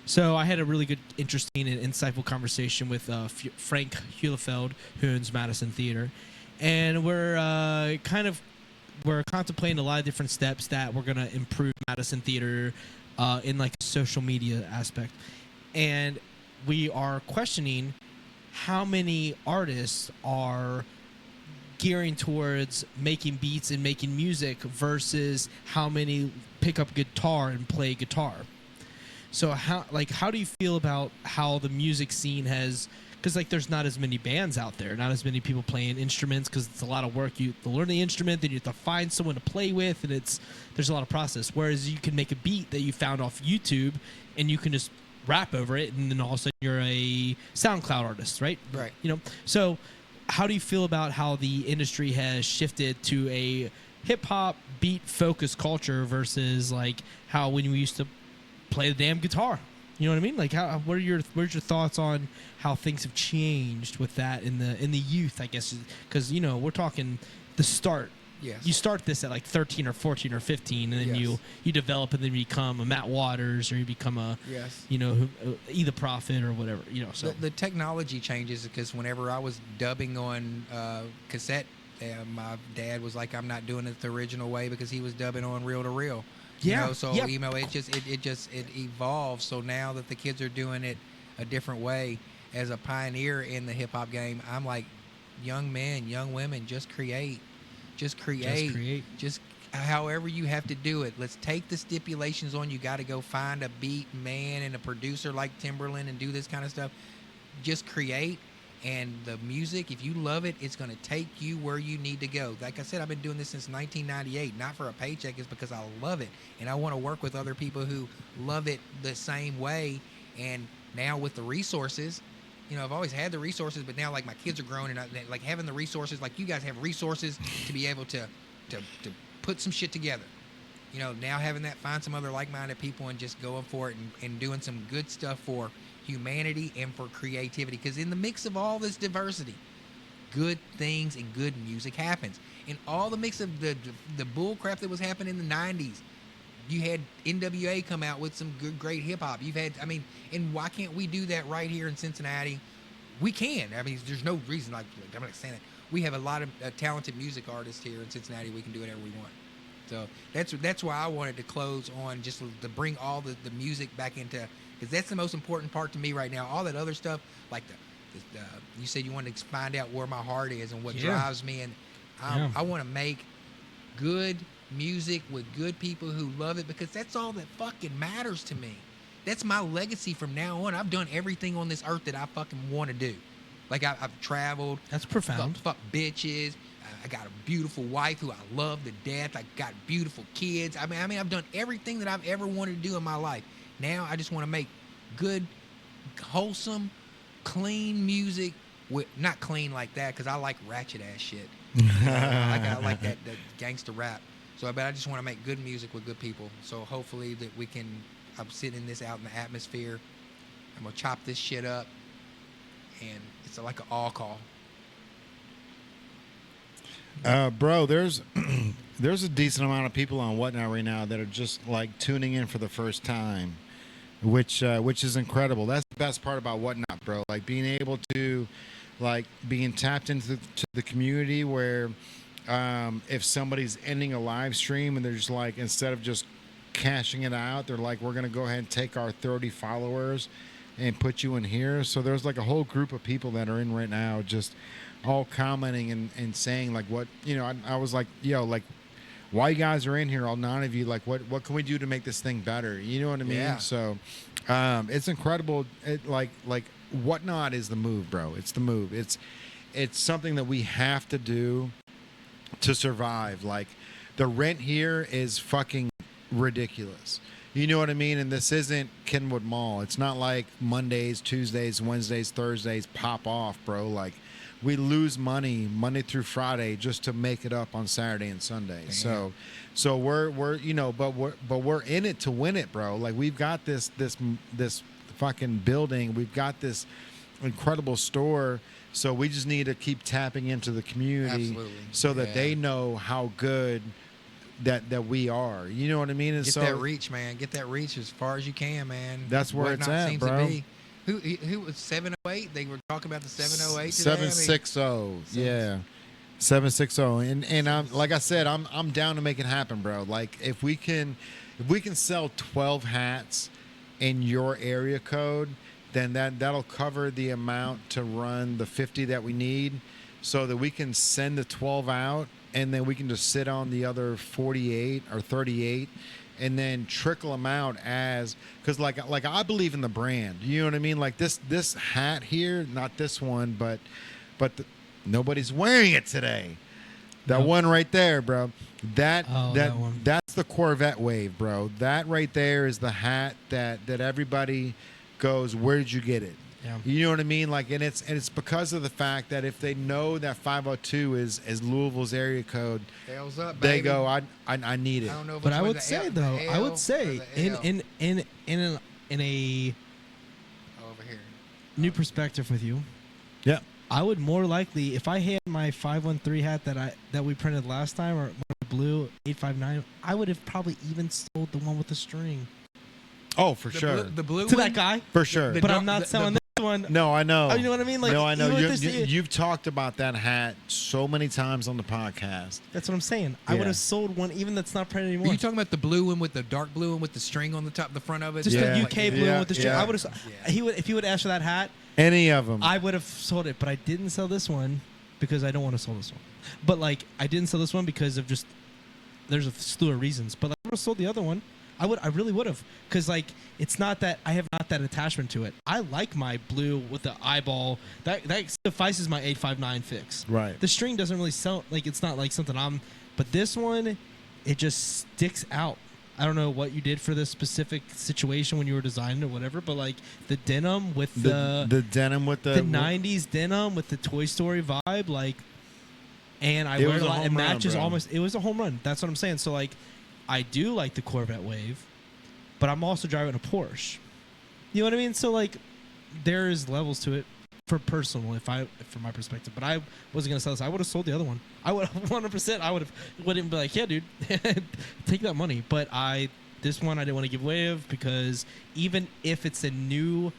So I had a really good, interesting, and insightful conversation with Frank Hulefeld, who owns Madison Theater, and we're contemplating a lot of different steps that we're gonna improve Madison Theater in like a social media aspect, and we are questioning how many artists are gearing towards making beats and making music versus how many pick up guitar and play guitar. So how do you feel about how the music scene has, because like there's not as many bands out there, not as many people playing instruments, because it's a lot of work. You have to learn the instrument, then you have to find someone to play with, and there's a lot of process. Whereas you can make a beat that you found off YouTube and you can just rap over it, and then all of a sudden you're a SoundCloud artist, right? Right. You know, so how do you feel about how the industry has shifted to a hip-hop beat focused culture versus like how when we used to play the damn guitar? You know what I mean? Like, what are your thoughts on how things have changed with that in the youth? I guess because we're talking the start. Yes. You start this at like 13 or 14 or 15, and then Yes. you develop, and then you become a Matt Waters, or you become a Yes. either Prophet or whatever. So The technology changes, because whenever I was dubbing on cassette, my dad was like, "I'm not doing it the original way," because he was dubbing on reel to reel. Yeah, So yeah. it evolves. So now that the kids are doing it a different way, as a pioneer in the hip hop game, I'm like, young men, young women, just create. however you have to do it. Let's take the stipulations on. You got to go find a beat man and a producer like Timberland and do this kind of stuff. Just create. And the music, if you love it, it's going to take you where you need to go. Like I said, I've been doing this since 1998, not for a paycheck. It's because I love it. And I want to work with other people who love it the same way. And now with the resources, you know, I've always had the resources, but now, like, my kids are grown, and like having the resources, like you guys have resources to be able to put some shit together. You know, now having that, find some other like-minded people and just going for it and doing some good stuff for humanity and for creativity, because in the mix of all this diversity, good things and good music happens. In all the mix of the bull crap that was happening in the 90s, you had NWA come out with some good, great hip-hop. You've had, I mean, and why can't we do that right here in Cincinnati? We can. I mean, there's no reason, like I'm not saying that. We have a lot of talented music artists here in Cincinnati. We can do whatever we want. So that's why I wanted to close on, just to bring all the music back into, because that's the most important part to me right now. All that other stuff, like the you said you wanted to find out where my heart is and what drives me, and I want to make good music with good people who love it, because that's all that fucking matters to me. That's my legacy from now on. I've done everything on this earth that I fucking want to do. Like, I've traveled. That's profound. Fuck bitches. I got a beautiful wife who I love to death. I got beautiful kids. I mean, I've done everything that I've ever wanted to do in my life. Now I just want to make good, wholesome, clean music. With, not clean like that, because I like ratchet ass shit. I like that gangster rap. So, but I just want to make good music with good people. So hopefully that we can. I'm sitting this out in the atmosphere. I'm gonna chop this shit up, and it's like an all call. Bro, there's a decent amount of people on Whatnot right now that are just like tuning in for the first time, which is incredible. That's the best part about Whatnot, bro. Like, being able to, like, being tapped into the community where if somebody's ending a live stream and they're just like, instead of just cashing it out, they're like, we're gonna go ahead and take our 30 followers and put you in here. So there's like a whole group of people that are in right now, just all commenting and saying, like, what, you know, I was like, yo, like, why you guys are in here, all 9 of you, like, what can we do to make this thing better? You know what I mean? Yeah. So it's incredible. It like Whatnot is the move, bro. It's the move. It's something that we have to do to survive. Like, the rent here is fucking ridiculous. You know what I mean? And this isn't Kenwood Mall. It's not like Mondays, Tuesdays, Wednesdays, Thursdays pop off, bro. Like, we lose money Monday through Friday just to make it up on Saturday and Sunday. Damn. So we're you know, but we're in it to win it, bro. Like, we've got this fucking building. We've got this incredible store. So we just need to keep tapping into the community. Absolutely. So that they know how good that we are. You know what I mean? And Get so that reach, man. Get that reach as far as you can, man. That's where it's Whatnot at, seems bro. To be. Who was 708? They were talking about the 708 today. 760, yeah, 760. And I'm, like I said, I'm down to make it happen, bro. Like, if we can sell 12 hats in your area code, then that'll cover the amount to run the 50 that we need, so that we can send the 12 out, and then we can just sit on the other 48 or 38 and then trickle them out, as, because like I believe in the brand. You know what I mean? Like, this hat here, not this one, but nobody's wearing it today. That one right there, bro. That one. That's the Corvette wave, bro. That right there is the hat that everybody goes, where did you get it? Yeah. You know what I mean? Like, and it's because of the fact that if they know that 502 is Louisville's area code, Hell's up, they baby. go, I need it. I don't know. But I which would way say, the though, L I would or say the L. in a over here. new perspective with you, Yeah. I would more likely, if I had my 513 hat that we printed last time, or my blue 859, I would have probably even sold the one with the string Oh, for sure. The blue to one? that guy. For sure. the But dark- I'm not selling this one. No, I know. Oh, you know what I mean? Like, no, I know. even with this- You've talked about that hat so many times on the podcast. That's what I'm saying. I would Yeah. have sold one even that's not printed anymore. Are you talking about the blue one with the dark blue one with the string on the top, the front of it? Just Yeah. the UK blue Yeah. with the string. Yeah. I would have. Yeah. If he would ask for that hat, Any of them. I would have sold it. But I didn't sell this one because I don't want to sell this one. But like, I didn't sell this one because of just there's a slew of reasons, but like, I would have sold the other one. I really would have, because like it's not that I have not that attachment to it. I like my blue with the eyeball. That suffices my 859 fix. Right. The string doesn't really sound like, it's not like something but this one, it just sticks out. I don't know what you did for this specific situation when you were designing or whatever, but like the denim with the denim with the 90s denim with the Toy Story vibe, like, and I It wear was it a a lot. It home run, matches bro. almost. It was a home run. That's what I'm saying. So like, I do like the Corvette Wave, but I'm also driving a Porsche. You know what I mean? So like, there's levels to it for personal, from my perspective. But I wasn't gonna sell this. I would have sold the other one. I would 100%. I wouldn't be like, yeah, dude, take that money. But this one I didn't want to give away of, because even if it's a new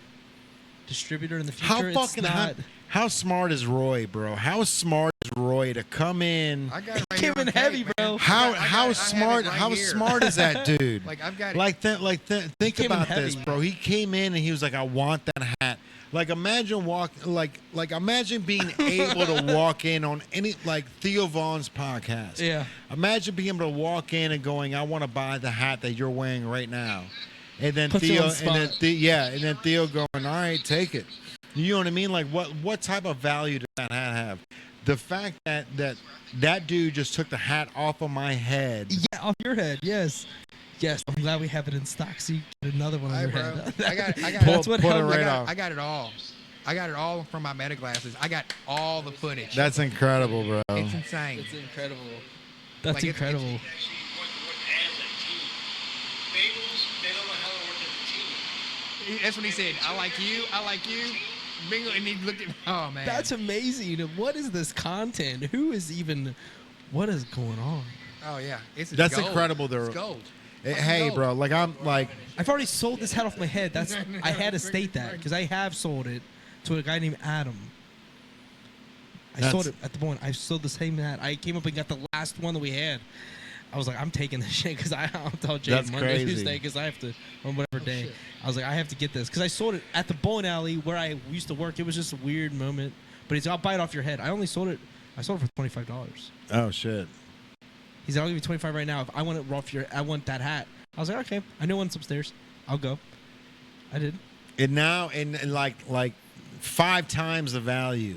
distributor in the future, it's not. How smart is Roy, bro? How smart is Roy to come in? I got it right Came here on in heavy, tape, bro. man. How I have it smart right how here. smart is that dude? Like I've got it. Think came in about heavy, this, man. bro. He came in and he was like, I want that hat. Like imagine imagine being able to walk in on any, like Theo Vaughn's podcast. Yeah. Imagine being able to walk in and going, I want to buy the hat that you're wearing right now. And then Puts you Theo on the spot. and then Theo going, all right, take it. You know what I mean? Like what type of value does that hat have? The fact that dude just took the hat off of my head. Yeah, off your head. Yes. Yes. I'm glad we have it in stock, so you get another one on Hey, your bro. head. I got That's what Pull it held right me. off. I got it all. I got it all from my meta glasses. I got all the footage. That's incredible, bro. It's insane. It's incredible. That's Like, it's- incredible. Actually work as a team. Bagels, they don't know how to work as a team. That's what he said. I like you. I like you. Bingo. And he looked at me. Oh man. That's amazing. What is this content? What is going on? Oh yeah. It's That's gold. incredible, though. It's gold. Hey, gold. bro, like I'm like I've already sold this hat off my head. I had to state that, because I have sold it to a guy named Adam. I sold it at the point. I sold the same hat. I came up and got the last one that we had. I was like, I'm taking this shit, because I'll tell Jay That's Monday, crazy. Tuesday, because I have to, on whatever day. I was like, I have to get this, because I sold it at the bowling alley where I used to work. It was just a weird moment. But he's, I'll buy it off your head. I sold it for $25. oh shit. He said, I'll give you $25 right now. If I want it off I want that hat. I was like, okay, I know one's upstairs. I'll go. I did. And now and like 5 times the value.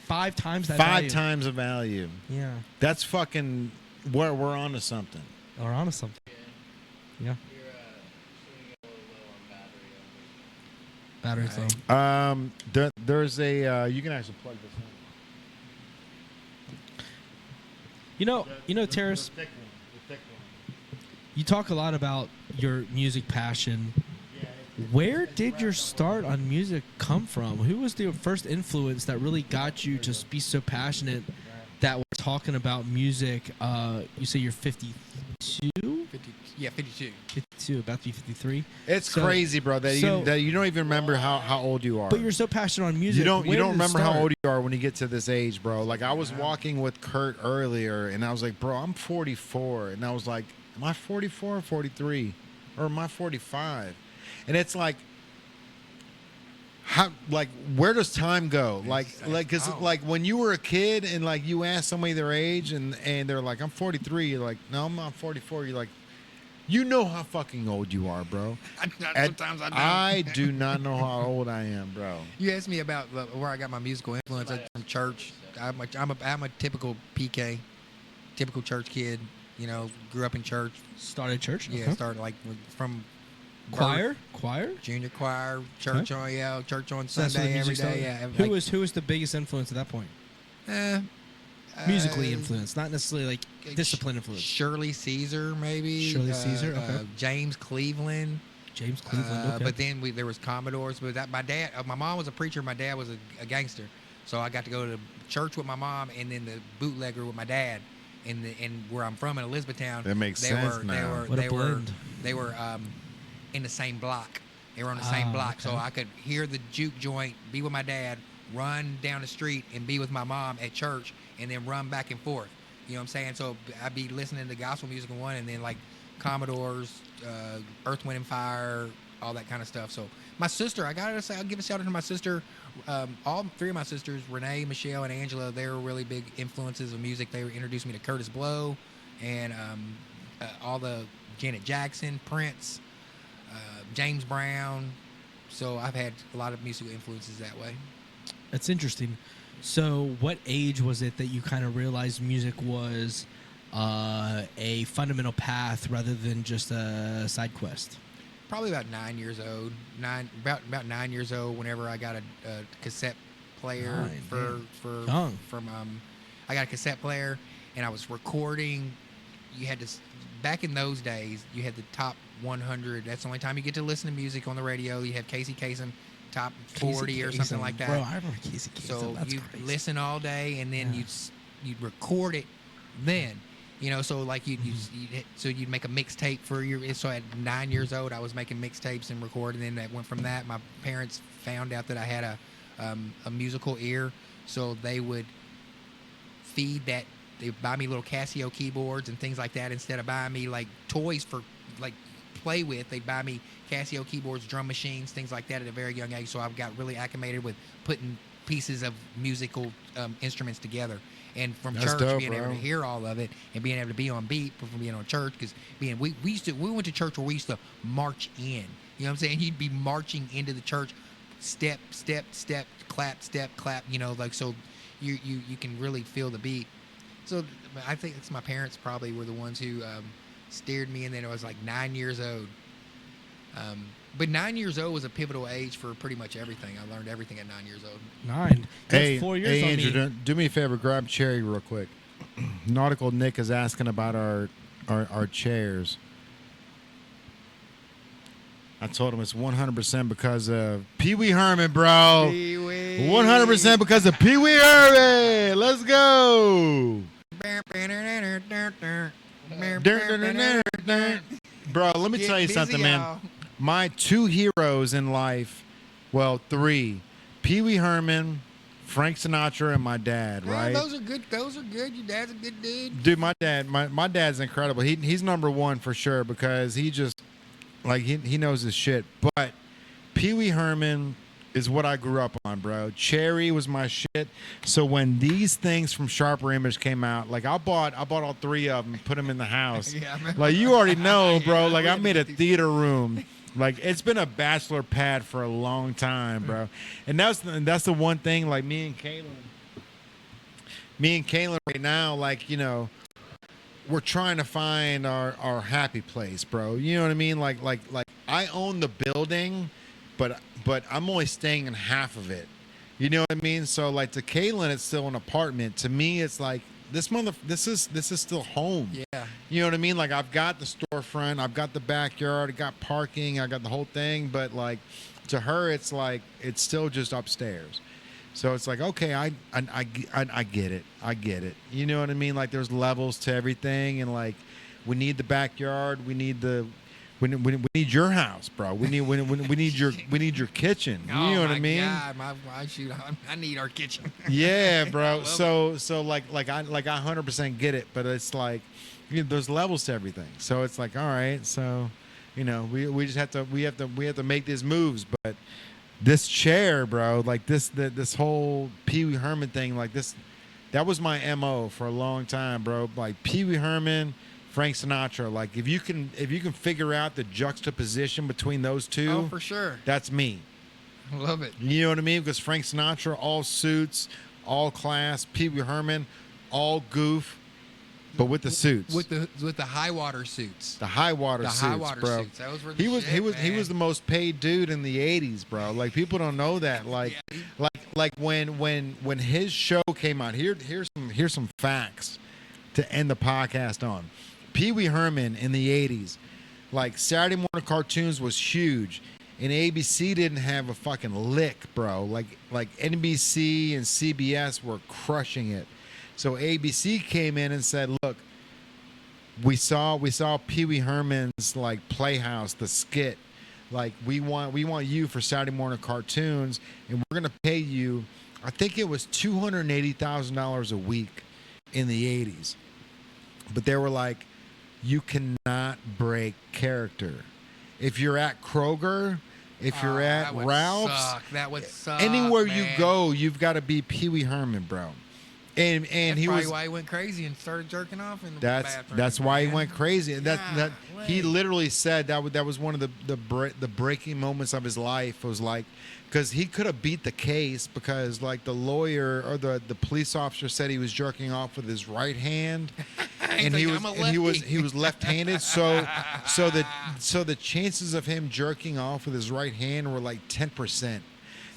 5 times that 5 value. times the value. Yeah. That's fucking we're on to something. Or on to something. Yeah. You're shooting a little low on battery. Battery's low. There's a you can actually plug this in. You know, Tarris, The thick one. you talk a lot about your music passion. Where did your start on music come from? Who was the first influence that really got you to be so passionate that we're talking about music? You say you're 52? 52. 52, about to be 53. It's So- crazy, bro. That you don't even remember how old you are. But you're so passionate on music. You don't Where did it remember how start? old you are when you get to this age, bro. Like I was walking with Kurt earlier, and I was like, bro, I'm 44, and I was like, am I 44 or 43, or am I 45? And it's like, how, like, where does time go? Because like when you were a kid and like you asked somebody their age and they're like, I'm 43. You're like, no, I'm not 44. You're like, you know how fucking old you are, bro. Sometimes I don't. I do not know how old I am, bro. You asked me about where I got my musical influence from church. I'm a typical PK, typical church kid. You know, grew up in church. Started church? Yeah, Okay. started like from Choir? junior choir, church on church on So that's where the Sunday every music day. started? Yeah. Who was the biggest influence at that point? Musically influenced, not necessarily like discipline influence. Shirley Caesar, maybe. Shirley Caesar, okay. James Cleveland. James Cleveland. Okay. But then there was Commodores. But my dad, my mom was a preacher. My dad was a gangster. So I got to go to church with my mom, and then the bootlegger with my dad. And where I'm from in Elizabethtown, That makes sense now. What a blend. They were in the same block. They were on the same block, so okay. I could hear the juke joint, be with my dad, run down the street, and be with my mom at church, and then run back and forth. You know what I'm saying? So I'd be listening to gospel music in one, and then like Commodores, Earth, Wind and Fire, all that kind of stuff. So my sister, I gotta say, I'll give a shout out to my sister. All 3 of my sisters, Renee, Michelle, and Angela, they were really big influences of music. They introduced me to Curtis Blow and all the Janet Jackson, Prince, James Brown. So I've had a lot of musical influences that way. That's interesting. So what age was it that you kind of realized music was a fundamental path rather than just a side quest? Probably about 9 years old. About 9 years old. Whenever I got a cassette player Young. I got a cassette player, and I was recording. You had to back in those days. You had the top 100. That's the only time you get to listen to music on the radio. You have Casey Kasem top 40 or something like that. Bro, I remember Casey Kasem. So That's you crazy. listen all day, and then Yeah. you'd record it. Then, so like you'd make a mixtape for your. So at 9 years old, I was making mixtapes and recording. And then that went from that. My parents found out that I had a musical ear, so they would feed that. They would buy me little Casio keyboards and things like that instead of buying me like toys for like play with. They'd buy me Casio keyboards, drum machines, things like that at a very young age. So I got really acclimated with putting pieces of musical instruments together. And from That's church, dope, being able to hear all of it and being able to be on beat from being on church, because we went to church where we used to march in. You know what I'm saying? You'd be marching into the church, step, step, step, clap, step, clap. So you can really feel the beat. So I think it's my parents probably were the ones who steered me, and then I was like 9 years old. But 9 years old was a pivotal age for pretty much everything. I learned everything at 9 years old. 9. That's 4 years hey on Andrew, me. do me a favor, grab Cherry real quick. Nautical Nick is asking about our chairs. I told him it's 100% because of Pee Wee Herman, bro. 100% because of Pee Wee Herman. Let's go. Bro, let me tell you something, man. My two heroes in life, well, three: Pee Wee Herman, Frank Sinatra, and my dad. Right? Those are good. Your dad's a good dude. Dude, my dad's incredible. He's number one for sure because he just he knows his shit. But Pee Wee Herman is what I grew up on, bro. Cherry was my shit. So when these things from Sharper Image came out, like I bought all three of them, put them in the house. Yeah, I remember. Like you already know, bro. Yeah, Like we I had to made a get these- theater room. Like it's been a bachelor pad for a long time, bro. And that's the one thing. Like me and Kaylin right now, like we're trying to find our happy place, bro. You know what I mean? Like I own the building, but I'm only staying in half of it. You know what I mean? So like to Kaylin, it's still an apartment. To me, it's like this is still home. Yeah. You know what I mean? Like I've got the storefront, I've got the backyard, I got parking, I got the whole thing. But like to her, it's like it's still just upstairs. So it's like, okay, I get it. I get it. You know what I mean? Like there's levels to everything, and like we need the backyard, we need we need your house, bro. We need your kitchen. You know what I mean? God, I need our kitchen. Yeah, bro. love So like I 100% get it, but it's like there's levels to everything. So it's like, all right, so we just have to make these moves, but this chair, bro, like this whole Pee Wee Herman thing, like that was my MO for a long time, bro. Like Pee Wee Herman, Frank Sinatra. Like if you can figure out the juxtaposition between those two, Oh, for sure. that's me. I love it. You know what I mean? Because Frank Sinatra, all suits, all class. Pee Wee Herman, all goof, but with the suits. With the high water suits. The high water The suits, high water bro. suits. Those were the He shit, was the most paid dude in the '80s, bro. Like people don't know that. Like when his show came out. Here's some facts to end the podcast on. Pee Wee Herman in the '80s, like Saturday morning cartoons was huge, and ABC didn't have a fucking lick, bro. Like NBC and CBS were crushing it. So ABC came in and said, "Look, we saw Pee Wee Herman's like Playhouse, the skit. Like we want you for Saturday morning cartoons, and we're gonna pay you. I think it was $280,000 a week in the '80s, but they were like, you cannot break character. If you're at Kroger, if you're at Ralph's, that would suck. anywhere you man. go, you've got to be Pee Wee Herman, bro. and That's he probably was. why he went crazy and started jerking off in the That's bathroom. that's why he man. went crazy. And that he Golly. literally said that was one of the breaking moments of his life. Was like, because he could have beat the case because like the lawyer or the police officer said he was jerking off with his right hand, and he like, was "I'm a and lefty." he was left-handed. So the chances of him jerking off with his right hand were like 10%.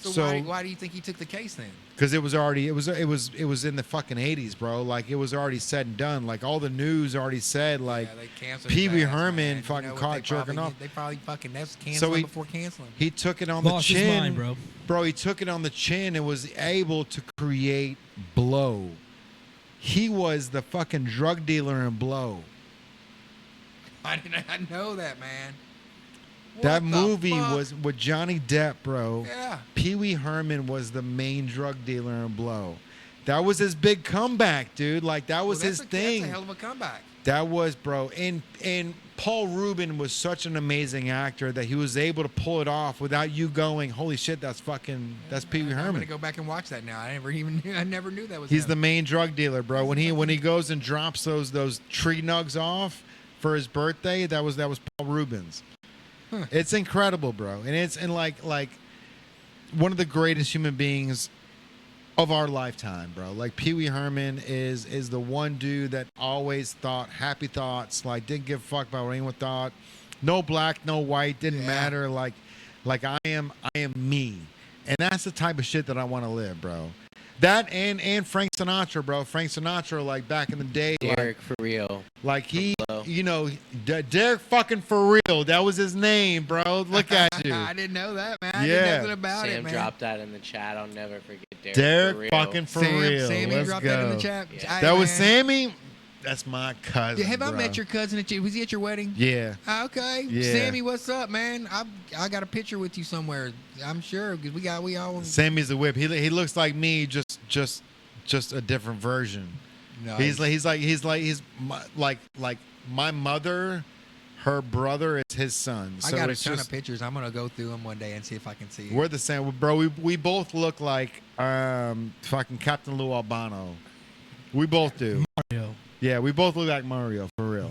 So why do you think he took the case then? Because it was in the fucking 80s, bro. Like it was already said and done. Like all the news already said, like Yeah, they canceled Pee Wee his ass, Herman man. You fucking know what caught they jerking probably off. did? They probably fucking that's canceling before canceling. He took it on Lost the his chin, mind, bro. Bro, he took it on the chin and was able to create Blow. He was the fucking drug dealer in Blow. I did not know that, man. That What the movie fuck? was with Johnny Depp, bro. Yeah. Pee Wee Herman was the main drug dealer in Blow. That was his big comeback, dude. Like that was Well, his that's thing. That's a hell of a comeback. That was, bro. And Paul Rubin was such an amazing actor that he was able to pull it off without you going, holy shit, that's Pee Wee I'm Herman. gonna go back and watch that now. I never knew that was. He's him. the main drug dealer, bro. When he goes and drops those tree nugs off for his birthday, that was Paul Rubin's. Huh. It's incredible, bro. And like one of the greatest human beings of our lifetime, bro. Like Pee Wee Herman is the one dude that always thought happy thoughts, like didn't give a fuck about what anyone thought. No black, no white, didn't matter. Like I am me. And that's the type of shit that I want to live, bro. That and Frank Sinatra, bro. Frank Sinatra, like back in the day, Derek for real. like he, Hello. you know, Derek fucking for real. That was his name, bro. Look at you. I didn't know that, man. I Yeah. didn't know nothing about Sam it, man. dropped that in the chat. I'll never forget Derek. Derek for real. fucking for real. Sammy Let's dropped go. that in the chat. Yeah. Hey, That was man. Sammy. That's my cousin. Yeah, have I bro. met your cousin? Was he at your wedding? Yeah. Okay. Yeah. Sammy, what's up, man? I got a picture with you somewhere. I'm sure because we all. Sammy's the whip. He looks like me, just a different version. Nice. He's like my mother. Her brother is his son. I So got a it's ton just, of pictures. I'm gonna go through them one day and see if I can see it. we're the same, bro. We both look like fucking Captain Lou Albano. We both do. Mario. Yeah, we both look like Mario for real.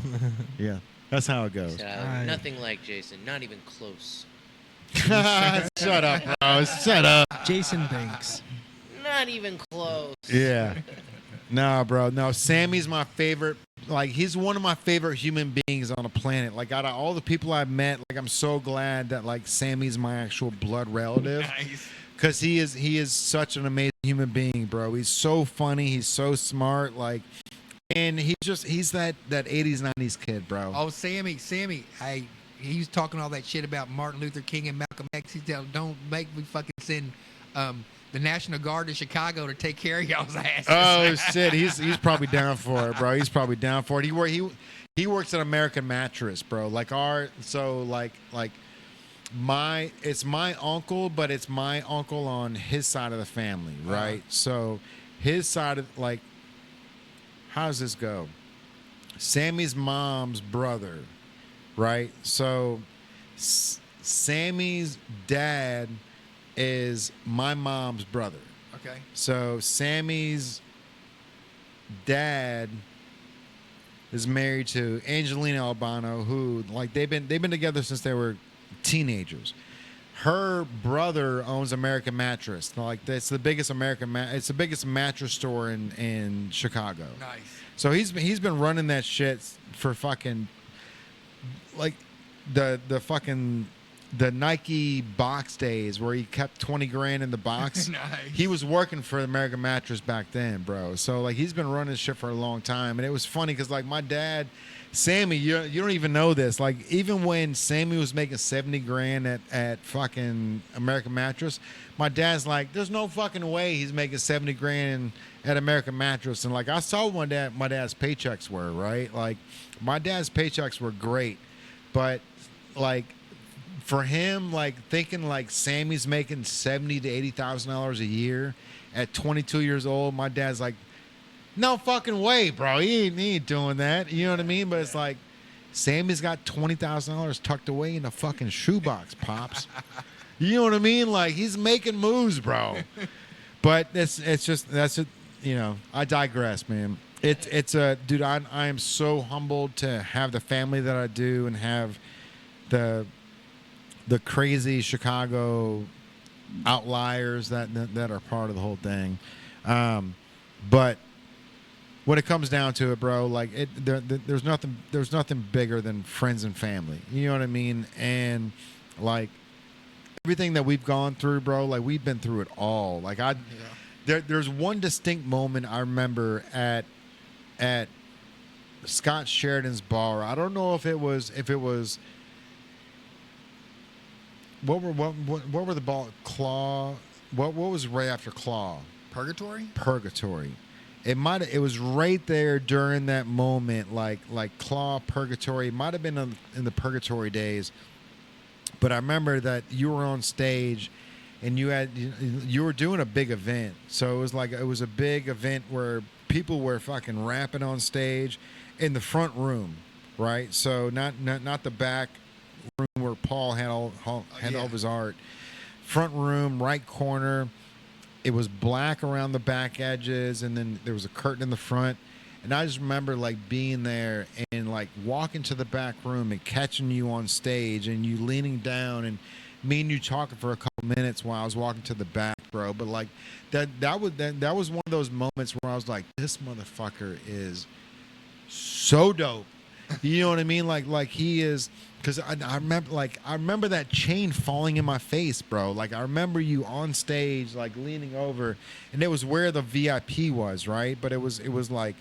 Yeah, that's how it goes. Aye. Nothing like Jason. Not even close. Shut up, bro. Shut up. Jason thinks. Not even close. Yeah. No, bro. No, Sammy's my favorite. Like, he's one of my favorite human beings on the planet. Like, out of all the people I've met, like, I'm so glad that, like, Sammy's my actual blood relative. Nice. Because he is such an amazing human being, bro. He's so funny. He's so smart. Like, and he's that 80s, 90s kid, bro. Oh, Sammy. Hey, he was talking all that shit about Martin Luther King and Malcolm X. He said, "Don't make me fucking send the National Guard to Chicago to take care of y'all's asses." Oh shit, he's probably down for it, bro. He's probably down for it. He works at American Mattress, bro. Like it's my uncle, but it's my uncle on his side of the family, right? So his side of, like, how does this go? Sammy's mom's brother, right? So Sammy's dad is my mom's brother. Okay. So Sammy's dad is married to Angelina Albano, who, like, they've been together since they were teenagers. Her brother owns American Mattress. Like, it's the biggest it's the biggest mattress store in Chicago. Nice. So he's been running that shit for fucking, like, the Nike box days where he kept 20 grand in the box. Nice. He was working for American Mattress back then, bro. So, like, he's been running shit for a long time. And it was funny because, like, my dad, Sammy, you don't even know this. Like, even when Sammy was making 70 grand at fucking American Mattress, my dad's like, there's no fucking way he's making 70 grand at American Mattress. And, like, I saw what my dad's paychecks were, right? Like, my dad's paychecks were great. But, like, for him, like, thinking like Sammy's making $70,000 to $80,000 a year at 22 years old, my dad's like, no fucking way, bro. He ain't doing that. You know what I mean? But it's like, Sammy's got $20,000 tucked away in a fucking shoebox, pops. You know what I mean? Like, he's making moves, bro. But that's I digress, man. It's a dude. I am so humbled to have the family that I do and have the crazy Chicago outliers that are part of the whole thing. But when it comes down to it, bro, like there's nothing bigger than friends and family. You know what I mean? And like everything that we've gone through, bro, like we've been through it all. Like there's one distinct moment I remember at Scott Sheridan's bar. I don't know if it was what were the ball claw? What was right after claw? Purgatory. It was right there during that moment, like claw purgatory. It might have been in the purgatory days, but I remember that you were on stage, and you were doing a big event. So it was a big event where people were fucking rapping on stage in the front room, right? So not the back room where Paul had all of his art. Front room, right corner. It was black around the back edges, and then there was a curtain in the front. And I just remember like being there and like walking to the back room and catching you on stage and you leaning down and me and you talking for a couple minutes while I was walking to the back, bro. But like that was one of those moments where I was like, this motherfucker is so dope. You know what I mean? Like he is, because I remember that chain falling in my face, bro. Like I remember you on stage, like leaning over, and it was where the VIP was, right? But it was like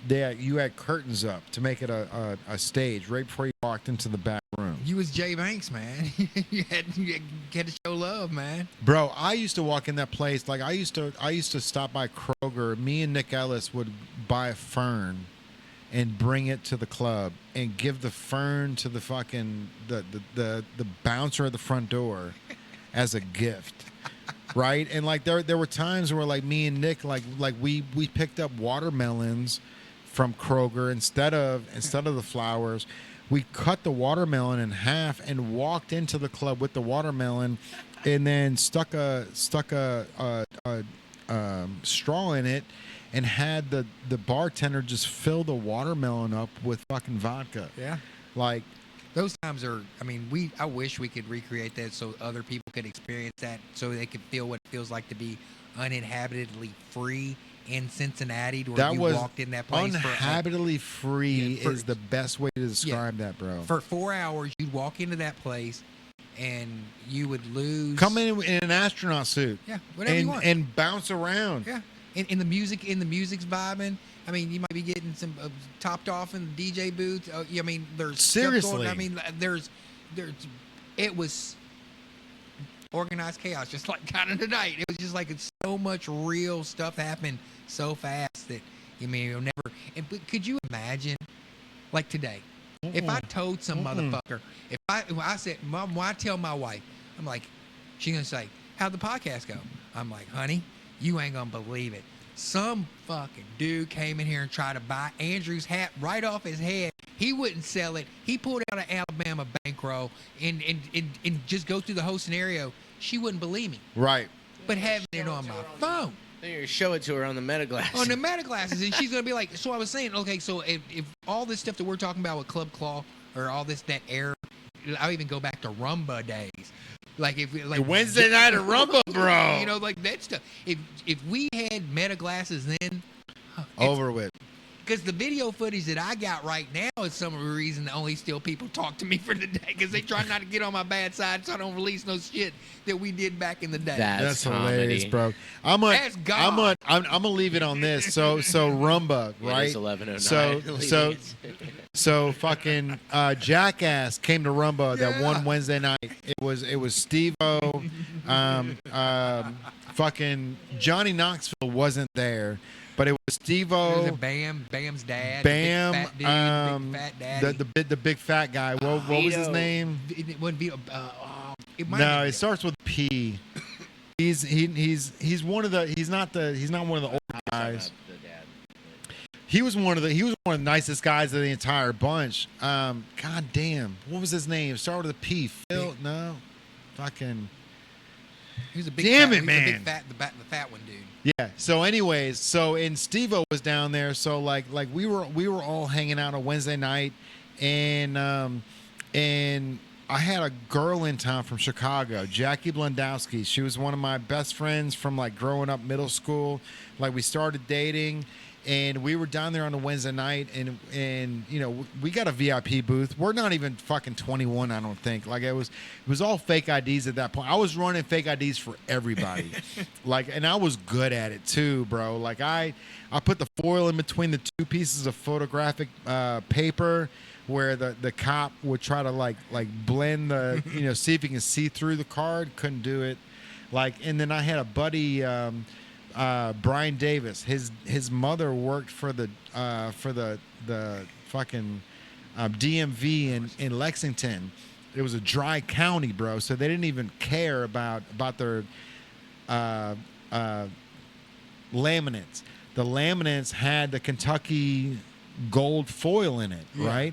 you had curtains up to make it a stage right before you walked into the back room. You was Jay Banks, man. you had to show love, man. Bro, I used to walk in that place. Like I used to stop by Kroger. Me and Nick Ellis would buy a fern and bring it to the club and give the fern to the fucking the bouncer at the front door as a gift. Right? And like there were times where like me and Nick like we picked up watermelons from Kroger instead of the flowers. We cut the watermelon in half and walked into the club with the watermelon and then stuck a straw in it and had the bartender just fill the watermelon up with fucking vodka. Yeah. Like those times are, I mean, I wish we could recreate that so other people could experience that, so they could feel what it feels like to be uninhabitedly free in Cincinnati, where you walked in that place. Uninhabitedly free is the best way to describe that, bro. For 4 hours, you'd walk into that place and you would lose. Come in an astronaut suit. Yeah, whatever you want. And bounce around. Yeah. In the music's vibing. I mean, you might be getting some topped off in the DJ booth. I mean, there's seriously. I mean, it was organized chaos, just like kind of tonight. It was just like it's so much real stuff happened so fast that you'll never. But could you imagine, like today, if I told some motherfucker, if I said, Mom, when I tell my wife, I'm like, she's gonna say, how'd the podcast go? I'm like, honey, you ain't gonna believe it. Some fucking dude came in here and tried to buy Andrew's hat right off his head. He wouldn't sell it. He pulled out an Alabama bankroll and just go through the whole scenario. She wouldn't believe me. Right. But having it on my phone. Then you show it to her on the meta glasses. On the meta glasses, and she's gonna be like, so I was saying, okay, so if all this stuff that we're talking about with Club Claw or all this that air, I'll even go back to Rumba days. Like Wednesday night at Rumba, bro. Like that stuff. If we had meta glasses then, over with. Because the video footage that I got right now is some reason that only still people talk to me for the day, because they try not to get on my bad side, so I don't release no shit that we did back in the day. That's hilarious, bro. I'm gonna leave it on this. So Rumba, right? It is 11:09. So fucking Jackass came to Rumba that one Wednesday night. It was Steve-O, fucking Johnny Knoxville wasn't there. But it was Steve-O, Bam's dad, Bam, big fat dude, big fat daddy. the big fat guy. What was his name? It wouldn't be. It starts with P. He's one of the. He's not one of the older guys. He was one of the nicest guys of the entire bunch. God damn, what was his name? Start with a P. Phil? No, fucking. He was a big Damn fat, it, he was a man. big the fat one, dude. Yeah. So, anyways, and Steve-O was down there. So, like we were all hanging out on Wednesday night, and I had a girl in town from Chicago, Jackie Blendowski. She was one of my best friends from like growing up middle school. Like we started dating, and we were down there on a Wednesday night, and you know we got a VIP booth. We're not even fucking 21, I don't think. Like it was all fake IDs at that point. I was running fake IDs for everybody, and I was good at it too, bro. Like I put the foil in between the two pieces of photographic paper, where the cop would try to like blend the see if he can see through the card. Couldn't do it. And then I had a buddy. Brian Davis, his mother worked for the fucking DMV in Lexington. It was a dry county, bro, so they didn't even care about their laminates. The laminates had the Kentucky gold foil in it, right?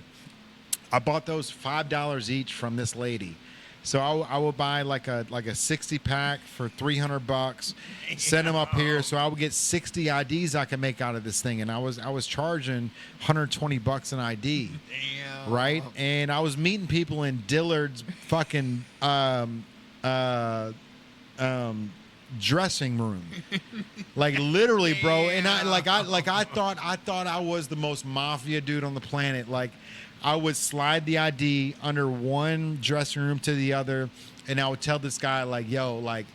I bought those $5 each from this lady. So I would buy like a 60 pack for $300, send them up here. So I would get 60 IDs I could make out of this thing, and I was charging $120 an ID, Damn. right? And I was meeting people in Dillard's fucking dressing room, like literally, bro. And I thought I was the most mafia dude on the planet, like. I would slide the ID under one dressing room to the other, and I would tell this guy, like, yo, like,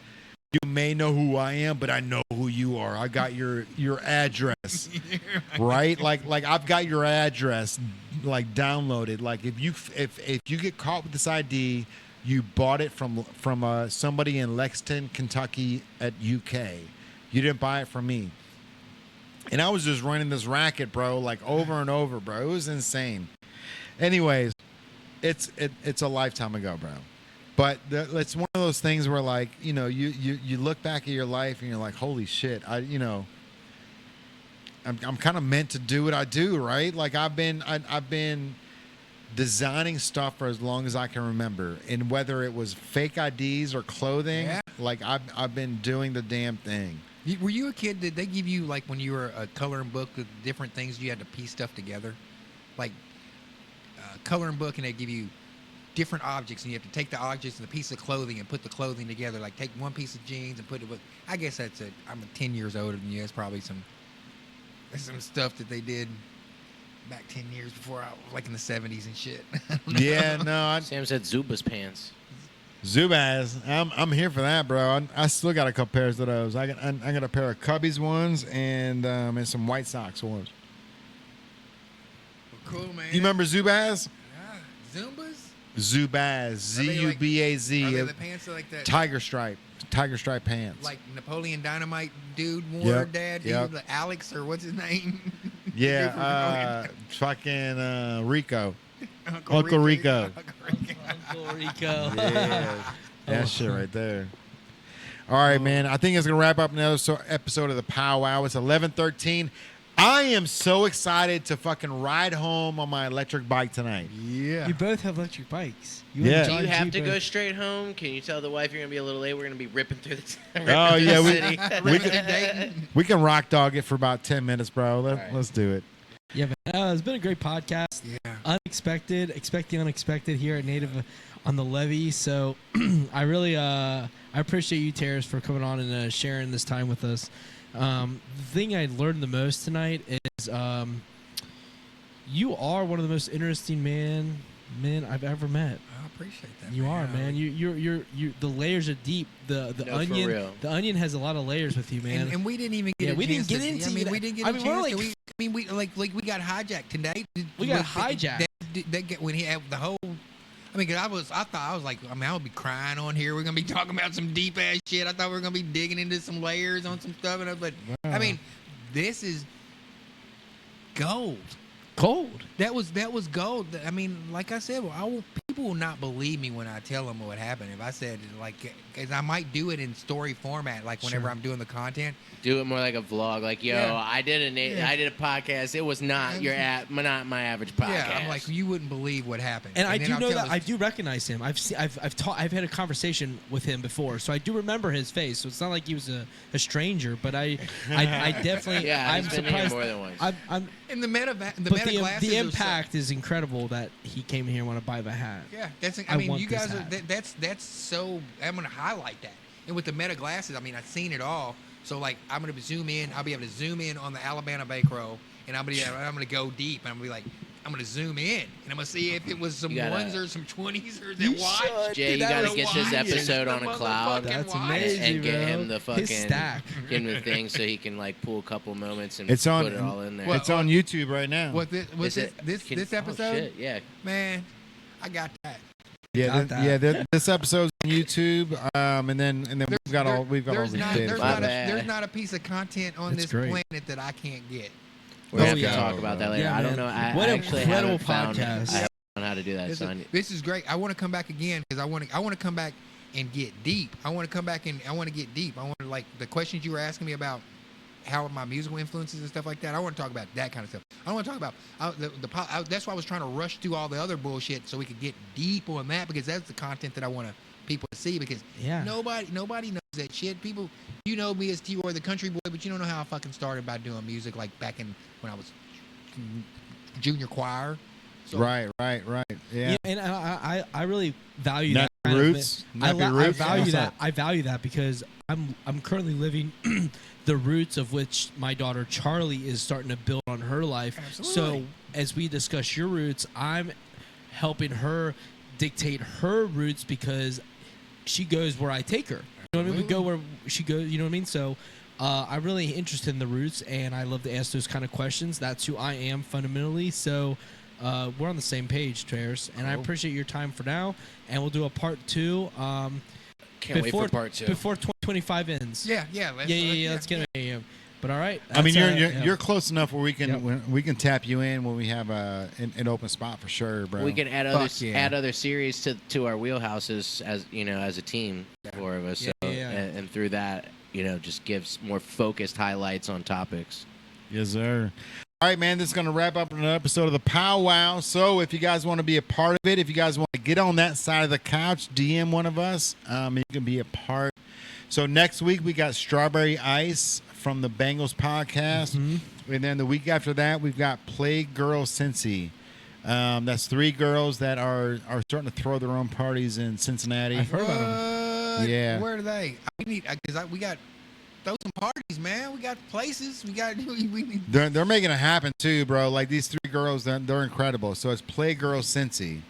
you may know who I am, but I know who you are. I got your address, right? Like I've got your address, like, downloaded. Like, if you get caught with this ID, you bought it from somebody in Lexington, Kentucky at UK. You didn't buy it from me. And I was just running this racket, bro, like over and over, bro. It was insane. Anyways, it's a lifetime ago, bro. But it's one of those things where, like, you look back at your life and you're like, holy shit, I'm kind of meant to do what I do, right? Like I've been designing stuff for as long as I can remember, and whether it was fake IDs or clothing, like I've been doing the damn thing. Were you a kid? Did they give you, like, when you were a coloring book with different things you had to piece stuff together, like? Coloring book, and they give you different objects, and you have to take the objects and the piece of clothing and put the clothing together. Like take one piece of jeans and put it with. I guess that's it. I'm 10 years older than you. That's probably some stuff that they did back 10 years before I was like in the 70s and shit. Yeah, no. Sam said Zuba's pants. Zubaz, I'm here for that, bro. I still got a couple pairs of those. I got a pair of Cubbies ones and some White Sox ones. Cool, man. You remember Zubaz? Zumbas? Zubaz, Z-U-B-A-Z. Are they the pants like that? Tiger stripe pants. Like Napoleon Dynamite dude wore, Dad? Yep. Like Alex, or what's his name? Yeah, fucking Rico. Uncle Rico. Uncle Rico. Yeah, that shit right there. All right, man. I think it's going to wrap up another episode of the PowWow. It's 11:13. I am so excited to fucking ride home on my electric bike tonight. Yeah. You both have electric bikes. Yeah. Do you have to go straight home? Can you tell the wife you're going to be a little late? We're going to be ripping through the Oh, yeah. city. We can rock dog it for about 10 minutes, bro. Let's do it. Yeah, man. It's been a great podcast. Yeah. Unexpected. Expect the unexpected here at Native on the Levee. So I really I appreciate you, Tarris, for coming on and sharing this time with us. The thing I learned the most tonight is you are one of the most interesting men I've ever met. I appreciate that. You are, man. You the layers are deep. The onion has a lot of layers with you, man. And we didn't even get. We didn't get into. we didn't get a chance. We got hijacked today. We got hijacked. When he had the whole. I mean, I would be crying on here. We're gonna be talking about some deep ass shit. I thought we were gonna be digging into some layers on some stuff, but I mean, this is gold. Cold. That was gold. I mean, like I said, people will not believe me when I tell them what happened. If I said, like, because I might do it in story format, like whenever I'm doing the content. Do it more like a vlog. Like, yo, Yeah. I did a podcast. It was not not my average podcast. Yeah, I'm like, you wouldn't believe what happened. And I then do I'll know tell that I do recognize him. I've had a conversation with him before, so I do remember his face. So it's not like he was a stranger, but I definitely I'm he's been here surprised. more than once. I'm And the meta but glasses the are impact is incredible that he came here and want to buy the hat. Yeah, that's. I I mean, want you this guys are. hat. That's so. I'm gonna highlight that. And with the meta glasses, I mean, I've seen it all. So like, I'm gonna zoom in. I'll be able to zoom in on the Alabama Bankroll, and I'm gonna go deep, and I'm gonna be like, I'm gonna zoom in, and I'm gonna see if it was some ones or some 20s or You that watch. Jay, you gotta get this episode on a cloud. That's watch. amazing, and get bro. him the fucking His stack. get him the thing so he can like pull a couple moments and It's on. put it all in there. It's on YouTube right now. What this Can- episode? Oh, shit, yeah. Man, I got that. Yeah, Got that. this episode's on YouTube, and then we've got all the there's data. there's not a piece of content on That's this great. planet that I can't get. We're gonna have yeah. to talk about that later. Yeah, I don't man. know. I What an actually incredible haven't found podcast. I haven't found how to do that. This is great. I want to come back again because I want to come back and get deep. I want to come back and I want to get deep. I want to, like, the questions you were asking me about how my musical influences and stuff like that. I want to talk about that kind of stuff. I don't want to talk about that's why I was trying to rush through all the other bullshit so we could get deep on that, because that's the content that I want people to see, because nobody knows that shit. People, you know me as T-Roy the country boy, but you don't know how I fucking started by doing music, like back in when I was junior choir. So, Right. Yeah. And I really value Nappy that kind of roots. thing. I Nappy roots. value What's that. up? I value that because I'm currently living the roots of which my daughter Charlie is starting to build on her life. Absolutely. So as we discuss your roots, I'm helping her dictate her roots because she goes where I take her. You know what I mean? We go where she goes. You know what I mean? So I'm really interested in the roots, and I love to ask those kind of questions. That's who I am fundamentally. So we're on the same page, Tarris, and I appreciate your time for now. And we'll do a part 2. Can't wait for part 2 before 2025 ends. Yeah. Let's get it. But all right. I mean, that's, you're close enough where we can tap you in when we have an open spot for sure, bro. We can add other series to our wheelhouses as a team, 4 of us. Yeah, So, yeah. And through that, just gives more focused highlights on topics. Yes, sir. All right, man, this is going to wrap up another episode of the PowWow. So if you guys want to be a part of it, if you guys want to get on that side of the couch, DM one of us. You can be a part. So next week, we got Strawberry Ice from the Bengals podcast. Mm-hmm. And then the week after that, we've got Playgirl Cincy. That's 3 girls that are starting to throw their own parties in Cincinnati. I've heard about them. Yeah. Where are they? We got throw some parties, man. We got places. We need. They're making it happen too, bro. Like these 3 girls, they're incredible. So it's Playgirl Cincy,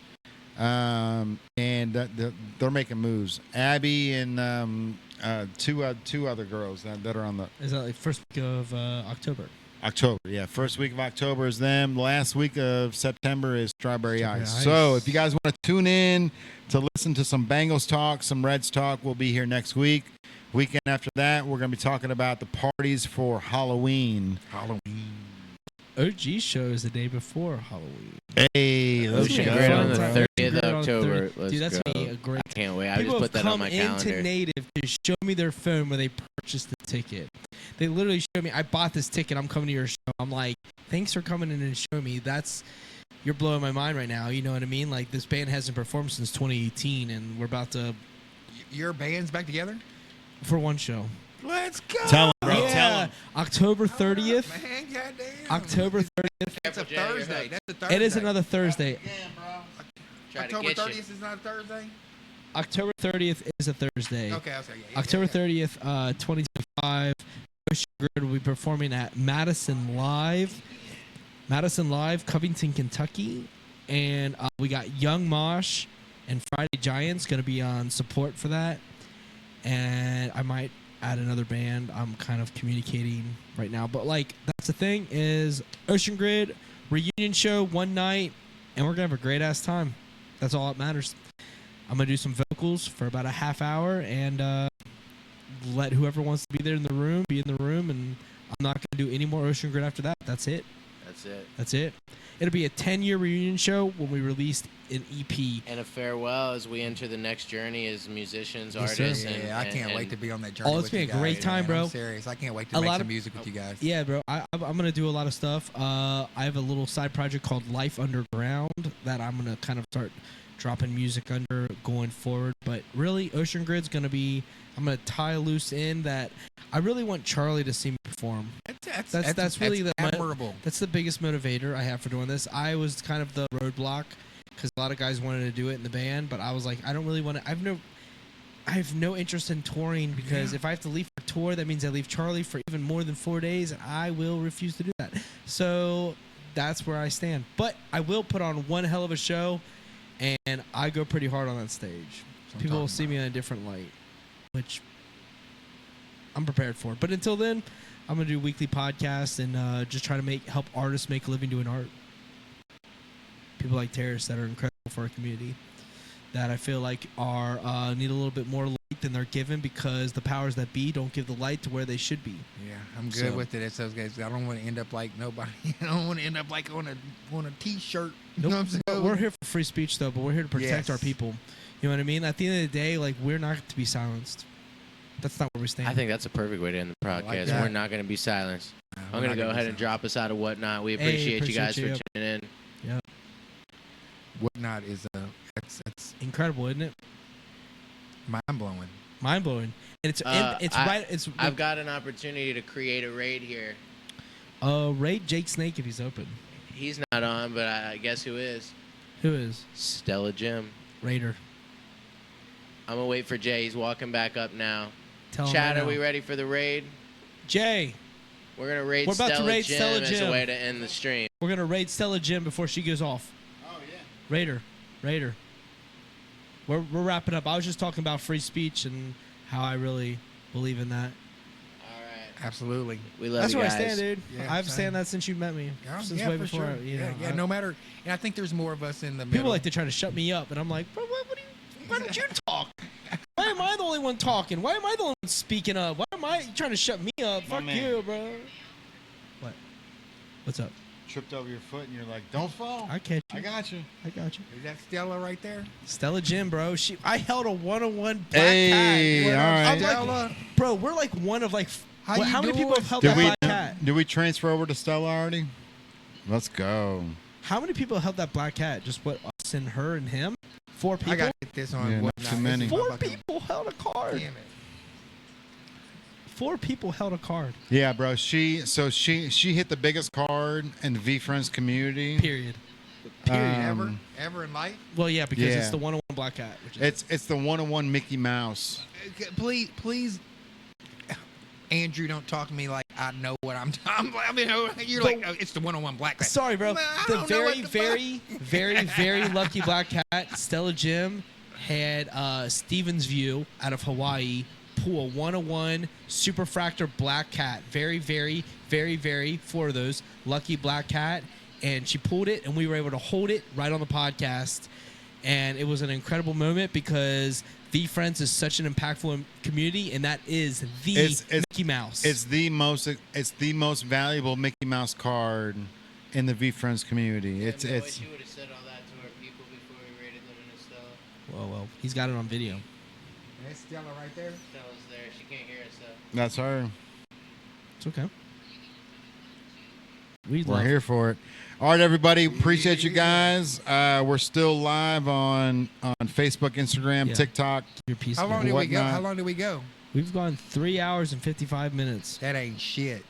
and they're making moves. Abby and 2 other girls that are on the Is that like first week of October? October. Yeah, first week of October is them. Last week of September is Strawberry Ice. Ice. So if you guys want to tune in to listen to some Bengals talk, some Reds talk, we'll be here next week. Weekend after that, we're going to be talking about the parties for Halloween. OG show is the day before Halloween. Hey, let's Ocean go. Grid on the Fun time. 30th Ocean of Grid on the October. 30th. Let's Dude, that's go. gonna be a great. I can't wait. I People just have put that on come my into calendar. Native to show me their phone where they purchased the ticket. They literally showed me, I bought this ticket, I'm coming to your show. I'm like, thanks for coming in and showing me. You're blowing my mind right now. You know what I mean? Like, this band hasn't performed since 2018, and we're about to, Your band's back together? for one show. Let's go. Tell them, bro. Yeah, Tell them. October 30th. Man, goddamn. October 30th. That's a Careful, Jay, you're Thursday. hooked. That's a Thursday. It is another Thursday. Try to October get 30th you. is not a Thursday? October 30th is a Thursday. Okay, I'll say yeah. October 30th, 2025, Ocean Grid will be performing at Madison Live, Covington, Kentucky. And we got Young Mosh and Friday Giants going to be on support for that. And I might add another band. I'm kind of communicating right now. But, like, that's the thing is Ocean Grid, reunion show, one night, and we're going to have a great-ass time. That's all that matters. I'm going to do some vocals for about a half hour and let whoever wants to be there in the room be in the room. And I'm not going to do any more Ocean Grid after that. That's it. that's it. That's it. It'll be a 10-year reunion show when we released an EP. And a farewell as we enter the next journey as musicians, Yes, sir. artists. Yeah, I can't wait to be on that journey. Oh, it's with been you a great guys, time, man. bro. I'm serious. I can't wait to A make lot some of- music with you guys. Yeah, bro. I'm going to do a lot of stuff. I have a little side project called Life Underground that I'm going to kind of start dropping music under going forward. But really, Ocean Grid's going to be, I'm going to tie a loose end that I really want Charlie to see me perform. That's really the admirable. That's the biggest motivator I have for doing this. I was kind of the roadblock because a lot of guys wanted to do it in the band, but I was like, I don't really want to. I have no interest in touring because if I have to leave for tour, that means I leave Charlie for even more than 4 days, and I will refuse to do that. So that's where I stand. But I will put on one hell of a show, and I go pretty hard on that stage. People will see me in a different light, which I'm prepared for. But until then, I'm gonna do weekly podcasts and just try to help artists make a living doing art. People like Tarris that are incredible for our community, that I feel like are need a little bit more light than they're given because the powers that be don't give the light to where they should be. Yeah, I'm good with it. It's those guys. I don't want to end up like nobody. I don't want to end up like on a T-shirt. You know what I'm saying? We're here for free speech though, but we're here to protect our people. You know what I mean? At the end of the day, like, we're not to be silenced. That's not where we stand. I think that's a perfect way to end the podcast. that. We're not going to be silenced. I'm going to go ahead and drop us out of Whatnot. We appreciate you guys for tuning in. Yeah. Whatnot is that's Incredible, isn't it? mind blowing. Mind blowing. And I've got an opportunity to create a raid here. Raid Jake Snake if he's open. He's not on, but I guess who is? Who is? Stella Jim. Raider. I'm going to wait for Jay. He's walking back up now. Tell him Chad, right are we now. ready for the raid? Jay, We're going to raid We're about to Stella raid Jim Stella as Jim. a way to end the stream. we're gonna raid Stella Jim before she goes off. Oh yeah. Raider. We're wrapping up. I was just talking about free speech and how I really believe in that. All right. Absolutely. We love That's you where guys. I stand, dude. Yeah, I've same. stand that since you met me. Yeah, Since yeah, way for before. sure. You know, yeah, no matter. And I think there's more of us in the People middle. like to try to shut me up, and I'm like, bro, why don't you talk? Why am I the only one talking? Why am I the only one speaking up? Why am I trying to shut me up? Fuck man. you, bro. What? What's up? Tripped over your foot and you're like, don't fall. I catch you. I got you. I got you. Is that Stella right there? Stella Jim, bro. I held a 101 black Hey, cat. all right. I'm Stella. like, bro, we're like one of like. How you how many doing, people have held Did that we black cat? did we transfer over to Stella already? Let's go. How many people held that black cat? Just what, us and her and him? 4 people. I got to get this on. Yeah, not Whatnot. too many. This is 4 my fucking- people held a card. Damn it. 4 people held a card. Yeah, bro. She hit the biggest card in the V Friends community. Period. Ever in life? Well, yeah, because Yeah. it's the 101 black cat. Which is, It's the 101 Mickey Mouse. Please, Andrew, don't talk to me like I know what I'm. I mean, you're But- like, oh, it's the one-on-one black cat. sorry, bro. Man, I The don't know very, what very, very, very lucky black cat, Stella Jim, had Steven's View out of Hawaii pull a 101 superfractor black cat. Very, very, very, very, 4 of those. Lucky black cat. And she pulled it, and we were able to hold it right on the podcast. And it was an incredible moment because V Friends is such an impactful community, and that is the It's- Mickey Mouse. It's the most valuable Mickey Mouse card in the V Friends community. I It's wish you would have said all that to our people before we raided them in Estella. well, he's got it on video. That's Stella right there. Stella's there. She can't hear us though. that's her. It's okay. We We're love here for it. All right, everybody. Appreciate you guys. We're still live on Facebook, Instagram, Yeah. TikTok. your piece. How long did we go? Whatnot. How long did we go? We've gone 3 hours and 55 minutes. That ain't shit.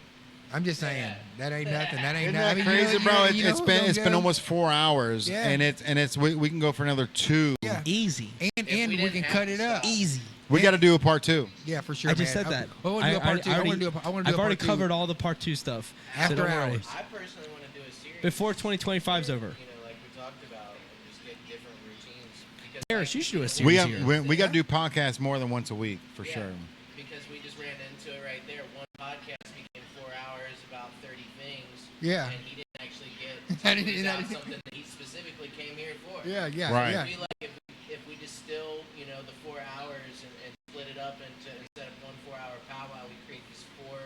I'm just saying. That ain't nothing. That ain't Isn't nothing. that crazy, bro? It's been almost. almost 4 hours, Yeah. and it's we can go for another 2. Yeah. Easy. And we we didn't can have cut to it up. Easy. We got to do a part 2. Yeah, for sure. I just man. said that. I want to do a part 2. I want to do a part I've already 2 covered all the part 2 stuff. So After don't worry. hours. I personally want to do a series Before 2025 is over. You know, like we talked about, and just get different routines. Because Harris, you should do a series We here. got to do podcasts more than once a week for Yeah. sure. Because we just ran into it right there. One podcast became 4 hours, about 30 things. Yeah. And he didn't actually get I didn't- to I didn't- something that he specifically came here for. Yeah, yeah, Right. yeah. I feel like if we distill, you know, the 4 hours and split it up into, instead of one 4-hour powwow, we create these 4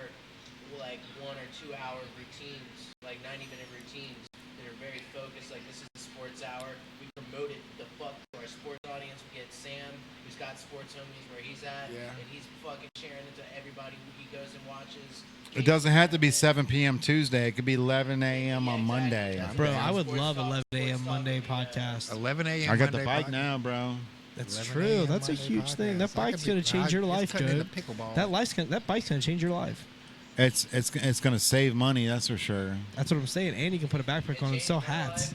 like like 1 or 2 hour routines, like 90-minute routines that are very focused. Like, this is the sports hour. We promote it the fuck to our sports audience. We get Sam, who's got sports homies where he's at, and he's fucking sharing it to everybody who he goes and watches. It doesn't have to be 7 p.m. Tuesday. It could be 11 a.m. on Monday. Bro, I would love 11 a.m. Monday podcast. 11 a.m. I got Monday the bike podcast. now, bro. That's 11 true. a.m. That's a Monday huge thing. That podcast. I bike's could gonna be- change your it's life, cutting into dude. pickleball. That bike's gonna change your life. It's gonna save money, that's for sure. That's what I'm saying. And you can put a backpack on and sell hats.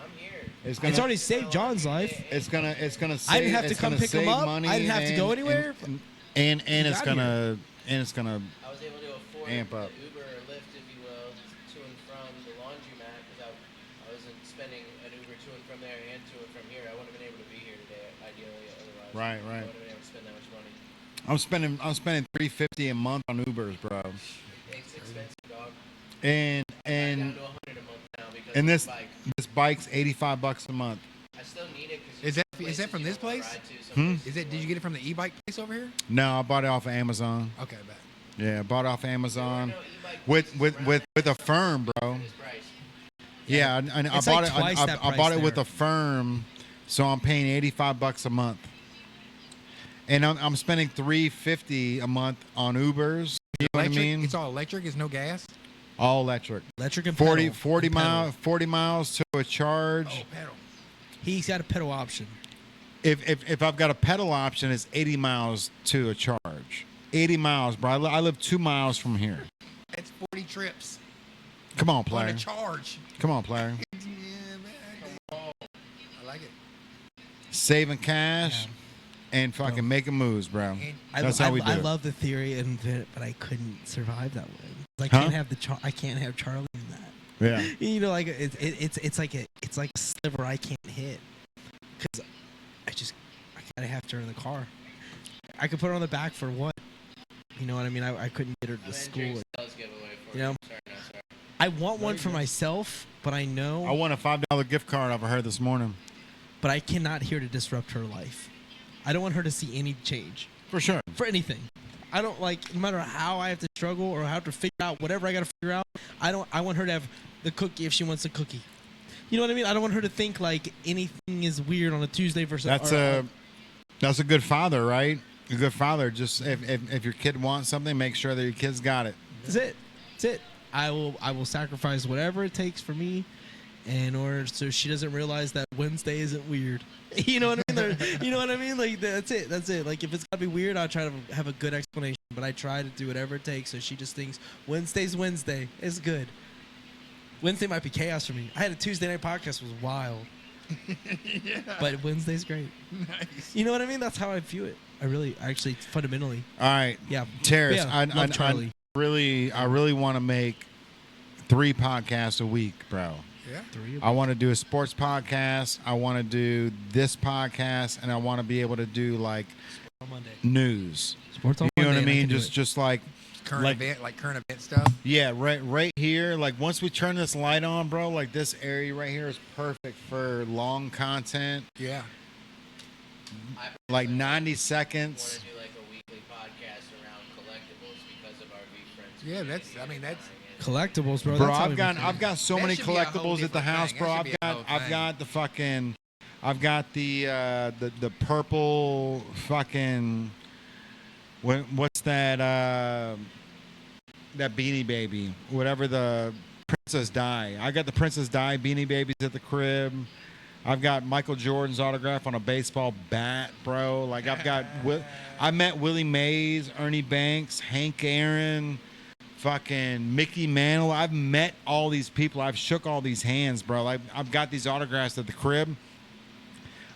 I'm here. It's gonna It's already saved John's life. it's gonna save. I didn't have to it's come gonna pick him save up. money I didn't have to go anywhere. And He's it's out gonna I was able to afford Amp up. the Uber or Lyft, if you will, to and from the laundromat because I wasn't spending an Uber to and from there and to and from here. I wouldn't have been able to be here today, ideally, otherwise. Right. I wouldn't have been able to spend that much money. I'm spending $350 a month on Ubers, bro. It's expensive, dog. And Down to $100 a month now because and of this the bike. this bike's $85 a month. I still need it because Is that from this place? Is it? Did you get it from the e-bike place over here? No, I bought it off of Amazon. Okay, bet. Yeah, I bought it off Amazon with a firm, bro. Yeah, and I It's bought like it. twice that I bought price it with there. a firm, so I'm paying $85 a month, and I'm spending $350 a month on Ubers. You know Electric? what I mean? It's all electric. It's no gas. All electric. Electric and 40 pedal. 40 And pedal. miles 40 miles to a charge. Oh, pedal. He's got a pedal option. If I've got a pedal option, it's 80 miles to a charge. 80 miles, bro. I live 2 miles from here. That's 40 trips Come on, on player. a charge. Come on, player. Yeah, man. I like it. Saving cash and fucking making moves, bro. I, That's I, how we do I it. love the theory, but I couldn't survive that way. I Huh? can't have I can't have Charlie in that. Yeah. You know, like it's like a sliver I can't hit because I gotta have her in the car. I could put her on the back for what? You know what I mean? I couldn't get her to school. Giveaway for You know? Sorry, no, sorry. I want one for myself, but I know. I won a $5 gift card off of her this morning. But I cannot here to disrupt her life. I don't want her to see any change For sure. for anything. I don't like no matter how I have to struggle or have to figure out whatever I got to figure out. I want her to have the cookie if she wants a cookie. You know what I mean? I don't want her to think like anything is weird on a Tuesday versus. That's a good father, right? A good father. Just if your kid wants something, make sure that your kid's got it. That's it. That's it. I will sacrifice whatever it takes for me, in order so she doesn't realize that Wednesday isn't weird. You know what I mean? You know what I mean? Like that's it. That's it. Like if it's gotta be weird, I'll try to have a good explanation. But I try to do whatever it takes so she just thinks Wednesday's Wednesday. It's good. Wednesday might be chaos for me. I had a Tuesday night podcast, it was wild. But Wednesday's great. Nice. You know what I mean? That's how I view it. Actually, fundamentally. All right. Yeah. Terrace, Yeah, love Charlie. I really want to make 3 podcasts a week, bro. Yeah. I want to do a sports podcast. I want to do this podcast, and I want to be able to do like On Monday. news. Sports on You know what I Monday, mean? can do Just like Current event stuff. yeah, right here. Like once we turn this light on, bro, like this area right here is perfect for long content. Yeah. Like 90 Want seconds. to do like a weekly podcast around collectibles because of our V friends. Yeah, that's Collectibles, bro. Bro, That's how we make I've got so That many should be a whole collectibles at the different house, thing. bro. That I've should be a got whole I've thing. got the fucking I've got the purple fucking what's that that Beanie Baby, whatever the Princess Di. I got the Princess Di Beanie Babies at the crib. I've got Michael Jordan's autograph on a baseball bat, bro. Like I met Willie Mays, Ernie Banks, Hank Aaron, fucking Mickey Mantle. I've met all these people. I've shook all these hands, bro. I've got these autographs at the crib.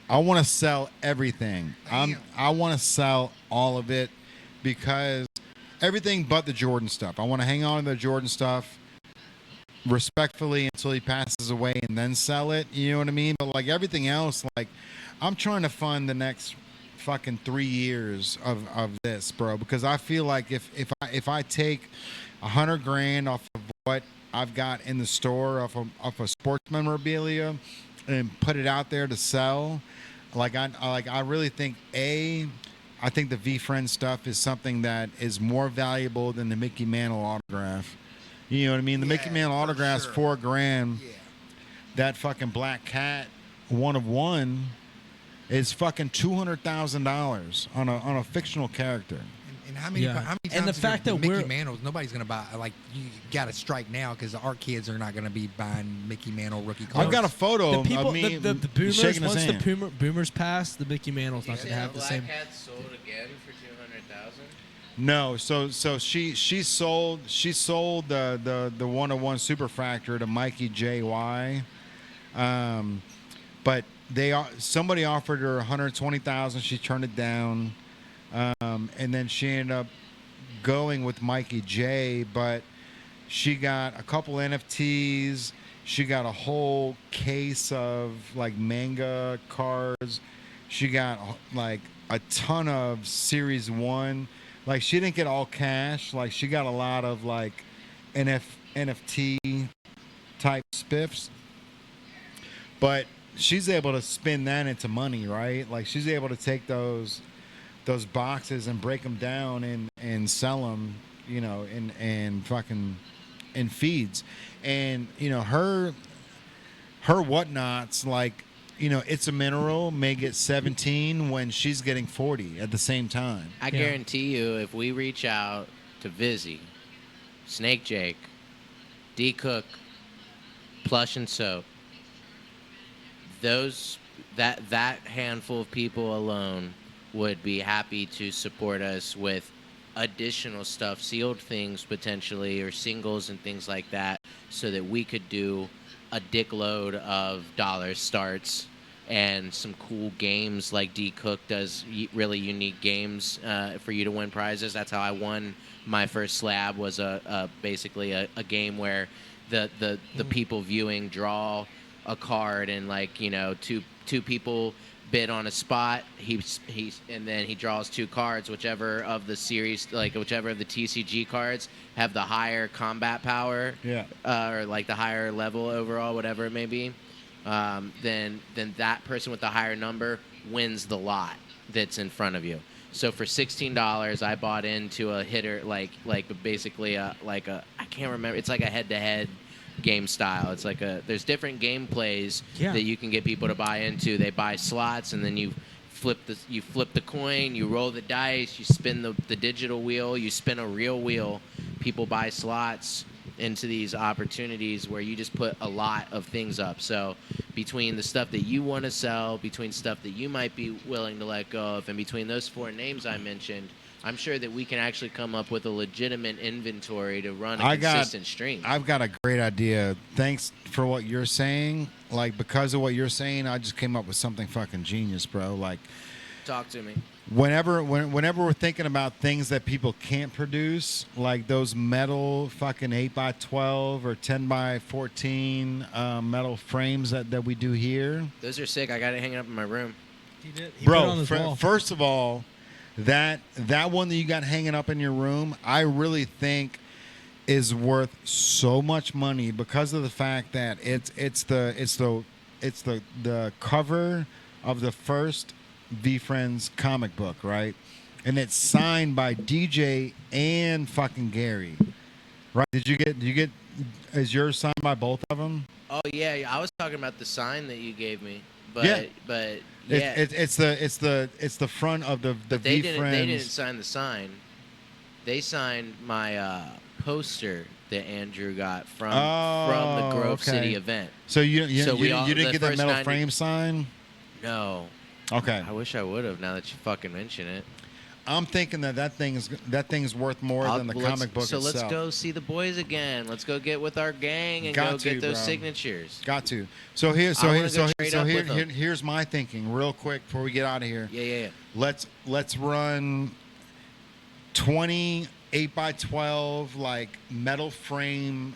I want to sell everything. I want to sell all of it because everything but the Jordan stuff. I want to hang on to the Jordan stuff respectfully until he passes away and then sell it. You know what I mean? But like everything else, like I'm trying to fund the next fucking 3 years of this, bro, because I feel like if I take $100,000 off of what I've got in the store off of sports memorabilia and put it out there to sell, I really think I think the V Friend stuff is something that is more valuable than the Mickey Mantle autograph. You know what I mean? The Mickey Yeah, Mantle for autographs, sure. $4,000. Yeah. That fucking black cat, 1 of 1, is fucking $200,000 on a fictional character. And how many Yeah. times And the is fact that Mickey we're- Mantles, nobody's gonna buy. Like, you got to strike now because our kids are not gonna be buying Mickey Mantle rookie cards. I've got a photo The people, of me the boomers, shaking his once hand. the boomers pass, the Mickey Mantle's not You going say to have the Black same. Cat sold again for 200,000. No, so she sold the 101 Superfractor to Mikey JY, but somebody offered her 120,000. She turned it down, and then she ended up going with Mikey J. But she got a couple NFTs. She got a whole case of like manga cards. She got like a ton of Series 1. Like, she didn't get all cash. Like, she got a lot of like NFT type spiffs. But she's able to spin that into money, right? Like, she's able to take those boxes and break them down and sell them, you know, and fucking in feeds. And, you know, her whatnots, like, you know, It's a Mineral may get 17 when she's getting 40 at the same time. I guarantee you, if we reach out to Vizzy, Snake Jake, D Cook, Plush and Soap, that handful of people alone would be happy to support us with additional stuff, sealed things potentially, or singles and things like that, so that we could do a dickload of dollar starts and some cool games like D Cook does, really unique games for you to win prizes. That's how I won my first slab, was basically a game where the people viewing draw a card, and like, you know, two people bid on a spot. And then he draws 2 cards, whichever of the series, like whichever of the TCG cards have the higher combat power, or like the higher level overall, whatever it may be. Then that person with the higher number wins the lot that's in front of you. So for $16, I bought into a hitter, like basically I can't remember. It's like a head-to-head game style. It's like there's different game plays that you can get people to buy into. They buy slots, and then you flip the coin, you roll the dice, you spin the digital wheel, you spin a real wheel. People buy slots into these opportunities where you just put a lot of things up. So between the stuff that you want to sell, between stuff that you might be willing to let go of, and between those 4 names I mentioned, I'm sure that we can actually come up with a legitimate inventory to run a consistent stream. I've got a great idea. Thanks for what you're saying. Like, because of what you're saying, I just came up with something fucking genius, bro. Like, talk to me. Whenever we're thinking about things that people can't produce, like those metal fucking 8x12 or 10x14 metal frames that we do here. Those are sick. I got it hanging up in my room. He put it Bro, on his wall. first of all, that one that you got hanging up in your room, I really think is worth so much money because of the fact that it's the cover of the first V-Friends comic book, right? And it's signed by DJ and fucking Gary, right? Did you get is yours signed by both of them? Oh yeah, I was talking about the sign that you gave me, but Yeah. but yeah, It's the front of the they V-Friends. didn't sign the sign. They signed my poster that Andrew got from the Grove City event. So you So we all- didn't the get that first metal 90 frame sign? No, Okay. I wish I would have. Now that you fucking mention it, I'm thinking that thing's worth more than the comic book so itself. let's go see the boys again. Let's go get with our gang and Got go to, get those bro. signatures. Got to. So here's I wanna go trade up with them. here's my thinking real quick before we get out of here. Yeah. Let's run 20 8x12 like metal frame,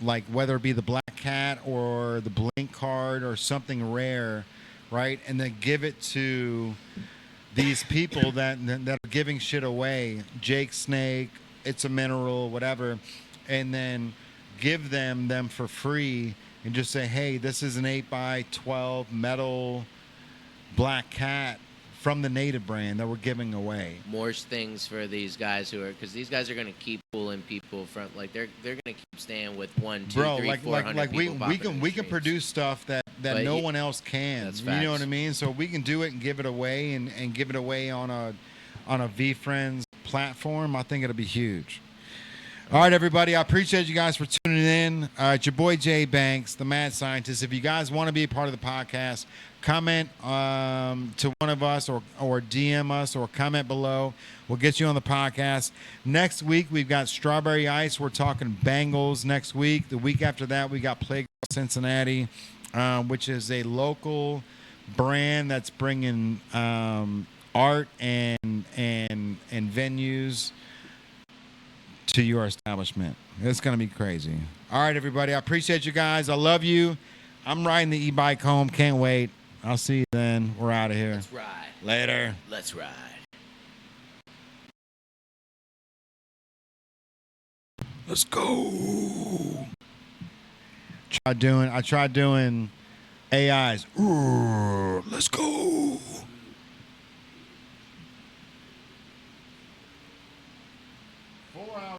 like whether it be the Black Cat or the Blink card or something rare, right? And then give it to these people that are giving shit away, Jake Snake, It's a Mineral, whatever, and then give them for free and just say, hey, this is an 8x12 metal Black Cat from the native brand that we're giving away. More things for these guys who are, because these guys are going to keep pulling people from, like they're going to keep staying with 1, 2, Bro, 3, like 400 we people popping in the we can streets. produce stuff that But no one else can. that's You know what facts. I mean? So we can do it and give it away and give it away on a V Friends platform. I think it'll be huge. All right, everybody. I appreciate you guys for tuning in. It's your boy Jay Banks, the Mad Scientist. If you guys want to be a part of the podcast, comment to one of us or DM us or comment below. We'll get you on the podcast. Next week, we've got Strawberry Ice. We're talking Bengals next week. The week after that, we got Playground Cincinnati, which is a local brand that's bringing art and venues to your establishment. It's going to be crazy. All right, everybody. I appreciate you guys. I love you. I'm riding the e-bike home. Can't wait. I'll see you then. We're out of here. Let's ride. Later. Let's ride. Let's go. I tried doing AIs. Ooh, let's go.